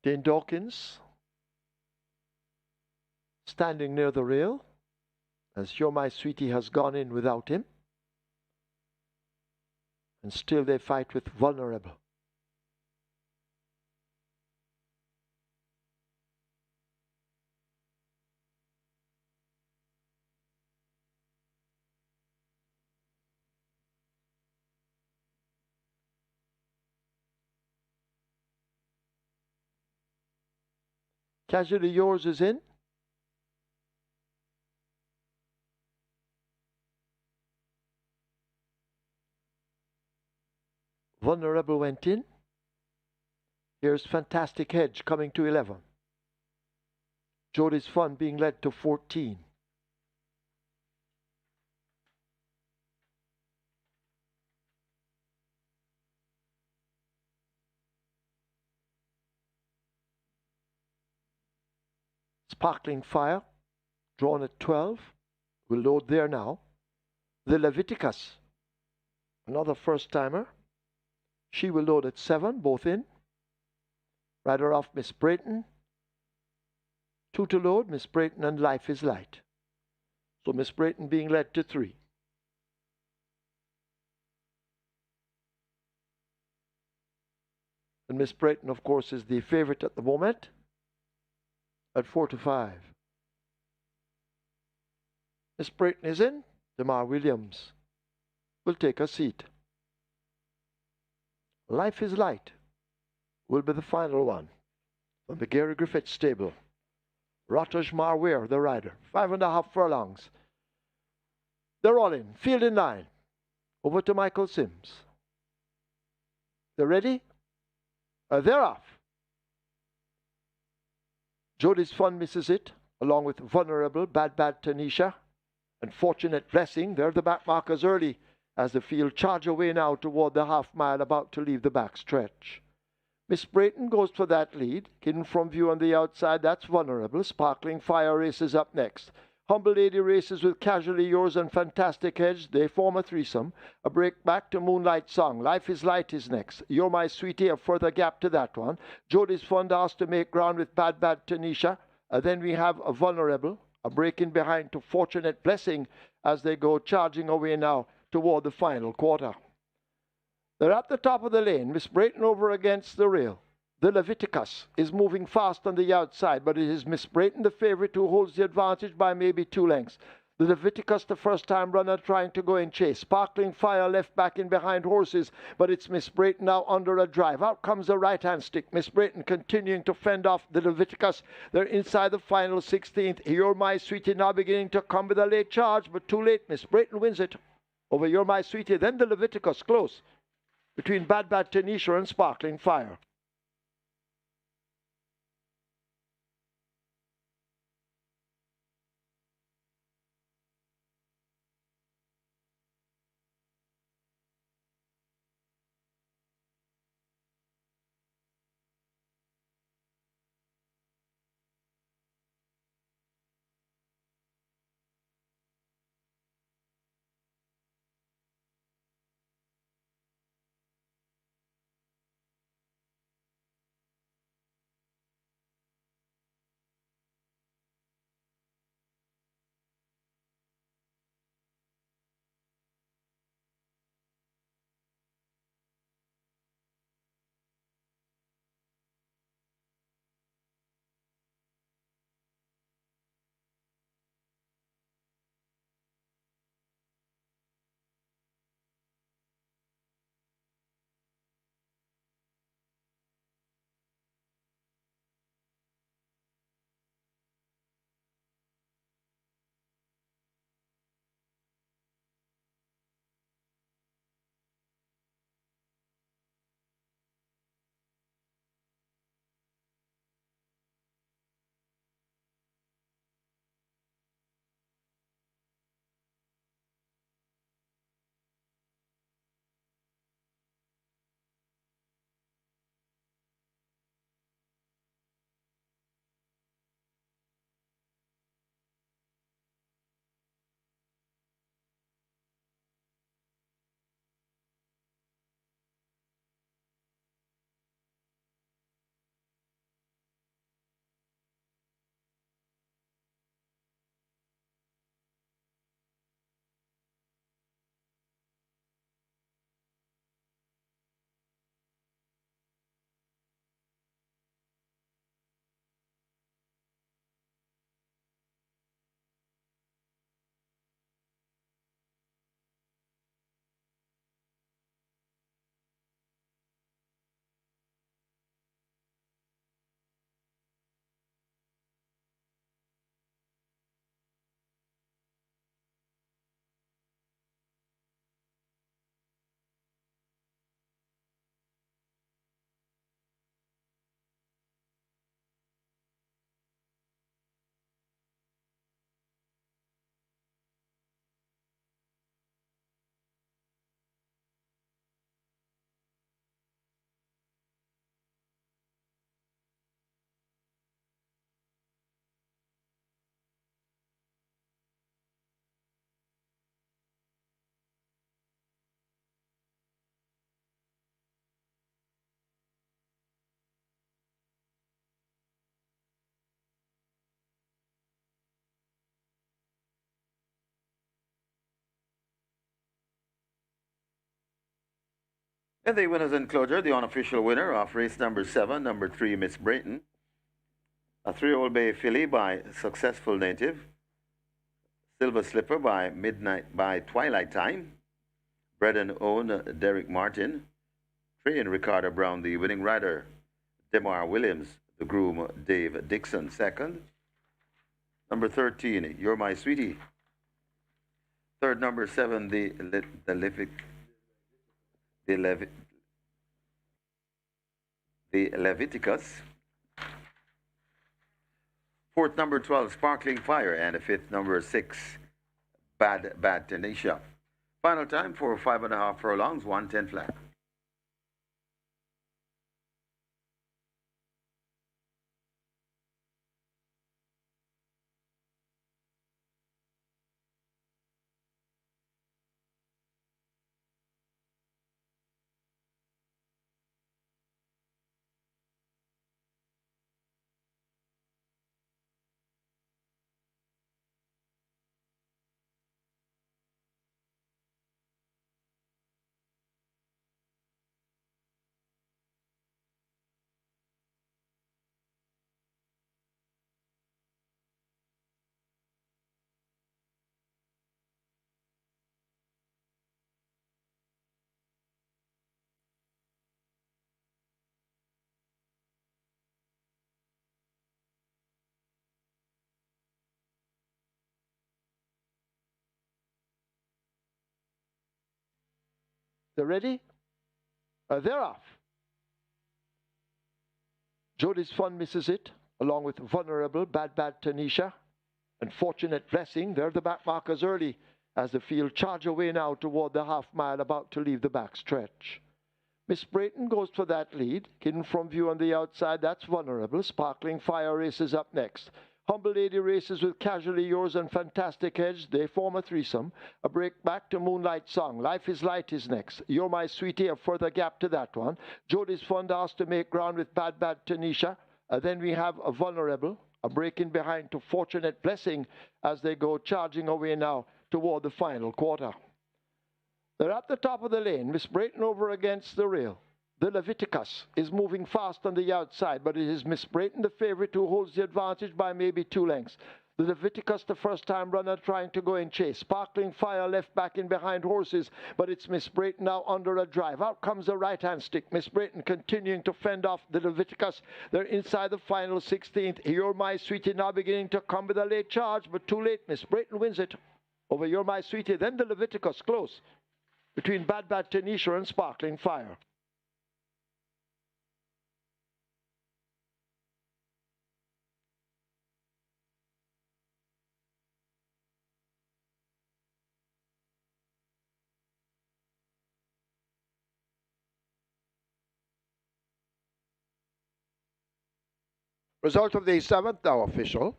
Dane Dawkins, standing near the rail, as You're My Sweetie has gone in without him. And still they fight with Vulnerable. Casually Yours is in. Vulnerable went in. Here's Fantastic Hedge coming to 11. Jody's Fun being led to 14. Sparkling Fire, drawn at 12. Will load there now. The Leviticus, another first-timer. She will load at 7, both in. Rider off Miss Brayton. 2 to load, Miss Brayton and Life is Light. So Miss Brayton being led to 3. And Miss Brayton, of course, is the favorite at the moment at 4 to 5. Miss Brayton is in. Demar Williams will take a seat. Life is Light will be the final one from the Gary Griffith stable. Rotterdam Marware, the rider. 5.5 furlongs. They're all in. Field in 9. Over to Michael Sims. They're ready? They're off. Jody's Fun misses it, along with Vulnerable, Bad Tanisha, and Fortunate Blessing. They're the back markers early as the field charge away now toward the half mile, about to leave the back stretch. Miss Brayton goes for that lead. Hidden from view on the outside, that's Vulnerable. Sparkling Fire races up next. Humble Lady races with Casually Yours and Fantastic Hedge. They form a threesome. A break back to Moonlight Song. Life is Light is next. You're My Sweetie, a further gap to that one. Jody's Fund asked to make ground with Bad Tanisha. Then we have a Vulnerable. A break in behind to Fortunate Blessing as they go charging away now toward the final quarter. They're at the top of the lane. Miss Brayton over against the rail. The Leviticus is moving fast on the outside, but it is Miss Brayton, the favorite, who holds the advantage by maybe 2 lengths. The Leviticus, the first-time runner, trying to go in chase. Sparkling Fire left back in behind horses, but it's Miss Brayton now under a drive. Out comes the right-hand stick. Miss Brayton continuing to fend off the Leviticus. They're inside the final 16th. You're My Sweetie now beginning to come with a late charge, but too late. Miss Brayton wins it over You're My Sweetie. Then the Leviticus close between Bad Tanisha and Sparkling Fire. And the winners enclosure, the unofficial winner of race number 7, number 3, Miss Brayton, a 3-year-old bay filly by Successful Native, Silver Slipper by Twilight Time, bred and owned Derek Martin, trained Ricardo Brown, the winning rider, Demar Williams, the groom Dave Dixon, second. Number 13, You're My Sweetie. Third, number 7, the Leviticus. Fourth, number 12, Sparkling Fire. And the fifth, number 6, Bad Tanisha. Final time for 5.5 furlongs, 110 flat. They're ready? They're off. Jody's Fun misses it, along with Vulnerable, Bad Tanisha, and Fortunate Blessing. They're the back markers early as the field charge away now toward the half mile, about to leave the back stretch. Miss Brayton goes for that lead. Hidden from view on the outside, that's Vulnerable. Sparkling Fire races up next. Humble Lady races with Casually Yours and Fantastic Edge. They form a threesome. A break back to Moonlight Song. Life is Light is next. You're My Sweetie, a further gap to that one. Jody's Fund asked to make ground with Bad Tanisha. Then we have a Vulnerable. A break in behind to Fortunate Blessing as they go charging away now toward the final quarter. They're at the top of the lane. Miss Brayton over against the rail. The Leviticus is moving fast on the outside, but it is Miss Brayton, the favorite, who holds the advantage by maybe 2 lengths. The Leviticus, the first-time runner, trying to go in chase. Sparkling Fire left back in behind horses, but it's Miss Brayton now under a drive. Out comes the right-hand stick. Miss Brayton continuing to fend off the Leviticus. They're inside the final 16th. You're My Sweetie now beginning to come with a late charge, but too late. Miss Brayton wins it over You're My Sweetie. Then the Leviticus close between Bad Tanisha and Sparkling Fire. Result of the 7th now official.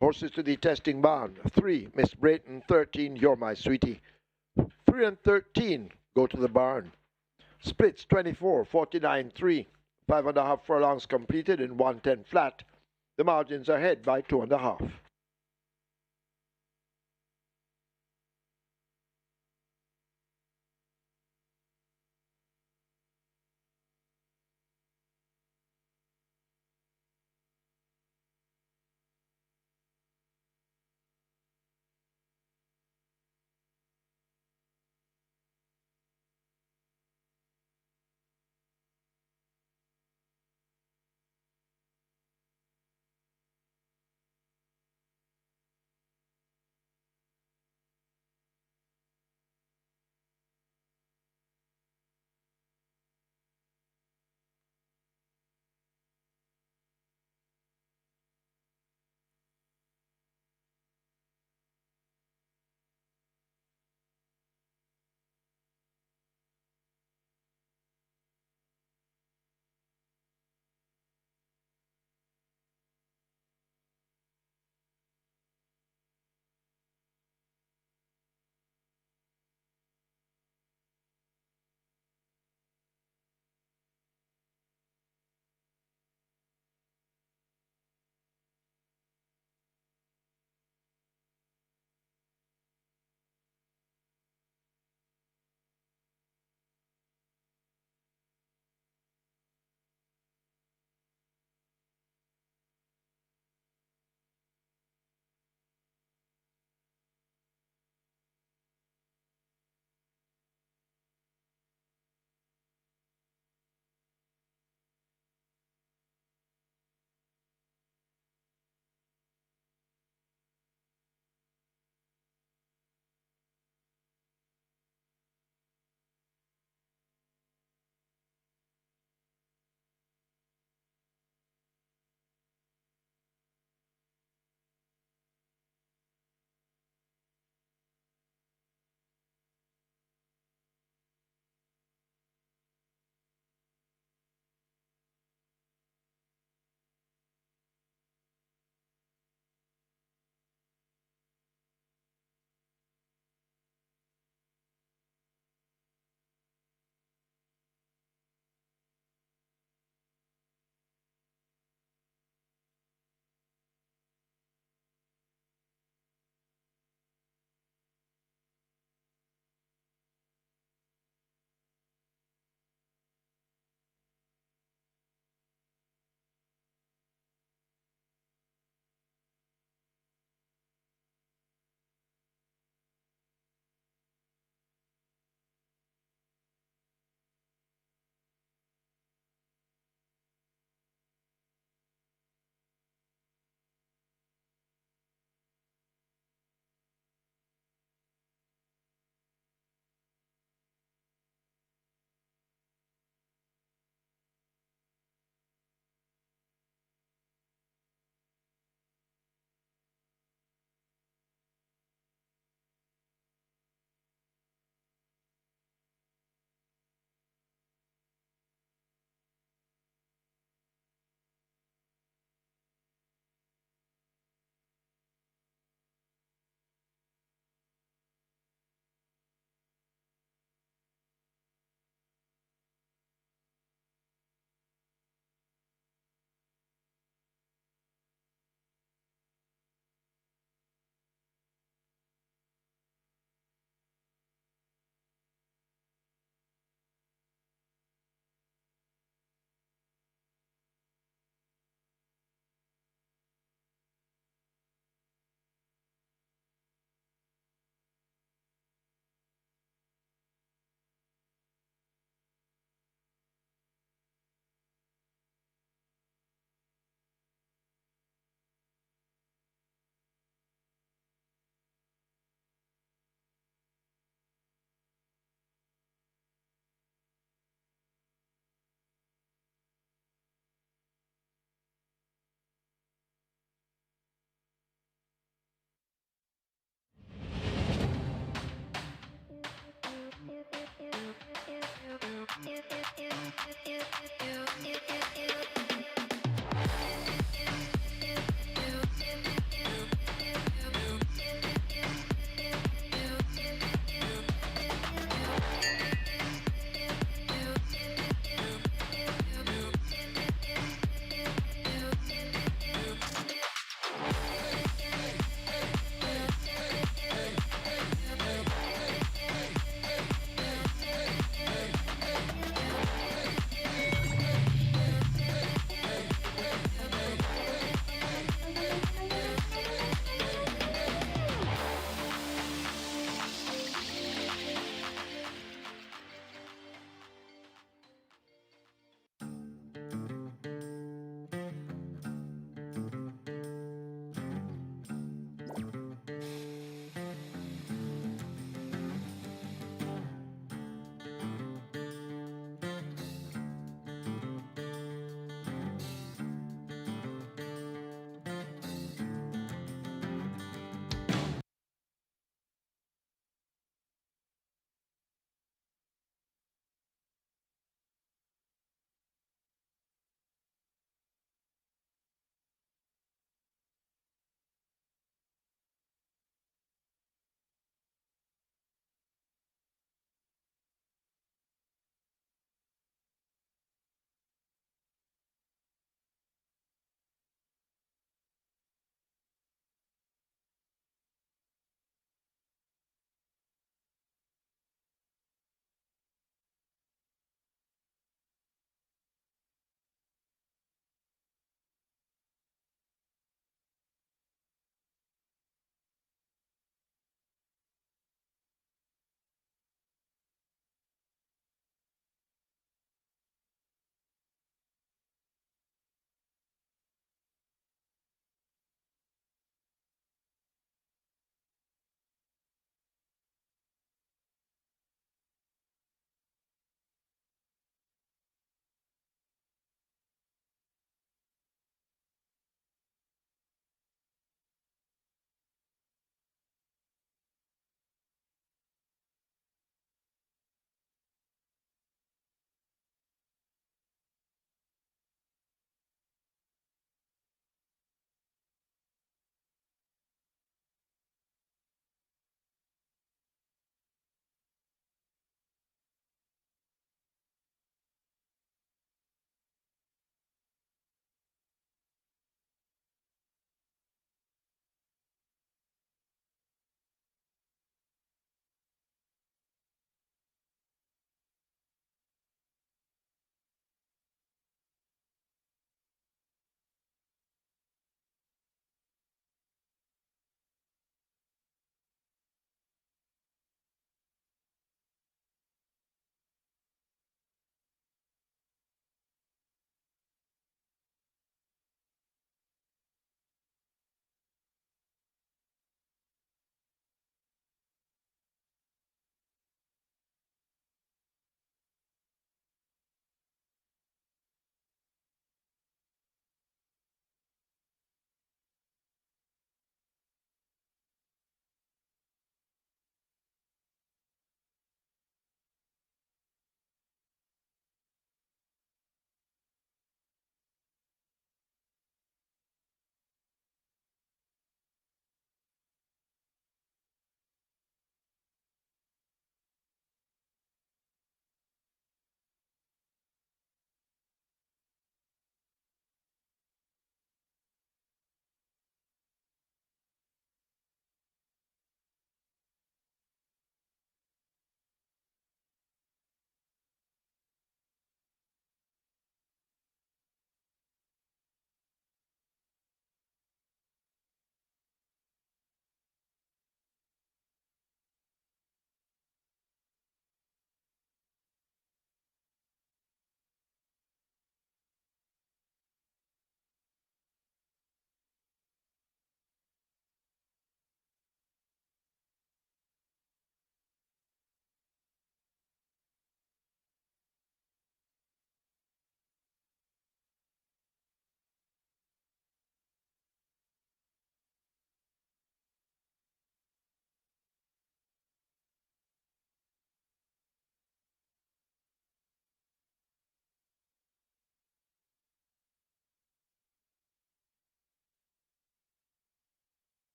Horses to the testing barn. 3, Miss Brayton. 13, You're My Sweetie. 3 and 13 go to the barn. Splits 24, 49, 3. 5.5 furlongs completed in 110 flat. The margins ahead by 2.5.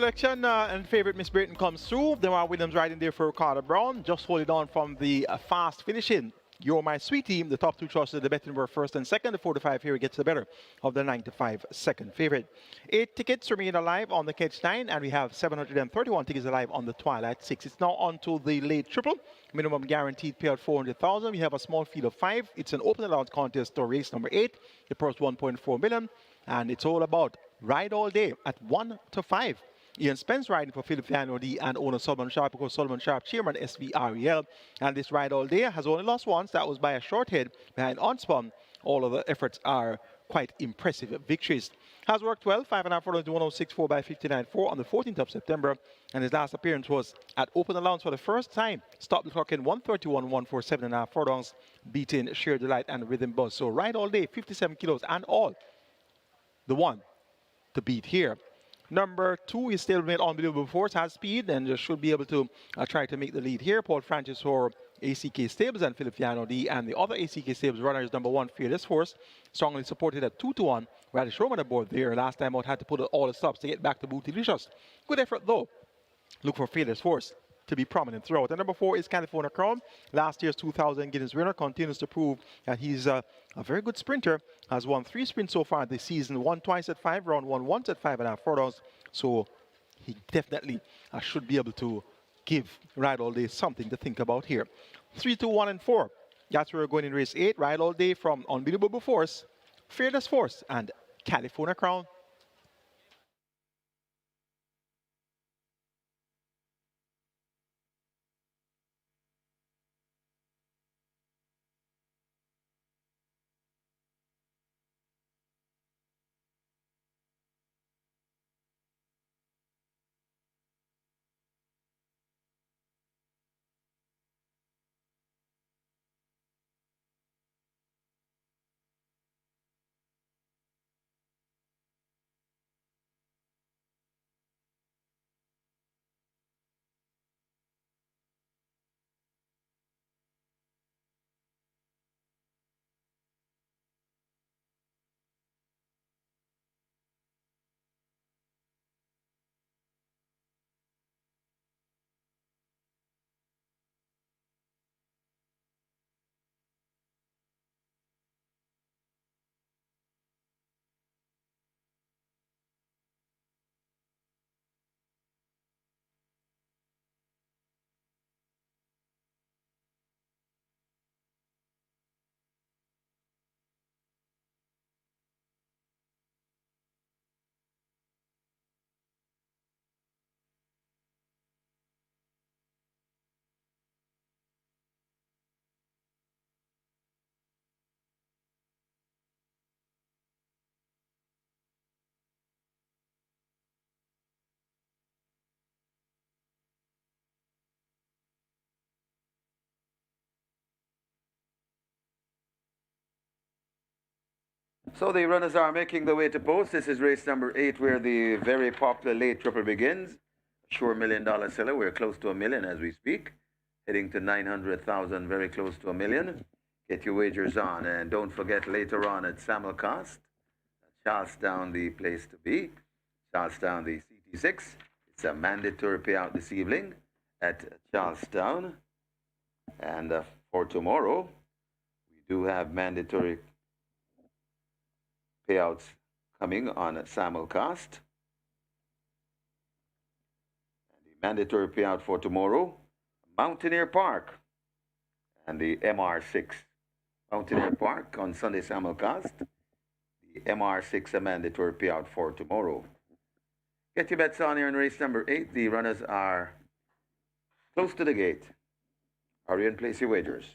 selection and favorite Miss Brayton comes through. Demar Williams riding there for Ricardo Brown. Just hold it on from the fast finishing. You're My Sweet Team. The top two choices of the betting were first and second. The 4-5 here gets the better of the 9-5 second favorite. 8 tickets remain alive on the Catch 9, and we have 731 tickets alive on the Twilight 6. It's now on to the late triple. Minimum guaranteed payout 400,000. We have a small field of 5. It's an open allowance contest to race number 8. The purse 1.4 million, and it's all about ride all day at 1-5. Ian Spence riding for Philip D and owner Solomon Sharp, because Solomon Sharp, chairman SVREL. And this ride all day has only lost once. That was by a short head behind Onspun. All of the efforts are quite impressive victories. Has worked well, 5.5 furlongs to 106.4 by 59.4 on the 14th of September. And his last appearance was at open allowance for the first time. Stopped the clock in 131.1 for 7.5 furlongs, beating Sheer Delight and Rhythm Buzz. So ride all day, 57 kilos and all. The one to beat here. Number 2 is still made Unbelievable Force, has speed and just should be able to try to make the lead here. Paul Francis for ACK Stables and Philip D, and the other ACK Stables runner is number 1, Fearless Force, strongly supported at 2-1. Radish Roman aboard there. Last time out had to put all the stops to get back to Bootylicious. Good effort though. Look for Fearless Force to be prominent throughout. And number 4 is California Crown. Last year's 2000 Guinness winner, continues to prove that he's a very good sprinter. Has won 3 sprints so far this season. Won twice at 5, round 1 once at 5.5 furlongs. So he definitely should be able to give Ride All Day something to think about here. 3, 2, 1, and 4. That's where we're going in race 8. Ride All Day from Unbeatable Force, Fearless Force, and California Crown. So the runners are making their way to post. This is race number 8, where the very popular late triple begins. Sure $1 million seller. We're close to $1 million as we speak. Heading to 900,000, very close to $1 million. Get your wagers on. And don't forget later on at Samuelcast, Charlestown, the place to be. Charlestown, the CT6. It's a mandatory payout this evening at Charlestown. And for tomorrow, we do have mandatory payouts coming on Samuelcast. And the mandatory payout for tomorrow, Mountaineer Park and the MR6. Mountaineer Park on Sunday Samuelcast. The MR6, a mandatory payout for tomorrow. Get your bets on here in race number 8. The runners are close to the gate. Hurry and place your wagers.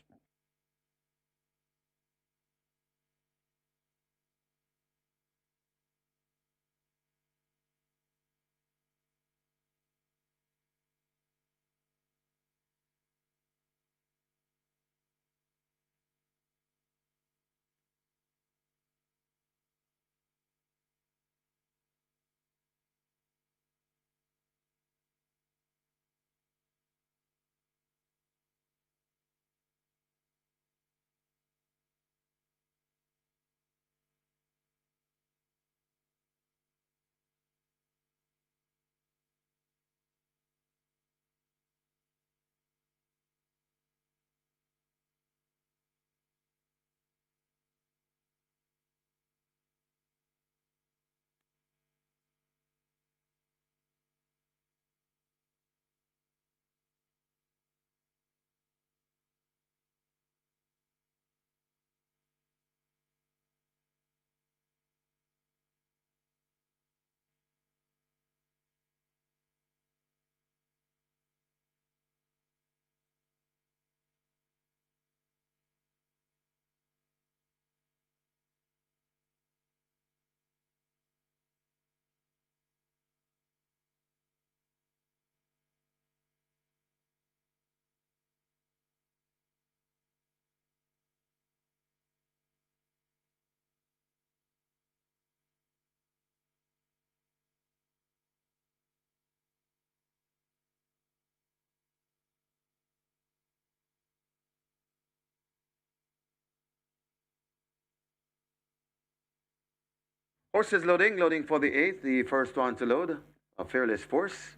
Horses loading for the 8th. The first one to load, a Fearless Force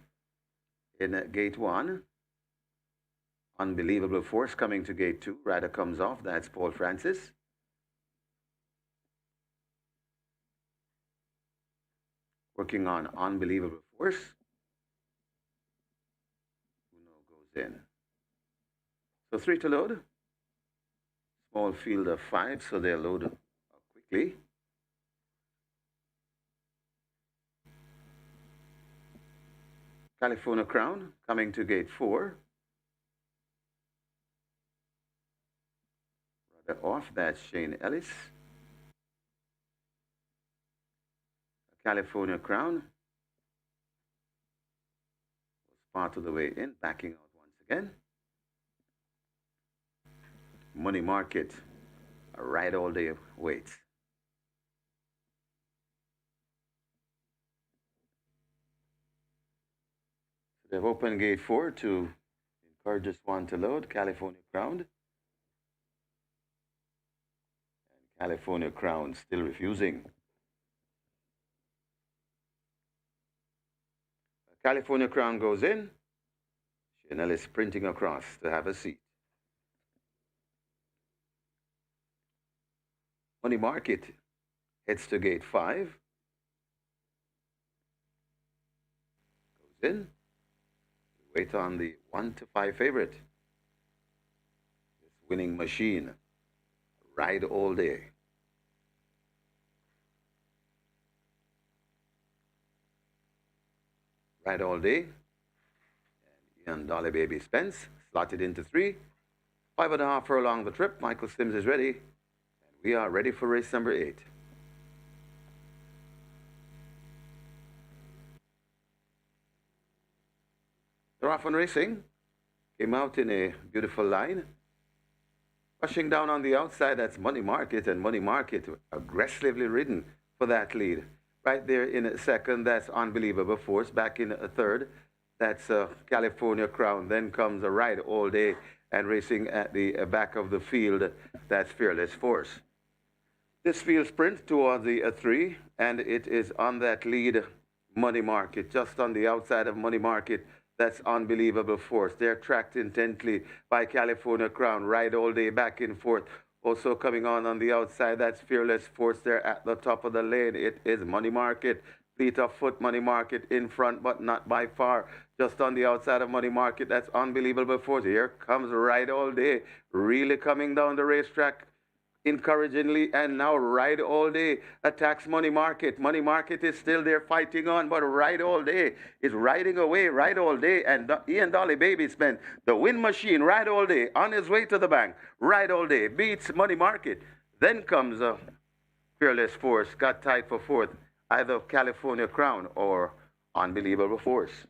in gate 1. Unbelievable Force coming to gate 2. Rider comes off. That's Paul Francis. Working on Unbelievable Force. Uno goes in. So 3 to load. Small field of 5, so they'll load quickly. California Crown coming to gate 4. Rather off, that's Shane Ellis. California Crown was part of the way in, backing out once again. Money Market, a ride all day wait. They've opened gate 4 to encourage this one to load, California Crown. And California Crown still refusing. California Crown goes in. Chanel is sprinting across to have a seat. Money Market heads to gate 5. Goes in. Wait on the 1 to 5 favorite. This winning machine. Ride all day. Ride all day. And Ian Dolly Baby Spence slotted into 3. 5.5 furlong the trip. Michael Sims is ready. And we are ready for race number 8. They're off on racing. Came out in a beautiful line. Rushing down on the outside, that's Money Market, and Money Market aggressively ridden for that lead. Right there in a second, that's Unbelievable Force. Back in a third, that's California Crown. Then comes a Ride All Day, and racing at the back of the field, that's Fearless Force. This field sprint towards the 3, and it is on that lead, Money Market. Just on the outside of Money Market, that's Unbelievable Force. They're tracked intently by California Crown. Ride All Day back and forth. Also coming on the outside, that's Fearless Force. They're at the top of the lane. It is Money Market. Fleet of foot, Money Market in front, but not by far. Just on the outside of Money Market, that's Unbelievable Force. Here comes Ride All Day. Really coming down the racetrack encouragingly, and now Ride All Day attacks Money Market. Money Market is still there fighting on, but Ride All Day is riding away. Ride All Day and Ian Dolly Baby Spent, the win machine. Ride All Day on his way to the bank. Ride All Day beats Money Market. Then comes Fearless Force, got tied for 4th, either California Crown or Unbelievable Force.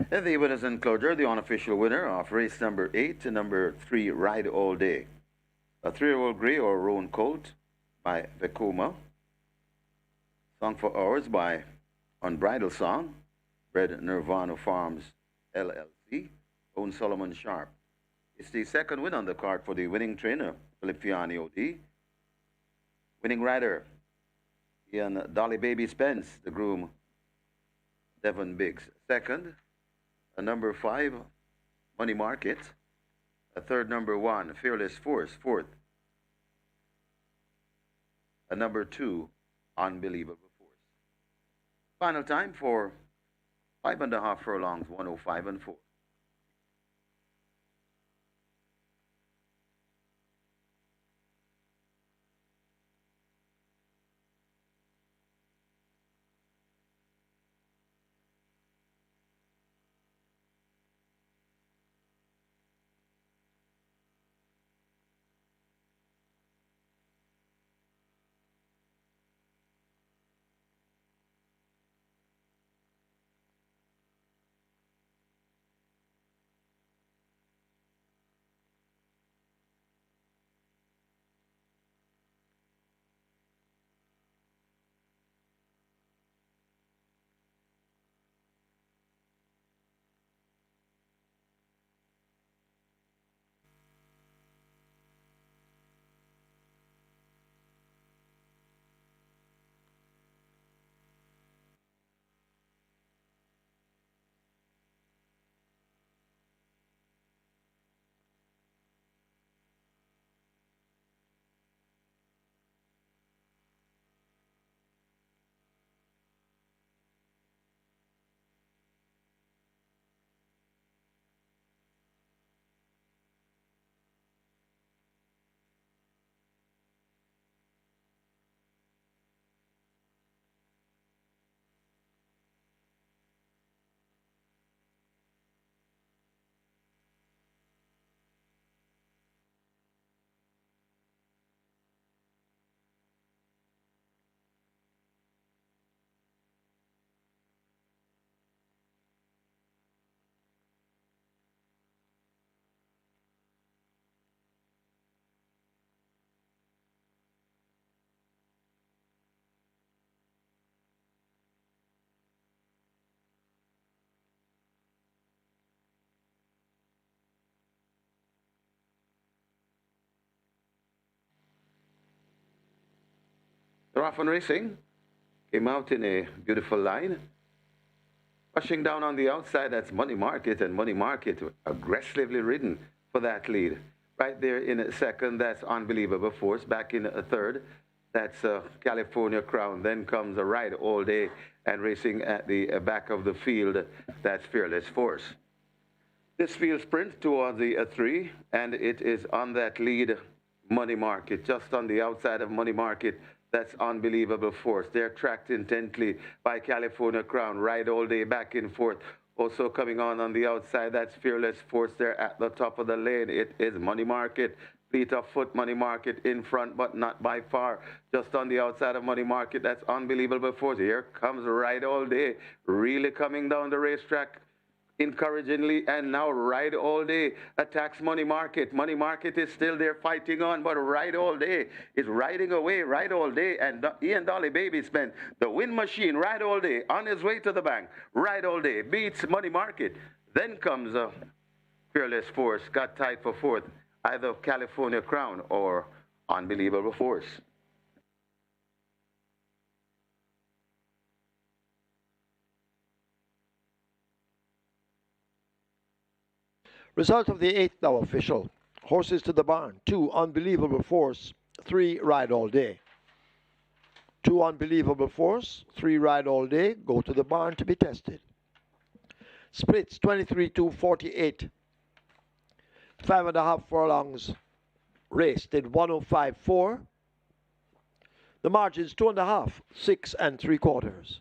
And the winners enclosure, the unofficial winner of race number 8 to number 3, Ride All Day. A 3-year-old gray or roan colt by Vekoma. Song for Hours by Unbridled Song, bred Nirvana Farms LLC, owned Solomon Sharp. It's the second win on the card for the winning trainer, Philip Fiani OD. Winning rider, Ian Dolly Baby Spence, the groom, Devon Biggs. Second, a number 5, Money Market. A third, number 1, Fearless Force. Fourth, a number 2, Unbelievable Force. Final time for 5.5 furlongs, 105 and 4. They're off on racing. Came out in a beautiful line. Pushing down on the outside, that's Money Market, and Money Market aggressively ridden for that lead. Right there in a second, that's Unbelievable Force. Back in a third, that's California Crown. Then comes a Ride All Day, and racing at the back of the field, that's Fearless Force. This field sprints towards the 3, and it is on that lead, Money Market, just on the outside of Money Market. That's Unbelievable Force. They're tracked intently by California Crown. Ride All Day back and forth. Also coming on the outside, that's Fearless Force. They're at the top of the lane. It is Money Market. Fleet of foot, Money Market in front, but not by far. Just on the outside of Money Market, that's Unbelievable Force. Here comes Ride All Day, really coming down the racetrack encouragingly, and now Ride All Day attacks Money Market. Money Market is still there fighting on, but Ride All Day is riding away. Ride All Day and Ian Dolly Baby Spend, the win machine. Ride All Day on his way to the bank. Ride All Day beats Money Market. Then comes Fearless Force, got tied for fourth, either California Crown or Unbelievable Force. Result of the 8th now official. Horses to the barn. 2, Unbelievable Force. 3, Ride All Day. 2, Unbelievable Force. 3, Ride All Day. Go to the barn to be tested. Splits 23-48. 5.5 furlongs. Race did 105.4. The margins 2.5, 6 3/4.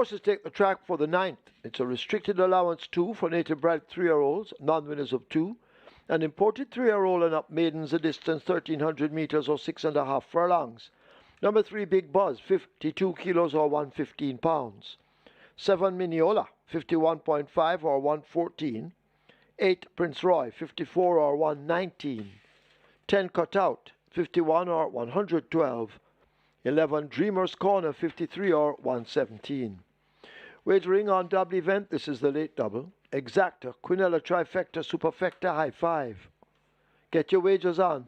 Horses take the track for the 9th. It's a restricted allowance 2 for native bred 3-year-olds, non-winners of 2, and imported 3-year-old and up maidens a distance 1,300 meters or 6.5 furlongs. Number 3, Big Buzz, 52 kilos or 115 pounds. 7, Mineola, 51.5 or 114. 8, Prince Roy, 54 or 119. 10, Cutout, 51 or 112. 11, Dreamer's Corner, 53 or 117. Wagering on double event, this is the late double. Exacta, Quinella Trifecta, Superfecta, High 5. Get your wagers on.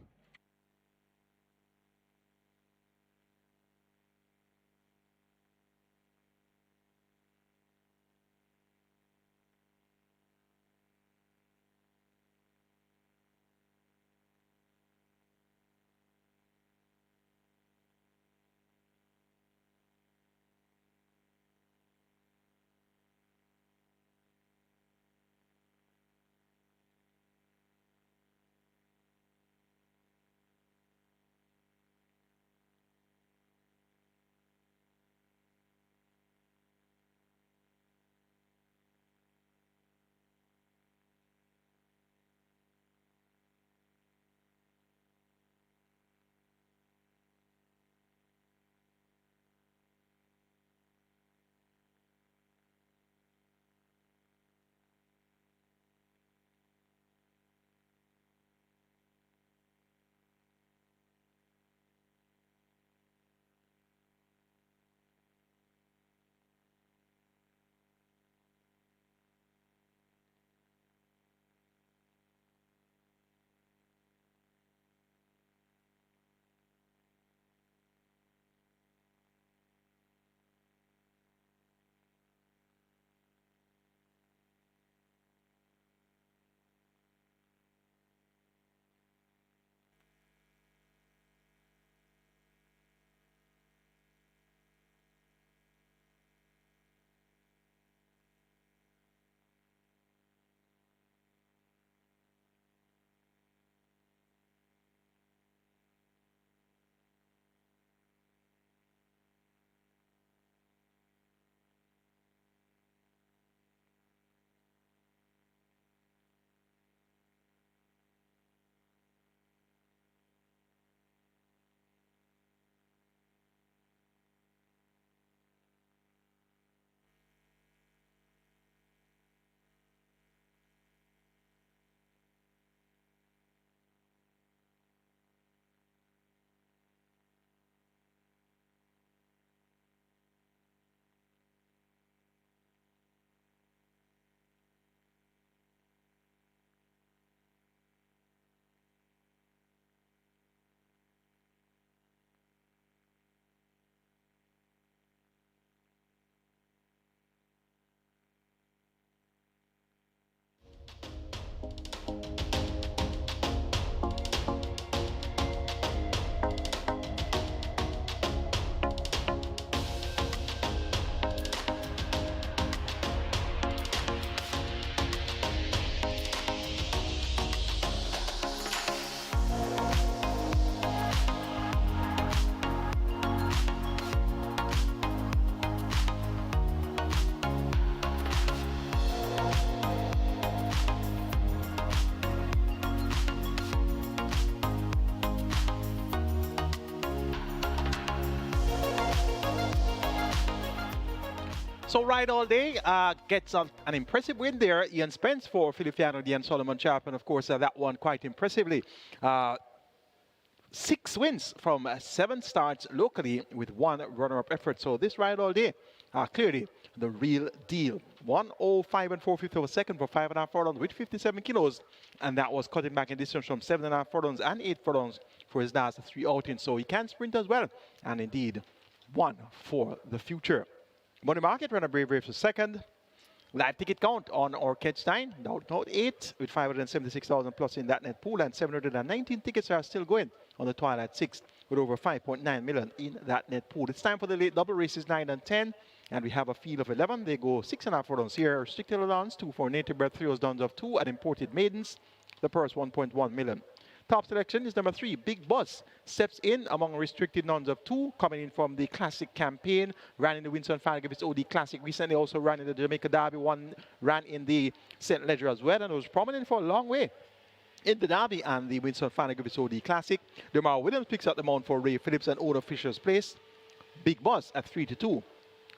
So Ride All Day gets an impressive win there. Ian Spence for Feliciano and Solomon Sharp, and of course that one quite impressively. 6 wins from 7 starts locally with 1 runner-up effort. So this Ride All Day, clearly the real deal. 1:05 and 4/5 of a second for 5.5 furlongs with 57 kilos, and that was cutting back in distance from 7.5 furlongs and 8 furlongs for his last 3 outings. So he can sprint as well, and indeed one for the future. Money Market runner Brave Brave for second. Live ticket count on Orchid Stein, Doubt 8 with 576,000 plus in that net pool, and 719 tickets are still going on the Twilight 6 with over 5.9 million in that net pool. It's time for the late double races 9 and 10, and we have a field of 11. They go 6.5 furlongs here, restricted allowance 2 for native bred 3 downs of 2 and imported maidens. The purse 1.1 million. Top selection is number 3, Big Buzz. Steps in among restricted nuns of 2, coming in from the Classic campaign. Ran in the Winston Fanagabis OD Classic. Recently also ran in the Jamaica Derby. Ran in the St. Ledger as well, and was prominent for a long way in the Derby and the Winston Fanagabis OD Classic. Demar Williams picks up the mount for Ray Phillips and Oda Fisher's place. Big Buzz at 3-2.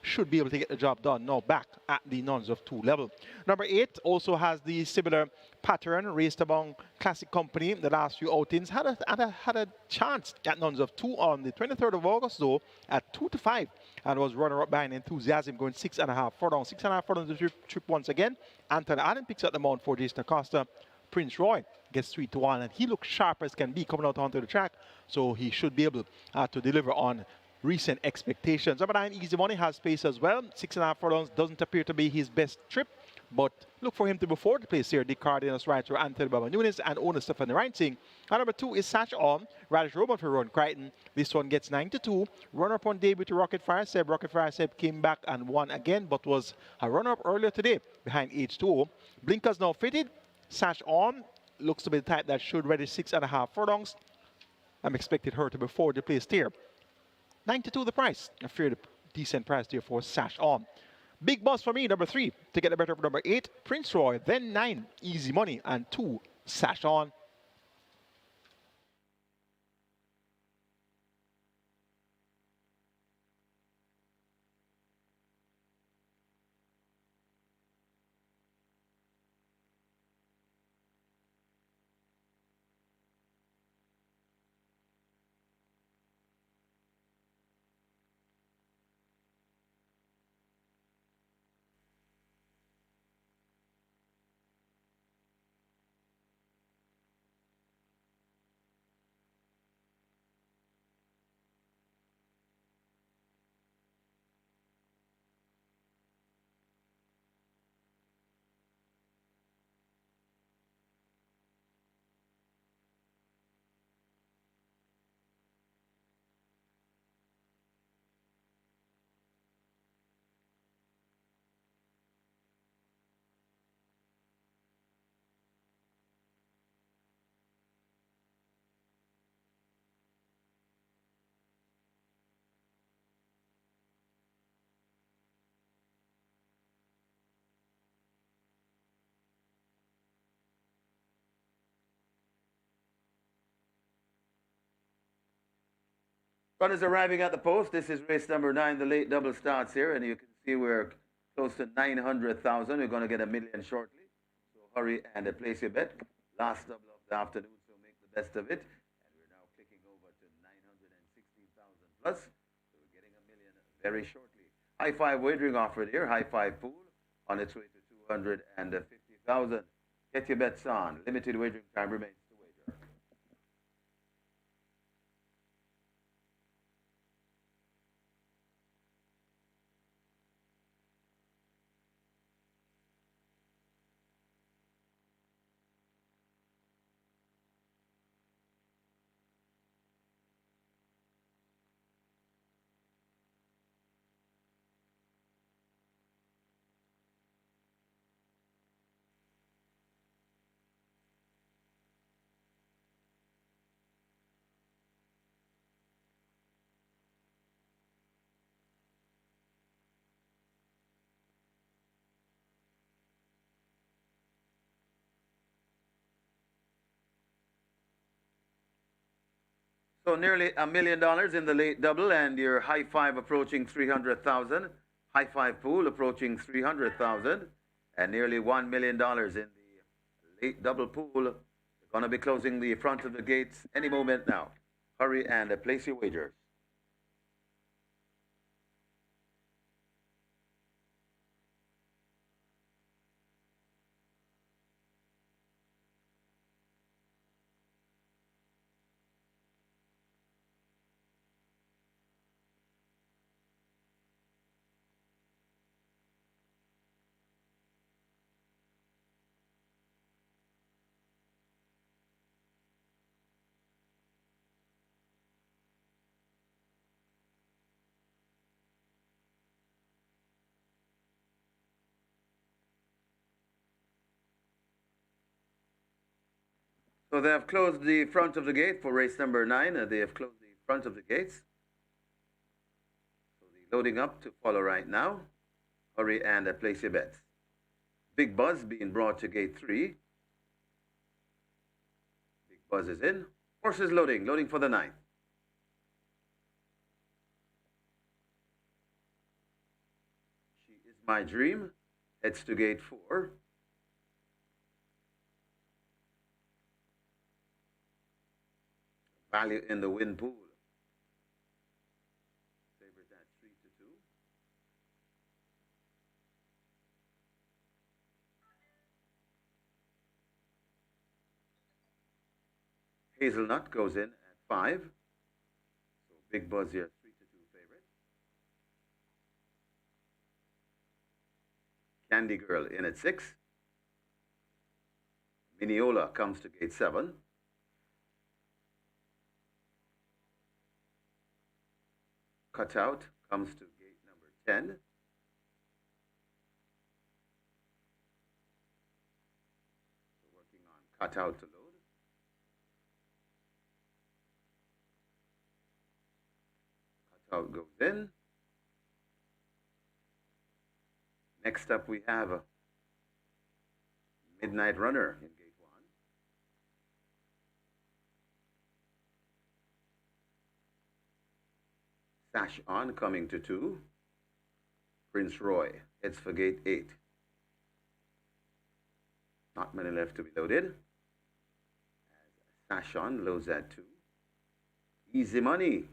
Should be able to get the job done now back at the nuns of 2 level. Number 8 also has the similar pattern, raced among Classic Company in the last few outings. Had a chance at nuns of 2 on the 23rd of August though at 2-5, and was runner-up behind Enthusiasm going 6.5 furlongs. 6.5 furlongs to trip once again. Anthony Allen picks up the mount for Jason Acosta. Prince Roy gets 3-1, and he looks sharp as can be coming out onto the track, so he should be able to deliver on recent expectations. Number 9, Easy Money, has pace as well. 6.5 furlongs doesn't appear to be his best trip, but look for him to be fourth place here. Dick Cardenas rider Anthony Baba Nunes and owner Stephanie Reinsing. And number 2 is Sash On, Radish Robot for Ron Crichton. This one gets 9-2. Runner-up on debut to Rocket Fire Seb. Rocket Fire Seb came back and won again, but was a runner-up earlier today behind H2O. Blinkers now fitted. Sash On looks to be the type that should ready 6.5 furlongs. I'm expecting her to be fourth place here. 9-2 the price. A fairly decent price there for Sash On. Big Buzz for me, number 3. To get the better of number 8, Prince Roy. Then 9, Easy Money. And 2, Sash On. Runners arriving at the post. This is race number 9. The late double starts here, and you can see we're close to 900,000. We're going to get a million shortly. So hurry and place your bet. Last double of the afternoon, so make the best of it. And we're now clicking over to 916,000 plus. So we're getting a million very shortly. High five wagering offered here. High five pool on its way to 250,000. Get your bets on. Limited wagering time remains. So nearly $1 million in the late double, and your high five approaching 300,000. High five pool approaching 300,000, and nearly $1 million in the late double pool. They're going to be closing the front of the gates any moment now. Hurry and place your wagers. So they have closed the front of the gate for race number 9. They have closed the front of the gates. So the loading up to follow right now. Hurry and place your bets. Big Buzz being brought to gate 3. Big Buzz is in. Horses loading for the 9th. She is My Dream. Heads to gate 4. Value in the win pool. Favorite at 3-2. Hazelnut goes in at 5. So Big Buzz here, 3-2 favorite. Candy Girl in at 6. Mineola comes to gate 7. Cutout comes to gate number 10. So working on cutout to load. Cutout goes in. Next up we have a Midnight Runner in gate 1. Sash On coming to 2. Prince Roy heads for gate 8. Not many left to be loaded. As Sash On loads at 2. Easy Money,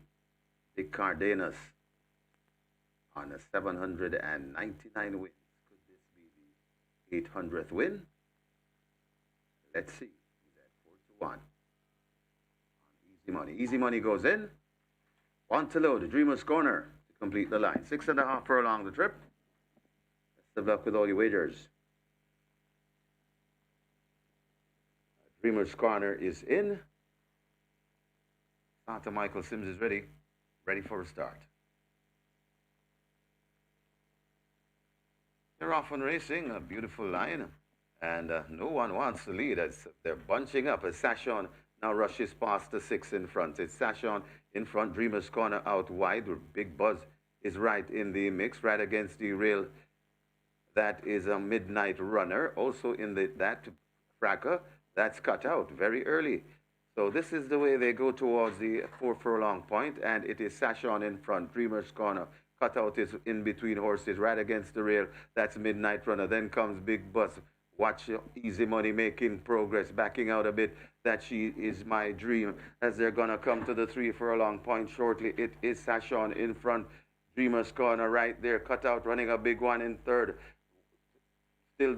Dick Cardenas on a 799 wins. Could this be the 800th win? Let's see. He's at 4-1 on Easy Money. Easy Money goes in. On to load, Dreamer's Corner to complete the line. 6.5 furlong the trip. Best of luck with all your wagers. Dreamer's Corner is in. Santa Michael Sims is ready for a start. They're off on racing, a beautiful line, and no one wants to lead as they're bunching up as Sashon now rushes past the 6 in front. It's Sashon in front, Dreamer's Corner out wide. Big Buzz is right in the mix, right against the rail. That is a Midnight Runner. Also in that cracker, that's cut out very early. So this is the way they go towards the 4 furlong point, and it is Sashon in front, Dreamer's Corner. Cutout is in between horses, right against the rail. That's Midnight Runner. Then comes Big Buzz. Watch Easy Money making progress, backing out a bit. That She Is My Dream. As they're going to come to the 3 furlong point shortly, it is Sashon in front, Dreamer's Corner right there. Cutout running a big one in third. Still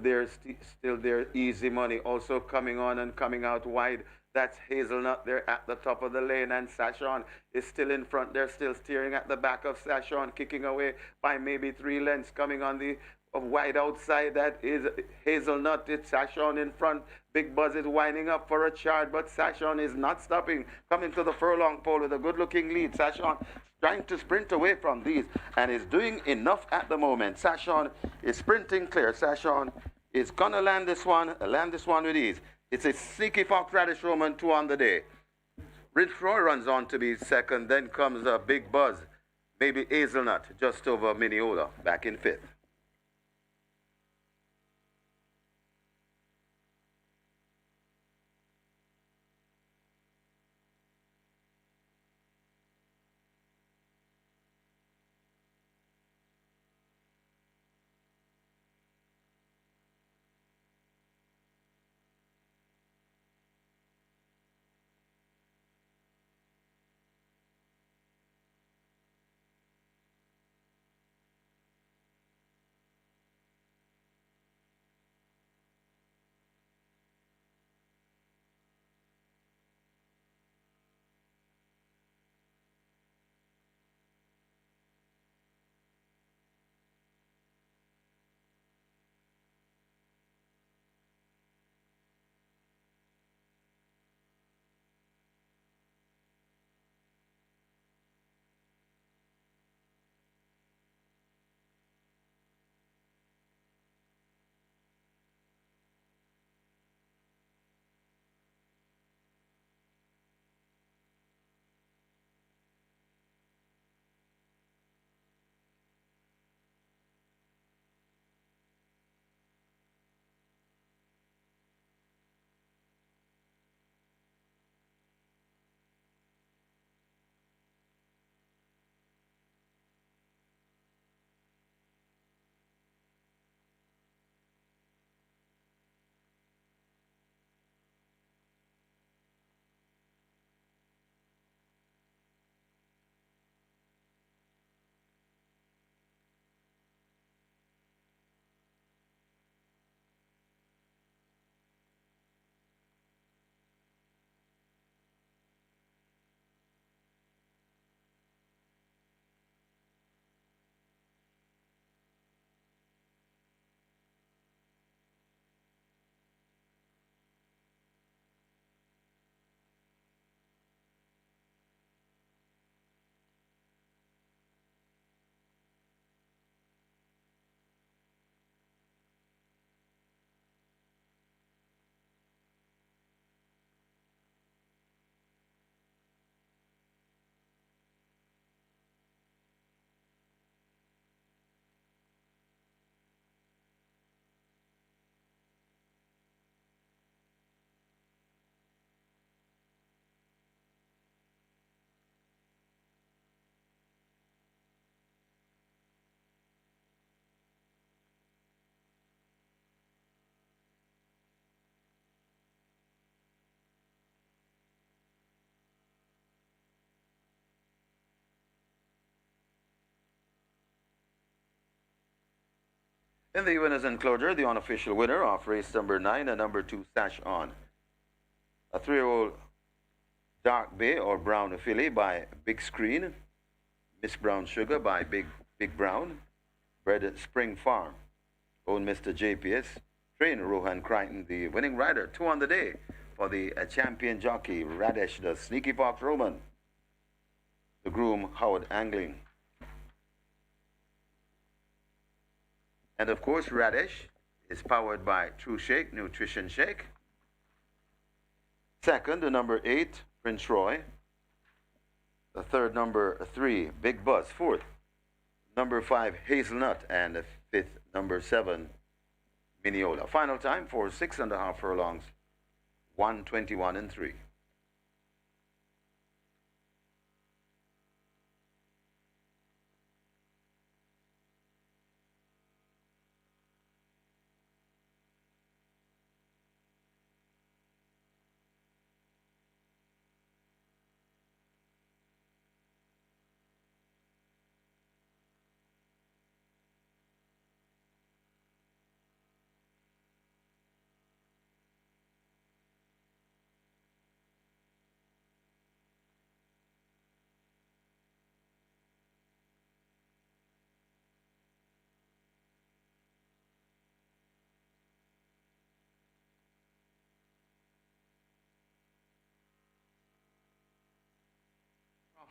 there, Easy Money also coming on and coming out wide. That's Hazelnut there at the top of the lane, and Sashon is still in front. They're still steering at the back of Sashon, kicking away by maybe 3 lengths. Coming on the wide outside, that is Hazelnut. It's Sashon in front. Big Buzz is winding up for a charge, but Sashon is not stopping. Coming to the furlong pole with a good-looking lead. Sashon trying to sprint away from these and is doing enough at the moment. Sashon is sprinting clear. Sashon is gonna land this one with ease. It's a Sneaky Fox Radish Roman 2 on the day. Rich Roy runs on to be second. Then comes a Big Buzz. Maybe Hazelnut just over Mineola back in 5th. In the winners enclosure, the unofficial winner of race number 9 and number 2, Sash On. A 3-year-old Dark Bay or Brown filly by Big Screen. Miss Brown Sugar by Big Brown. Bred at Spring Farm. Owned Mr. JPS. Trained Rohan Crichton, the winning rider. 2 on the day for the champion jockey Radesh, the Sneaky Fox Roman. The groom Howard Angling. And of course, Radesh is powered by True Shake, Nutrition Shake. Second, the number 8, Prince Roy. The third, number 3, Big Buzz. Fourth, number 5, Hazelnut. And the fifth, number 7, Mineola. Final time for 6.5 furlongs, 1:21 and 3.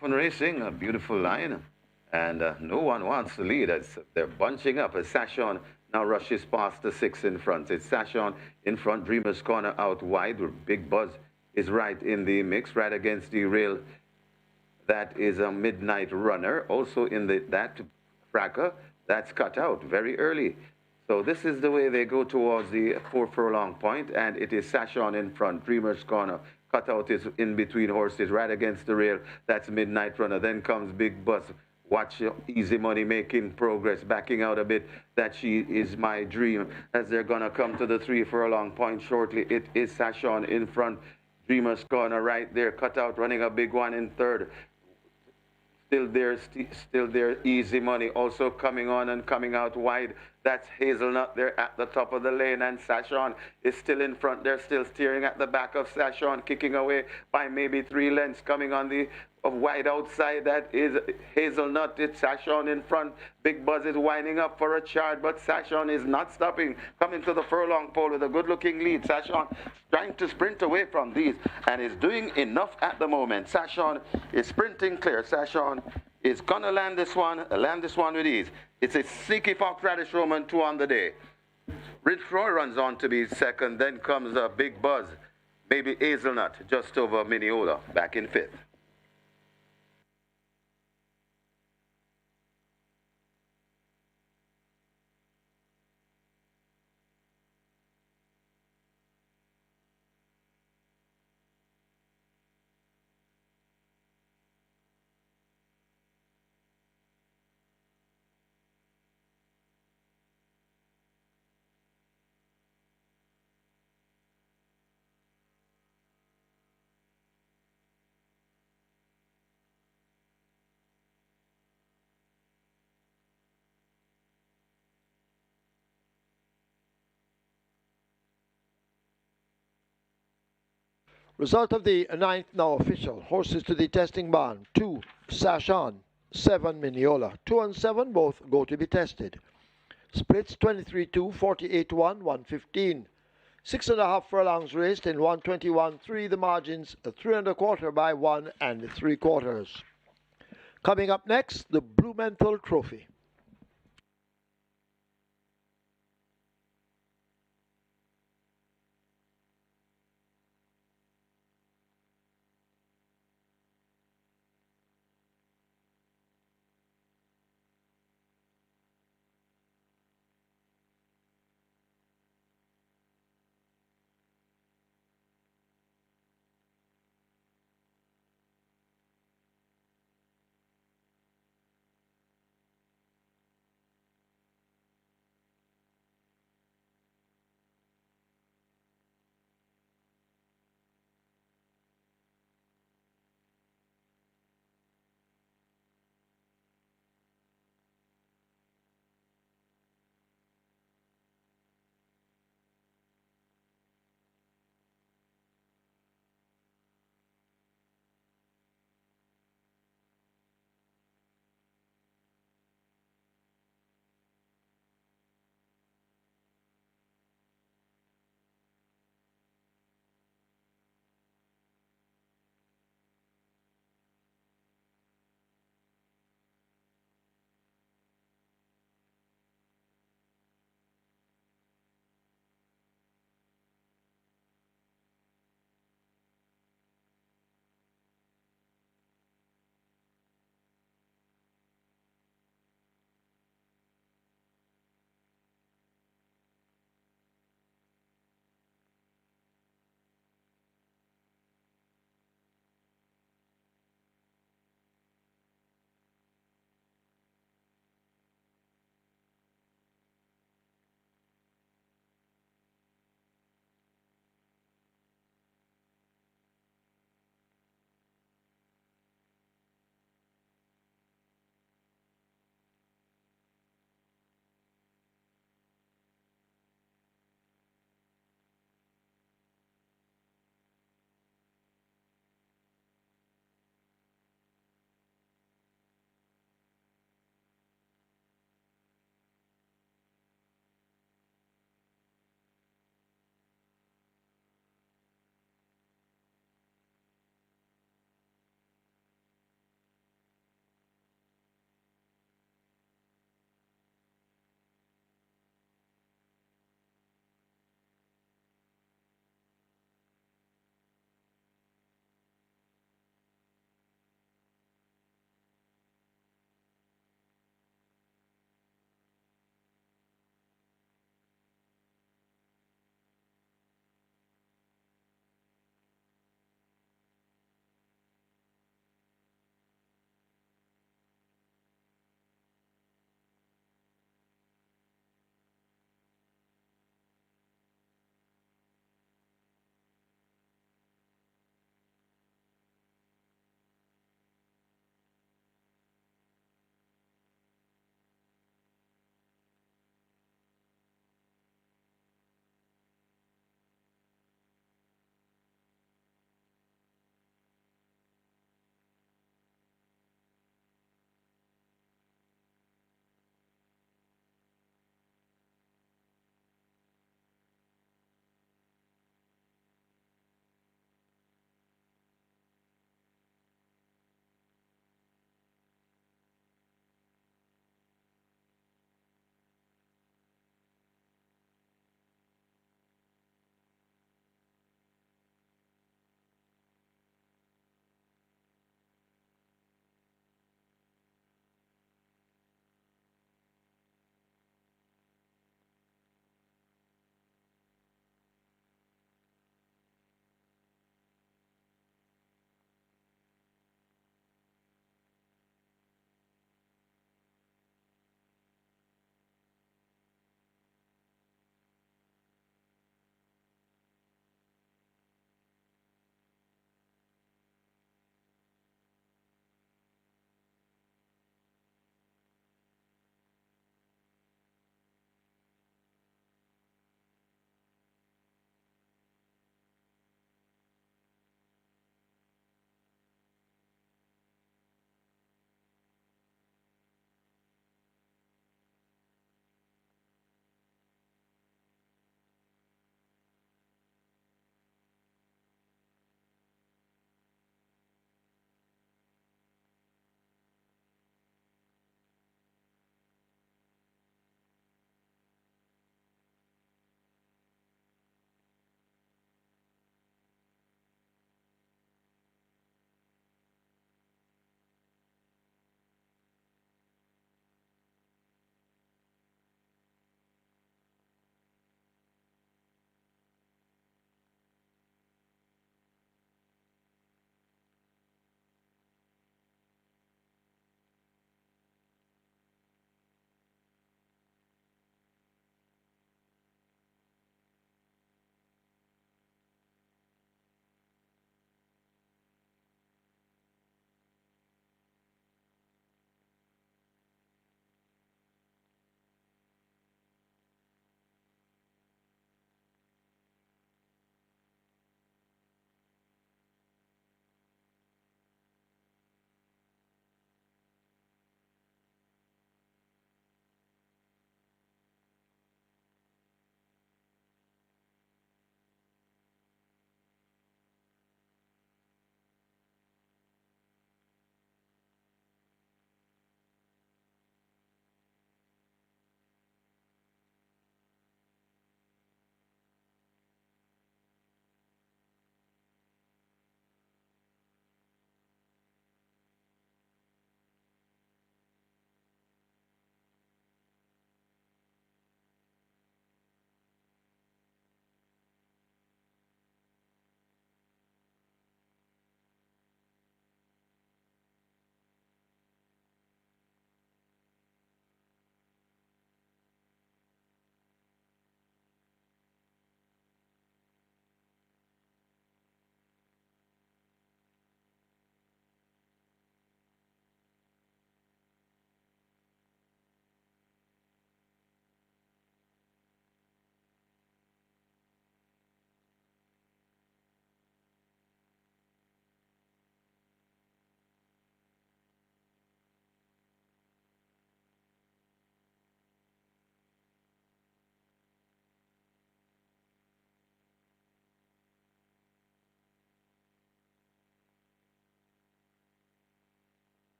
On racing, a beautiful line, and no one wants to lead as they're bunching up as Sashon now rushes past the 6 in front. It's Sashon in front, Dreamer's Corner out wide, where Big Buzz is right in the mix, right against the rail. That is a Midnight Runner, also in that cracker, that's cut out very early. So this is the way they go towards the 4 furlong point, and it is Sashon in front, Dreamer's Corner. Cutout is in between horses, right against the rail. That's Midnight Runner. Then comes Big Buzz. Watch Easy Money making progress, backing out a bit. That She Is My Dream. As they're going to come to the 3 furlong point shortly, it is Sashon in front. Dreamer's Corner right there. Cutout running a big one in third. Still there, Easy Money also coming on and coming out wide. That's Hazelnut there at the top of the lane, and Sashon is still in front. They're still steering at the back of Sashon, kicking away by maybe 3 lengths, coming on the wide outside. That is Hazelnut. It's Sashon in front. Big Buzz is winding up for a charge, but Sashon is not stopping. Coming to the furlong pole with a good-looking lead. Sashon trying to sprint away from these and is doing enough at the moment. Sashon is sprinting clear. Sashon is going to land this one with ease. It's a Sneaky Fox Radish Roman 2 on the day. Rich Roy runs on to be second. Then comes a Big Buzz, maybe Hazelnut, just over Mineola, back in 5th. Result of the 9th now official. Horses to the testing barn. 2, Sashon. 7, Mineola. 2 and 7 both go to be tested. Splits 23-2, 48-1, 115. 6.5 furlongs raced in 121.3. The margins 3 1/4 by 1 3/4. Coming up next, the BLUMENTHAL Trophy.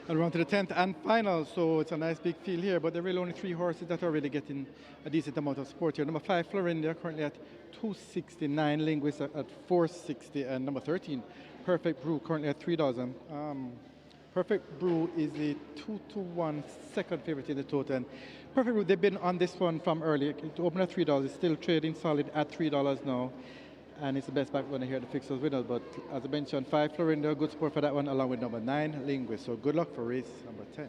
And we're on to the 10th and final, so it's a nice big field here, but there are really only 3 horses that are really getting a decent amount of support here. Number 5, Florinda, currently at 269, Linguist at 460, and number 13, Perfect Brew, currently at $3. Perfect Brew is a 2-1 second favorite in the total. And Perfect Brew, they've been on this one from early. It opened at $3, it's still trading solid at $3 now. And it's the best back runner here to fix those winners. But as I mentioned, 5 Florinda, good support for that one, along with number 9 Linguist. So good luck for race number 10.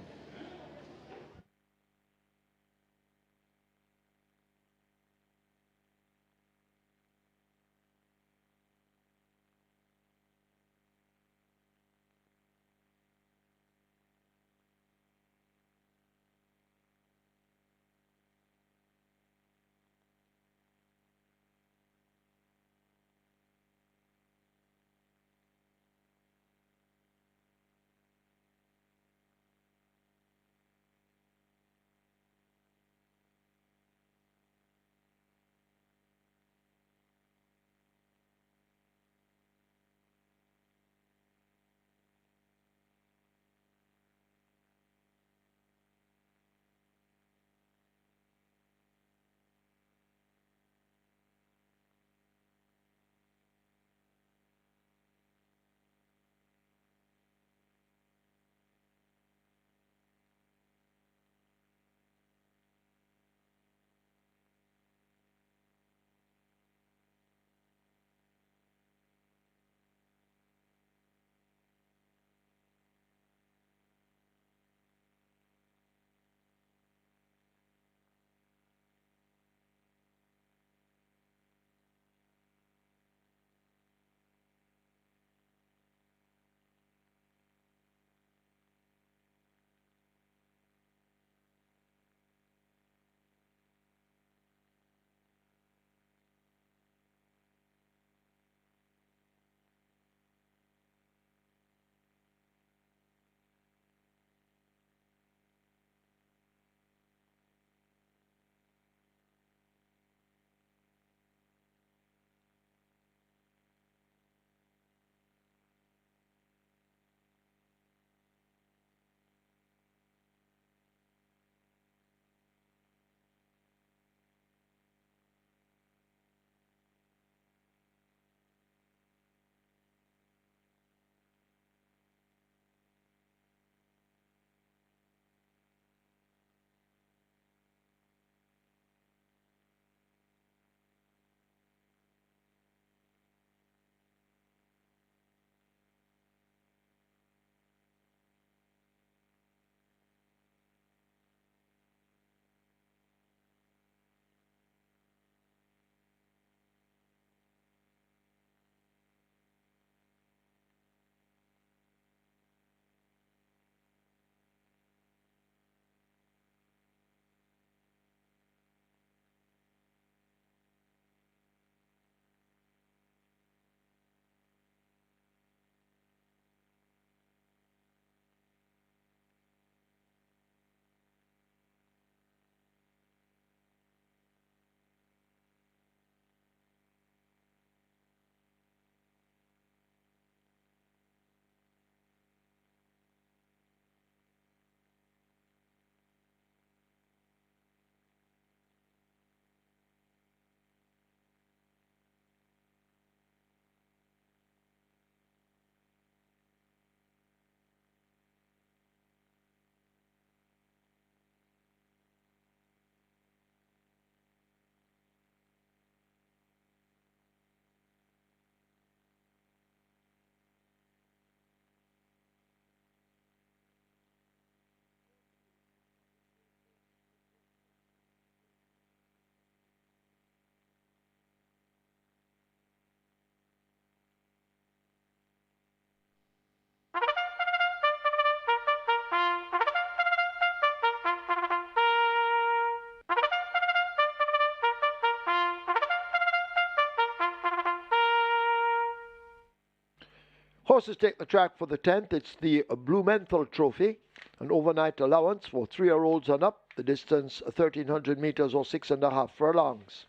horses take the track for the 10th. It's the BLUMENTHAL Trophy, an overnight allowance for 3-year-olds and up. The distance 1,300 meters or 6.5 furlongs.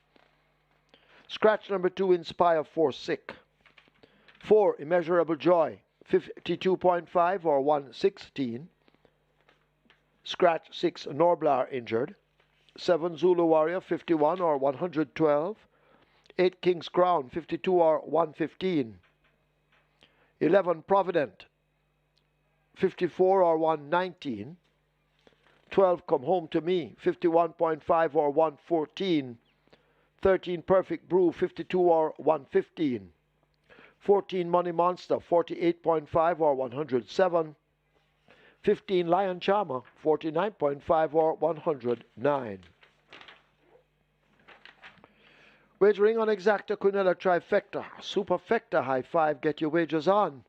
Scratch number 2, Inspire for Sick. 4, Immeasurable Joy, 52.5 or 116. Scratch 6, Norblar injured. 7, Zulu Warrior, 51 or 112. 8, King's Crown, 52 or 115. 11, Provident, 54 or 119. 12, Come Home to Me, 51.5 or 114. 13, Perfect Brew, 52 or 115. 14, Money Monster, 48.5 or 107. 15, Lion Charmer, 49.5 or 109. Wagering on Exacta Quinella Trifecta, Superfecta High 5. Get your wagers on.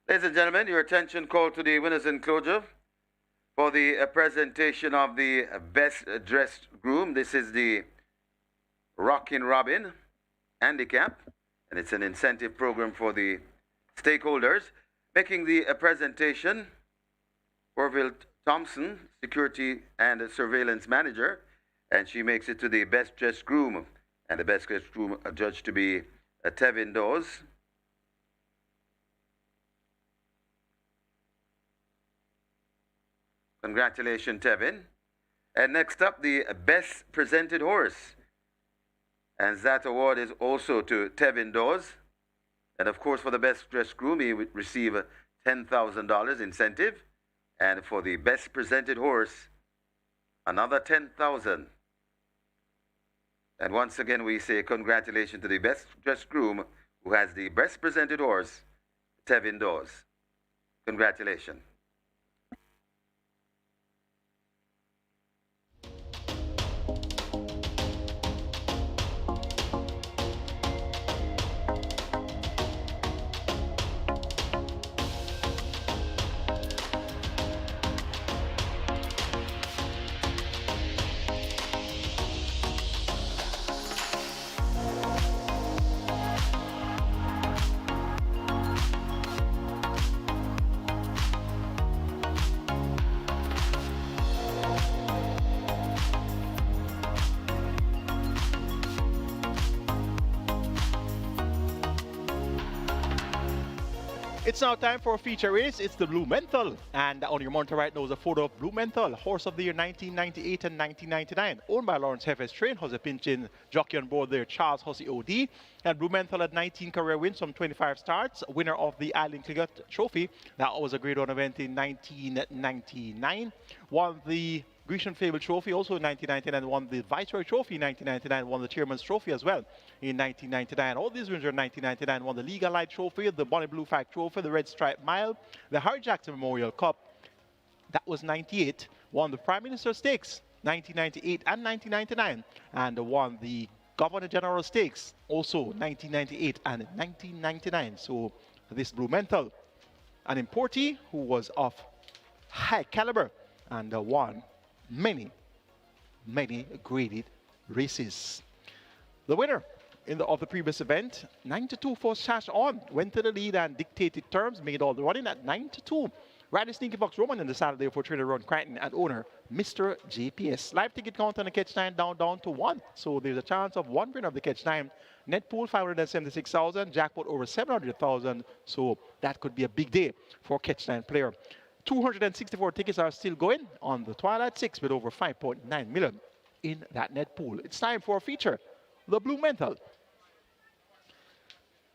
Ladies and gentlemen, your attention called to the winners' enclosure for the presentation of the best dressed groom. This is the Rockin' Robin handicap, and it's an incentive program for the stakeholders. Making the presentation, Orville Thompson, security and surveillance manager, and she makes it to the best dressed groom, and the best dressed groom judged to be Tevin Dawes. Congratulations, Tevin. And next up, the best presented horse. And that award is also to Tevin Dawes. And of course, for the best dressed groom, he would receive a $10,000 incentive. And for the best presented horse, another $10,000. And once again, we say congratulations to the best dressed groom who has the best presented horse, Tevin Dawes. Congratulations. It's now time for a feature race. It's the BLUMENTHAL. And on your monitor right now is a photo of BLUMENTHAL, Horse of the Year 1998 and 1999, owned by Lawrence Hefe's train. Jose Pinchin, jockey on board there, Charles Hussey OD. And BLUMENTHAL had 19 career wins from 25 starts, winner of the Island Cricket Trophy. That was a Grade 1 event in 1999. Won the Grecian Fable Trophy also in 1999, won the Viceroy Trophy in 1999, won the Chairman's Trophy as well in 1999. All these wins were in 1999, won the Legal Light Trophy, the Bonnie Blue Flag Trophy, the Red Stripe Mile, the Harry Jackson Memorial Cup, that was 98, won the Prime Minister Stakes 1998 and 1999, and won the Governor General Stakes also 1998 and 1999. So this BLUMENTHAL, an importee who was of high caliber and won many graded races. The winner of the previous event, 9-2 for Sash On, went to the lead and dictated terms, made all the running at 9-2. Riding Sneaky Fox Roman in the Saturday for trainer Ron Crichton and owner Mr. JPS. Live ticket count on the catch 9 down to 1. So there's a chance of one winner of the catch 9. Net pool 576,000, jackpot over 700,000. So that could be a big day for a catch 9 player. 264 tickets are still going on the Twilight 6 with over 5.9 million in that net pool. It's time for a feature, the BLUMENTHAL.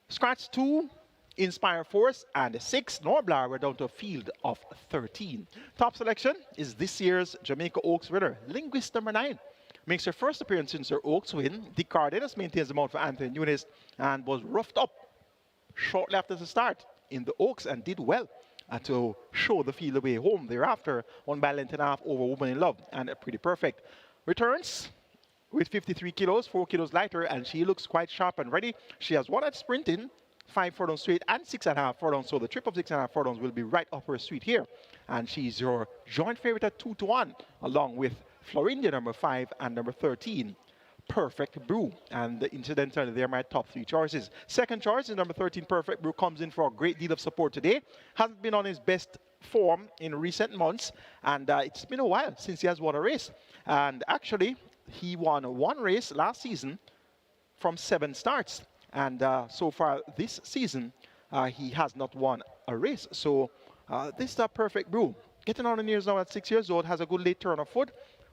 Scratch 2, Inspire Force, and 6, Norblar were down to a field of 13. Top selection is this year's Jamaica Oaks winner, Linguist number 9. Makes her first appearance since her Oaks win. Dick Cardenas maintains the mount for Anthony Nunes and was roughed up shortly after the start in the Oaks and did well to show the field away home thereafter. Won by a length and a half over Woman in Love and pretty perfect. Returns with 53 kilos, 4 kilos lighter, and she looks quite sharp and ready. She has won at sprinting, 5 furlongs straight and 6.5 furlongs. So the trip of 6.5 furlongs will be right up her street here. And she's your joint favorite at 2-1, along with Florindia number 5 and number 13. Perfect Brew, and incidentally they're my top 3 choices. Second choice is number 13 Perfect Brew, comes in for a great deal of support today. Hasn't been on his best form in recent months, and it's been a while since he has won a race. And actually he won 1 race last season from 7 starts, and so far this season he has not won a race. So this is a Perfect Brew, getting on in years now at 6 years old, has a good late turn of foot.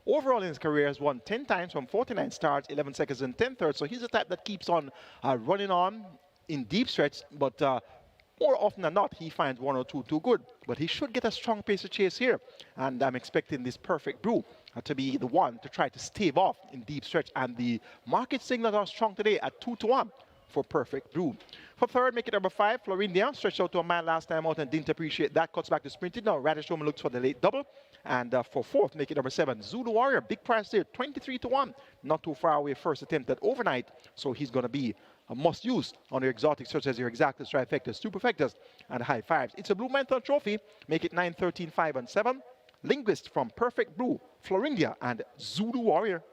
Overall in his career has won 10 times from 49 starts, 11 seconds and 10 thirds. So he's the type that keeps on running on in deep stretch, but more often than not, he finds 1 or 2 too good. But he should get a strong pace of chase here. And I'm expecting this Perfect Brew to be the one to try to stave off in deep stretch. And the market signals are strong today at 2-1 for Perfect Brew. For third, make it number 5, Florindia. Stretched out to a mile last time out and didn't appreciate that. Cuts back to sprinted. Now Radish Roman looks for the late double. And for fourth, make it number 7, Zulu Warrior. Big price there, 23-1. Not too far away, first attempt at overnight. So he's going to be a must-use on your exotics such as your Exactas, Trifectas, Superfectas, and High Fives. It's a BLUMENTHAL trophy. Make it 9, 13, 5, and 7. Linguist from Perfect Brew, Florindia, and Zulu Warrior.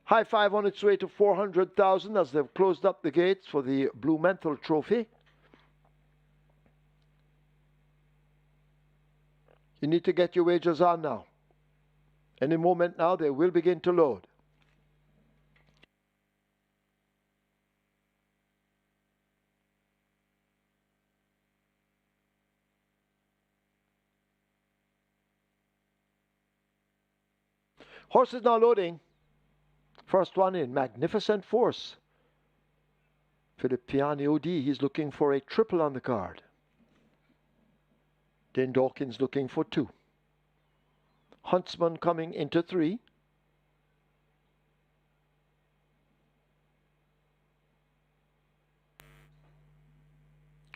High Five on its way to 400,000 as they've closed up the gates for the BLUMENTHAL trophy. You need to get your wagers on now. Any moment now, they will begin to load. Horses now loading. First one in, Magnificent Force. Philip Piani OD, he's looking for a triple on the card. Dane Dawkins looking for 2. Huntsman coming into 3.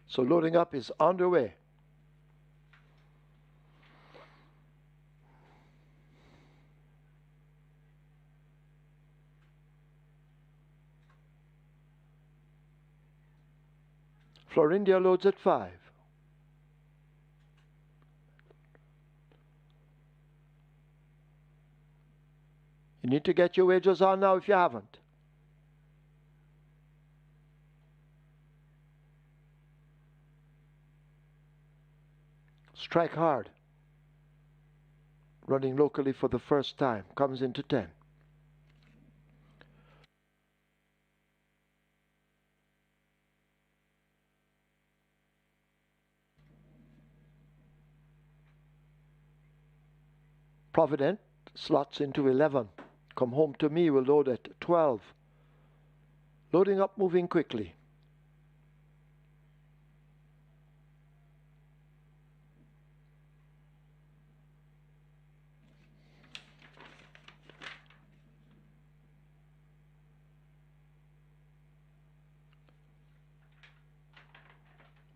So loading up is underway. Florindia loads at 5. You need to get your wagers on now if you haven't. Strike hard. Running locally for the first time. Comes into 10. Provident slots into 11. Come Home to Me will load at 12. Loading up, moving quickly.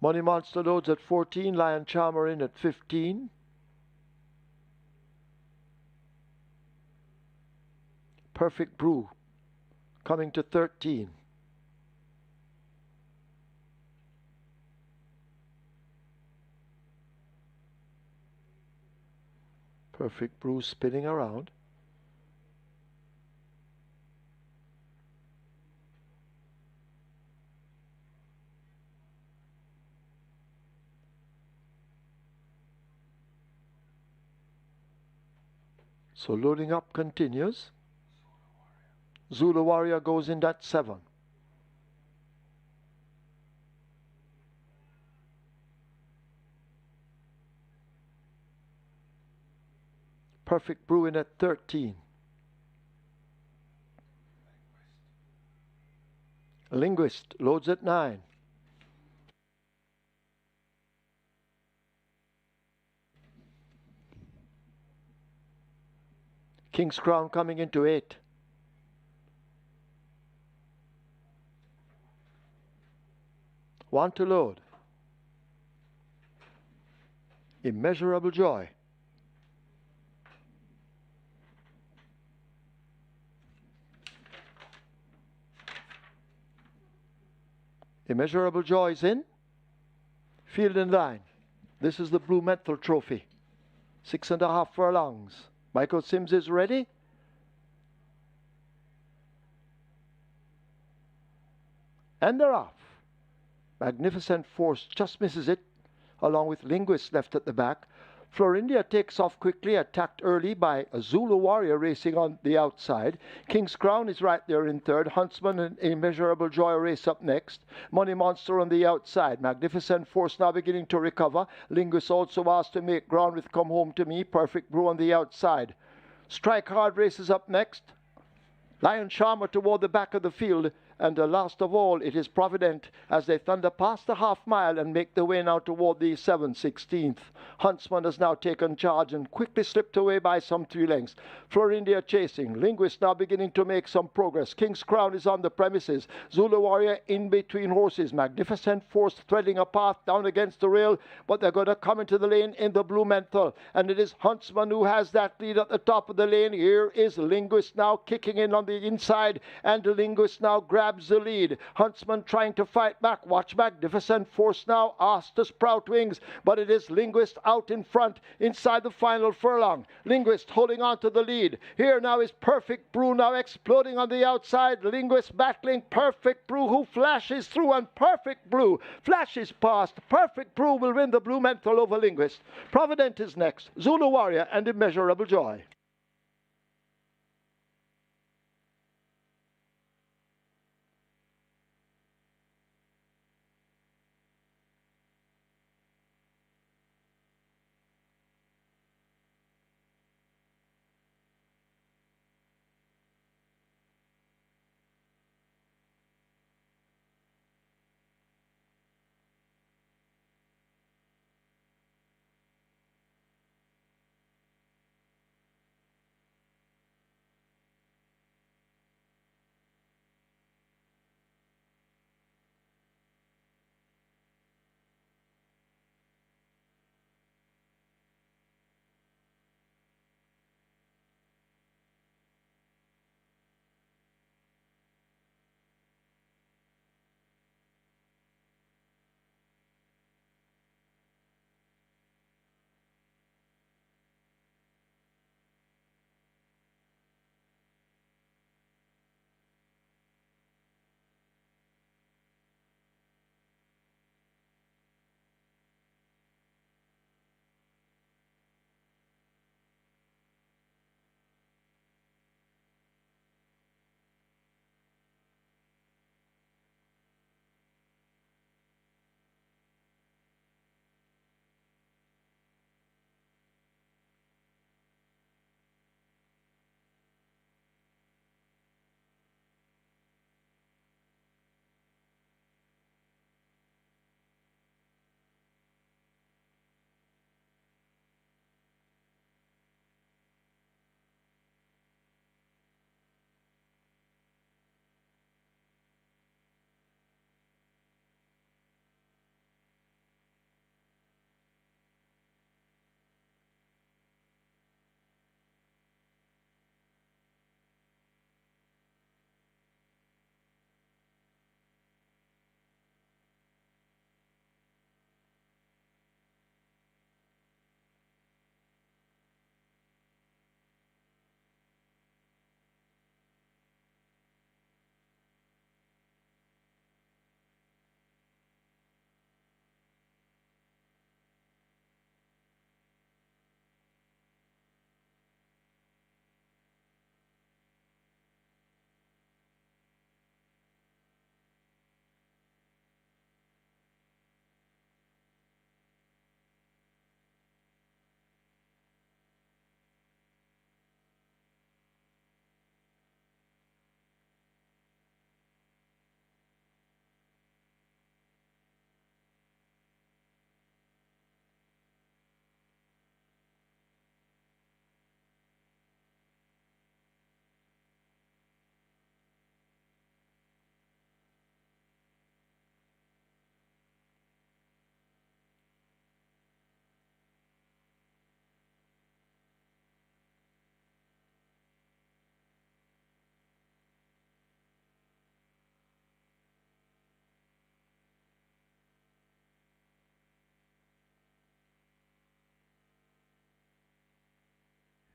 Money Monster loads at 14. Lion Charmer in at 15. Perfect Brew coming to 13. Perfect Brew spinning around. So loading up continues. Zulu Warrior goes in at 7. Perfect Brew in at 13. Linguist loads at 9. King's Crown coming into 8. Want to load. Immeasurable Joy. Immeasurable Joy is in. Field in line. This is the BLUMENTHAL trophy. 6.5 furlongs. Michael Sims is ready. And they're off. Magnificent Force just misses it, along with Linguist left at the back. Florindia takes off quickly, attacked early by a Zulu Warrior racing on the outside. King's Crown is right there in third. Huntsman and Immeasurable Joy race up next. Money Monster on the outside. Magnificent Force now beginning to recover. Linguist also asked to make ground with Come Home to Me. Perfect Brew on the outside. Strike Hard races up next. Lion Charmer toward the back of the field. And last of all, it is Provident as they thunder past the half mile and make their way now toward the 7/16th. Huntsman has now taken charge and quickly slipped away by some 3 lengths. Florindia chasing. Linguist now beginning to make some progress. King's Crown is on the premises. Zulu Warrior in between horses. Magnificent Force threading a path down against the rail, but they're going to come into the lane in the BLUMENTHAL. And it is Huntsman who has that lead at the top of the lane. Here is Linguist now kicking in on the inside, and the Linguist now grabs the lead. Huntsman trying to fight back. Watch Magnificent Force now asked to sprout wings, but it is Linguist out in front inside the final furlong. Linguist holding on to the lead. Here now is Perfect Brew now exploding on the outside. Linguist battling Perfect Brew, who flashes through, and Perfect Brew flashes past. Perfect Brew will win the BLUMENTHAL over Linguist. Provident is next. Zulu Warrior and Immeasurable Joy.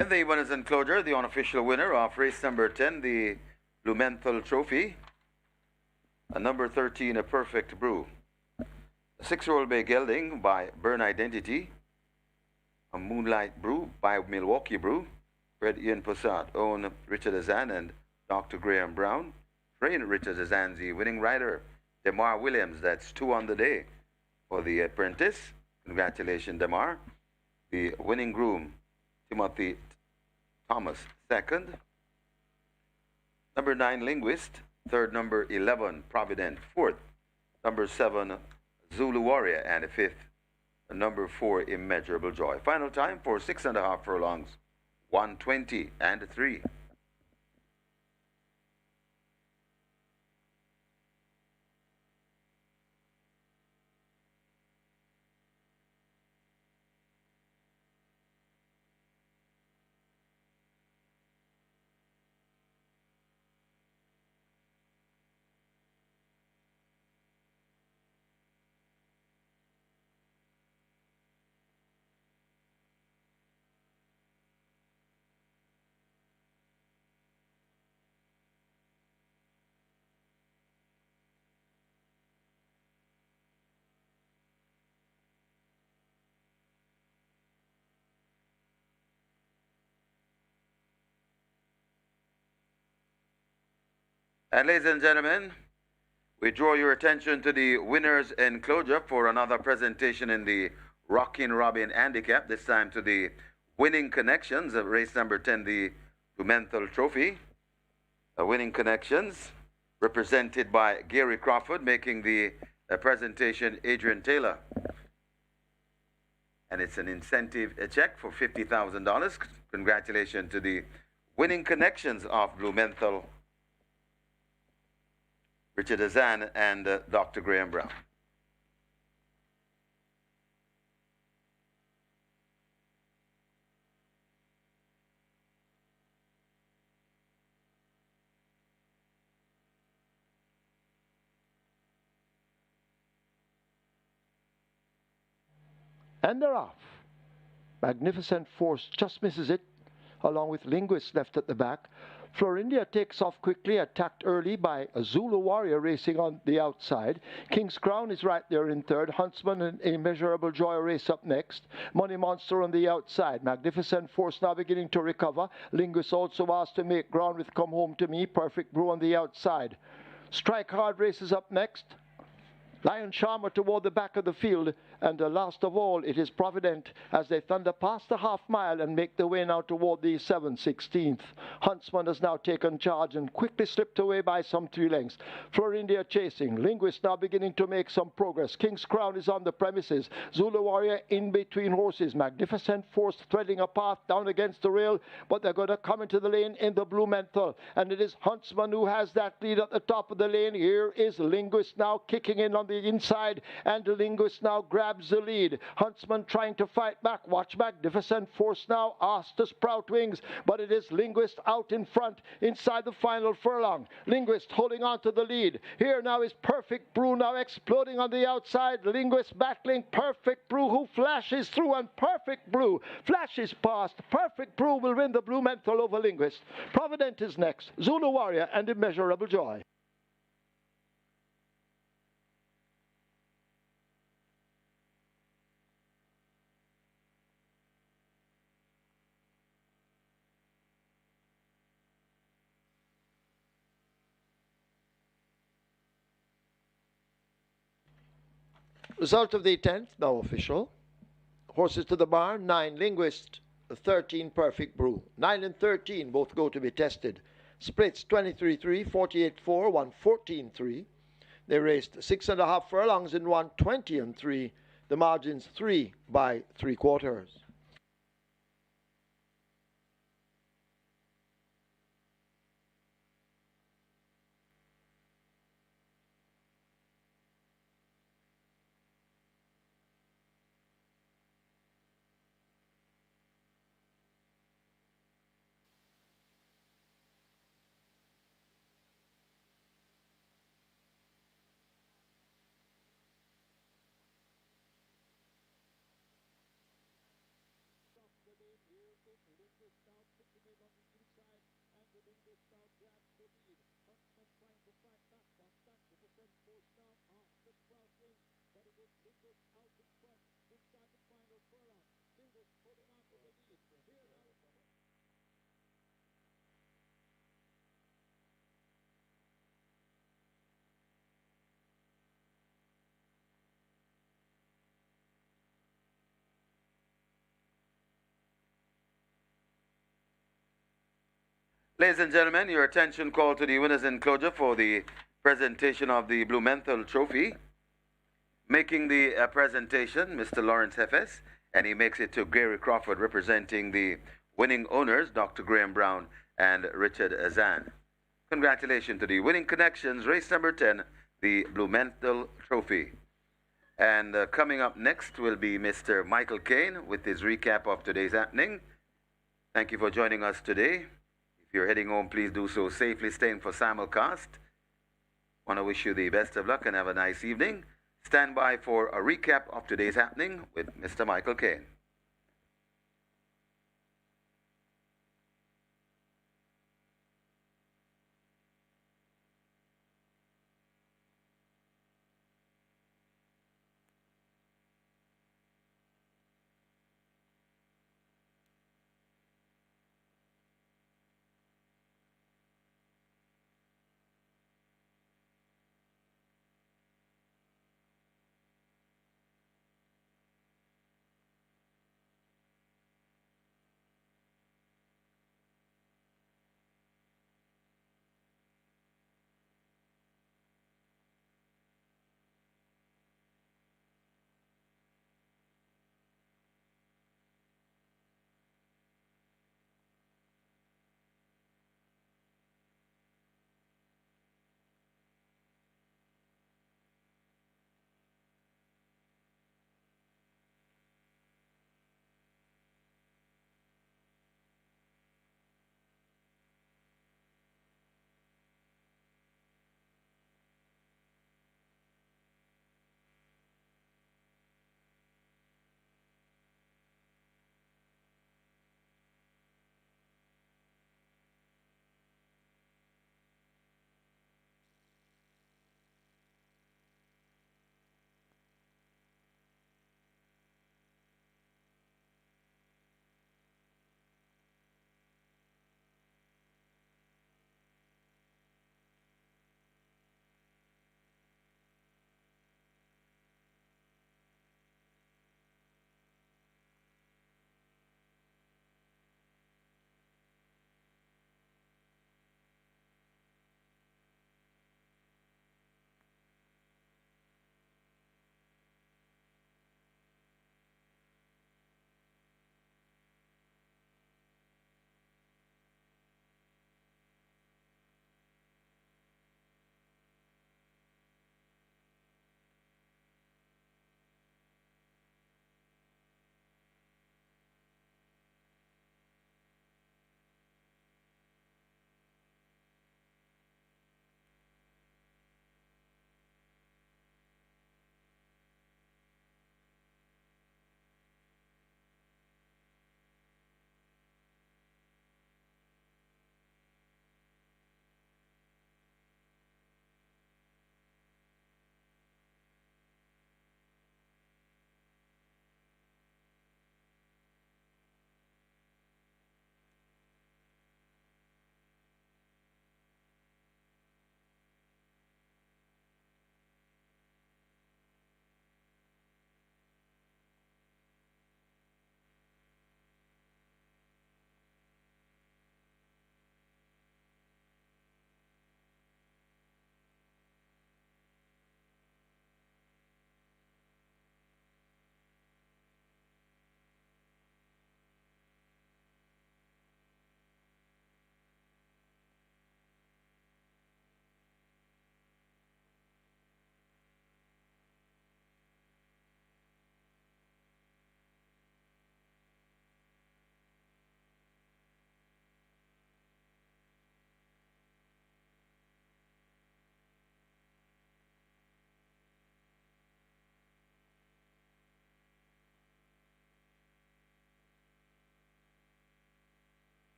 In the winners enclosure, the unofficial winner of race number 10, the BLUMENTHAL trophy, number 13, A Perfect Brew. A 6-year-old bay gelding by Burn Identity, a Moonlight Brew by Milwaukee Brew, Fred Ian Possard, own Richard Azan and Dr. Graham Brown, train Richard Azan, the winning rider, Demar Williams, that's 2 on the day for the apprentice. Congratulations, Demar. The winning groom, Timothy Thomas, 2nd. Number 9, Linguist. 3rd, number 11, Provident, 4th. Number 7, Zulu Warrior, and 5th, number 4, Immeasurable Joy. Final time for 6.5 furlongs, 1:20 and 3. And ladies and gentlemen, we draw your attention to the winners enclosure for another presentation in the Rockin' Robin Handicap, this time to the Winning Connections of race number 10, the BLUMENTHAL trophy. Winning Connections, represented by Gary Crawford, making the presentation Adrian Taylor. And it's an incentive check for $50,000. Congratulations to the Winning Connections of BLUMENTHAL, Richard Azan and Dr. Graham Brown. And they're off. Magnificent Force just misses it, along with Linguist left at the back. Florindia takes off quickly, attacked early by a Zulu Warrior racing on the outside. King's Crown is right there in 3rd. Huntsman and Immeasurable Joy race up next. Money Monster on the outside. Magnificent Force now beginning to recover. Linguist also asked to make ground with Come Home to Me. Perfect Brew on the outside. Strike Hard races up next. Lion Charmer toward the back of the field, and last of all, it is Provident as they thunder past the half mile and make their way now toward the 7/16. Huntsman has now taken charge and quickly slipped away by some 3 lengths. Florindia chasing. Linguist now beginning to make some progress. King's Crown is on the premises. Zulu Warrior in between horses. Magnificent Force threading a path down against the rail, but they're going to come into the lane in the BLUMENTHAL, and it is Huntsman who has that lead at the top of the lane. Here is Linguist now kicking in on the inside, and the Linguist now grabs the lead. Huntsman trying to fight back. Watch Magnificent Force now asked to sprout wings, but it is Linguist out in front inside the final furlong. Linguist holding on to the lead. Here now is Perfect Brew now exploding on the outside. Linguist battling Perfect Brew, who flashes through, and Perfect Brew flashes past. Perfect Brew will win the BLUMENTHAL over Linguist. Provident is next. Zulu Warrior and Immeasurable Joy. Result of the 10th, now official. Horses to the barn, 9 Linguist, 13 Perfect Brew. 9 and 13 both go to be tested. Splits 23-3, 48-4, 114-3. They raced 6.5 furlongs in 120-3. The margins 3 by 3/4. Ladies and gentlemen, your attention called to the winners enclosure for the presentation of the BLUMENTHAL trophy. Making the presentation, Mr. Lawrence Hefes, and he makes it to Gary Crawford representing the winning owners, Dr. Graham Brown and Richard Azan. Congratulations to the winning connections, race number 10, the BLUMENTHAL trophy. And coming up next will be Mr. Michael Kane with his recap of today's happening. Thank you for joining us today. If you're heading home, please do so safely, staying for simulcast. Want to wish you the best of luck and have a nice evening. Stand by for a recap of today's happening with Mr. Michael Kane.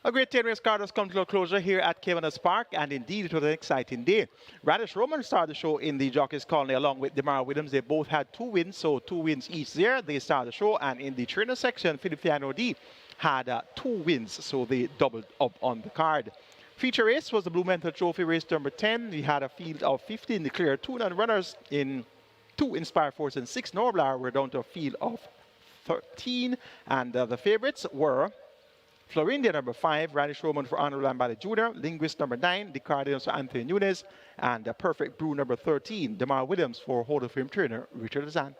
A great 10-race card has come to a closure here at Caymanas Park, and indeed it was an exciting day. Radish Roman started the show in the Jockey's Colony along with Demar Williams. They both had 2 wins, so 2 wins each there. They started the show, and in the trainer section, Philippe D had 2 wins, so they doubled up on the card. Feature race was the BLUMENTHAL Trophy race number 10. We had a field of 15 declared 2 non-runners in 2 Inspire Force and 6 Noblar. We're down to a field of 13, and the favorites were Florindia number 5, Radish Roman for Honorable Lambada Jr., Linguist number 9, the Cardinals for Anthony Nunes, and Perfect Brew number 13, Demar Williams for Hall of Fame trainer Richard Azan.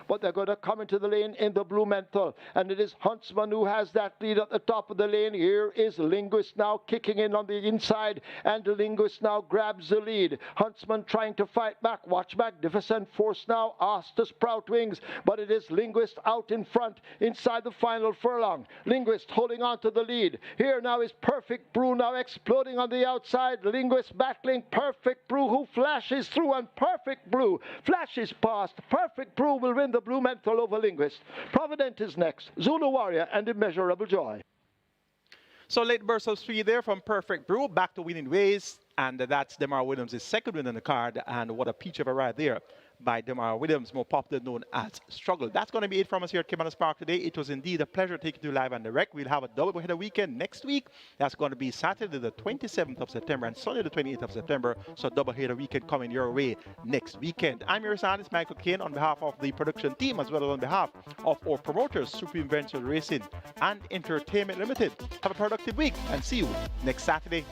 But they're going to come into the lane in the BLUMENTHAL, and it is Huntsman who has that lead at the top of the lane. Here is Linguist now kicking in on the inside, and the Linguist now grabs the lead. Huntsman trying to fight back. Watch Magnificent Force now asks the Sprout Wings, but it is Linguist out in front inside the final furlong. Linguist holding on to the lead. Here now is Perfect Brew now exploding on the outside. Linguist battling Perfect Brew, who flashes through, and Perfect Brew flashes past. Perfect Brew will win the BLUMENTHAL over Linguist. Provident is next. Zulu Warrior and Immeasurable Joy. So late burst of speed there from Perfect Brew back to winning ways, and that's Demar Williams' second win on the card, and what a peach of a ride there by Demar Williams, more popularly known as Struggle. That's going to be it from us here at Caymanas Park today. It was indeed a pleasure taking you live and direct. We'll have a double-header weekend next week. That's going to be Saturday the 27th of September and Sunday the 28th of September. So double-header weekend coming your way next weekend. I'm your artist, Michael Kane, on behalf of the production team, as well as on behalf of our promoters, Supreme Venture Racing and Entertainment Limited. Have a productive week and see you next Saturday.